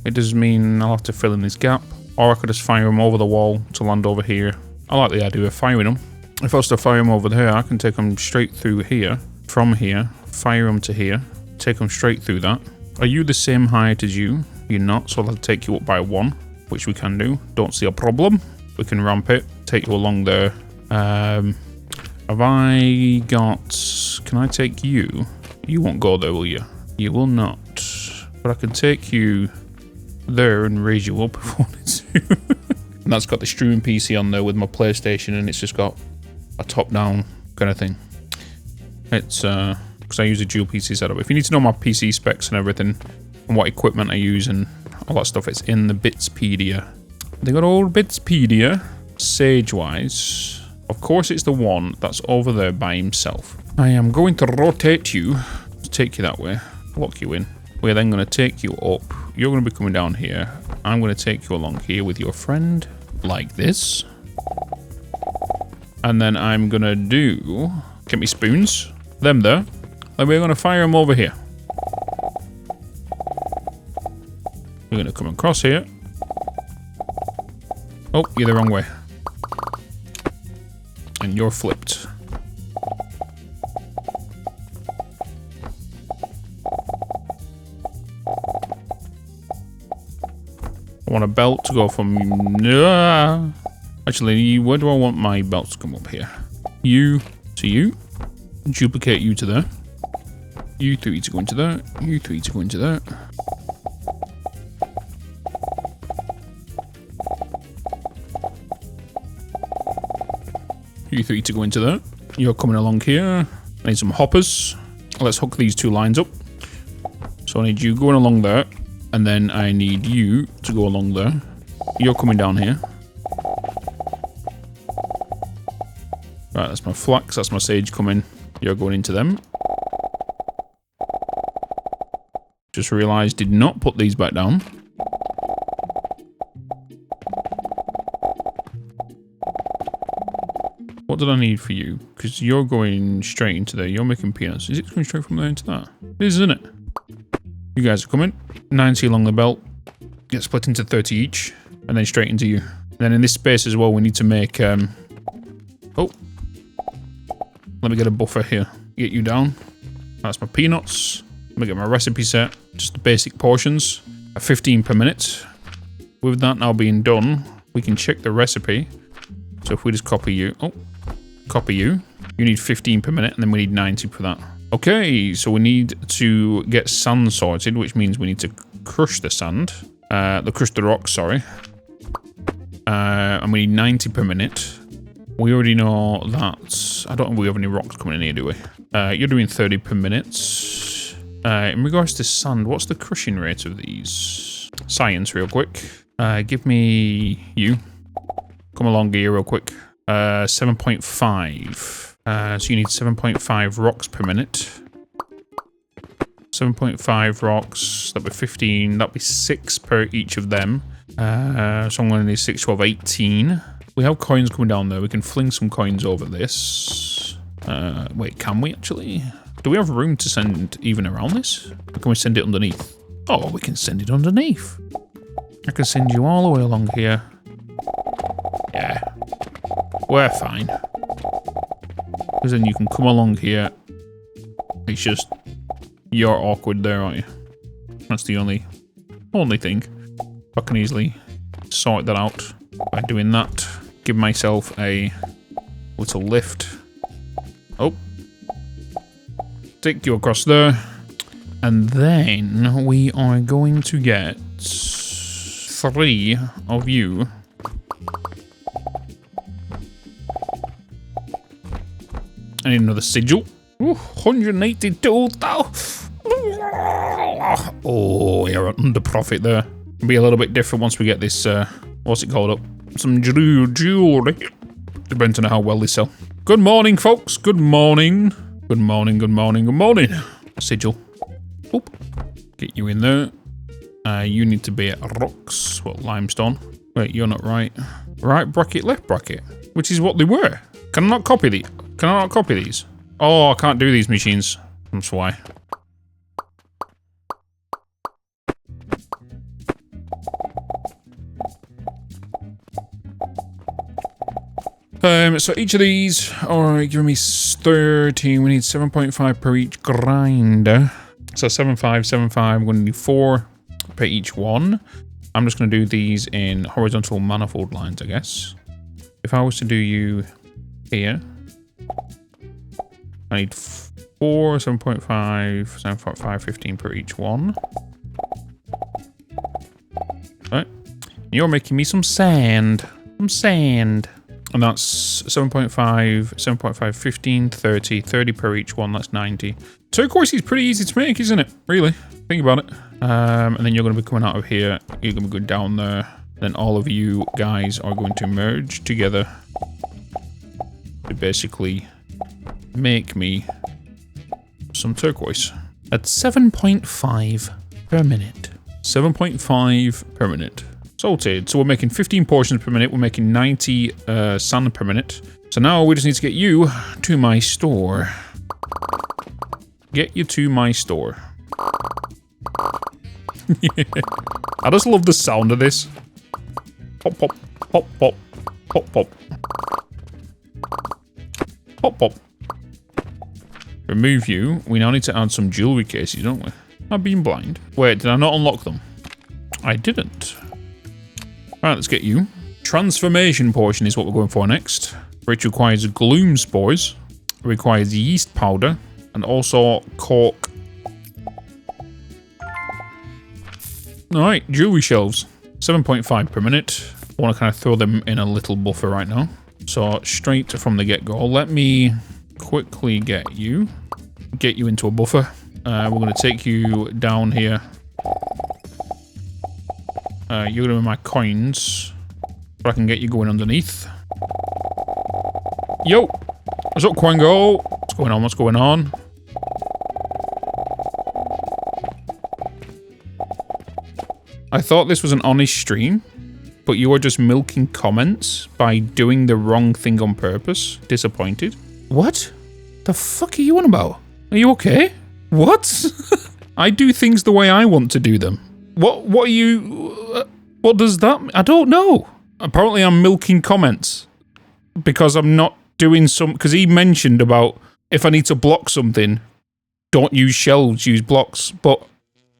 Speaker 1: It does mean I'll have to fill in this gap. Or I could just fire them over the wall to land over here. I like the idea of firing them. If I was to fire them over there, I can take them straight through here. From here. Fire them to here. Take them straight through that. Are you the same height as you? You're not, so I'll take you up by 1. Which we can do. Don't see a problem. We can ramp it. Take you along there. Have I got... Can I take you? You won't go there, will you? You will not. But I can take you... there and raise you up if I wanted to. And that's got the streaming PC on there with my PlayStation, and it's just got a top-down kind of thing. It's because I use a dual PC setup. If you need to know my PC specs and everything, and what equipment I use and all that stuff, it's in the Bitzpedia. They got old Bitzpedia, Sage-wise. Of course, it's the one that's over there by himself. I am going to rotate you to take you that way, lock you in. We're then going to take you up. You're going to be coming down here. I'm going to take you along here with your friend, like this. And then I'm going to do... Get me spoons. Them there. Then we're going to fire them over here. We're going to come across here. Oh, you're the wrong way. And you're flipped. I want a belt to go from... Actually, where do I want my belts to come up here? You to you. Duplicate you to there. You 3 to go into there. You 3 to go into there. You 3 to go into there. You're coming along here. I need some hoppers. Let's hook these 2 lines up. So I need you going along there. And then I need you to go along there. You're coming down here. Right, that's my flax. That's my sage coming. You're going into them. Just realised did not put these back down. What did I need for you? Because you're going straight into there. You're making peanuts. Is it going straight from there into that? It is, isn't it? You guys are coming. 90 along the belt. Get split into 30 each. And then straight into you. And then in this space as well, we need to make... oh. Let me get a buffer here. Get you down. That's my peanuts. Let me get my recipe set. Just the basic portions. 15 per minute. With that now being done, we can check the recipe. So if we just copy you... Oh. Copy you. You need 15 per minute, and then we need 90 for that. Okay, so we need to get sand sorted, which means we need to crush the sand. Crush the rock, sorry. And we need 90 per minute. We already know that... I don't think we have any rocks coming in here, do we? You're doing 30 per minute. In regards to sand, what's the crushing rate of these? Science, real quick. Give me you. Come along here real quick. 7.5. So you need 7.5 rocks per minute. 7.5 rocks. That'd be 15. That'd be 6 per each of them. So I'm going to need 6, 12, 18. We have coins coming down there. We can fling some coins over this. Wait, can we actually? Do we have room to send even around this? Or can we send it underneath? Oh, we can send it underneath. I can send you all the way along here. Yeah. We're fine. Because then you can come along here. It's just... You're awkward there, aren't you? That's the only thing. I can easily sort that out by doing that. Give myself a little lift. Oh. Take you across there. And then we are going to get 3 of you. I need another sigil. Ooh, 182,000. Oh, you're under profit there. It'll be a little bit different once we get this, what's it called up? Some jewelry. Depends on how well they sell. Good morning, folks. Good morning. Good morning, good morning, good morning. Sigil. Oop. Get you in there. You need to be at rocks. What, limestone? Wait, you're not right. Right bracket, left bracket. Which is what they were. Can I not copy these? Can I not copy these? Oh, I can't do these machines. That's why. So each of these are giving me 13. We need 7.5 per each grinder. So 7.5, 7.5. I'm going to do 4 per each one. I'm just going to do these in horizontal manifold lines, I guess. If I was to do you here, I need 4, 7.5, 7.5, 15 per each one. Right. You're making me some sand. Some sand. And that's 7.5, 7.5, 15, 30, 30 per each one. That's 90. Turquoise is pretty easy to make, isn't it? Really? Think about it. And then you're going to be coming out of here. You're going to go down there. Then all of you guys are going to merge together to basically make me some turquoise. At 7.5 per minute. 7.5 per minute. Salted. So we're making 15 portions per minute. We're making 90 sand per minute. So now we just need to get you to my store. Get you to my store. I just love the sound of this. Pop, pop, pop, pop, pop, pop. Pop, pop. Remove you. We now need to add some jewelry cases, don't we? I've been blind. Wait, did I not unlock them? I didn't. Alright, let's get you. Transformation portion is what we're going for next. Which requires gloom spores. It requires yeast powder. And also cork. Alright, jewelry shelves. 7.5 per minute. I want to kind of throw them in a little buffer right now. So straight from the get-go, let me quickly get you into a buffer. We're going to take you down here. You're going to be my coins, so I can get you going underneath. Yo! What's up, Quango? What's going on? What's going on? I thought this was an honest stream, but you are just milking comments by doing the wrong thing on purpose. Disappointed. What? The fuck are you on about? Are you okay? What? I do things the way I want to do them. What are you... what does that mean? I don't know. Apparently I'm milking comments because I'm not doing some... Because he mentioned about if I need to block something, don't use shelves, use blocks. But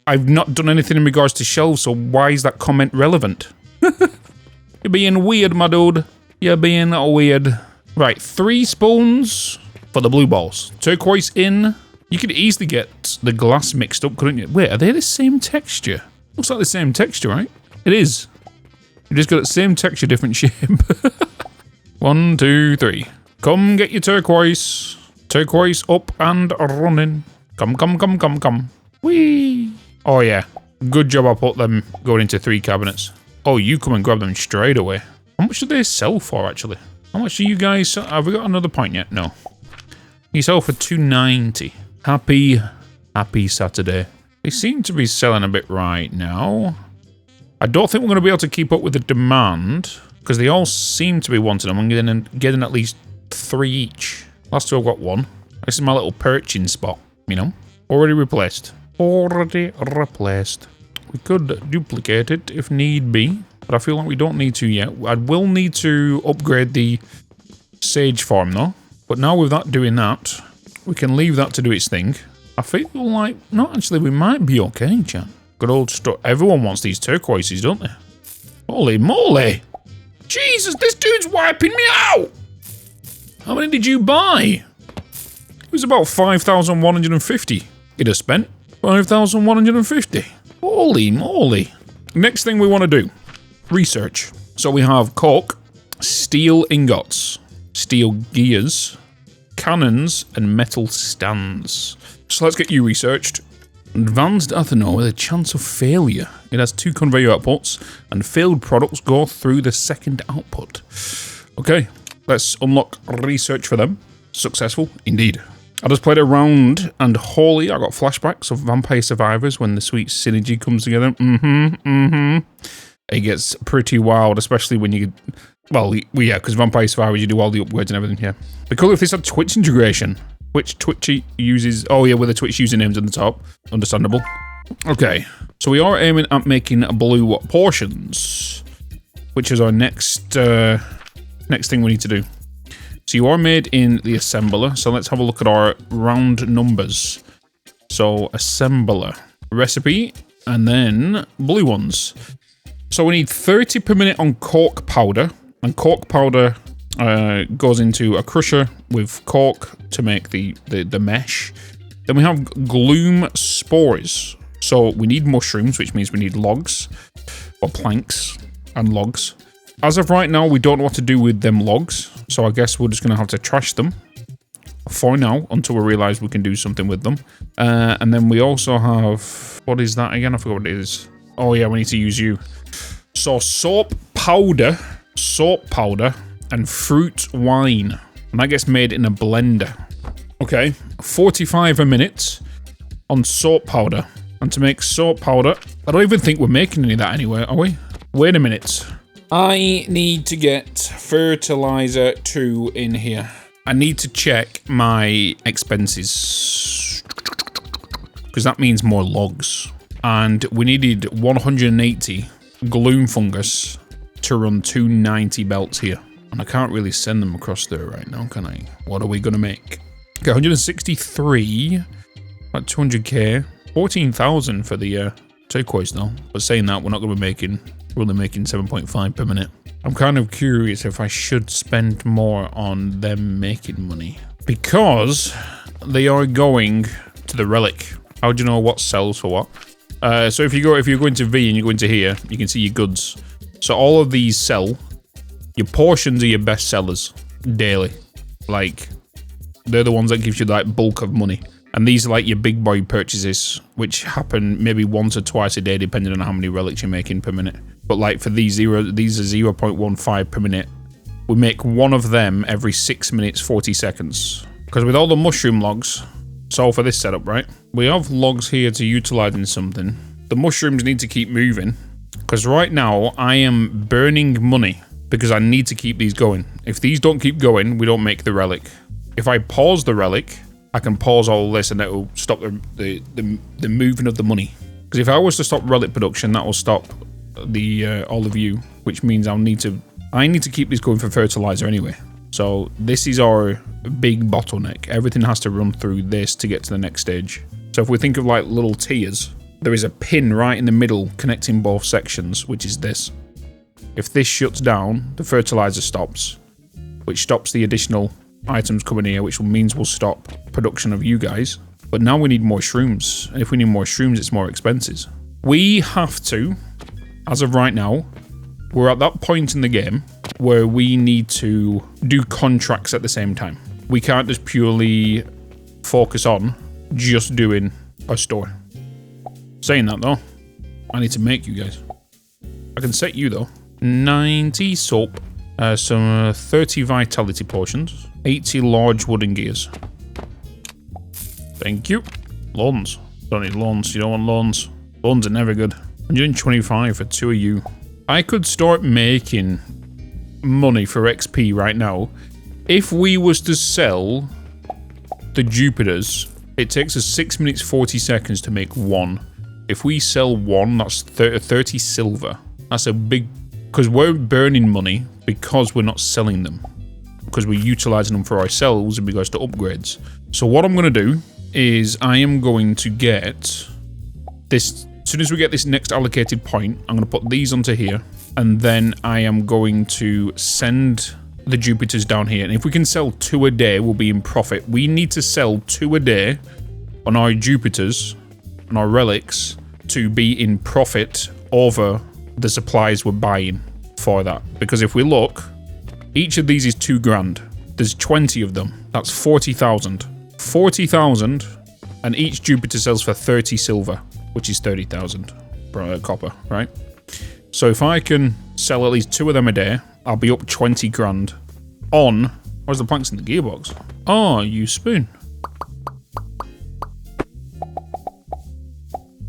Speaker 1: I've not done anything in regards to shelves, so why is that comment relevant? You're being weird, my dude. You're being weird. Right, 3 spoons for the blue balls. Turquoise in. You could easily get the glass mixed up, couldn't you? Wait, are they the same texture? Looks like the same texture, right? It is. You just got the same texture, different shape. 1, 2, 3. Come get your turquoise. Turquoise up and running. Come, come, come, come, come. Whee! Oh yeah. Good job I put them going into 3 cabinets. Oh, you come and grab them straight away. How much do they sell for, actually? How much do you guys sell? Have we got another point yet? No. You sell for $2.90. Happy Saturday. They seem to be selling a bit right now. I don't think we're going to be able to keep up with the demand because they all seem to be wanting them and getting at least 3 each. Last 2 I've got 1. This is my little perching spot, you know. Already replaced. Already replaced. We could duplicate it if need be, but I feel like we don't need to yet. I will need to upgrade the sage farm though. But now with that doing that, we can leave that to do its thing. I feel like, no, actually, we might be okay, chat. Good old stuff. Everyone wants these turquoises, don't they? Holy moly! Jesus, this dude's wiping me out! How many did you buy? It was about 5,150. You'd have spent 5,150. Holy moly. Next thing we want to do. Research. So we have cork, steel ingots, steel gears, cannons, and metal stands. So let's get you researched. Advanced ethanol with a chance of failure. It has 2 conveyor outputs, and failed products go through the second output. Okay, let's unlock research for them. Successful, indeed. I just played around, and holy, I got flashbacks of Vampire Survivors when the sweet synergy comes together. It gets pretty wild, especially when you... Well, yeah, because Vampire Survivors, you do all the upgrades and everything here. Be cool if this had Twitch integration. Which Twitch uses... Oh, yeah, with the Twitch usernames on the top. Understandable. Okay, so we are aiming at making blue portions, which is our next thing we need to do. So you are made in the assembler. So let's have a look at our round numbers. So assembler, recipe, and then blue ones. So we need 30 per minute on cork powder, and cork powder goes into a crusher with cork to make the mesh. Then we have gloom spores. So we need mushrooms, which means we need logs, or planks and logs. As of right now, we don't know what to do with them logs, so I guess we're just going to have to trash them for now until we realize we can do something with them. And then we also have... What is that again? I forgot what it is. Oh yeah, we need to use you. So soap powder, and fruit wine. And that gets made in a blender. Okay, 45 a minute on soap powder. And to make soap powder, I don't even think we're making any of that anyway, are we? Wait a minute. I need to get Fertilizer 2 in here. I need to check my expenses. Because that means more logs. And we needed 180 gloom fungus to run 290 belts here. And I can't really send them across there right now, can I? What are we going to make? Okay, 163. About 200k. 14,000 for the turquoise though. But saying that, we're not going to be making... We're only making 7.5 per minute. I'm kind of curious if I should spend more on them making money. Because they are going to the Relic. How do you know what sells for what? So if you're going to V and you go into here, you can see your goods. So all of these sell. Your portions are your best sellers daily. Like, they're the ones that gives you like bulk of money. And these are like your big boy purchases, which happen maybe once or twice a day, depending on how many relics you're making per minute. But like for these are 0.15 per minute. We make one of them every 6 minutes, 40 seconds. Because with all the mushroom logs, so for this setup, right? We have logs here to utilize in something. The mushrooms need to keep moving. Because right now, I am burning money because I need to keep these going. If these don't keep going, we don't make the relic. If I pause the relic, I can pause all this and it will stop the moving of the money. Because if I was to stop relic production, that will stop the all of you, which means I need to keep this going for fertilizer anyway. So this is our big bottleneck. Everything has to run through this to get to the next stage. So if we think of like little tiers, there is a pin right in the middle connecting both sections, which is this. If this shuts down, the fertilizer stops, which stops the additional items coming here, which means we'll stop production of you guys. But now we need more shrooms, and if we need more shrooms, it's more expenses. We have to, as of right now, we're at that point in the game where we need to do contracts at the same time. We can't just purely focus on just doing a store. Saying that though, I need to make you guys. I can set you though. 90 soap, some 30 vitality potions, 80 large wooden gears. Thank you. Loans. Don't need loans. You don't want loans. Loans are never good. 125 for 2 of you. I could start making money for XP right now. If we was to sell the Jupiters, it takes us 6 minutes 40 seconds to make one. If we sell one, that's 30 silver. That's a big... Because we're burning money because we're not selling them. Because we're utilizing them for ourselves in regards to upgrades. So what I'm going to do is I am going to get this... As soon as we get this next allocated point, I'm going to put these onto here. And then I am going to send the Jupiters down here. And if we can sell 2 a day, we'll be in profit. We need to sell 2 a day on our Jupiters, on our relics, to be in profit over the supplies we're buying for that. Because if we look, each of these is 2 grand. There's 20 of them. That's 40,000. 40,000, and each Jupiter sells for 30 silver, which is 30,000 copper, right? So if I can sell at least 2 of them a day, I'll be up 20 grand on... Where's the planks in the gearbox? Oh, you spoon.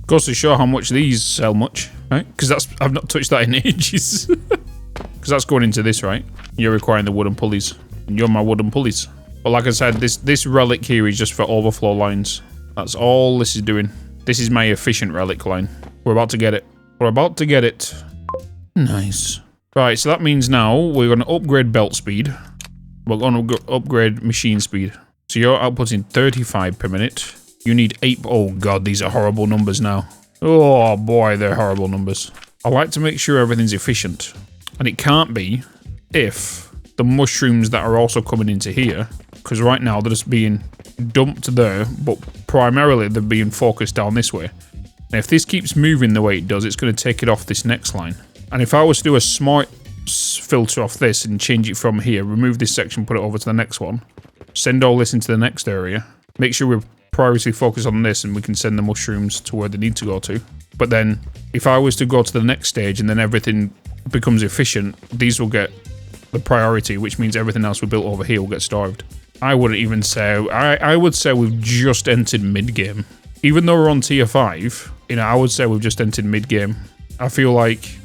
Speaker 1: Goes to show how much these sell much, right? Because I've not touched that in ages. Because that's going into this, right? You're requiring the wooden pulleys. And you're my wooden pulleys. But like I said, this relic here is just for overflow lines. That's all this is doing. This is my efficient relic line. We're about to get it. We're about to get it. Nice. Right, so that means now we're going to upgrade belt speed. We're going to upgrade machine speed. So you're outputting 35 per minute. You need 8... Oh god, these are horrible numbers now. Oh boy, they're horrible numbers. I like to make sure everything's efficient. And it can't be if the mushrooms that are also coming into here, because right now they're just being dumped there, but primarily they're being focused down this way. And if this keeps moving the way it does, it's going to take it off this next line. And if I was to do a smart filter off this and change it from here, remove this section, put it over to the next one, send all this into the next area, make sure we're priority focused on this and we can send the mushrooms to where they need to go to. But then if I was to go to the next stage and then everything becomes efficient, these will get the priority, which means everything else we built over here will get starved. I wouldn't even say... I would say we've just entered mid-game. Even though we're on tier 5, you know, I would say we've just entered mid-game. I feel like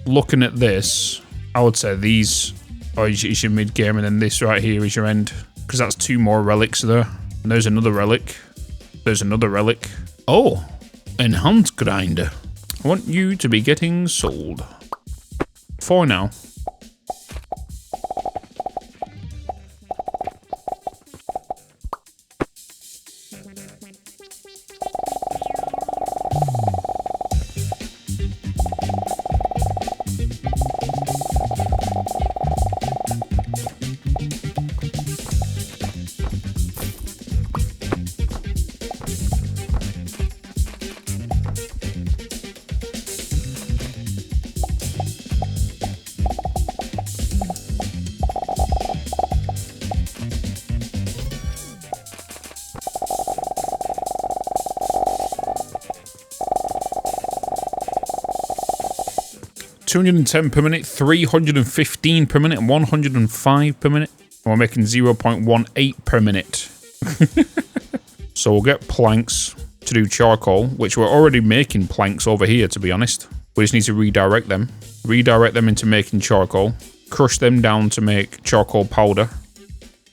Speaker 1: looking at this, I would say these is your mid-game and then this right here is your end. Because that's 2 more relics there. And there's another relic. There's another relic. Oh, enhanced grinder. I want you to be getting sold. For now. $210 per minute, 315 per minute, and 105 per minute. And we're making 0.18 per minute. So we'll get planks to do charcoal, which we're already making planks over here, to be honest. We just need to redirect them. Redirect them into making charcoal. Crush them down to make charcoal powder.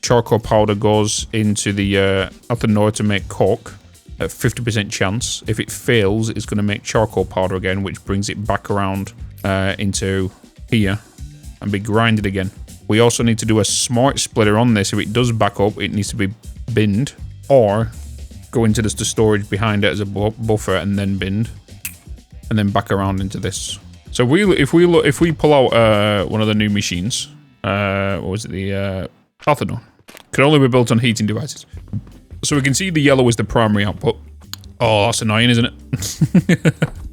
Speaker 1: Charcoal powder goes into the ethanol to make cork at 50% chance. If it fails, it's going to make charcoal powder again, which brings it back around into here and be grinded again. We also need to do a smart splitter on this. If it does back up, it needs to be binned or go into the storage behind it as a buffer and then binned and then back around into this. So if we pull out one of the new machines, what was it, the ethanol, can only be built on heating devices. So we can see the yellow is the primary output. Oh, that's annoying, isn't it?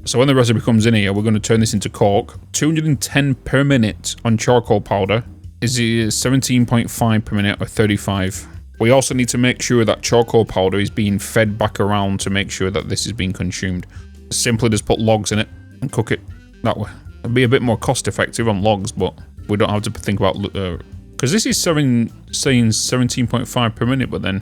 Speaker 1: So when the recipe comes in here, we're going to turn this into cork. 210 per minute on charcoal powder is 17.5 per minute or 35. We also need to make sure that charcoal powder is being fed back around to make sure that this is being consumed. Simply just put logs in it and cook it that way. It'd be a bit more cost effective on logs, but we don't have to think about because this is saying 17.5 per minute, but then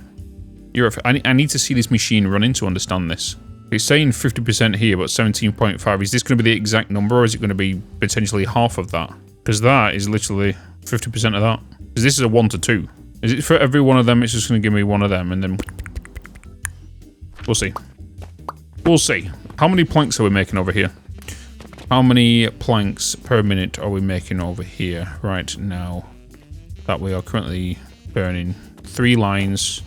Speaker 1: I need to see this machine running to understand this. It's saying 50% here, but 17.5. Is this going to be the exact number, or is it going to be potentially half of that? Because that is literally 50% of that. Because this is a 1 to 2. Is it for every one of them? It's just going to give me one of them, and then we'll see. We'll see. How many planks are we making over here? How many planks per minute are we making over here right now? That we are currently burning 3 lines,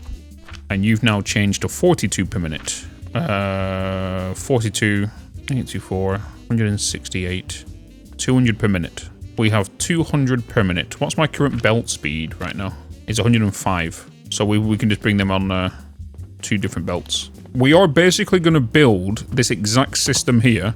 Speaker 1: and you've now changed to 42 per minute. 42, 824, 168, 200 per minute. We have 200 per minute. What's my current belt speed right now? It's 105. So we can just bring them on 2 different belts. We are basically going to build this exact system here,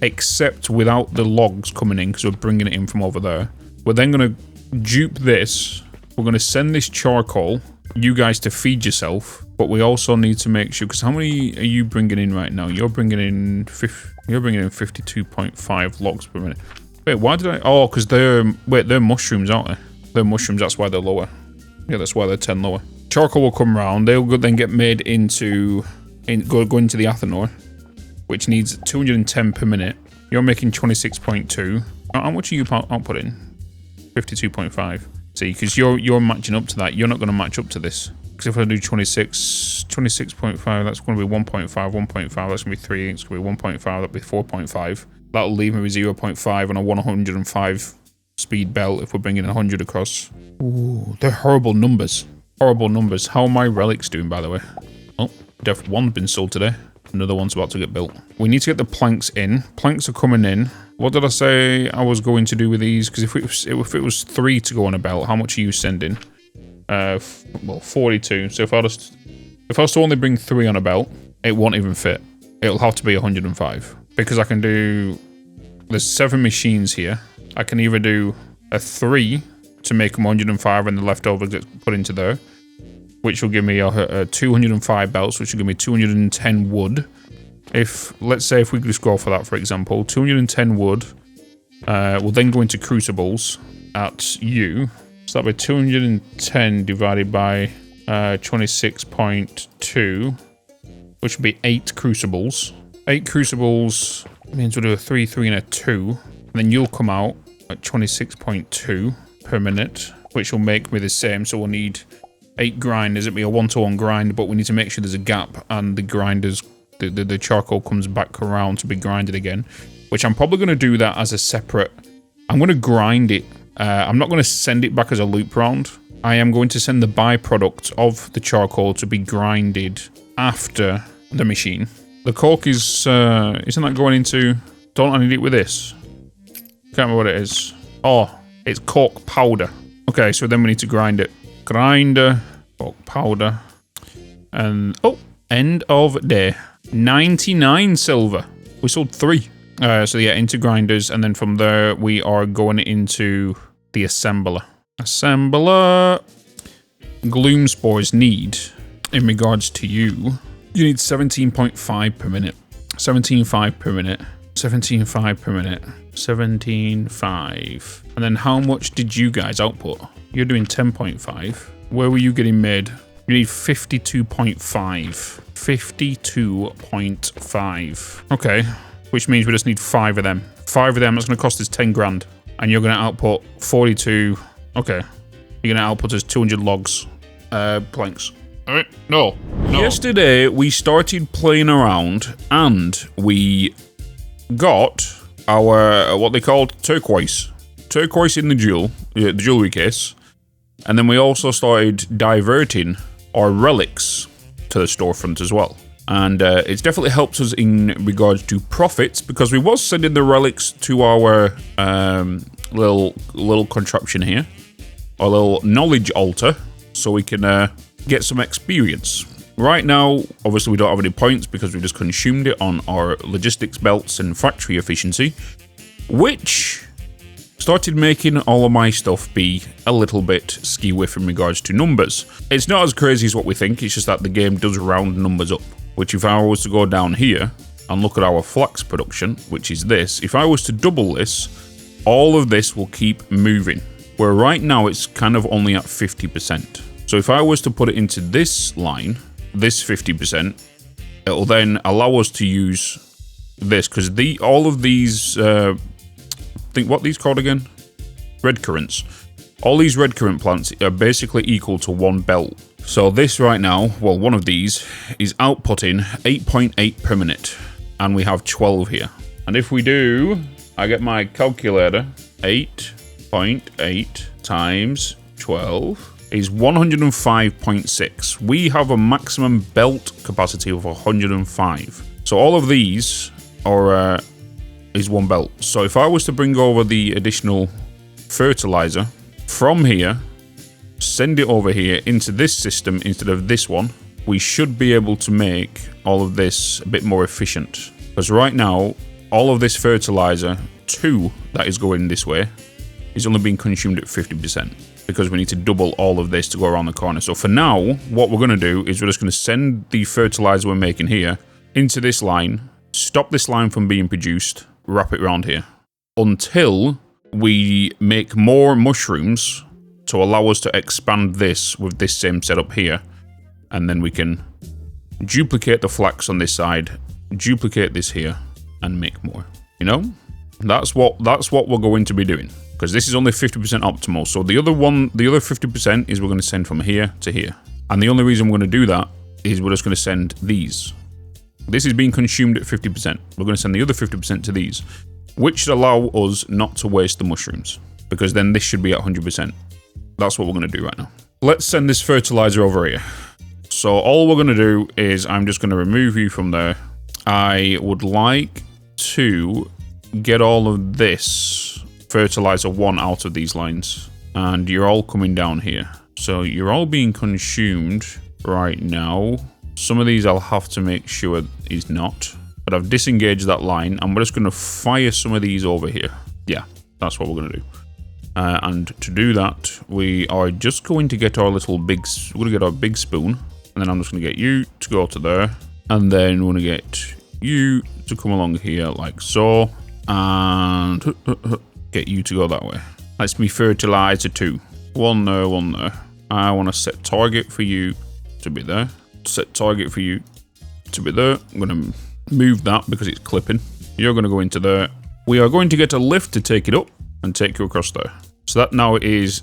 Speaker 1: except without the logs coming in, because we're bringing it in from over there. We're then going to dupe this. We're going to send this charcoal, you guys to feed yourself, but we also need to make sure, because how many are you bringing in right now? You're bringing in 52.5 logs per minute. Wait, why did I? Oh, because they're mushrooms, aren't they? They're mushrooms. That's why they're lower. Yeah, that's why they're 10 lower. Charcoal will come round. They'll then get made into go into the ethanol, which needs 210 per minute. You're making 26.2. How much are you outputting? 52.5. See, because you're matching up to that. You're not going to match up to this. Because if I do 26.5, that's going to be 1.5, 1.5. That's going to be 3. It's going to be 1.5. That'll be 4.5. That'll leave me with 0.5 on a 105 speed belt if we're bringing 100 across. Ooh, they're horrible numbers. Horrible numbers. How are my relics doing, by the way? Oh, Def 1's been sold today. Another one's about to get built. We need to get the planks in. Planks are coming in. What did I say I was going to do with these? Because if it was 3 to go on a belt, how much are you sending? Well, 42. So if I was to only bring 3 on a belt, it won't even fit. It'll have to be 105. Because I can do... There's 7 machines here. I can either do a 3 to make them 105 and the leftover gets put into there, which will give me a 205 belts, which will give me 210 wood. Let's say if we just go for that, for example, 210 wood will then go into crucibles at U. So that'll be 210 divided by 26.2, which would be 8 crucibles. 8 crucibles means we'll do a 3, 3, and a 2. And then you'll come out at 26.2 per minute, which will make me the same. So we'll need 8 grinders. It'll be a 1-to-1 grind, but we need to make sure there's a gap and the grinders, the charcoal comes back around to be grinded again, which I'm probably going to do that as a separate. I'm going to grind it. I'm not going to send it back as a loop round. I am going to send the byproduct of the charcoal to be grinded after the machine. The cork is, isn't that going into, don't I need it with this? Can't remember what it is. Oh, it's cork powder. Okay, so then we need to grind it. Grinder, cork powder, and, oh, end of day. 99 silver. We sold 3. So yeah, into grinders, and then from there we are going into the assembler. Assembler. Gloom spores need, in regards to you need 17.5 per minute. 17.5 per minute. 17.5 per minute. 17.5. And then how much did you guys output? You're doing 10.5. Where were you getting made? You need 52.5. 52.5. Okay. Which means we just need 5 of them. 5 of them, that's going to cost us 10 grand. And you're going to output 42. Okay. You're going to output us 200 logs. Planks. Alright, no. Yesterday, we started playing around and we got our, what they called turquoise. Turquoise in the jewelry case. And then we also started diverting our relics to the storefront as well. And it's definitely helped us in regards to profits because we was sending the relics to our little contraption here. Our little knowledge altar. So we can get some experience. Right now, obviously we don't have any points because we just consumed it on our logistics belts and factory efficiency, which started making all of my stuff be a little bit skew-whiff in regards to numbers. It's not as crazy as what we think, it's just that the game does round numbers up, which if I was to go down here and look at our flax production, which is this, if I was to double this, all of this will keep moving. Where right now it's kind of only at 50%. So if I was to put it into this line, this 50%, it'll then allow us to use this, because all of these, think what these called again? Red currants. All these red currant plants are basically equal to one belt. So this right now, well, one of these is outputting 8.8 per minute, and we have 12 here. And if we do, I get my calculator, 8.8 times 12 is 105.6. We have a maximum belt capacity of 105. So all of these are is one belt. So if I was to bring over the additional fertilizer from here, send it over here into this system instead of this one, we should be able to make all of this a bit more efficient. Because right now, all of this fertilizer, 2 that is going this way, is only being consumed at 50%. Because we need to double all of this to go around the corner. So for now, what we're going to do is we're just going to send the fertilizer we're making here into this line, stop this line from being produced, wrap it around here, until we make more mushrooms to allow us to expand this with this same setup here. And then we can duplicate the flax on this side, duplicate this here, and make more. You know? That's what we're going to be doing. Because this is only 50% optimal. So the other 50% is we're going to send from here to here. And the only reason we're going to do that is we're just going to send these. This is being consumed at 50%. We're going to send the other 50% to these, which should allow us not to waste the mushrooms. Because then this should be at 100%. That's what we're going to do right now. Let's send this fertilizer over here. So all we're going to do is I'm just going to remove you from there. I would like to get all of this fertilizer 1 out of these lines, and you're all coming down here. So you're all being consumed right now. Some of these I'll have to make sure is not, but I've disengaged that line, and we're just going to fire some of these over here. Yeah, that's what we're going to do. And to do that, we are just going to get our little big spoon, and then I'm just going to get you to go to there, and then we're going to get you to come along here like so, and get you to go that way. Let's me fertilizer 2. 1 there, 1 there. I want to set target for you to be there. Set target for you to be there. I'm going to move that because it's clipping. You're going to go into there. We are going to get a lift to take it up and take you across there. So that now is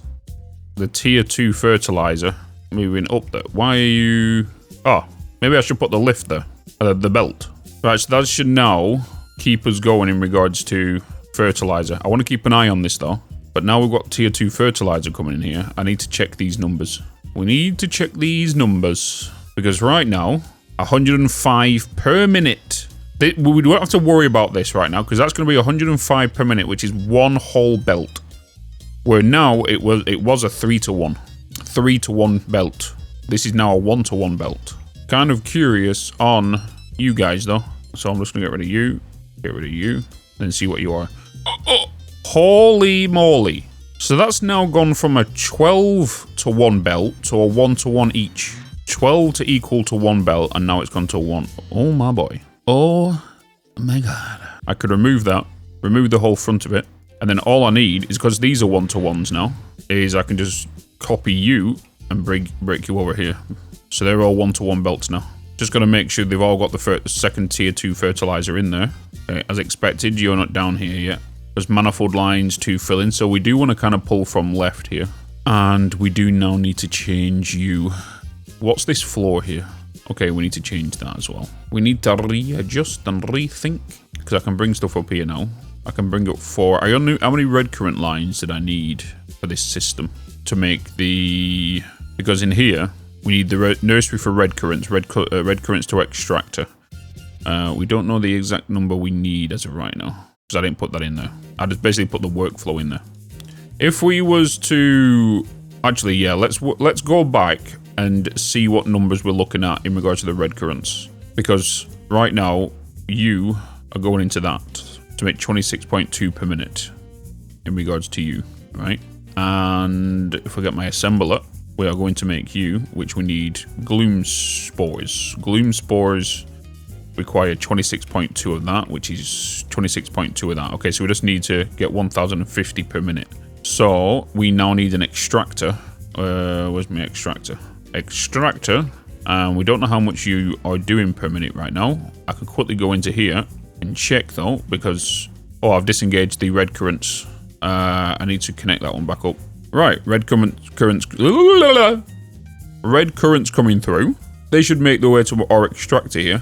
Speaker 1: the tier 2 fertilizer moving up there. Why are you... Oh, maybe I should put the lift there. The belt. Right, so that should now keep us going in regards to fertilizer. I want to keep an eye on this though. But now we've got tier 2 fertilizer coming in here. I need to check these numbers. We need to check these numbers. Because right now, 105 per minute. We don't have to worry about this right now, because that's going to be 105 per minute, which is one whole belt. Where now it was a 3-to-1. 3-to-1 belt. This is now a 1-to-1 belt. Kind of curious on you guys though. So I'm just going to get rid of you, then see what you are. Oh, holy moly. So that's now gone from a 12-to-1 belt to a 1-to-1 each. 12 to equal to 1 belt, and now it's gone to 1. Oh my boy. Oh my god. I could remove that, remove the whole front of it, and then all I need is, because these are 1-to-1s now, is I can just copy you and break you over here. So they're all 1-to-1 belts now. Just got to make sure they've all got the second tier 2 fertilizer in there. Okay, as expected, you're not down here yet. There's manifold lines to fill in, so we do want to kind of pull from left here. And we do now need to change you. What's this floor here? Okay, we need to change that as well. We need to readjust and rethink, because I can bring stuff up here now. I can bring up 4. How many red current lines did I need for this system to make the... Because in here, we need the nursery for red currants, red currants to extractor. We don't know the exact number we need as of right now, because I didn't put that in there. I just basically put the workflow in there. If we was to... Actually, yeah, let's go back and see what numbers we're looking at in regards to the red currants. Because right now, you are going into that to make 26.2 per minute in regards to you, right? And if I get my assembler, we are going to make you, which we need gloom spores. Gloom spores require 26.2 of that, which is 26.2 of that. Okay, so we just need to get 1050 per minute. So we now need an extractor. Where's my extractor? Extractor. And we don't know how much you are doing per minute right now. I can quickly go into here and check though, because I've disengaged the red currents. I need to connect that one back up. Right, red currents coming through. They should make their way to our extractor here,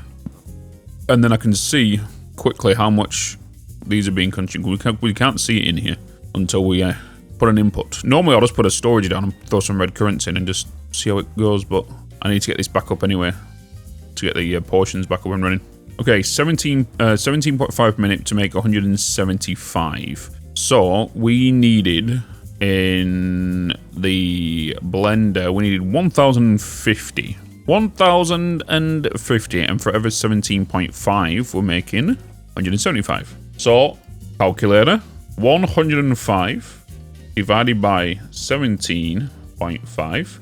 Speaker 1: and then I can see quickly how much these are being consumed. We can't see it in here until we put an input. Normally I'll just put a storage down and throw some red currants in and just see how it goes, but I need to get this back up anyway to get the portions back up and running. Okay, 17.5 minute to make 175. So we needed in the blender, we needed 1050. 1050, and for every 17.5 we're making 175. So calculator, 105 divided by 17.5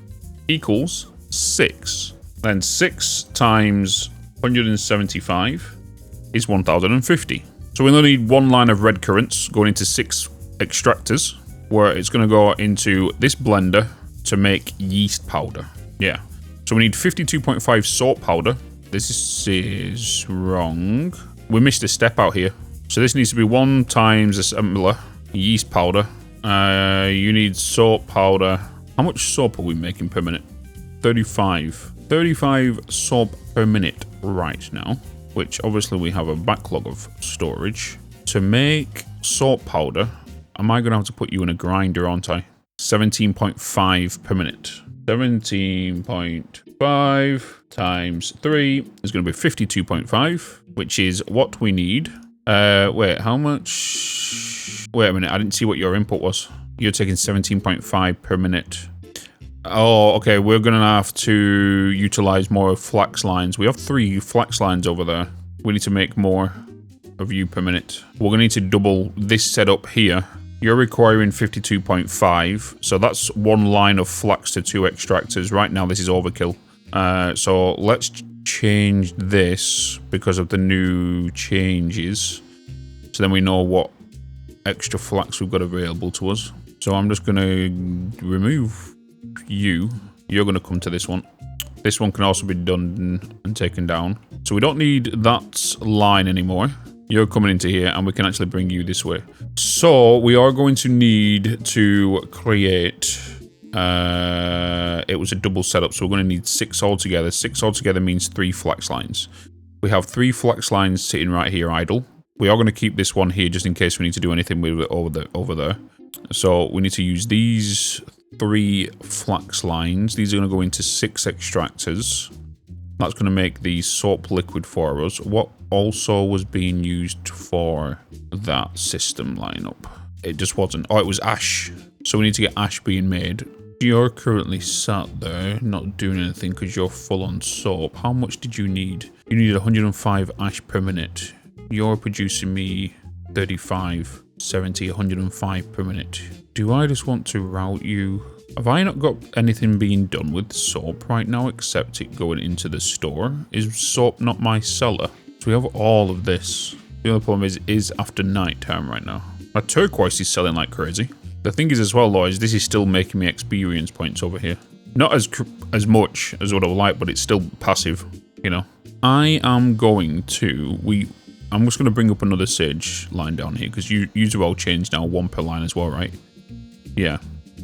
Speaker 1: equals 6. Then 6 times 175 is 1050. So we only need 1 line of red currants going into 6 extractors, where it's going to go into this blender to make yeast powder. Yeah. So we need 52.5 salt powder. This is wrong. We missed a step out here. So this needs to be 1 times assembler yeast powder. You need salt powder. How much soap are we making per minute? 35. 35 soap per minute right now, which obviously we have a backlog of storage. To make salt powder, am I going to have to put you in a grinder, aren't I? 17.5 per minute. 17.5 times 3 is going to be 52.5, which is what we need. Wait, how much? Wait a minute, I didn't see what your input was. You're taking 17.5 per minute. Oh, okay, we're going to have to utilize more flax lines. We have 3 flax lines over there. We need to make more of you per minute. We're going to need to double this setup here. You're requiring 52.5, so that's 1 line of flax to 2 extractors. Right now, this is overkill. So let's change this because of the new changes. So then we know what extra flax we've got available to us. So I'm just going to remove you. You're going to come to this one. This one can also be done and taken down. So we don't need that line anymore. You're coming into here, and we can actually bring you this way. So we are going to need to create... it was a double setup, so we're going to need 6 altogether. 6 altogether means 3 flax lines. We have 3 flax lines sitting right here idle. We are going to keep this one here just in case we need to do anything with it over there. So we need to use these 3 flax lines. These are going to go into 6 extractors. That's going to make the soap liquid for us. What also was being used for that system lineup? It just wasn't. Oh, it was ash. So we need to get ash being made. You're currently sat there not doing anything because you're full on soap. How much did you need? You needed 105 ash per minute. You're producing me 35, 70, 105 per minute. Do I just want to route you? Have I not got anything being done with soap right now except it going into the store? Is soap not my seller? So we have all of this. The only problem is after night time right now. My turquoise is selling like crazy. The thing is as well though, is this is still making me experience points over here. Not as much as what I would like, but it's still passive. you know. I am going to, I'm just going to bring up another sage line down here, because you're all changed now, 1 per line as well, right? Yeah,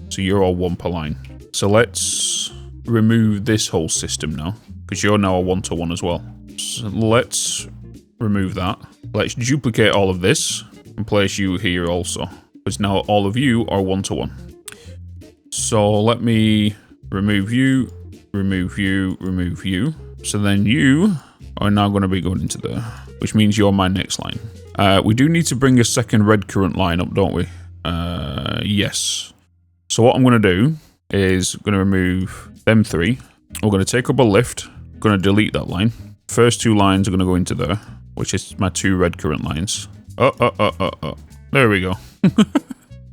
Speaker 1: so you're all 1 per line. So let's remove this whole system now, because you're now a 1-to-1 as well. So let's remove that. Let's duplicate all of this and place you here also, because now all of you are 1-to-1. So let me remove you, remove you, remove you. So then you are now going to be going into there, which means you're my next line. We do need to bring a second red current line up, don't we? Yes. So what I'm going to do is I'm going to remove them 3. We're going to take up a lift. Going to delete that line. First 2 lines are going to go into there, which is my 2 red current lines. There we go.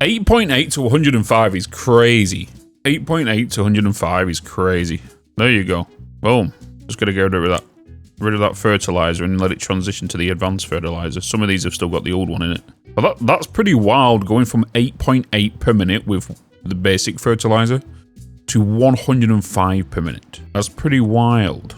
Speaker 1: 8.8 to 105 is crazy. 8.8 to 105 is crazy. There you go. Boom. Just gotta get rid of that fertilizer and let it transition to the advanced fertilizer. Some of these have still got the old one in it. But that's pretty wild, going from 8.8 per minute with the basic fertilizer to 105 per minute. That's pretty wild.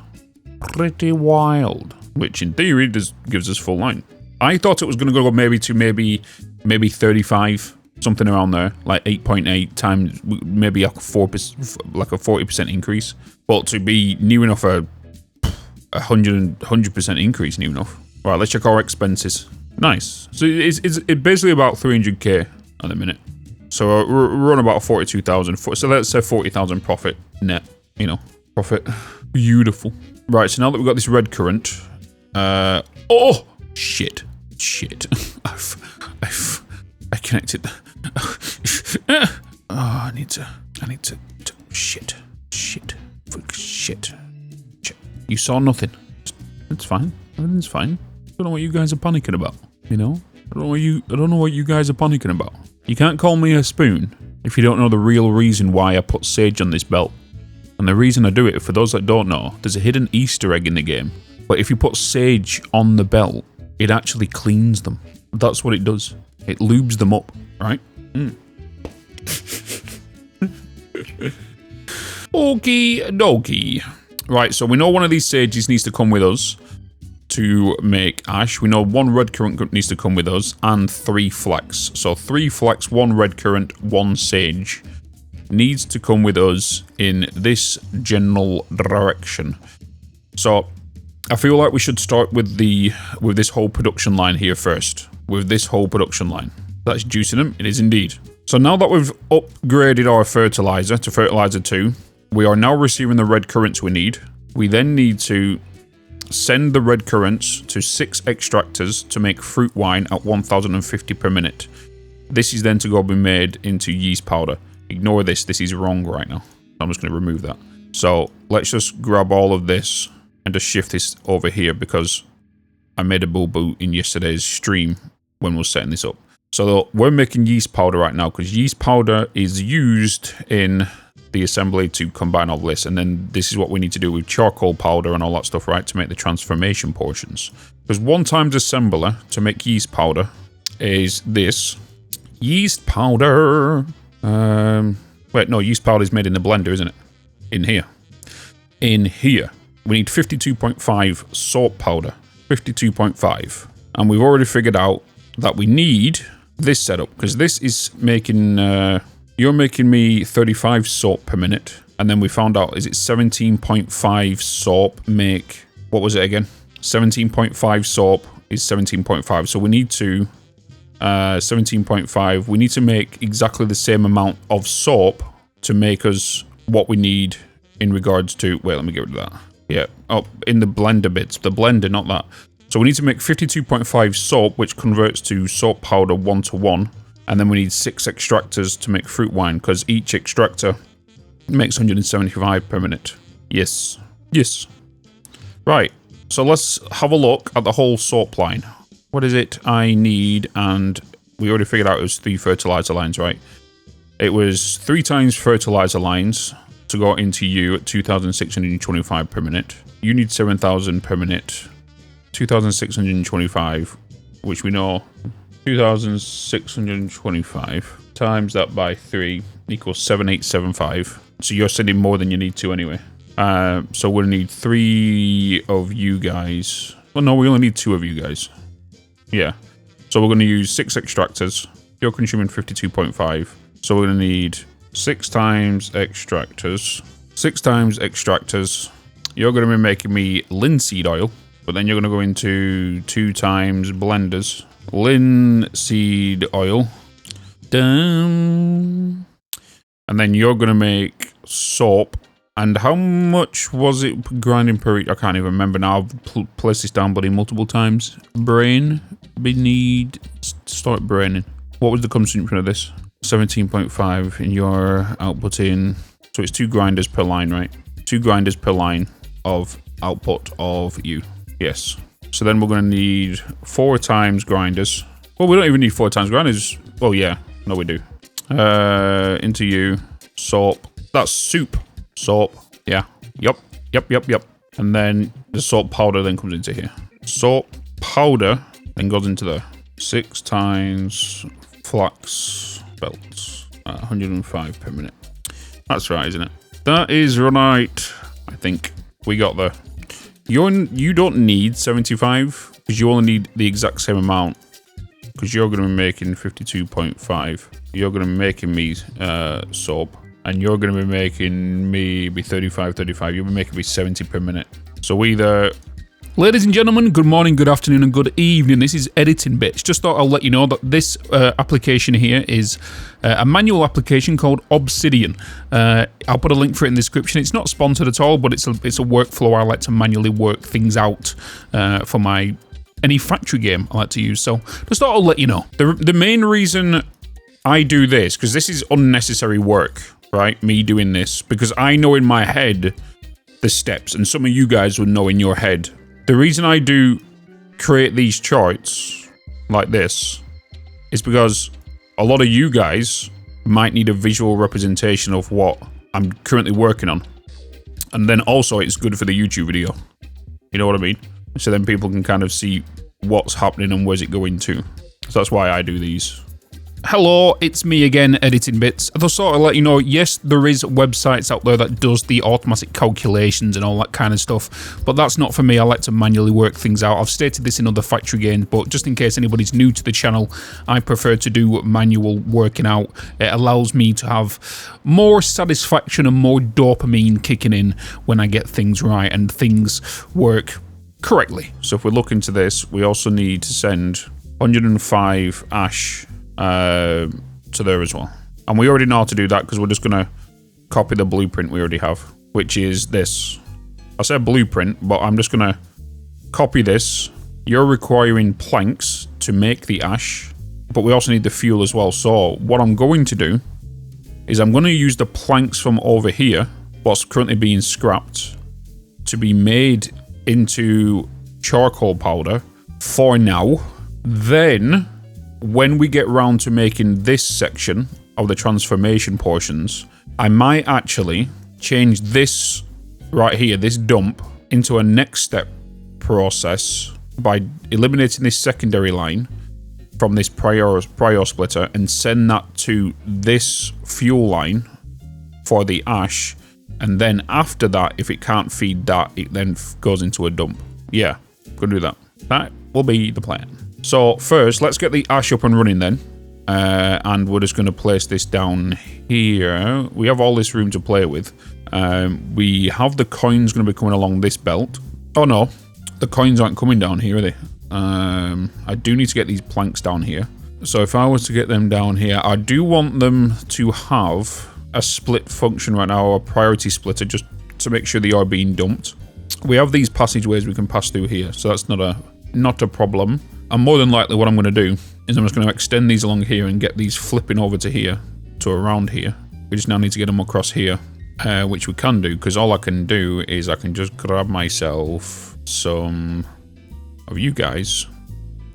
Speaker 1: Pretty wild. Which in theory gives us full line. I thought it was gonna go maybe 35. Something around there, like 8.8 times, maybe like a 40% increase. But to be near enough a 100% increase, near enough. Right, let's check our expenses. Nice. So it's basically about 300k at the minute. So we're on about 42,000. So let's say 40,000 profit net. You know, profit. Beautiful. Right. So now that we've got this red current, oh shit. I connected. I need to. Shit. You saw nothing. It's fine. Everything's fine. I don't know what you guys are panicking about. You know? I don't know what you guys are panicking about. You can't call me a spoon if you don't know the real reason why I put sage on this belt. And the reason I do it, for those that don't know, there's a hidden Easter egg in the game. But if you put sage on the belt, it actually cleans them. That's what it does. It lubes them up, right? Okie dokie. Right, so we know one of these sages needs to come with us to make ash. We know 1 red current needs to come with us and 3 flax. So 3 flax, 1 red current, 1 sage needs to come with us in this general direction. So I feel like we should start with this whole production line here first. With this whole production line. That's juicing them. It is indeed. So now that we've upgraded our fertilizer to fertilizer 2, we are now receiving the red currents we need. We then need to send the red currents to 6 extractors to make fruit wine at 1050 per minute. This is then to go be made into yeast powder. Ignore this. This is wrong right now. I'm just going to remove that. So let's just grab all of this and just shift this over here, because I made a boo-boo in yesterday's stream when we're setting this up. So we're making yeast powder right now, because yeast powder is used in the assembly to combine all this. And then this is what we need to do with charcoal powder and all that stuff, right, to make the transformation portions. Because 1 times assembler to make yeast powder is this. Yeast powder. Wait, no, yeast powder is made in the blender, isn't it? In here. In here. We need 52.5 salt powder. 52.5. And we've already figured out that we need this setup, because this is making, you're making me 35 salt per minute. And then we found out, is it 17.5 salt make, what was it again? 17.5 salt is 17.5. So we need to, 17.5, we need to make exactly the same amount of soap to make us what we need in regards to, wait, let me get rid of that. Yeah, oh, in the blender bits, the blender, not that. So we need to make 52.5 salt, which converts to salt powder 1-to-1. And then we need 6 extractors to make fruit wine, because each extractor makes 175 per minute. Yes. Yes. Right. So let's have a look at the whole salt line. What is it I need? And we already figured out it was 3 fertilizer lines, right? It was 3 times fertilizer lines to go into you at 2,625 per minute. You need 7,000 per minute. 2,625, which we know 2,625 times that by 3 equals 7,875. So you're sending more than you need to anyway. So we're going to need 3 of you guys. Well, no, we only need 2 of you guys. Yeah. So we're going to use 6 extractors. You're consuming 52.5. So we're going to need 6 times extractors. 6 times extractors. You're going to be making me linseed oil. But then you're going to go into 2 times blenders. Linseed oil. Dun. And then you're going to make soap. And how much was it grinding per each? I can't even remember now. I've placed this down, buddy, multiple times. Brain. We need to start braining. What was the consumption of this? 17.5 in your output in. So it's 2 grinders per line, right? 2 grinders per line of output of you. Yes. So then we're going to need 4 times grinders. Well, we don't even need 4 times grinders. Well, yeah. No, we do. Into you. Soap. That's soup. Soap. Yeah. Yep. And then the soap powder then comes into here. Soap powder then goes into there. 6 times flax belts. 105 per minute. That's right, isn't it? That is right. I think we got there. You don't need 75 because you only need the exact same amount. Because you're going to be making 52.5. You're going to be making me soap. And you're going to be making me 35. You'll be making me 70 per minute. So either... Ladies and gentlemen, good morning, good afternoon, and good evening. This is Editing Bitz. Just thought I'll let you know that this application here is a manual application called Obsidian. I'll put a link for it in the description. It's not sponsored at all, but it's a workflow I like to manually work things out for any factory game I like to use. So just thought I'll let you know. The main reason I do this, because this is unnecessary work, right? Me doing this, because I know in my head the steps, and some of you guys would know in your head. The reason I do create these charts like this is because a lot of you guys might need a visual representation of what I'm currently working on. And then also it's good for the YouTube video. You know what I mean? So then people can kind of see what's happening and where's it going to. So that's why I do these. Hello, it's me again, Editing Bitz. I just thought I'd let you know, yes, there is websites out there that does the automatic calculations and all that kind of stuff, but that's not for me. I like to manually work things out. I've stated this in other factory games, but just in case anybody's new to the channel, I prefer to do manual working out. It allows me to have more satisfaction and more dopamine kicking in when I get things right and things work correctly. So if we look into this, we also need to send 105 ash to there as well. And we already know how to do that because we're just going to copy the blueprint we already have, which is this. I said blueprint, but I'm just going to copy this. You're requiring planks to make the ash, but we also need the fuel as well. So what I'm going to do is I'm going to use the planks from over here, what's currently being scrapped, to be made into charcoal powder for now. Then when we get round to making this section of the transformation portions, I might actually change this right here, this dump, into a next step process by eliminating this secondary line from this prior splitter and send that to this fuel line for the ash. And then after that, if it can't feed that, it then goes into a dump. Yeah, gonna do that. That will be the plan. So first, let's get the ash up and running then. And we're just going to place this down here. We have all this room to play with. We have the coins going to be coming along this belt. Oh no, the coins aren't coming down here, are they? I do need to get these planks down here. So if I was to get them down here, I do want them to have a split function right now, a priority splitter, just to make sure they are being dumped. We have these passageways we can pass through here, so that's not a problem. And more than likely what I'm going to do is I'm just going to extend these along here and get these flipping over to here, to around here. We just now need to get them across here, which we can do, because all I can do is I can just grab myself some of you guys,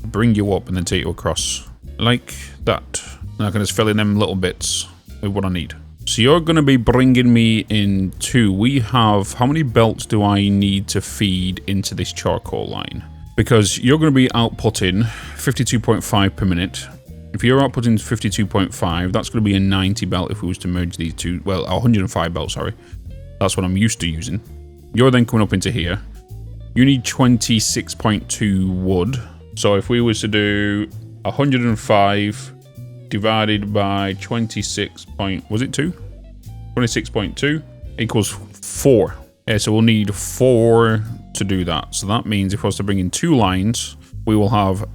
Speaker 1: bring you up, and then take you across like that. And I can just fill in them little bits with what I need. So you're going to be bringing me in 2. We have, how many belts do I need to feed into this charcoal line? Because you're going to be outputting 52.5 per minute. If you're outputting 52.5, that's going to be a 90 belt if we was to merge these two. Well, 105 belt, sorry. That's That's what I'm used to using. You're then coming up into here. You need 26.2 wood. So if we was to do 105 divided by 26 point, was it 2? 26.2 equals 4. Yeah, so we'll need 4 to do that. So that means if I was to bring in 2 lines, we will have,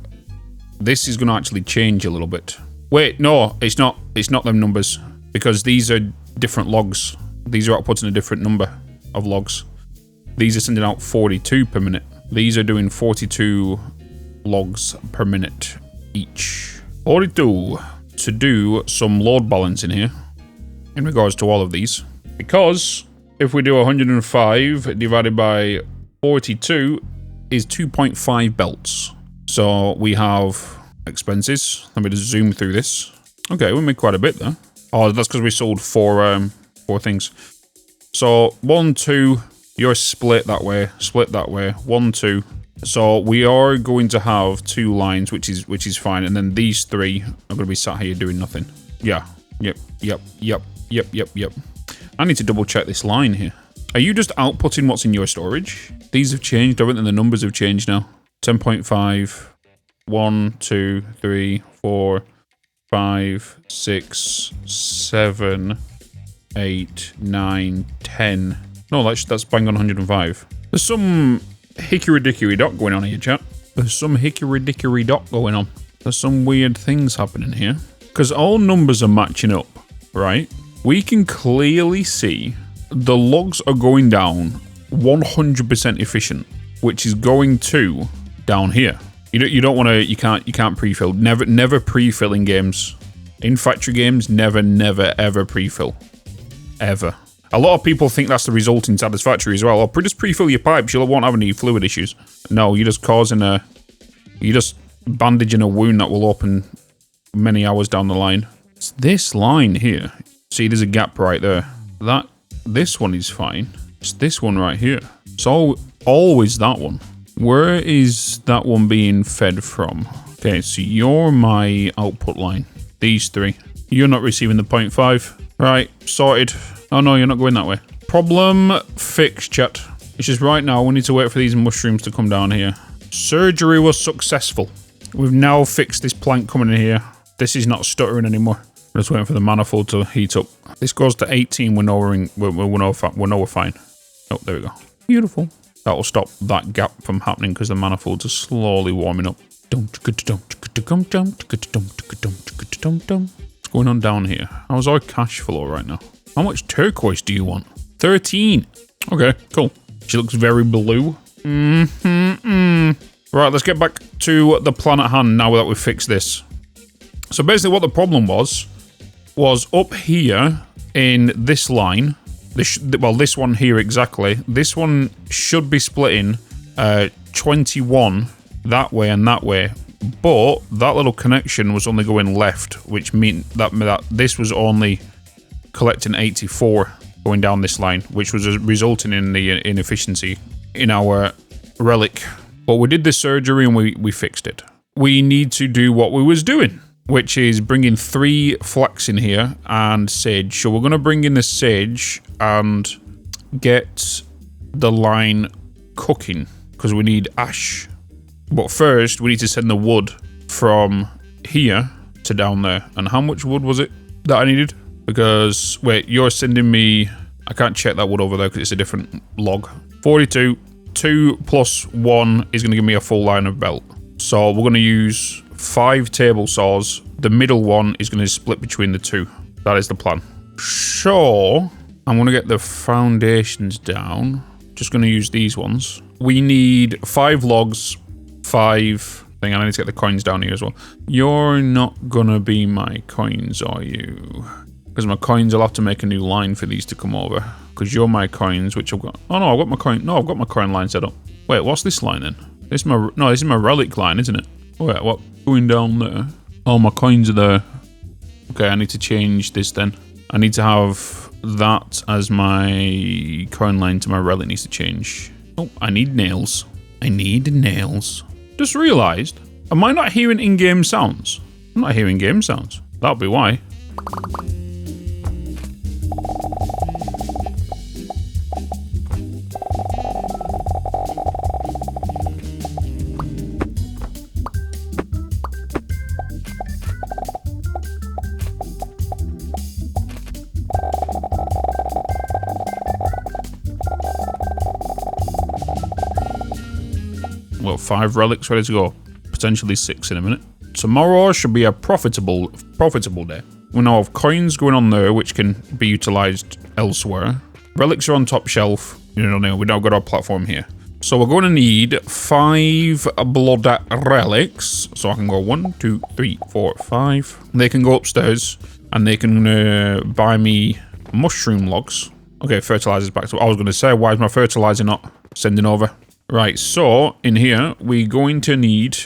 Speaker 1: this is going to actually change a little bit. Wait, no, it's not them numbers, because these are different logs. These are outputting a different number of logs. These are sending out 42 per minute. These are doing 42 logs per minute each. 42 to do some load balancing here in regards to all of these. Because if we do 105 divided by 42 is 2.5 belts. So we have expenses. Let me just zoom through this. Okay, we made quite a bit there. Oh, that's because we sold 4 things. So 1, 2, you're split that way, 1, 2. So we are going to have 2 lines, which is fine, and then these 3 are going to be sat here doing nothing. Yeah. Yep. I need to double check this line here. Are you just outputting what's in your storage? These have changed, haven't they? The numbers have changed now. 10.5. 1, 2, 3, 4, 5, 6, 7, 8, 9, 10. No, that's bang on 105. There's some hickory-dickory-dock going on here, chat. There's some hickory-dickory-dock going on. There's some weird things happening here. Because all numbers are matching up, right? We can clearly see the logs are going down 100% efficient, which is going to down here. You don't want to, you can't pre-fill. Never pre-fill in games. In factory games, never, ever pre-fill. Ever. A lot of people think that's the result inside this factory as well. Or just pre-fill your pipes, you won't have any fluid issues. No, you're just you're just bandaging a wound that will open many hours down the line. It's this line here. See, there's a gap right there. This one is fine. It's this one right here. So always that one. Where is that one being fed from? Okay, so you're my output line. These 3. You're not receiving the 0.5. Right, sorted. Oh no, you're not going that way. Problem fixed, chat. It's just right now, we need to wait for these mushrooms to come down here. Surgery was successful. We've now fixed this plank coming in here. This is not stuttering anymore. We're just waiting for the manifold to heat up. This goes to 18, we know we're fine. Oh, there we go. Beautiful. That will stop that gap from happening because the manifolds are slowly warming up. What's going on down here? How's our cash flow right now? How much turquoise do you want? 13. Okay, cool. She looks very blue. Right, let's get back to the plan at hand now that we've fixed this. So basically what the problem was up here in this line. This one here exactly. This one should be splitting 21 that way and that way. But that little connection was only going left, which meant that this was only collecting 84 going down this line, which was resulting in the inefficiency in our relic. But we did the surgery and we fixed it. We need to do what we was doing, which is bringing 3 flax in here and sage. So we're going to bring in the sage and get the line cooking because we need ash. But first, we need to send the wood from here to down there. And how much wood was it that I needed? Because, wait, you're sending me... I can't check that wood over there because it's a different log. 42. 2 plus 1 is going to give me a full line of belt. So we're going to use 5 table saws. The middle one is going to split between the 2. That is the plan. So I'm going to get the foundations down. Just going to use these ones. We need 5 logs, 5... I think I need to get the coins down here as well. You're not going to be my coins, are you? Because my coins, I'll have to make a new line for these to come over. Because you're my coins, which I've got... Oh no, I've got my coin... No, I've got my coin line set up. Wait, what's this line then? This is my... No, this is my relic line, isn't it? Wait, what? Going down there. Oh, my coins are there. Okay, I need to change this then. I need to have that as my coin line to my relic needs to change. Oh, I need nails. I need nails. Just realised, am I not hearing in-game sounds? I'm not hearing game sounds. That'll be why. got 5 relics ready to go. Potentially 6 in a minute. Tomorrow should be a profitable day. We now have coins going on there, which can be utilized elsewhere. Relics are on top shelf. We now got our platform here. So we're going to need 5 blood relics. So I can go 1, 2, 3, 4, 5. They can go upstairs and they can buy me mushroom logs. Okay, fertilizer's back to I was going to say, why is my fertilizer not sending over? Right, so in here, we're going to need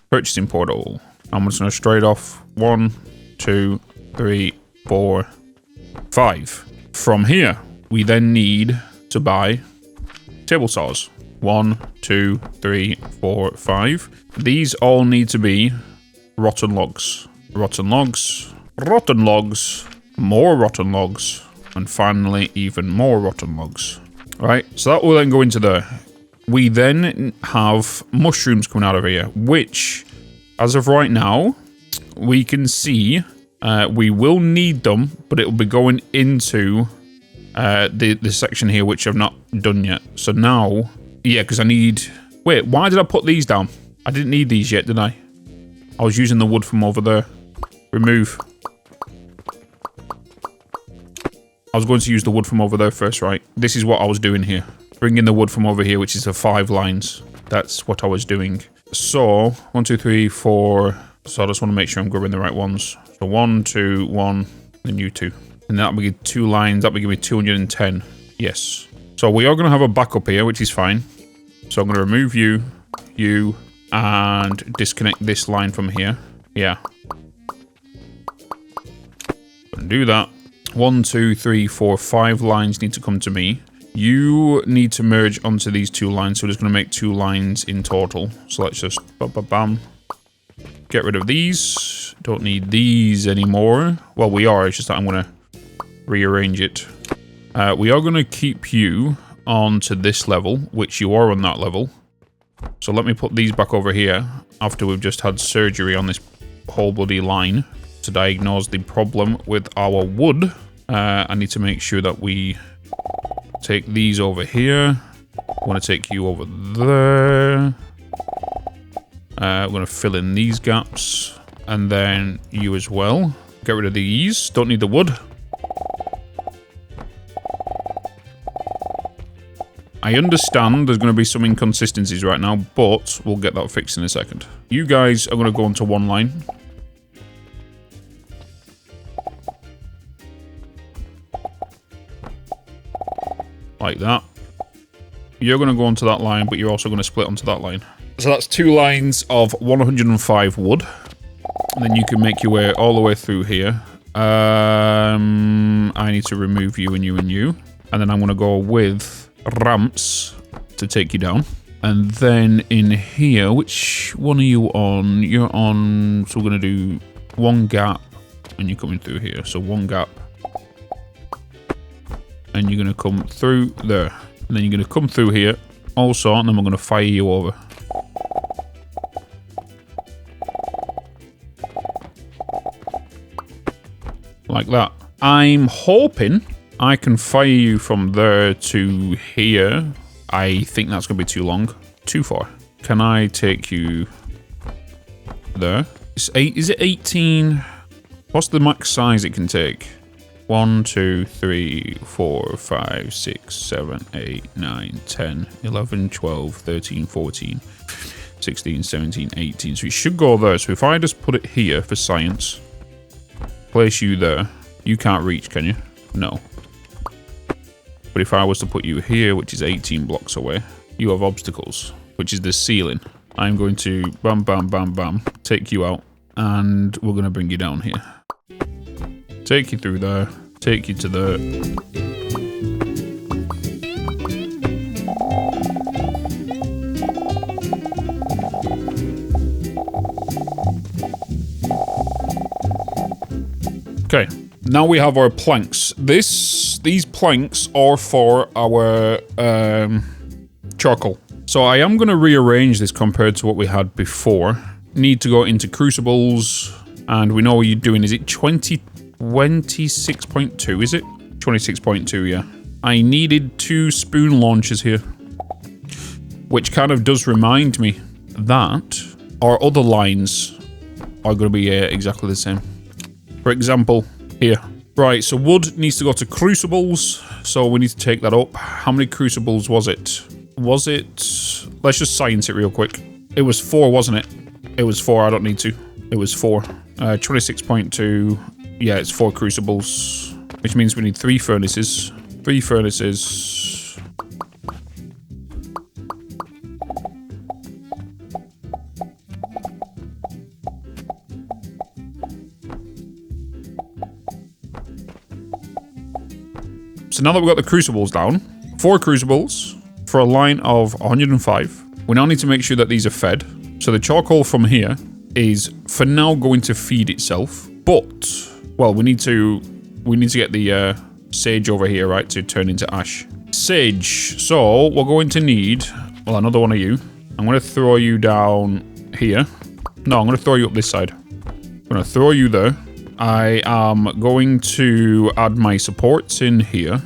Speaker 1: purchasing portal. I'm just going to straight off 1, 2, 3, 4, 5. From here, we then need to buy table saws. 1, 2, 3, 4, 5. These all need to be rotten logs. Rotten logs. Rotten logs. More rotten logs. And finally, even more rotten logs. Right, so that will then go into there. We then have mushrooms coming out of here, which, as of right now, we can see we will need them, but it will be going into the section here, which I've not done yet. So now, yeah, because I need... Wait, why did I put these down? I didn't need these yet, did I? I was using the wood from over there. Remove. I was going to use the wood from over there first, right? This is what I was doing here. Bringing the wood from over here, which is the 5 lines. That's what I was doing. So, 1, 2, 3, 4. So I just want to make sure I'm grabbing the right ones. So 1, 2, 1, and you 2. And that'll be 2 lines. That'll give me 210. Yes. So we are going to have a backup here, which is fine. So I'm going to remove you, and disconnect this line from here. Yeah. Gonna do that. 1, 2, 3, 4, 5 lines need to come to me. You need to merge onto these 2 lines, so we're just going to make 2 lines in total. So let's just bam. Get rid of these. Don't need these anymore. Well, we are. It's just that I'm going to rearrange it. We are going to keep you onto this level, which you are on that level. So let me put these back over here after we've just had surgery on this whole bloody line to diagnose the problem with our wood. I need to make sure that we take these over here. I want to take you over there. We're going to fill in these gaps. And then you as well. Get rid of these. Don't need the wood. I understand there's going to be some inconsistencies right now, but we'll get that fixed in a second. You guys are going to go onto 1 line. Like that. You're going to go onto that line, but you're also going to split onto that line. So that's 2 lines of 105 wood. And then you can make your way all the way through here. I need to remove you and you and you. And then I'm going to go with ramps to take you down. And then in here, which one are you on? You're on... So we're going to do 1 gap. And you're coming through here. So 1 gap. And you're going to come through there. And then you're going to come through here also, and then we're going to fire you over. Like that. I'm hoping I can fire you from there to here. I think that's going to be too long. Too far. Can I take you there? Is it 18? What's the max size it can take? 1, 2, 3, 4, 5, 6, 7, 8, 9, 10, 11, 12, 13, 14, 16, 17, 18. So it should go there. So if I just put it here for science, place you there, you can't reach, can you? No. But if I was to put you here, which is 18 blocks away, you have obstacles, which is the ceiling. I'm going to bam, bam, bam, bam, take you out, and we're going to bring you down here. Take you through there, take you to there. Okay, now we have our planks. These planks are for our charcoal. So I am going to rearrange this compared to what we had before. Need to go into crucibles, and we know what you're doing. Is it 26.2, is it? 26.2, yeah. I needed 2 spoon launchers here. which kind of does remind me that our other lines are going to be exactly the same. For example, here. Right, so wood needs to go to crucibles, so we need to take that up. How many crucibles was it? Let's just science it real quick. It was 4, wasn't it? It was 4, I don't need to. It was 4. 26.2, yeah, it's 4 crucibles, which means we need 3 furnaces. 3 furnaces. So now that we've got the crucibles down, 4 crucibles for a line of 105. We now need to make sure that these are fed. So the charcoal from here is for now going to feed itself, but well, we need to get the sage over here, right, to turn into ash. Sage. So we're going to need, well, another one of you. I'm going to throw you down here. No, I'm going to throw you up this side. I'm going to throw you there. I am going to add my supports in here.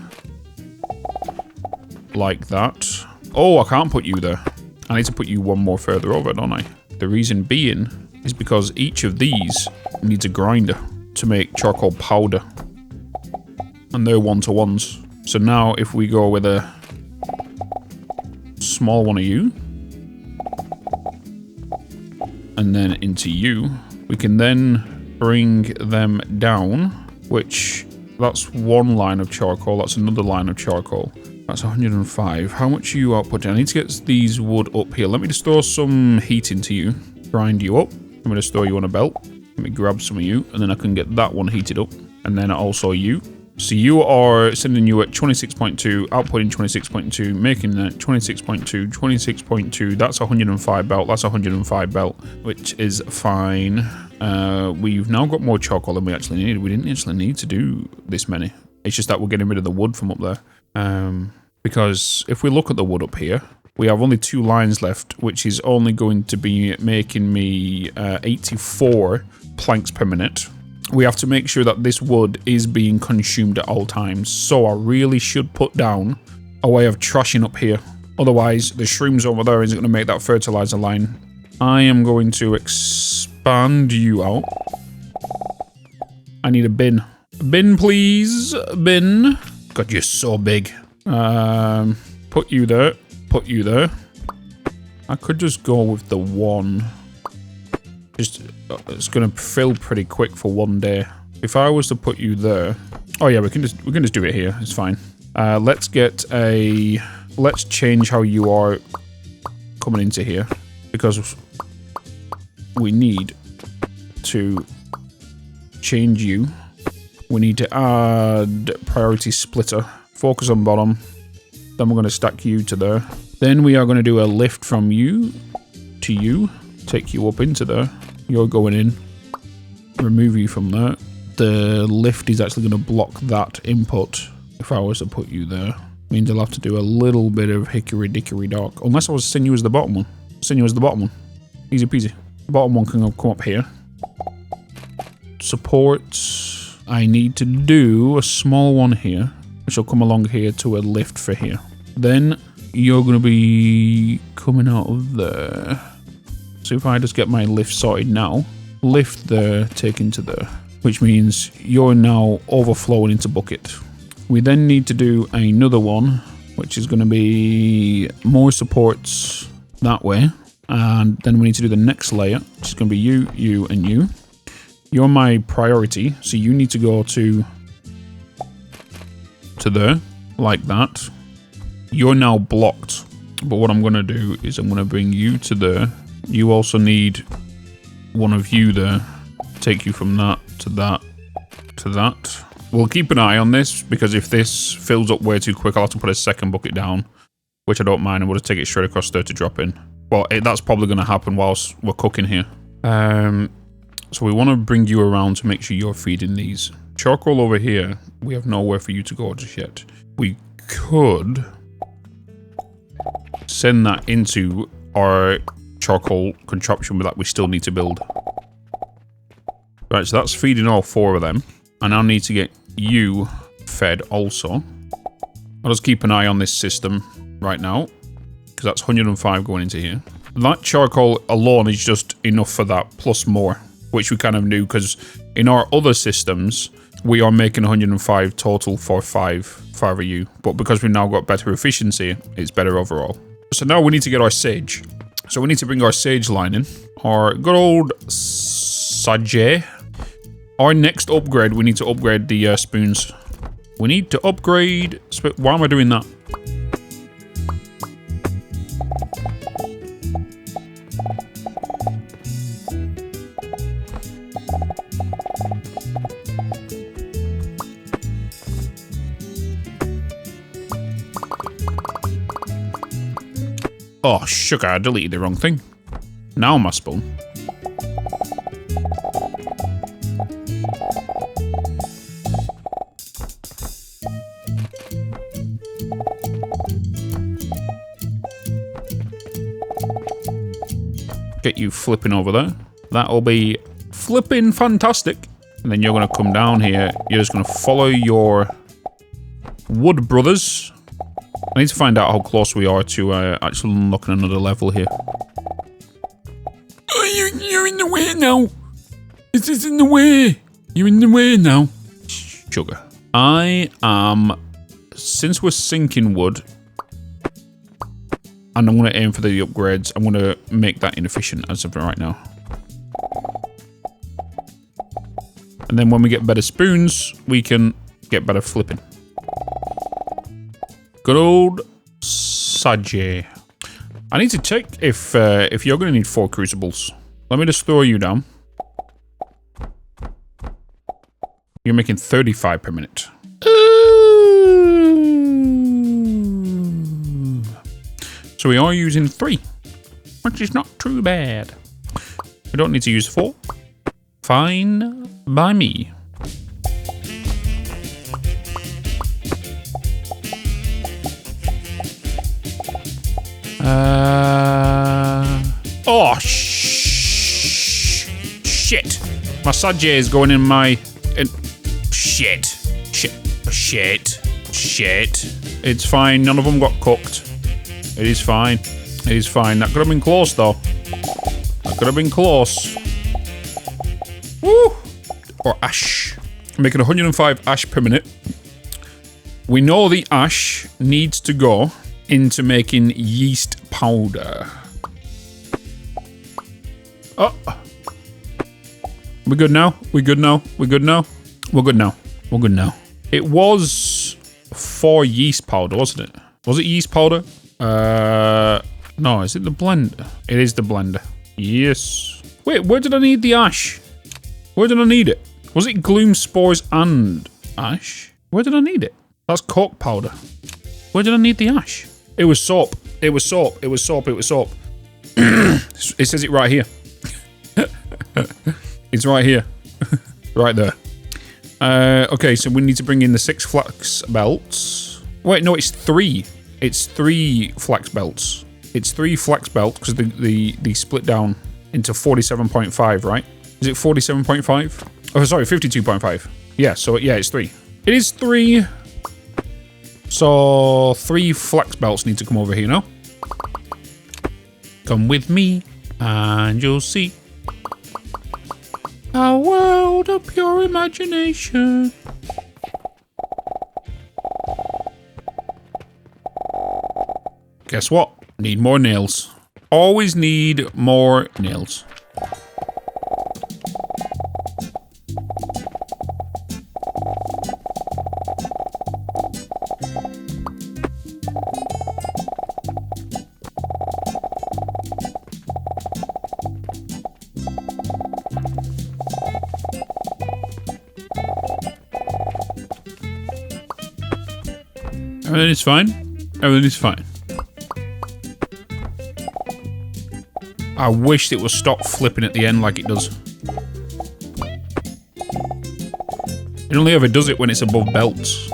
Speaker 1: Like that. Oh, I can't put you there. I need to put you one more further over, don't I? The reason being is because each of these needs a grinder to make charcoal powder. And they're 1-to-1s. So now if we go with a small one of you, and then into you, we can then bring them down, which that's 1 line of charcoal, that's another line of charcoal. That's 105. How much are you outputting? I need to get these wood up here. Let me just throw some heat into you. Grind you up. I'm going to store you on a belt. Let me grab some of you, and then I can get that one heated up. And then also you. So you are sending you at 26.2, outputting 26.2, making that 26.2, 26.2. That's 105 belt. That's 105 belt, which is fine. We've now got more charcoal than we actually needed. We didn't actually need to do this many. It's just that we're getting rid of the wood from up there. Because if we look at the wood up here, we have only 2 lines left, which is only going to be making me 84 planks per minute. We have to make sure that this wood is being consumed at all times. So I really should put down a way of trashing up here. Otherwise, the shrooms over there isn't going to make that fertilizer line. I am going to expand you out. I need a bin. Bin, please. Bin. God, you're so big. Put you there. Put you there. I could just go with the 1. Just, it's gonna fill pretty quick for 1 day. If I was to put you there, oh yeah, we can just do it here. It's fine. Let's change how you are coming into here, because we need to change you. We need to add priority splitter. Focus on bottom. Then we're going to stack you to there. Then we are going to do a lift from you to you. Take you up into there. You're going in. Remove you from there. The lift is actually going to block that input. If I was to put you there, means I'll have to do a little bit of hickory dickory dock. Unless I was to send you as the bottom one. Send you as the bottom one. Easy peasy. The bottom one can come up here. Supports. I need to do a small one here, which will come along here to a lift for here. Then you're going to be coming out of there. So if I just get my lift sorted now, lift there, take into there, which means you're now overflowing into bucket. We then need to do another one, which is going to be more supports that way. And then we need to do the next layer, which is going to be you, you, and you. You're my priority, so you need to go to there, like that. You're now blocked, but what I'm going to do is I'm going to bring you to there. You also need one of you there. Take you from that to that to that. We'll keep an eye on this, because if this fills up way too quick, I'll have to put a second bucket down, which I don't mind, and we'll just take it straight across there to drop in. Well, that's probably going to happen whilst we're cooking here. So we want to bring you around to make sure you're feeding these. Charcoal over here, we have nowhere for you to go just yet. We could send that into our charcoal contraption that we still need to build. Right, so that's feeding all 4 of them. I now need to get you fed also. I'll just keep an eye on this system right now, because that's 105 going into here. That charcoal alone is just enough for that, plus more, which we kind of knew because in our other systems, we are making 105 total for 5 of you. But because we've now got better efficiency, it's better overall. So now we need to get our sage. So we need to bring our sage line in. Our good old sage. Our next upgrade, we need to upgrade the spoons. We need to upgrade... Why am I doing that? Oh, sugar, I deleted the wrong thing. Now my spoon. Get you flipping over there. That'll be flipping fantastic. And then you're going to come down here. You're just going to follow your wood brothers. I need to find out how close we are to actually unlocking another level here. Oh, you're in the way now. This is in the way. You're in the way now. Sugar. I am... Since we're sinking wood, and I'm going to aim for the upgrades, I'm going to make that inefficient as of right now. And then when we get better spoons, we can get better flipping. Good old Sage. I need to check if you're going to need 4 crucibles. Let me just throw you down. You're making 35 per minute. So we are using 3, which is not too bad. We don't need to use 4. Fine by me. Oh, shit. My Sage is going in my... Shit. It's fine. None of them got cooked. It is fine. It is fine. That could have been close, though. That could have been close. Woo! Or ash. Making 105 ash per minute. We know the ash needs to go into making yeast powder. Oh. We're good now? We're good now? We're good now? We're good now. We're good now. It was for yeast powder, wasn't it? Was it yeast powder? No, is it the blender? It is the blender. Yes. Wait, where did I need the ash? Where did I need it? Was it gloom spores and ash? Where did I need it? That's cork powder. Where did I need the ash? It was soap. It was soap. It was soap. It was soap. It says it right here. It's right here. Right there. Okay, so we need to bring in the 6 flax belts. Wait, no, it's 3. It's 3 flax belts. It's 3 flax belts because they split down into 47.5, right? Is it 47.5? Oh, sorry, 52.5. Yeah, so yeah, it's 3. It is 3. So 3 flax belts need to come over here now. Come with me and you'll see a world of pure imagination. Guess what? Need more nails. Always need more nails. Everything is fine. Everything is fine. I wished it would stop flipping at the end like it does. It only ever does it when it's above belts.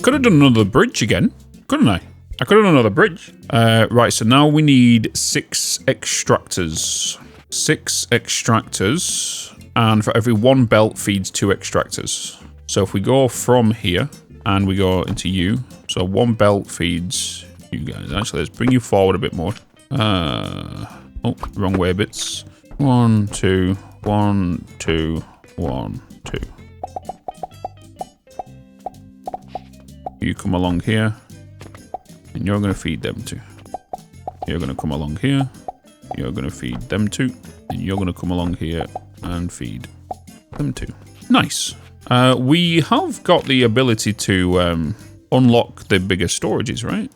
Speaker 1: could have done another bridge again, couldn't I? I could have done another bridge. Right, so now we need 6 extractors. 6 extractors. And for every 1 belt feeds 2 extractors. So if we go from here and we go into you, so 1 belt feeds you guys. Actually, let's bring you forward a bit more. Oh, wrong way, Bitz. 1, 2, 1, 2, 1, 2. You come along here, and you're going to feed them too. You're going to come along here, you're going to feed them too, and you're going to come along here and feed them too. Nice. We have got the ability to unlock the bigger storages, right?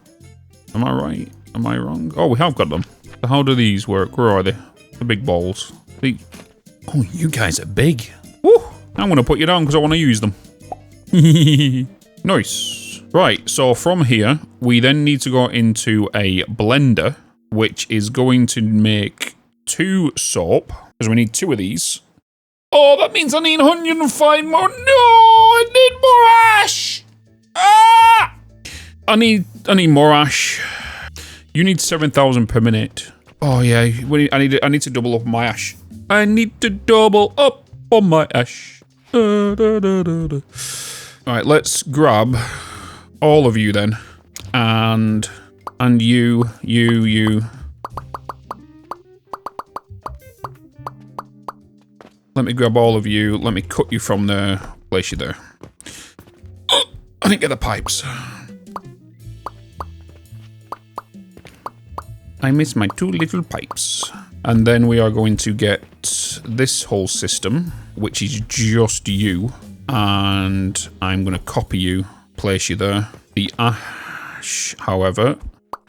Speaker 1: Am I right? Am I wrong? Oh, we have got them. So how do these work? Where are they? The big balls. Oh, you guys are big. Woo! I'm going to put you down because I want to use them. Nice. Right, so from here, we then need to go into a blender, which is going to make 2 soap, because we need 2 of these. Oh, that means I need 105 more. No, I need more ash. Ah! I need more ash. You need 7,000 per minute. Oh yeah, I need to double up my ash. I need to double up on my ash. All right, let's grab all of you then, and you. Let me grab all of you. Let me cut you from there. Place you there. Oh, I didn't get the pipes. I missed my 2 little pipes. And then we are going to get this whole system, which is just you. And I'm going to copy you, place you there. The ash, however,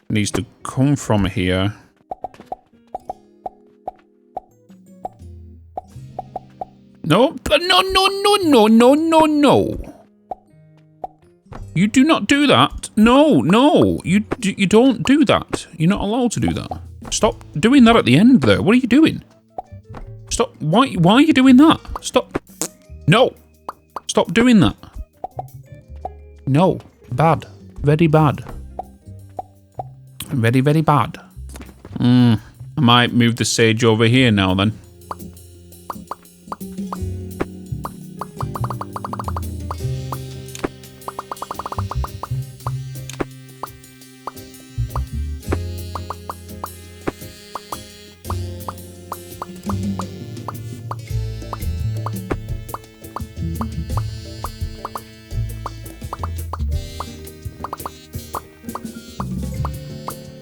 Speaker 1: needs to come from here. No. You do not do that. No. You don't do that. You're not allowed to do that. Stop doing that at the end there. What are you doing? Stop. Why are you doing that? Stop. No. Stop doing that. No. Bad. Very bad. Very, very bad. I might move the sage over here now then.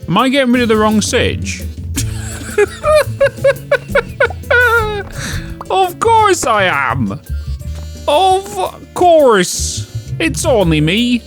Speaker 1: Am I getting rid of the wrong sage? Of course I am! Of course! It's only me.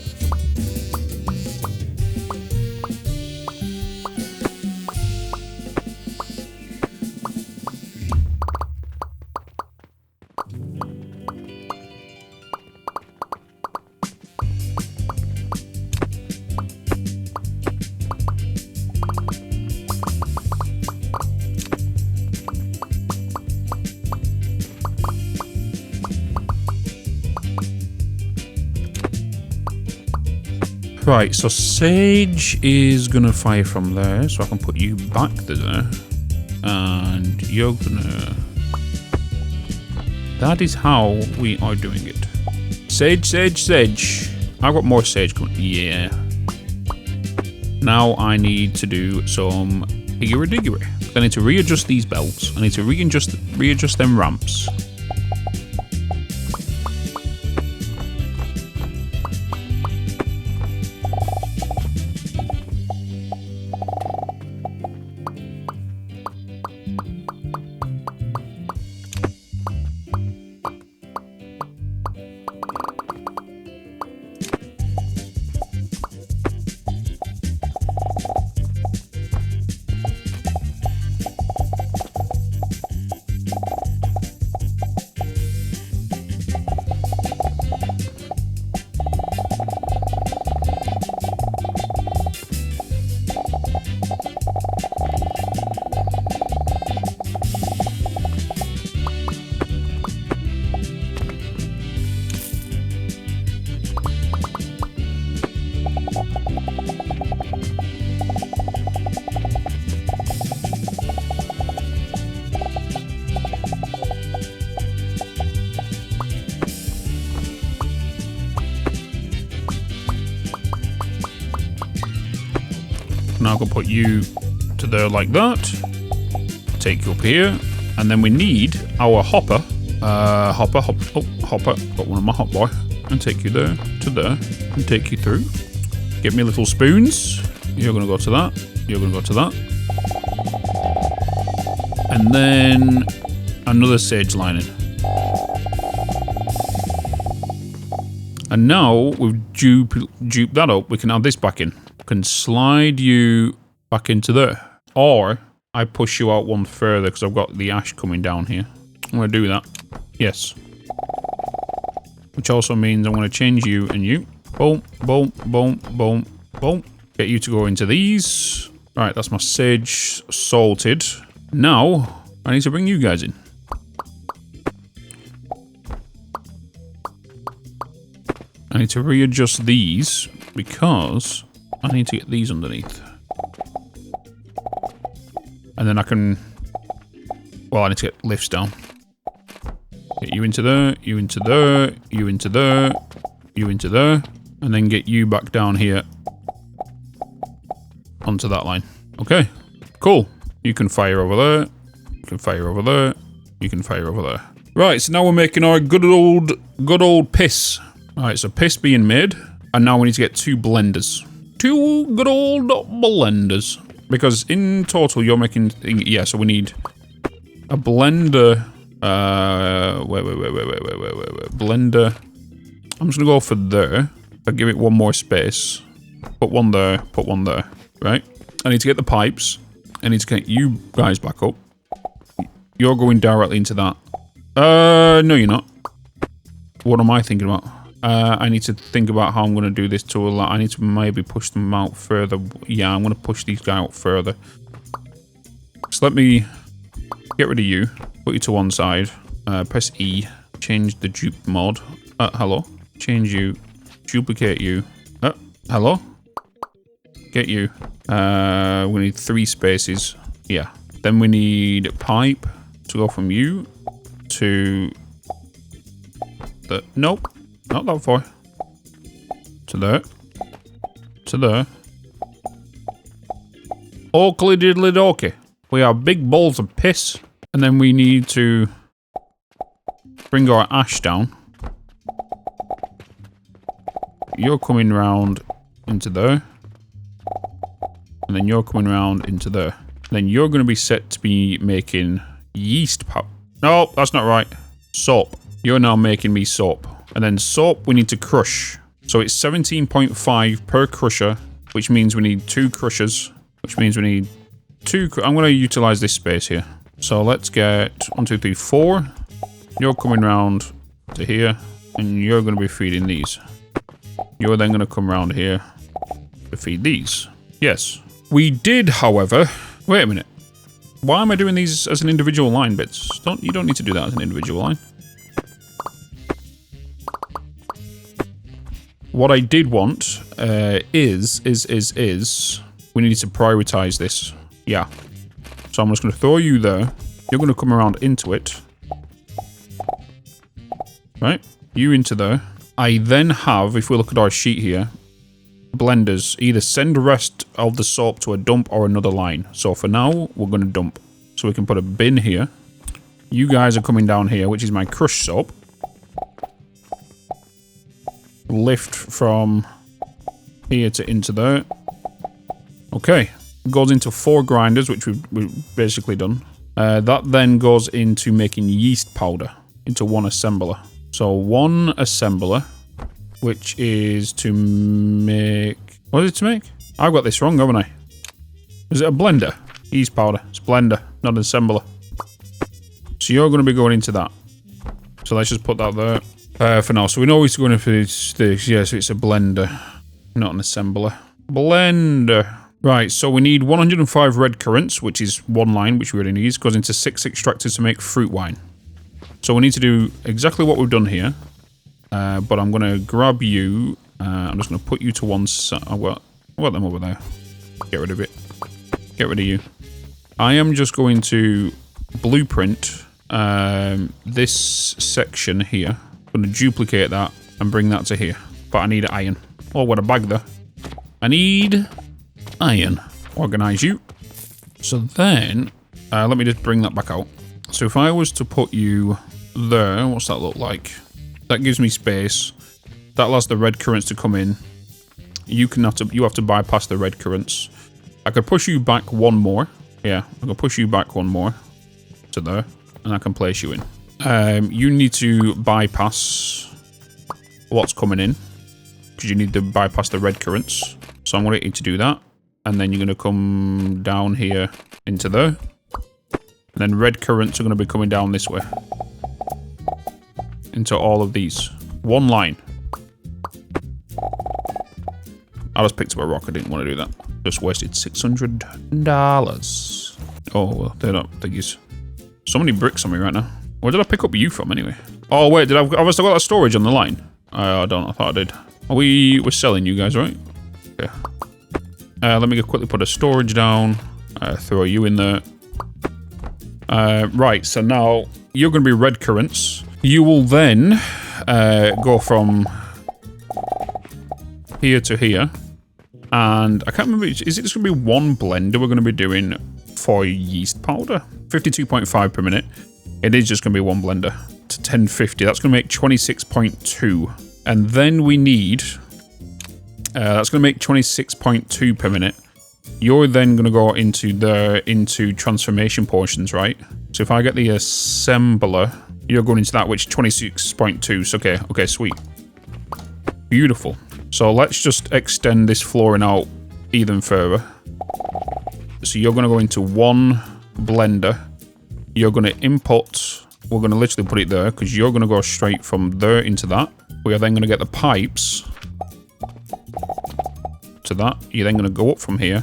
Speaker 1: Right, so Sage is gonna fire from there, so I can put you back there. And you're gonna... That is how we are doing it. Sage, Sage, Sage. I've got more Sage coming. Yeah. Now I need to do some diggery. I need to readjust these belts. I need to readjust them ramps. Now I can put you to there like that. Take you up here. And then we need our hopper. Hopper. Got one of my hot boy. And take you there to there. And take you through. Get me little spoons. You're going to go to that. You're going to go to that. And then another sage lining. And now we've duped that up. We can add this back in. We can slide you back into there. Or I push you out one further because I've got the ash coming down here. I'm going to do that. Yes. Which also means I'm going to change you and you. Boom, boom, boom, boom, boom. Get you to go into these. Right, that's my sage salted. Now, I need to bring you guys in. I need to readjust these because I need to get these underneath. And then I can... Well, I need to get lifts down. Get you into there, you into there, you into there, you into there. And then get you back down here onto that line. Okay, cool. You can fire over there. You can fire over there. You can fire over there. Right, so now we're making our good old piss. Alright, so piss being made. And now we need to get 2 blenders. 2 good old blenders. Because in total you're making... Yeah, so we need a blender... wait. Blender. I'm just gonna go for there. I'll give it one more space. Put one there, put one there. Right? I need to get the pipes. I need to get you guys back up. You're going directly into that. No you're not. What am I thinking about? I need to think about how I'm going to do this to a lot. I need to maybe push them out further. Yeah, I'm going to push these guys out further. So let me get rid of you. Put you to one side. Press E. Change the dupe mode. Hello. Change you. Duplicate you. Hello. Get you. We need 3 spaces. Yeah. Then we need a pipe to go from you to the... Nope. Not that far. To there. To there. Oakley diddly dokey. We have big balls of piss. And then we need to bring our ash down. You're coming round into there. And then you're coming round into there. And then you're going to be set to be making yeast powder. No, that's not right. Soap. You're now making me soap. And then soap we need to crush. So it's 17.5 per crusher, which means we need 2 crushers, which means we need 2... I'm going to utilize this space here. So let's get 1, 2, 3, 4. You're coming round to here, and you're going to be feeding these. You're then going to come round here to feed these. Yes. We did, however... Wait a minute. Why am I doing these as an individual line, Bitz? You don't need to do that as an individual line. What I did want is we need to prioritize this. Yeah. So I'm just going to throw you there. You're going to come around into it. Right? You into there. I then have, if we look at our sheet here, blenders. Either send the rest of the soap to a dump or another line. So for now, we're going to dump. So we can put a bin here. You guys are coming down here, which is my crush soap. Lift from here to into there. Okay. Goes into 4 grinders, which we've basically done. That then goes into making yeast powder into 1 assembler. So 1 assembler, which is to make... What is it to make? I've got this wrong, haven't I? Is it a blender? Yeast powder. It's blender, not an assembler. So you're going to be going into that. So let's just put that there. For now, so we know it's going to be this. Yeah, so it's a blender, not an assembler. Blender. Right, so we need 105 red currants, which is 1 line, which we already need. Goes into 6 extractors to make fruit wine. So we need to do exactly what we've done here. But I'm going to grab you. I'm just going to put you to one side. I've got them over there. Get rid of it. Get rid of you. I am just going to blueprint this section here. I'm going to duplicate that and bring that to here. But I need iron. Oh, what a bag there. I need iron. Organize you. So then, let me just bring that back out. So if I was to put you there, what's that look like? That gives me space. That allows the red currents to come in. You have to bypass the red currents. I could push you back one more. Yeah, I can push you back one more to there, and I can place you in. You need to bypass what's coming in, because you need to bypass the red currents. So I'm going to get you to do that, and then you're going to come down here into there. And then red currents are going to be coming down this way. Into all of these. One line. I just picked up a rock. I didn't want to do that. Just wasted $600. Oh, well, they're not thingies. So many bricks on me right now. Where did I pick up you from, anyway? Oh, wait, I've still got that storage on the line? I don't know. I thought I did. We're selling you guys, right? Okay. Let me quickly put a storage down. Throw you in there. Right, so now you're going to be red currents. You will then go from here to here. And I can't remember, is it just going to be one blender we're going to be doing for yeast powder? 52.5 per minute. It is just going to be one blender to 1050. That's going to make 26.2. And then we need, that's going to make 26.2 per minute. You're then going to go into transformation portions, right? So if I get the assembler, you're going into that, which 26.2. So okay, sweet. Beautiful. So let's just extend this flooring out even further. So you're going to go into one blender. You're going to input. We're going to literally put it there because you're going to go straight from there into that. We are then going to get the pipes to that. You're then going to go up from here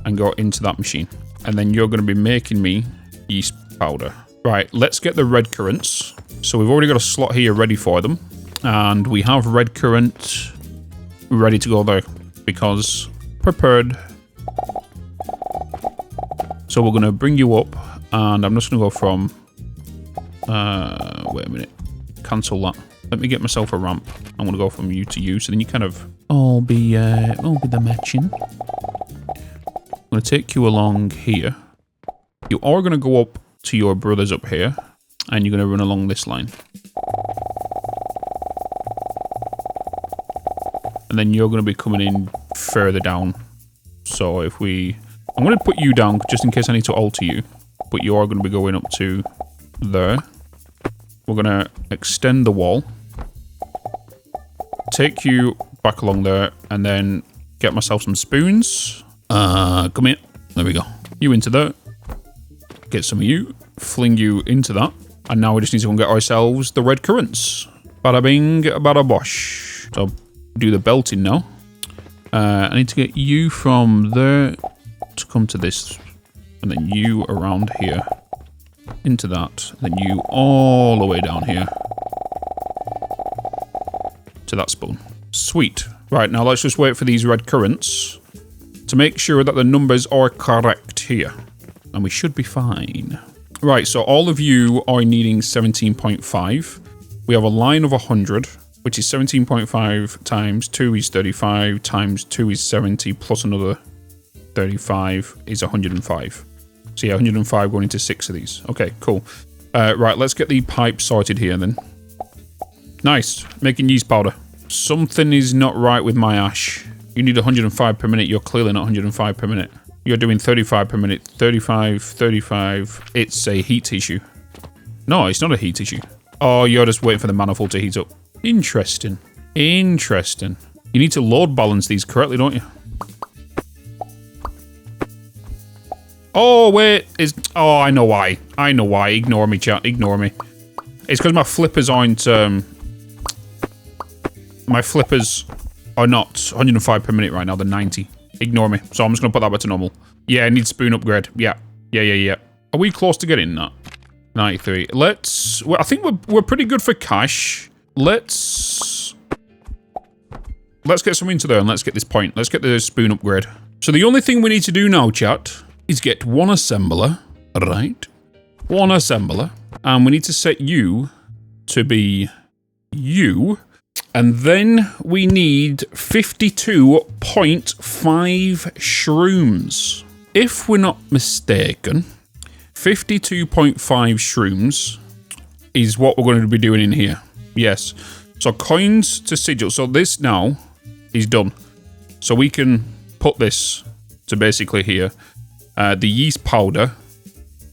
Speaker 1: and go into that machine. And then you're going to be making me yeast powder. Right, let's get the red currants. So we've already got a slot here ready for them. And we have red currant ready to go there because prepared. So we're going to bring you up and I'm just going to go from, wait a minute, cancel that. Let me get myself a ramp. I'm going to go from you to you. So then you kind of all be the matching. I'm going to take you along here. You are going to go up to your brothers up here and you're going to run along this line. And then you're going to be coming in further down. So if I'm going to put you down just in case I need to alter you. But you are going to be going up to there. We're going to extend the wall. Take you back along there. And then get myself some spoons. Come here. There we go. You into there. Get some of you. Fling you into that. And now we just need to go and get ourselves the red currants. Bada bing, bada bosh. So do the belting now. I need to get you from there to come to this, and then you around here into that, and then you all the way down here to that spoon. Sweet. Right, now let's just wait for these red currants to make sure that the numbers are correct here, and we should be fine. Right, so all of you are needing 17.5. We have a line of 100. Which is 17.5 times 2 is 35, times 2 is 70, plus another 35 is 105. So yeah, 105 going into 6 of these. Okay, cool. Right, let's get the pipe sorted here then. Nice, making yeast powder. Something is not right with my ash. You need 105 per minute, you're clearly not 105 per minute. You're doing 35 per minute, 35, 35. It's a heat issue. No, it's not a heat issue. Oh, you're just waiting for the manifold to heat up. Interesting. Interesting. You need to load balance these correctly, don't you? Oh, wait. Oh, I know why. I know why. Ignore me, chat. Ignore me. It's because my flippers aren't... my flippers are not 105 per minute right now. They're 90. Ignore me. So I'm just going to put that back to normal. Yeah, I need spoon upgrade. Yeah. Yeah. Are we close to getting that? 93. Let's... Well, I think we're pretty good for cash. Let's get some into there and let's get this point. Let's get the spoon upgrade. So the only thing we need to do now, chat, is get one assembler, right? One assembler. And we need to set you to be you. And then we need 52.5 shrooms. If we're not mistaken, 52.5 shrooms is what we're going to be doing in here. Yes. So coins to sigil. So this now is done. So we can put this to basically here. The yeast powder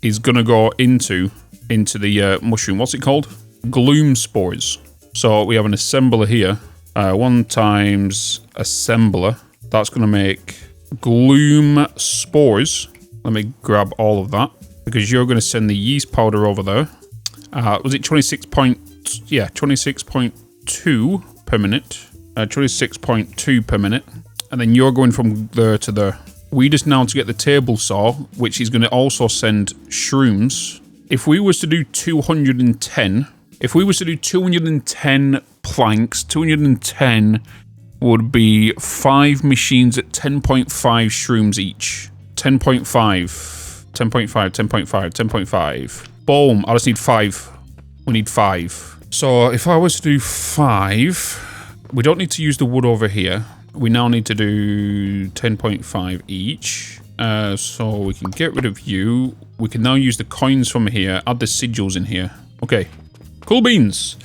Speaker 1: is going to go into the mushroom. What's it called? Gloom spores. So we have an assembler here. 1 times assembler. That's going to make gloom spores. Let me grab all of that because you're going to send the yeast powder over there. Was it 26.2 per minute? 26.2 per minute. And then you're going from there to there. We just now to get the table saw, which is going to also send shrooms. If we was to do 210, if we was to do 210 planks, 210 would be 5 machines at 10.5 shrooms each. 10.5, 10.5, 10.5, 10.5. Boom, I just need 5. We need 5. So if I was to do 5, we don't need to use the wood over here. We now need to do 10.5 each. So we can get rid of you. We can now use the coins from here, add the sigils in here. Okay. Cool beans.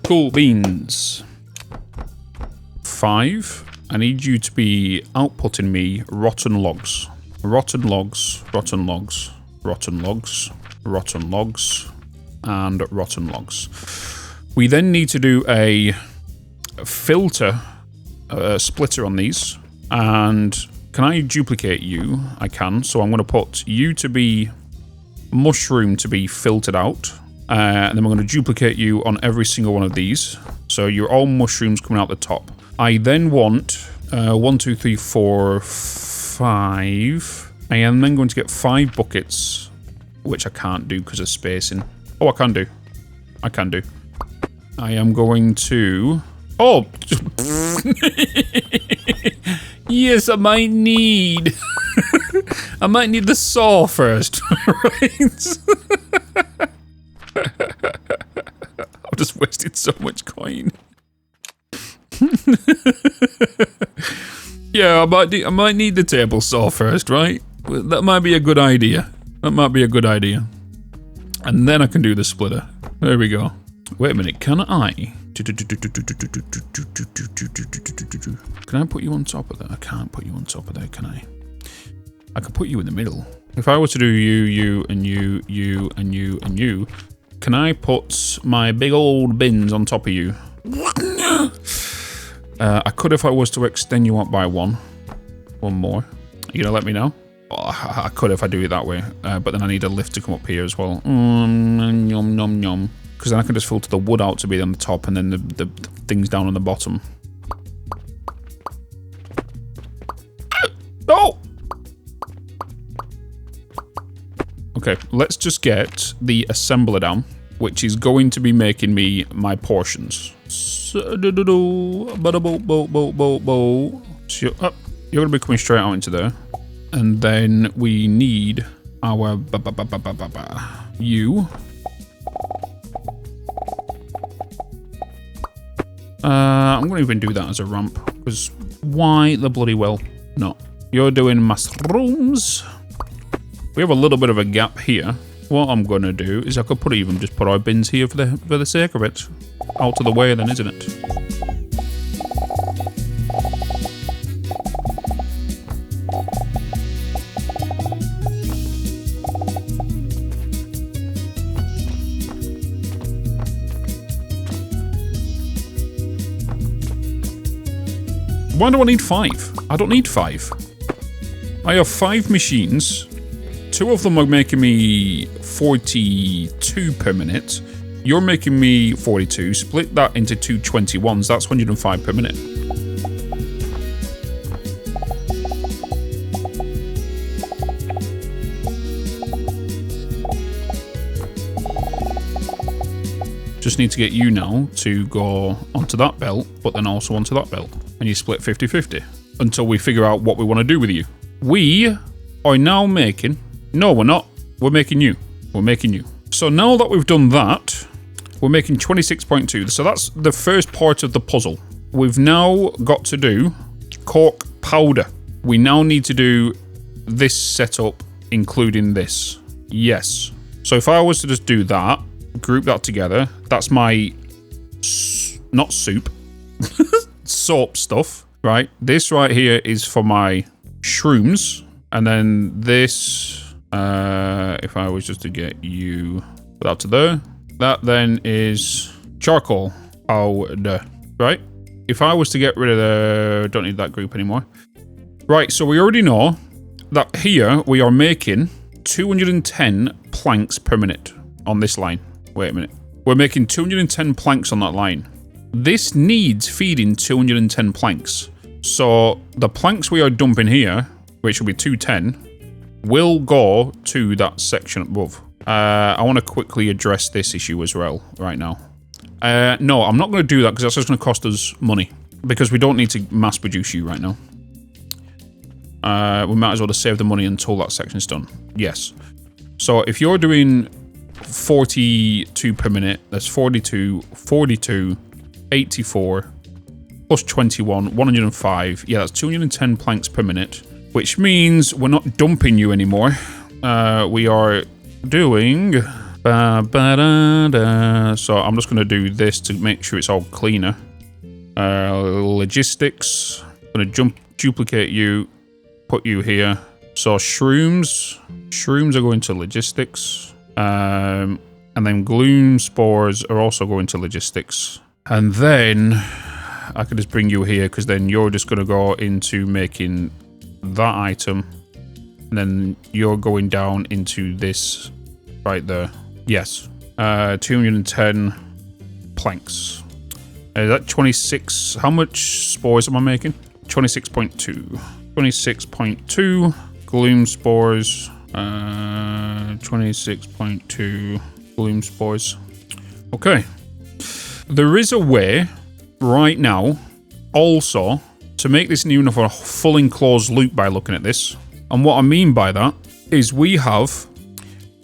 Speaker 1: Cool beans. 5. I need you to be outputting me rotten logs. Rotten logs, rotten logs, rotten logs, rotten logs, and rotten logs. We then need to do a filter splitter on these. And can I duplicate you? I can. So I'm going to put you to be mushroom to be filtered out. And then we're going to duplicate you on every single one of these. So you're all mushrooms coming out the top. I then want 1, 2, 3, 4, 5. I am then going to get 5 buckets, which I can't do because of spacing. Oh, I can do. I can do. I am going to... Oh! Yes, I might need... I might need the saw first, right? I've just wasted so much coin. Yeah, I might need the table saw first, right? That might be a good idea. That might be a good idea. And then I can do the splitter. There we go. Wait a minute, can I? Can I put you on top of that? I can't put you on top of that, can I? I can put you in the middle. If I were to do you, and you, and you, and you, can I put my big old bins on top of you? I could if I was to extend you out by one more. Are you gonna let me know? Oh, I could if I do it that way, but then I need a lift to come up here as well. Yum, yum, yum. Because then I can just filter the wood out to be on the top and then the things down on the bottom. Oh! Okay, let's just get the assembler down, which is going to be making me my portions. So, you're going to be coming straight out into there. And then we need our you. I'm going to even do that as a ramp, because why the bloody well not? You're doing mushrooms. We have a little bit of a gap here. What I'm going to do is I could just put our bins here for the sake of it. Out of the way then, isn't it? Why do I need 5? I don't need 5. I have 5 machines. 2 of them are making me 42 per minute. You're making me 42. Split that into 2 21s. That's 105 per minute. Just need to get you now to go onto that belt, but then also onto that belt. And you split 50-50 until we figure out what we want to do with you. We are now making... No, we're not. We're making you. We're making you. So now that we've done that, We're making 26.2. So that's the first part of the puzzle. We've now got to do cork powder. We now need to do this setup, including this. Yes. So if I was to just do that, group that together, that's my, not soup, soap stuff, right? This right here is for my shrooms. And then this, if I was just to get you, put that to there, that then is charcoal powder, right? If I was to get rid of the, don't need that group anymore. Right, so we already know that here we are making 210 planks per minute on this line. Wait a minute. We're making 210 planks on that line. This needs feeding 210 planks. So the planks we are dumping here, which will be 210, will go to that section above. I want to quickly address this issue as well right now. No, I'm not going to do that because that's just going to cost us money. Because we don't need to mass produce you right now. We might as well just save the money until that section's done. Yes. So if you're doing 42 per minute, that's 42, 42, 84, plus 21, 105. Yeah, that's 210 planks per minute. Which means we're not dumping you anymore. We are doing... So I'm just going to do this to make sure it's all cleaner. Logistics. I'm going to duplicate you, put you here. So shrooms are going to logistics. And then gloom spores are also going to logistics. And then I could just bring you here because then you're just going to go into making that item. And then you're going down into this right there. Yes. 210 planks. Is that 26? How much spores am I making? 26.2. 26.2 gloom spores. 26.2 gloom spores. Okay. There is a way right now also to make this near enough a full enclosed loop by looking at this. And what I mean by that is we have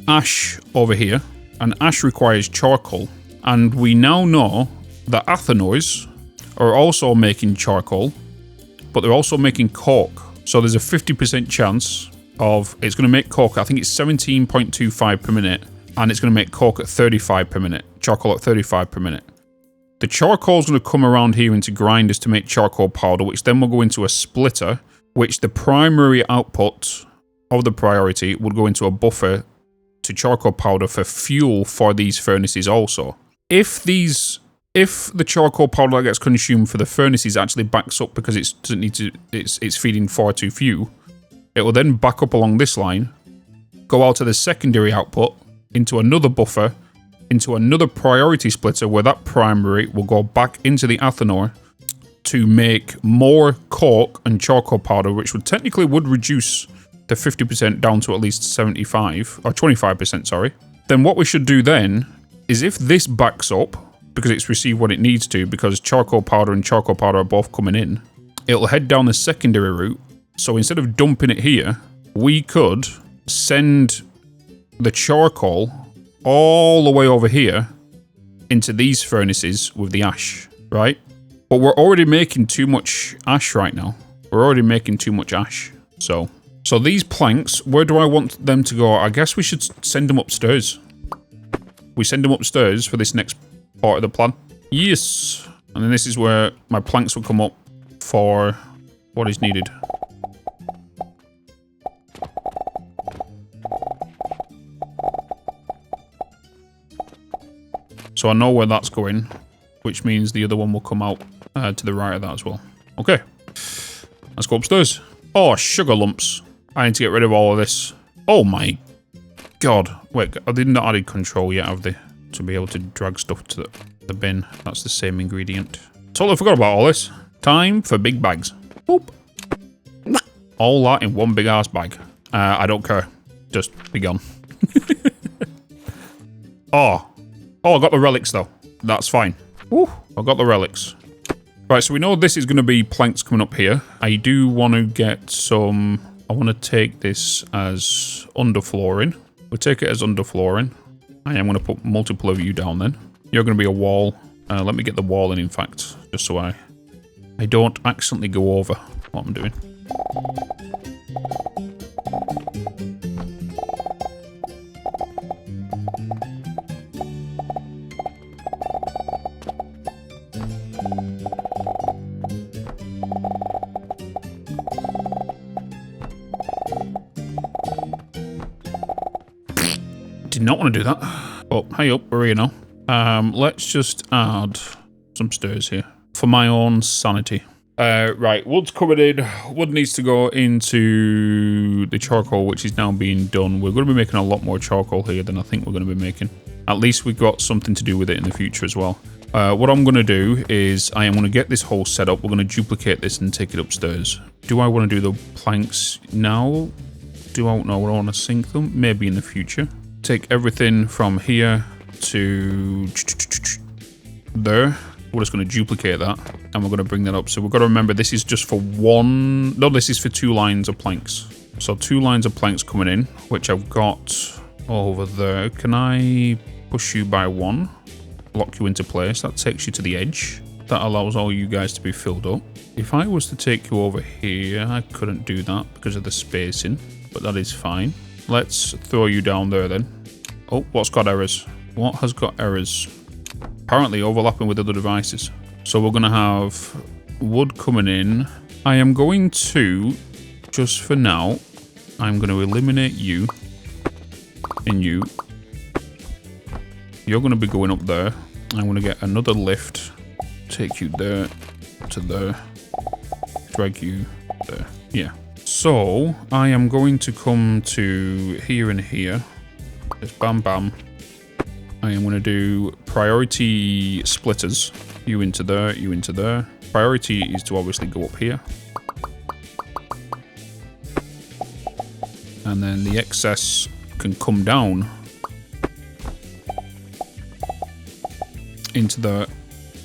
Speaker 1: ash over here, and ash requires charcoal. And we now know that athanors are also making charcoal, but they're also making cork. So there's a 50% chance of it's going to make cork. I think it's 17.25 per minute, and it's going to make cork at 35 per minute, charcoal at 35 per minute. The charcoal is going to come around here into grinders to make charcoal powder, which then will go into a splitter, which the primary output of the priority would go into a buffer to charcoal powder for fuel for these furnaces also. If the charcoal powder that gets consumed for the furnaces actually backs up because it doesn't need to, it's feeding far too few, it will then back up along this line, go out to the secondary output, into another buffer, into another priority splitter where that primary will go back into the athanor to make more cork and charcoal powder, which would technically reduce the 50% down to at least 75 or 25%, sorry. Then what we should do then is if this backs up because it's received what it needs to, because charcoal powder and charcoal powder are both coming in, it'll head down the secondary route. So instead of dumping it here, we could send the charcoal all the way over here into these furnaces with the ash, right? But we're already making too much ash right now. We're already making too much ash. So these planks, where do I want them to go? I guess we should send them upstairs. We send them upstairs for this next part of the plan. Yes. And then this is where my planks will come up for what is needed. So I know where that's going, which means the other one will come out to the right of that as well. Okay. Let's go upstairs. Oh, sugar lumps. I need to get rid of all of this. Oh my god. Wait, I did not add control yet, have they? To be able to drag stuff to the bin. That's the same ingredient. Totally forgot about all this. Time for big bags. Boop. All that in one big ass bag. I don't care. Just be gone. Oh, I got the relics though. That's fine. Woo, I got the relics. Right, so we know this is going to be planks coming up here. I do want to get some... I want to take this as underflooring. We'll take it as underflooring. I am going to put multiple of you down then. You're going to be a wall. Let me get the wall in fact, just so I don't accidentally go over what I'm doing. Did not want to do that. Oh, hey up, we're here now. Let's just add some stairs here for my own sanity. Right, wood's coming in. Wood needs to go into the charcoal, which is now being done. We're going to be making a lot more charcoal here than I think we're going to be making. At least we've got something to do with it in the future as well. What I'm going to do is I am going to get this whole set up. We're going to duplicate this and take it upstairs. Do I want to do the planks now? Do I know I want to sink them? Maybe in the future. Take everything from here to there. We're just going to duplicate that and we're going to bring that up. So we've got to remember this is just for one. No, this is for 2 lines of planks. So 2 lines of planks coming in, which I've got over there. Can I push you by 1? Lock you into place. That takes you to the edge. That allows all you guys to be filled up. If I was to take you over here, I couldn't do that because of the spacing, but that is fine. Let's throw you down there then. Oh, what's got errors? What has got errors? Apparently overlapping with other devices. So we're going to have wood coming in. I am going to, just for now, I'm going to eliminate you and you. You're going to be going up there. I'm going to get another lift. Take you there to there. Drag you there. Yeah. So, I am going to come to here and here. Just bam bam. I am going to do priority splitters. You into there, you into there. Priority is to obviously go up here. And then the excess can come down into there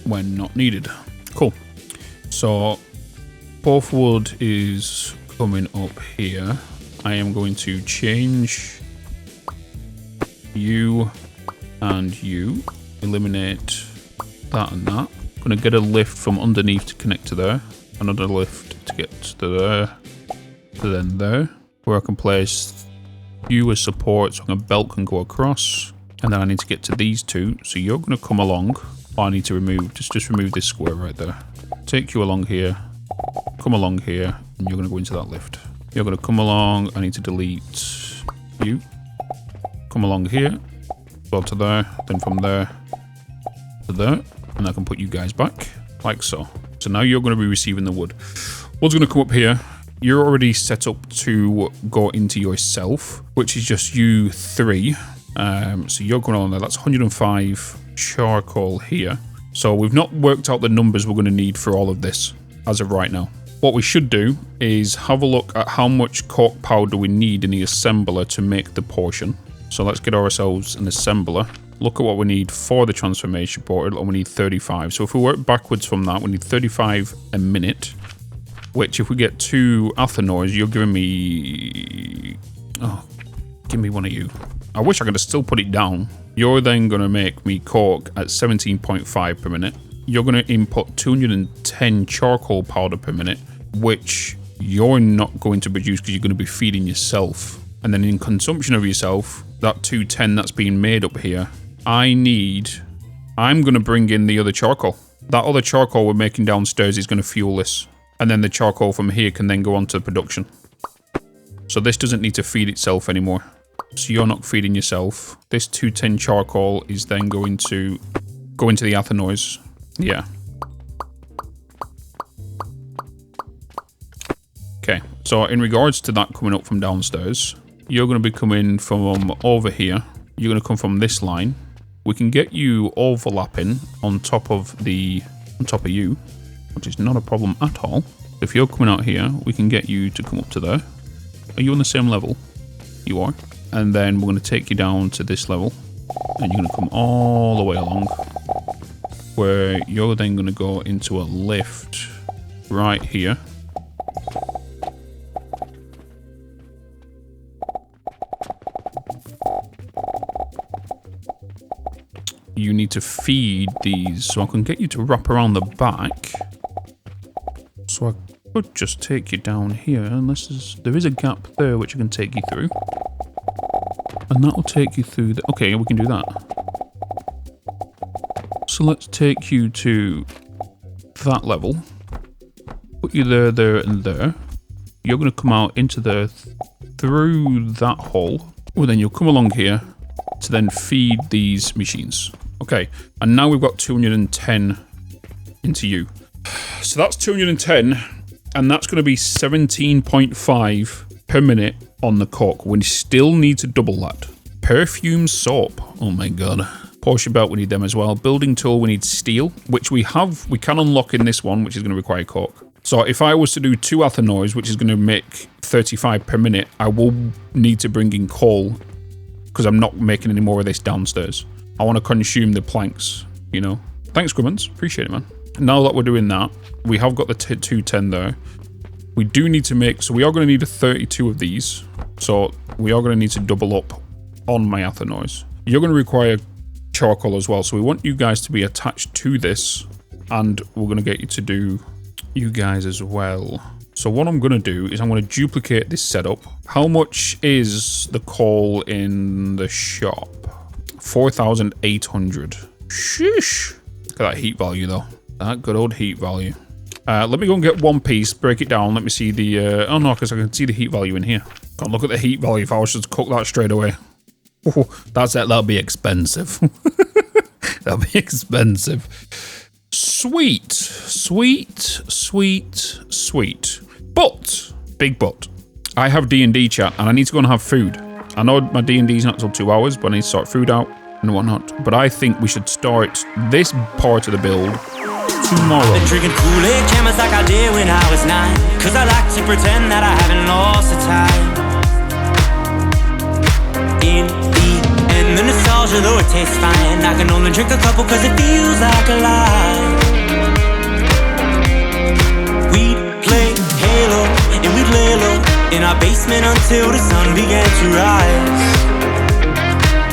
Speaker 1: when not needed. Cool. So, both wood is coming up here. I am going to change you and you. Eliminate that and that. I'm going to get a lift from underneath to connect to there. Another lift to get to there. To then there. Where I can place you as support so a belt can go across. And then I need to get to these 2. So you're going to come along. Oh, I need to remove, just remove this square right there. Take you along here. Come along here. And you're going to go into that lift. You're going to come along. I need to delete you. Come along here. Go to there. Then from there to there. And I can put you guys back. Like so. So now you're going to be receiving the wood. Wood's going to come up here. You're already set up to go into yourself, which is just you 3. So you're going on there. That's 105 charcoal here. So we've not worked out the numbers we're going to need for all of this as of right now. What we should do is have a look at how much cork powder we need in the assembler to make the portion. So let's get ourselves an assembler. Look at what we need for the transformation portal, and we need 35. So if we work backwards from that, we need 35 a minute, which if we get 2 Athenors, you're giving me... Oh, give me one of you. I wish I could have still put it down. You're then going to make me cork at 17.5 per minute. You're going to input 210 charcoal powder per minute, which you're not going to produce because you're going to be feeding yourself. And then in consumption of yourself, that 210 that's being made up here, I'm going to bring in the other charcoal. That other charcoal we're making downstairs is going to fuel this. And then the charcoal from here can then go on to production. So this doesn't need to feed itself anymore. So you're not feeding yourself. This 210 charcoal is then going to go into the Athenors. Yeah. Okay, so in regards to that coming up from downstairs, you're going to be coming from over here. You're going to come from this line. We can get you overlapping on top of you, which is not a problem at all. If you're coming out here, we can get you to come up to there. Are you on the same level? You are. And then we're going to take you down to this level. And you're going to come all the way along. Where you're then going to go into a lift right here. you need to feed these. So I can get you to wrap around the back. So I could just take you down here, unless there is a gap there which I can take you through. And that will take you through the... Okay, we can do that. So let's take you to that level. Put you there, there, and there. You're going to come out into the... through that hole. Well, then you'll come along here to then feed these machines. Okay, and now we've got 210 into you. So that's 210, and that's going to be 17.5 per minute on the cook. We still need to double that. Perfume soap. Oh my god. Portion belt, we need them as well. Building tool, we need steel, which we can unlock in this one, which is going to require coke. So if I was to do 2 athenoids, which is going to make 35 per minute, I will need to bring in coal because I'm not making any more of this downstairs. I want to consume the planks, you know. Thanks, Grubbins. Appreciate it, man. Now that we're doing that, we have got the 210 there. We do need to make... So we are going to need a 32 of these. So we are going to need to double up on my athenoids. You're going to require charcoal as well. So we want you guys to be attached to this. And we're going to get you to do you guys as well. So what I'm going to do is I'm going to duplicate this setup. How much is the coal in the shop? 4,800. Sheesh. Look at that heat value though. That good old heat value. Let me go and get one piece, break it down. Let me see the... oh no, because I can see the heat value in here. Can't look at the heat value if I was just to cook that straight away. Oh, that's it. That'll be expensive. That'll be expensive. Sweet. Sweet. Sweet. Sweet. But, big but, I have D&D chat and I need to go and have food. I know my D&D's not till 2 hours, but I need to sort food out and whatnot. But I think we should start this part of the build tomorrow.
Speaker 3: Been drinking Kool-Aid cameras like I did when I was 9, cause I like to pretend that I haven't lost the time. In the end, the nostalgia, though it tastes fine, I can only drink a couple cause it feels like a lie. We'd play Halo and we'd lay low in our basement until the sun began to rise.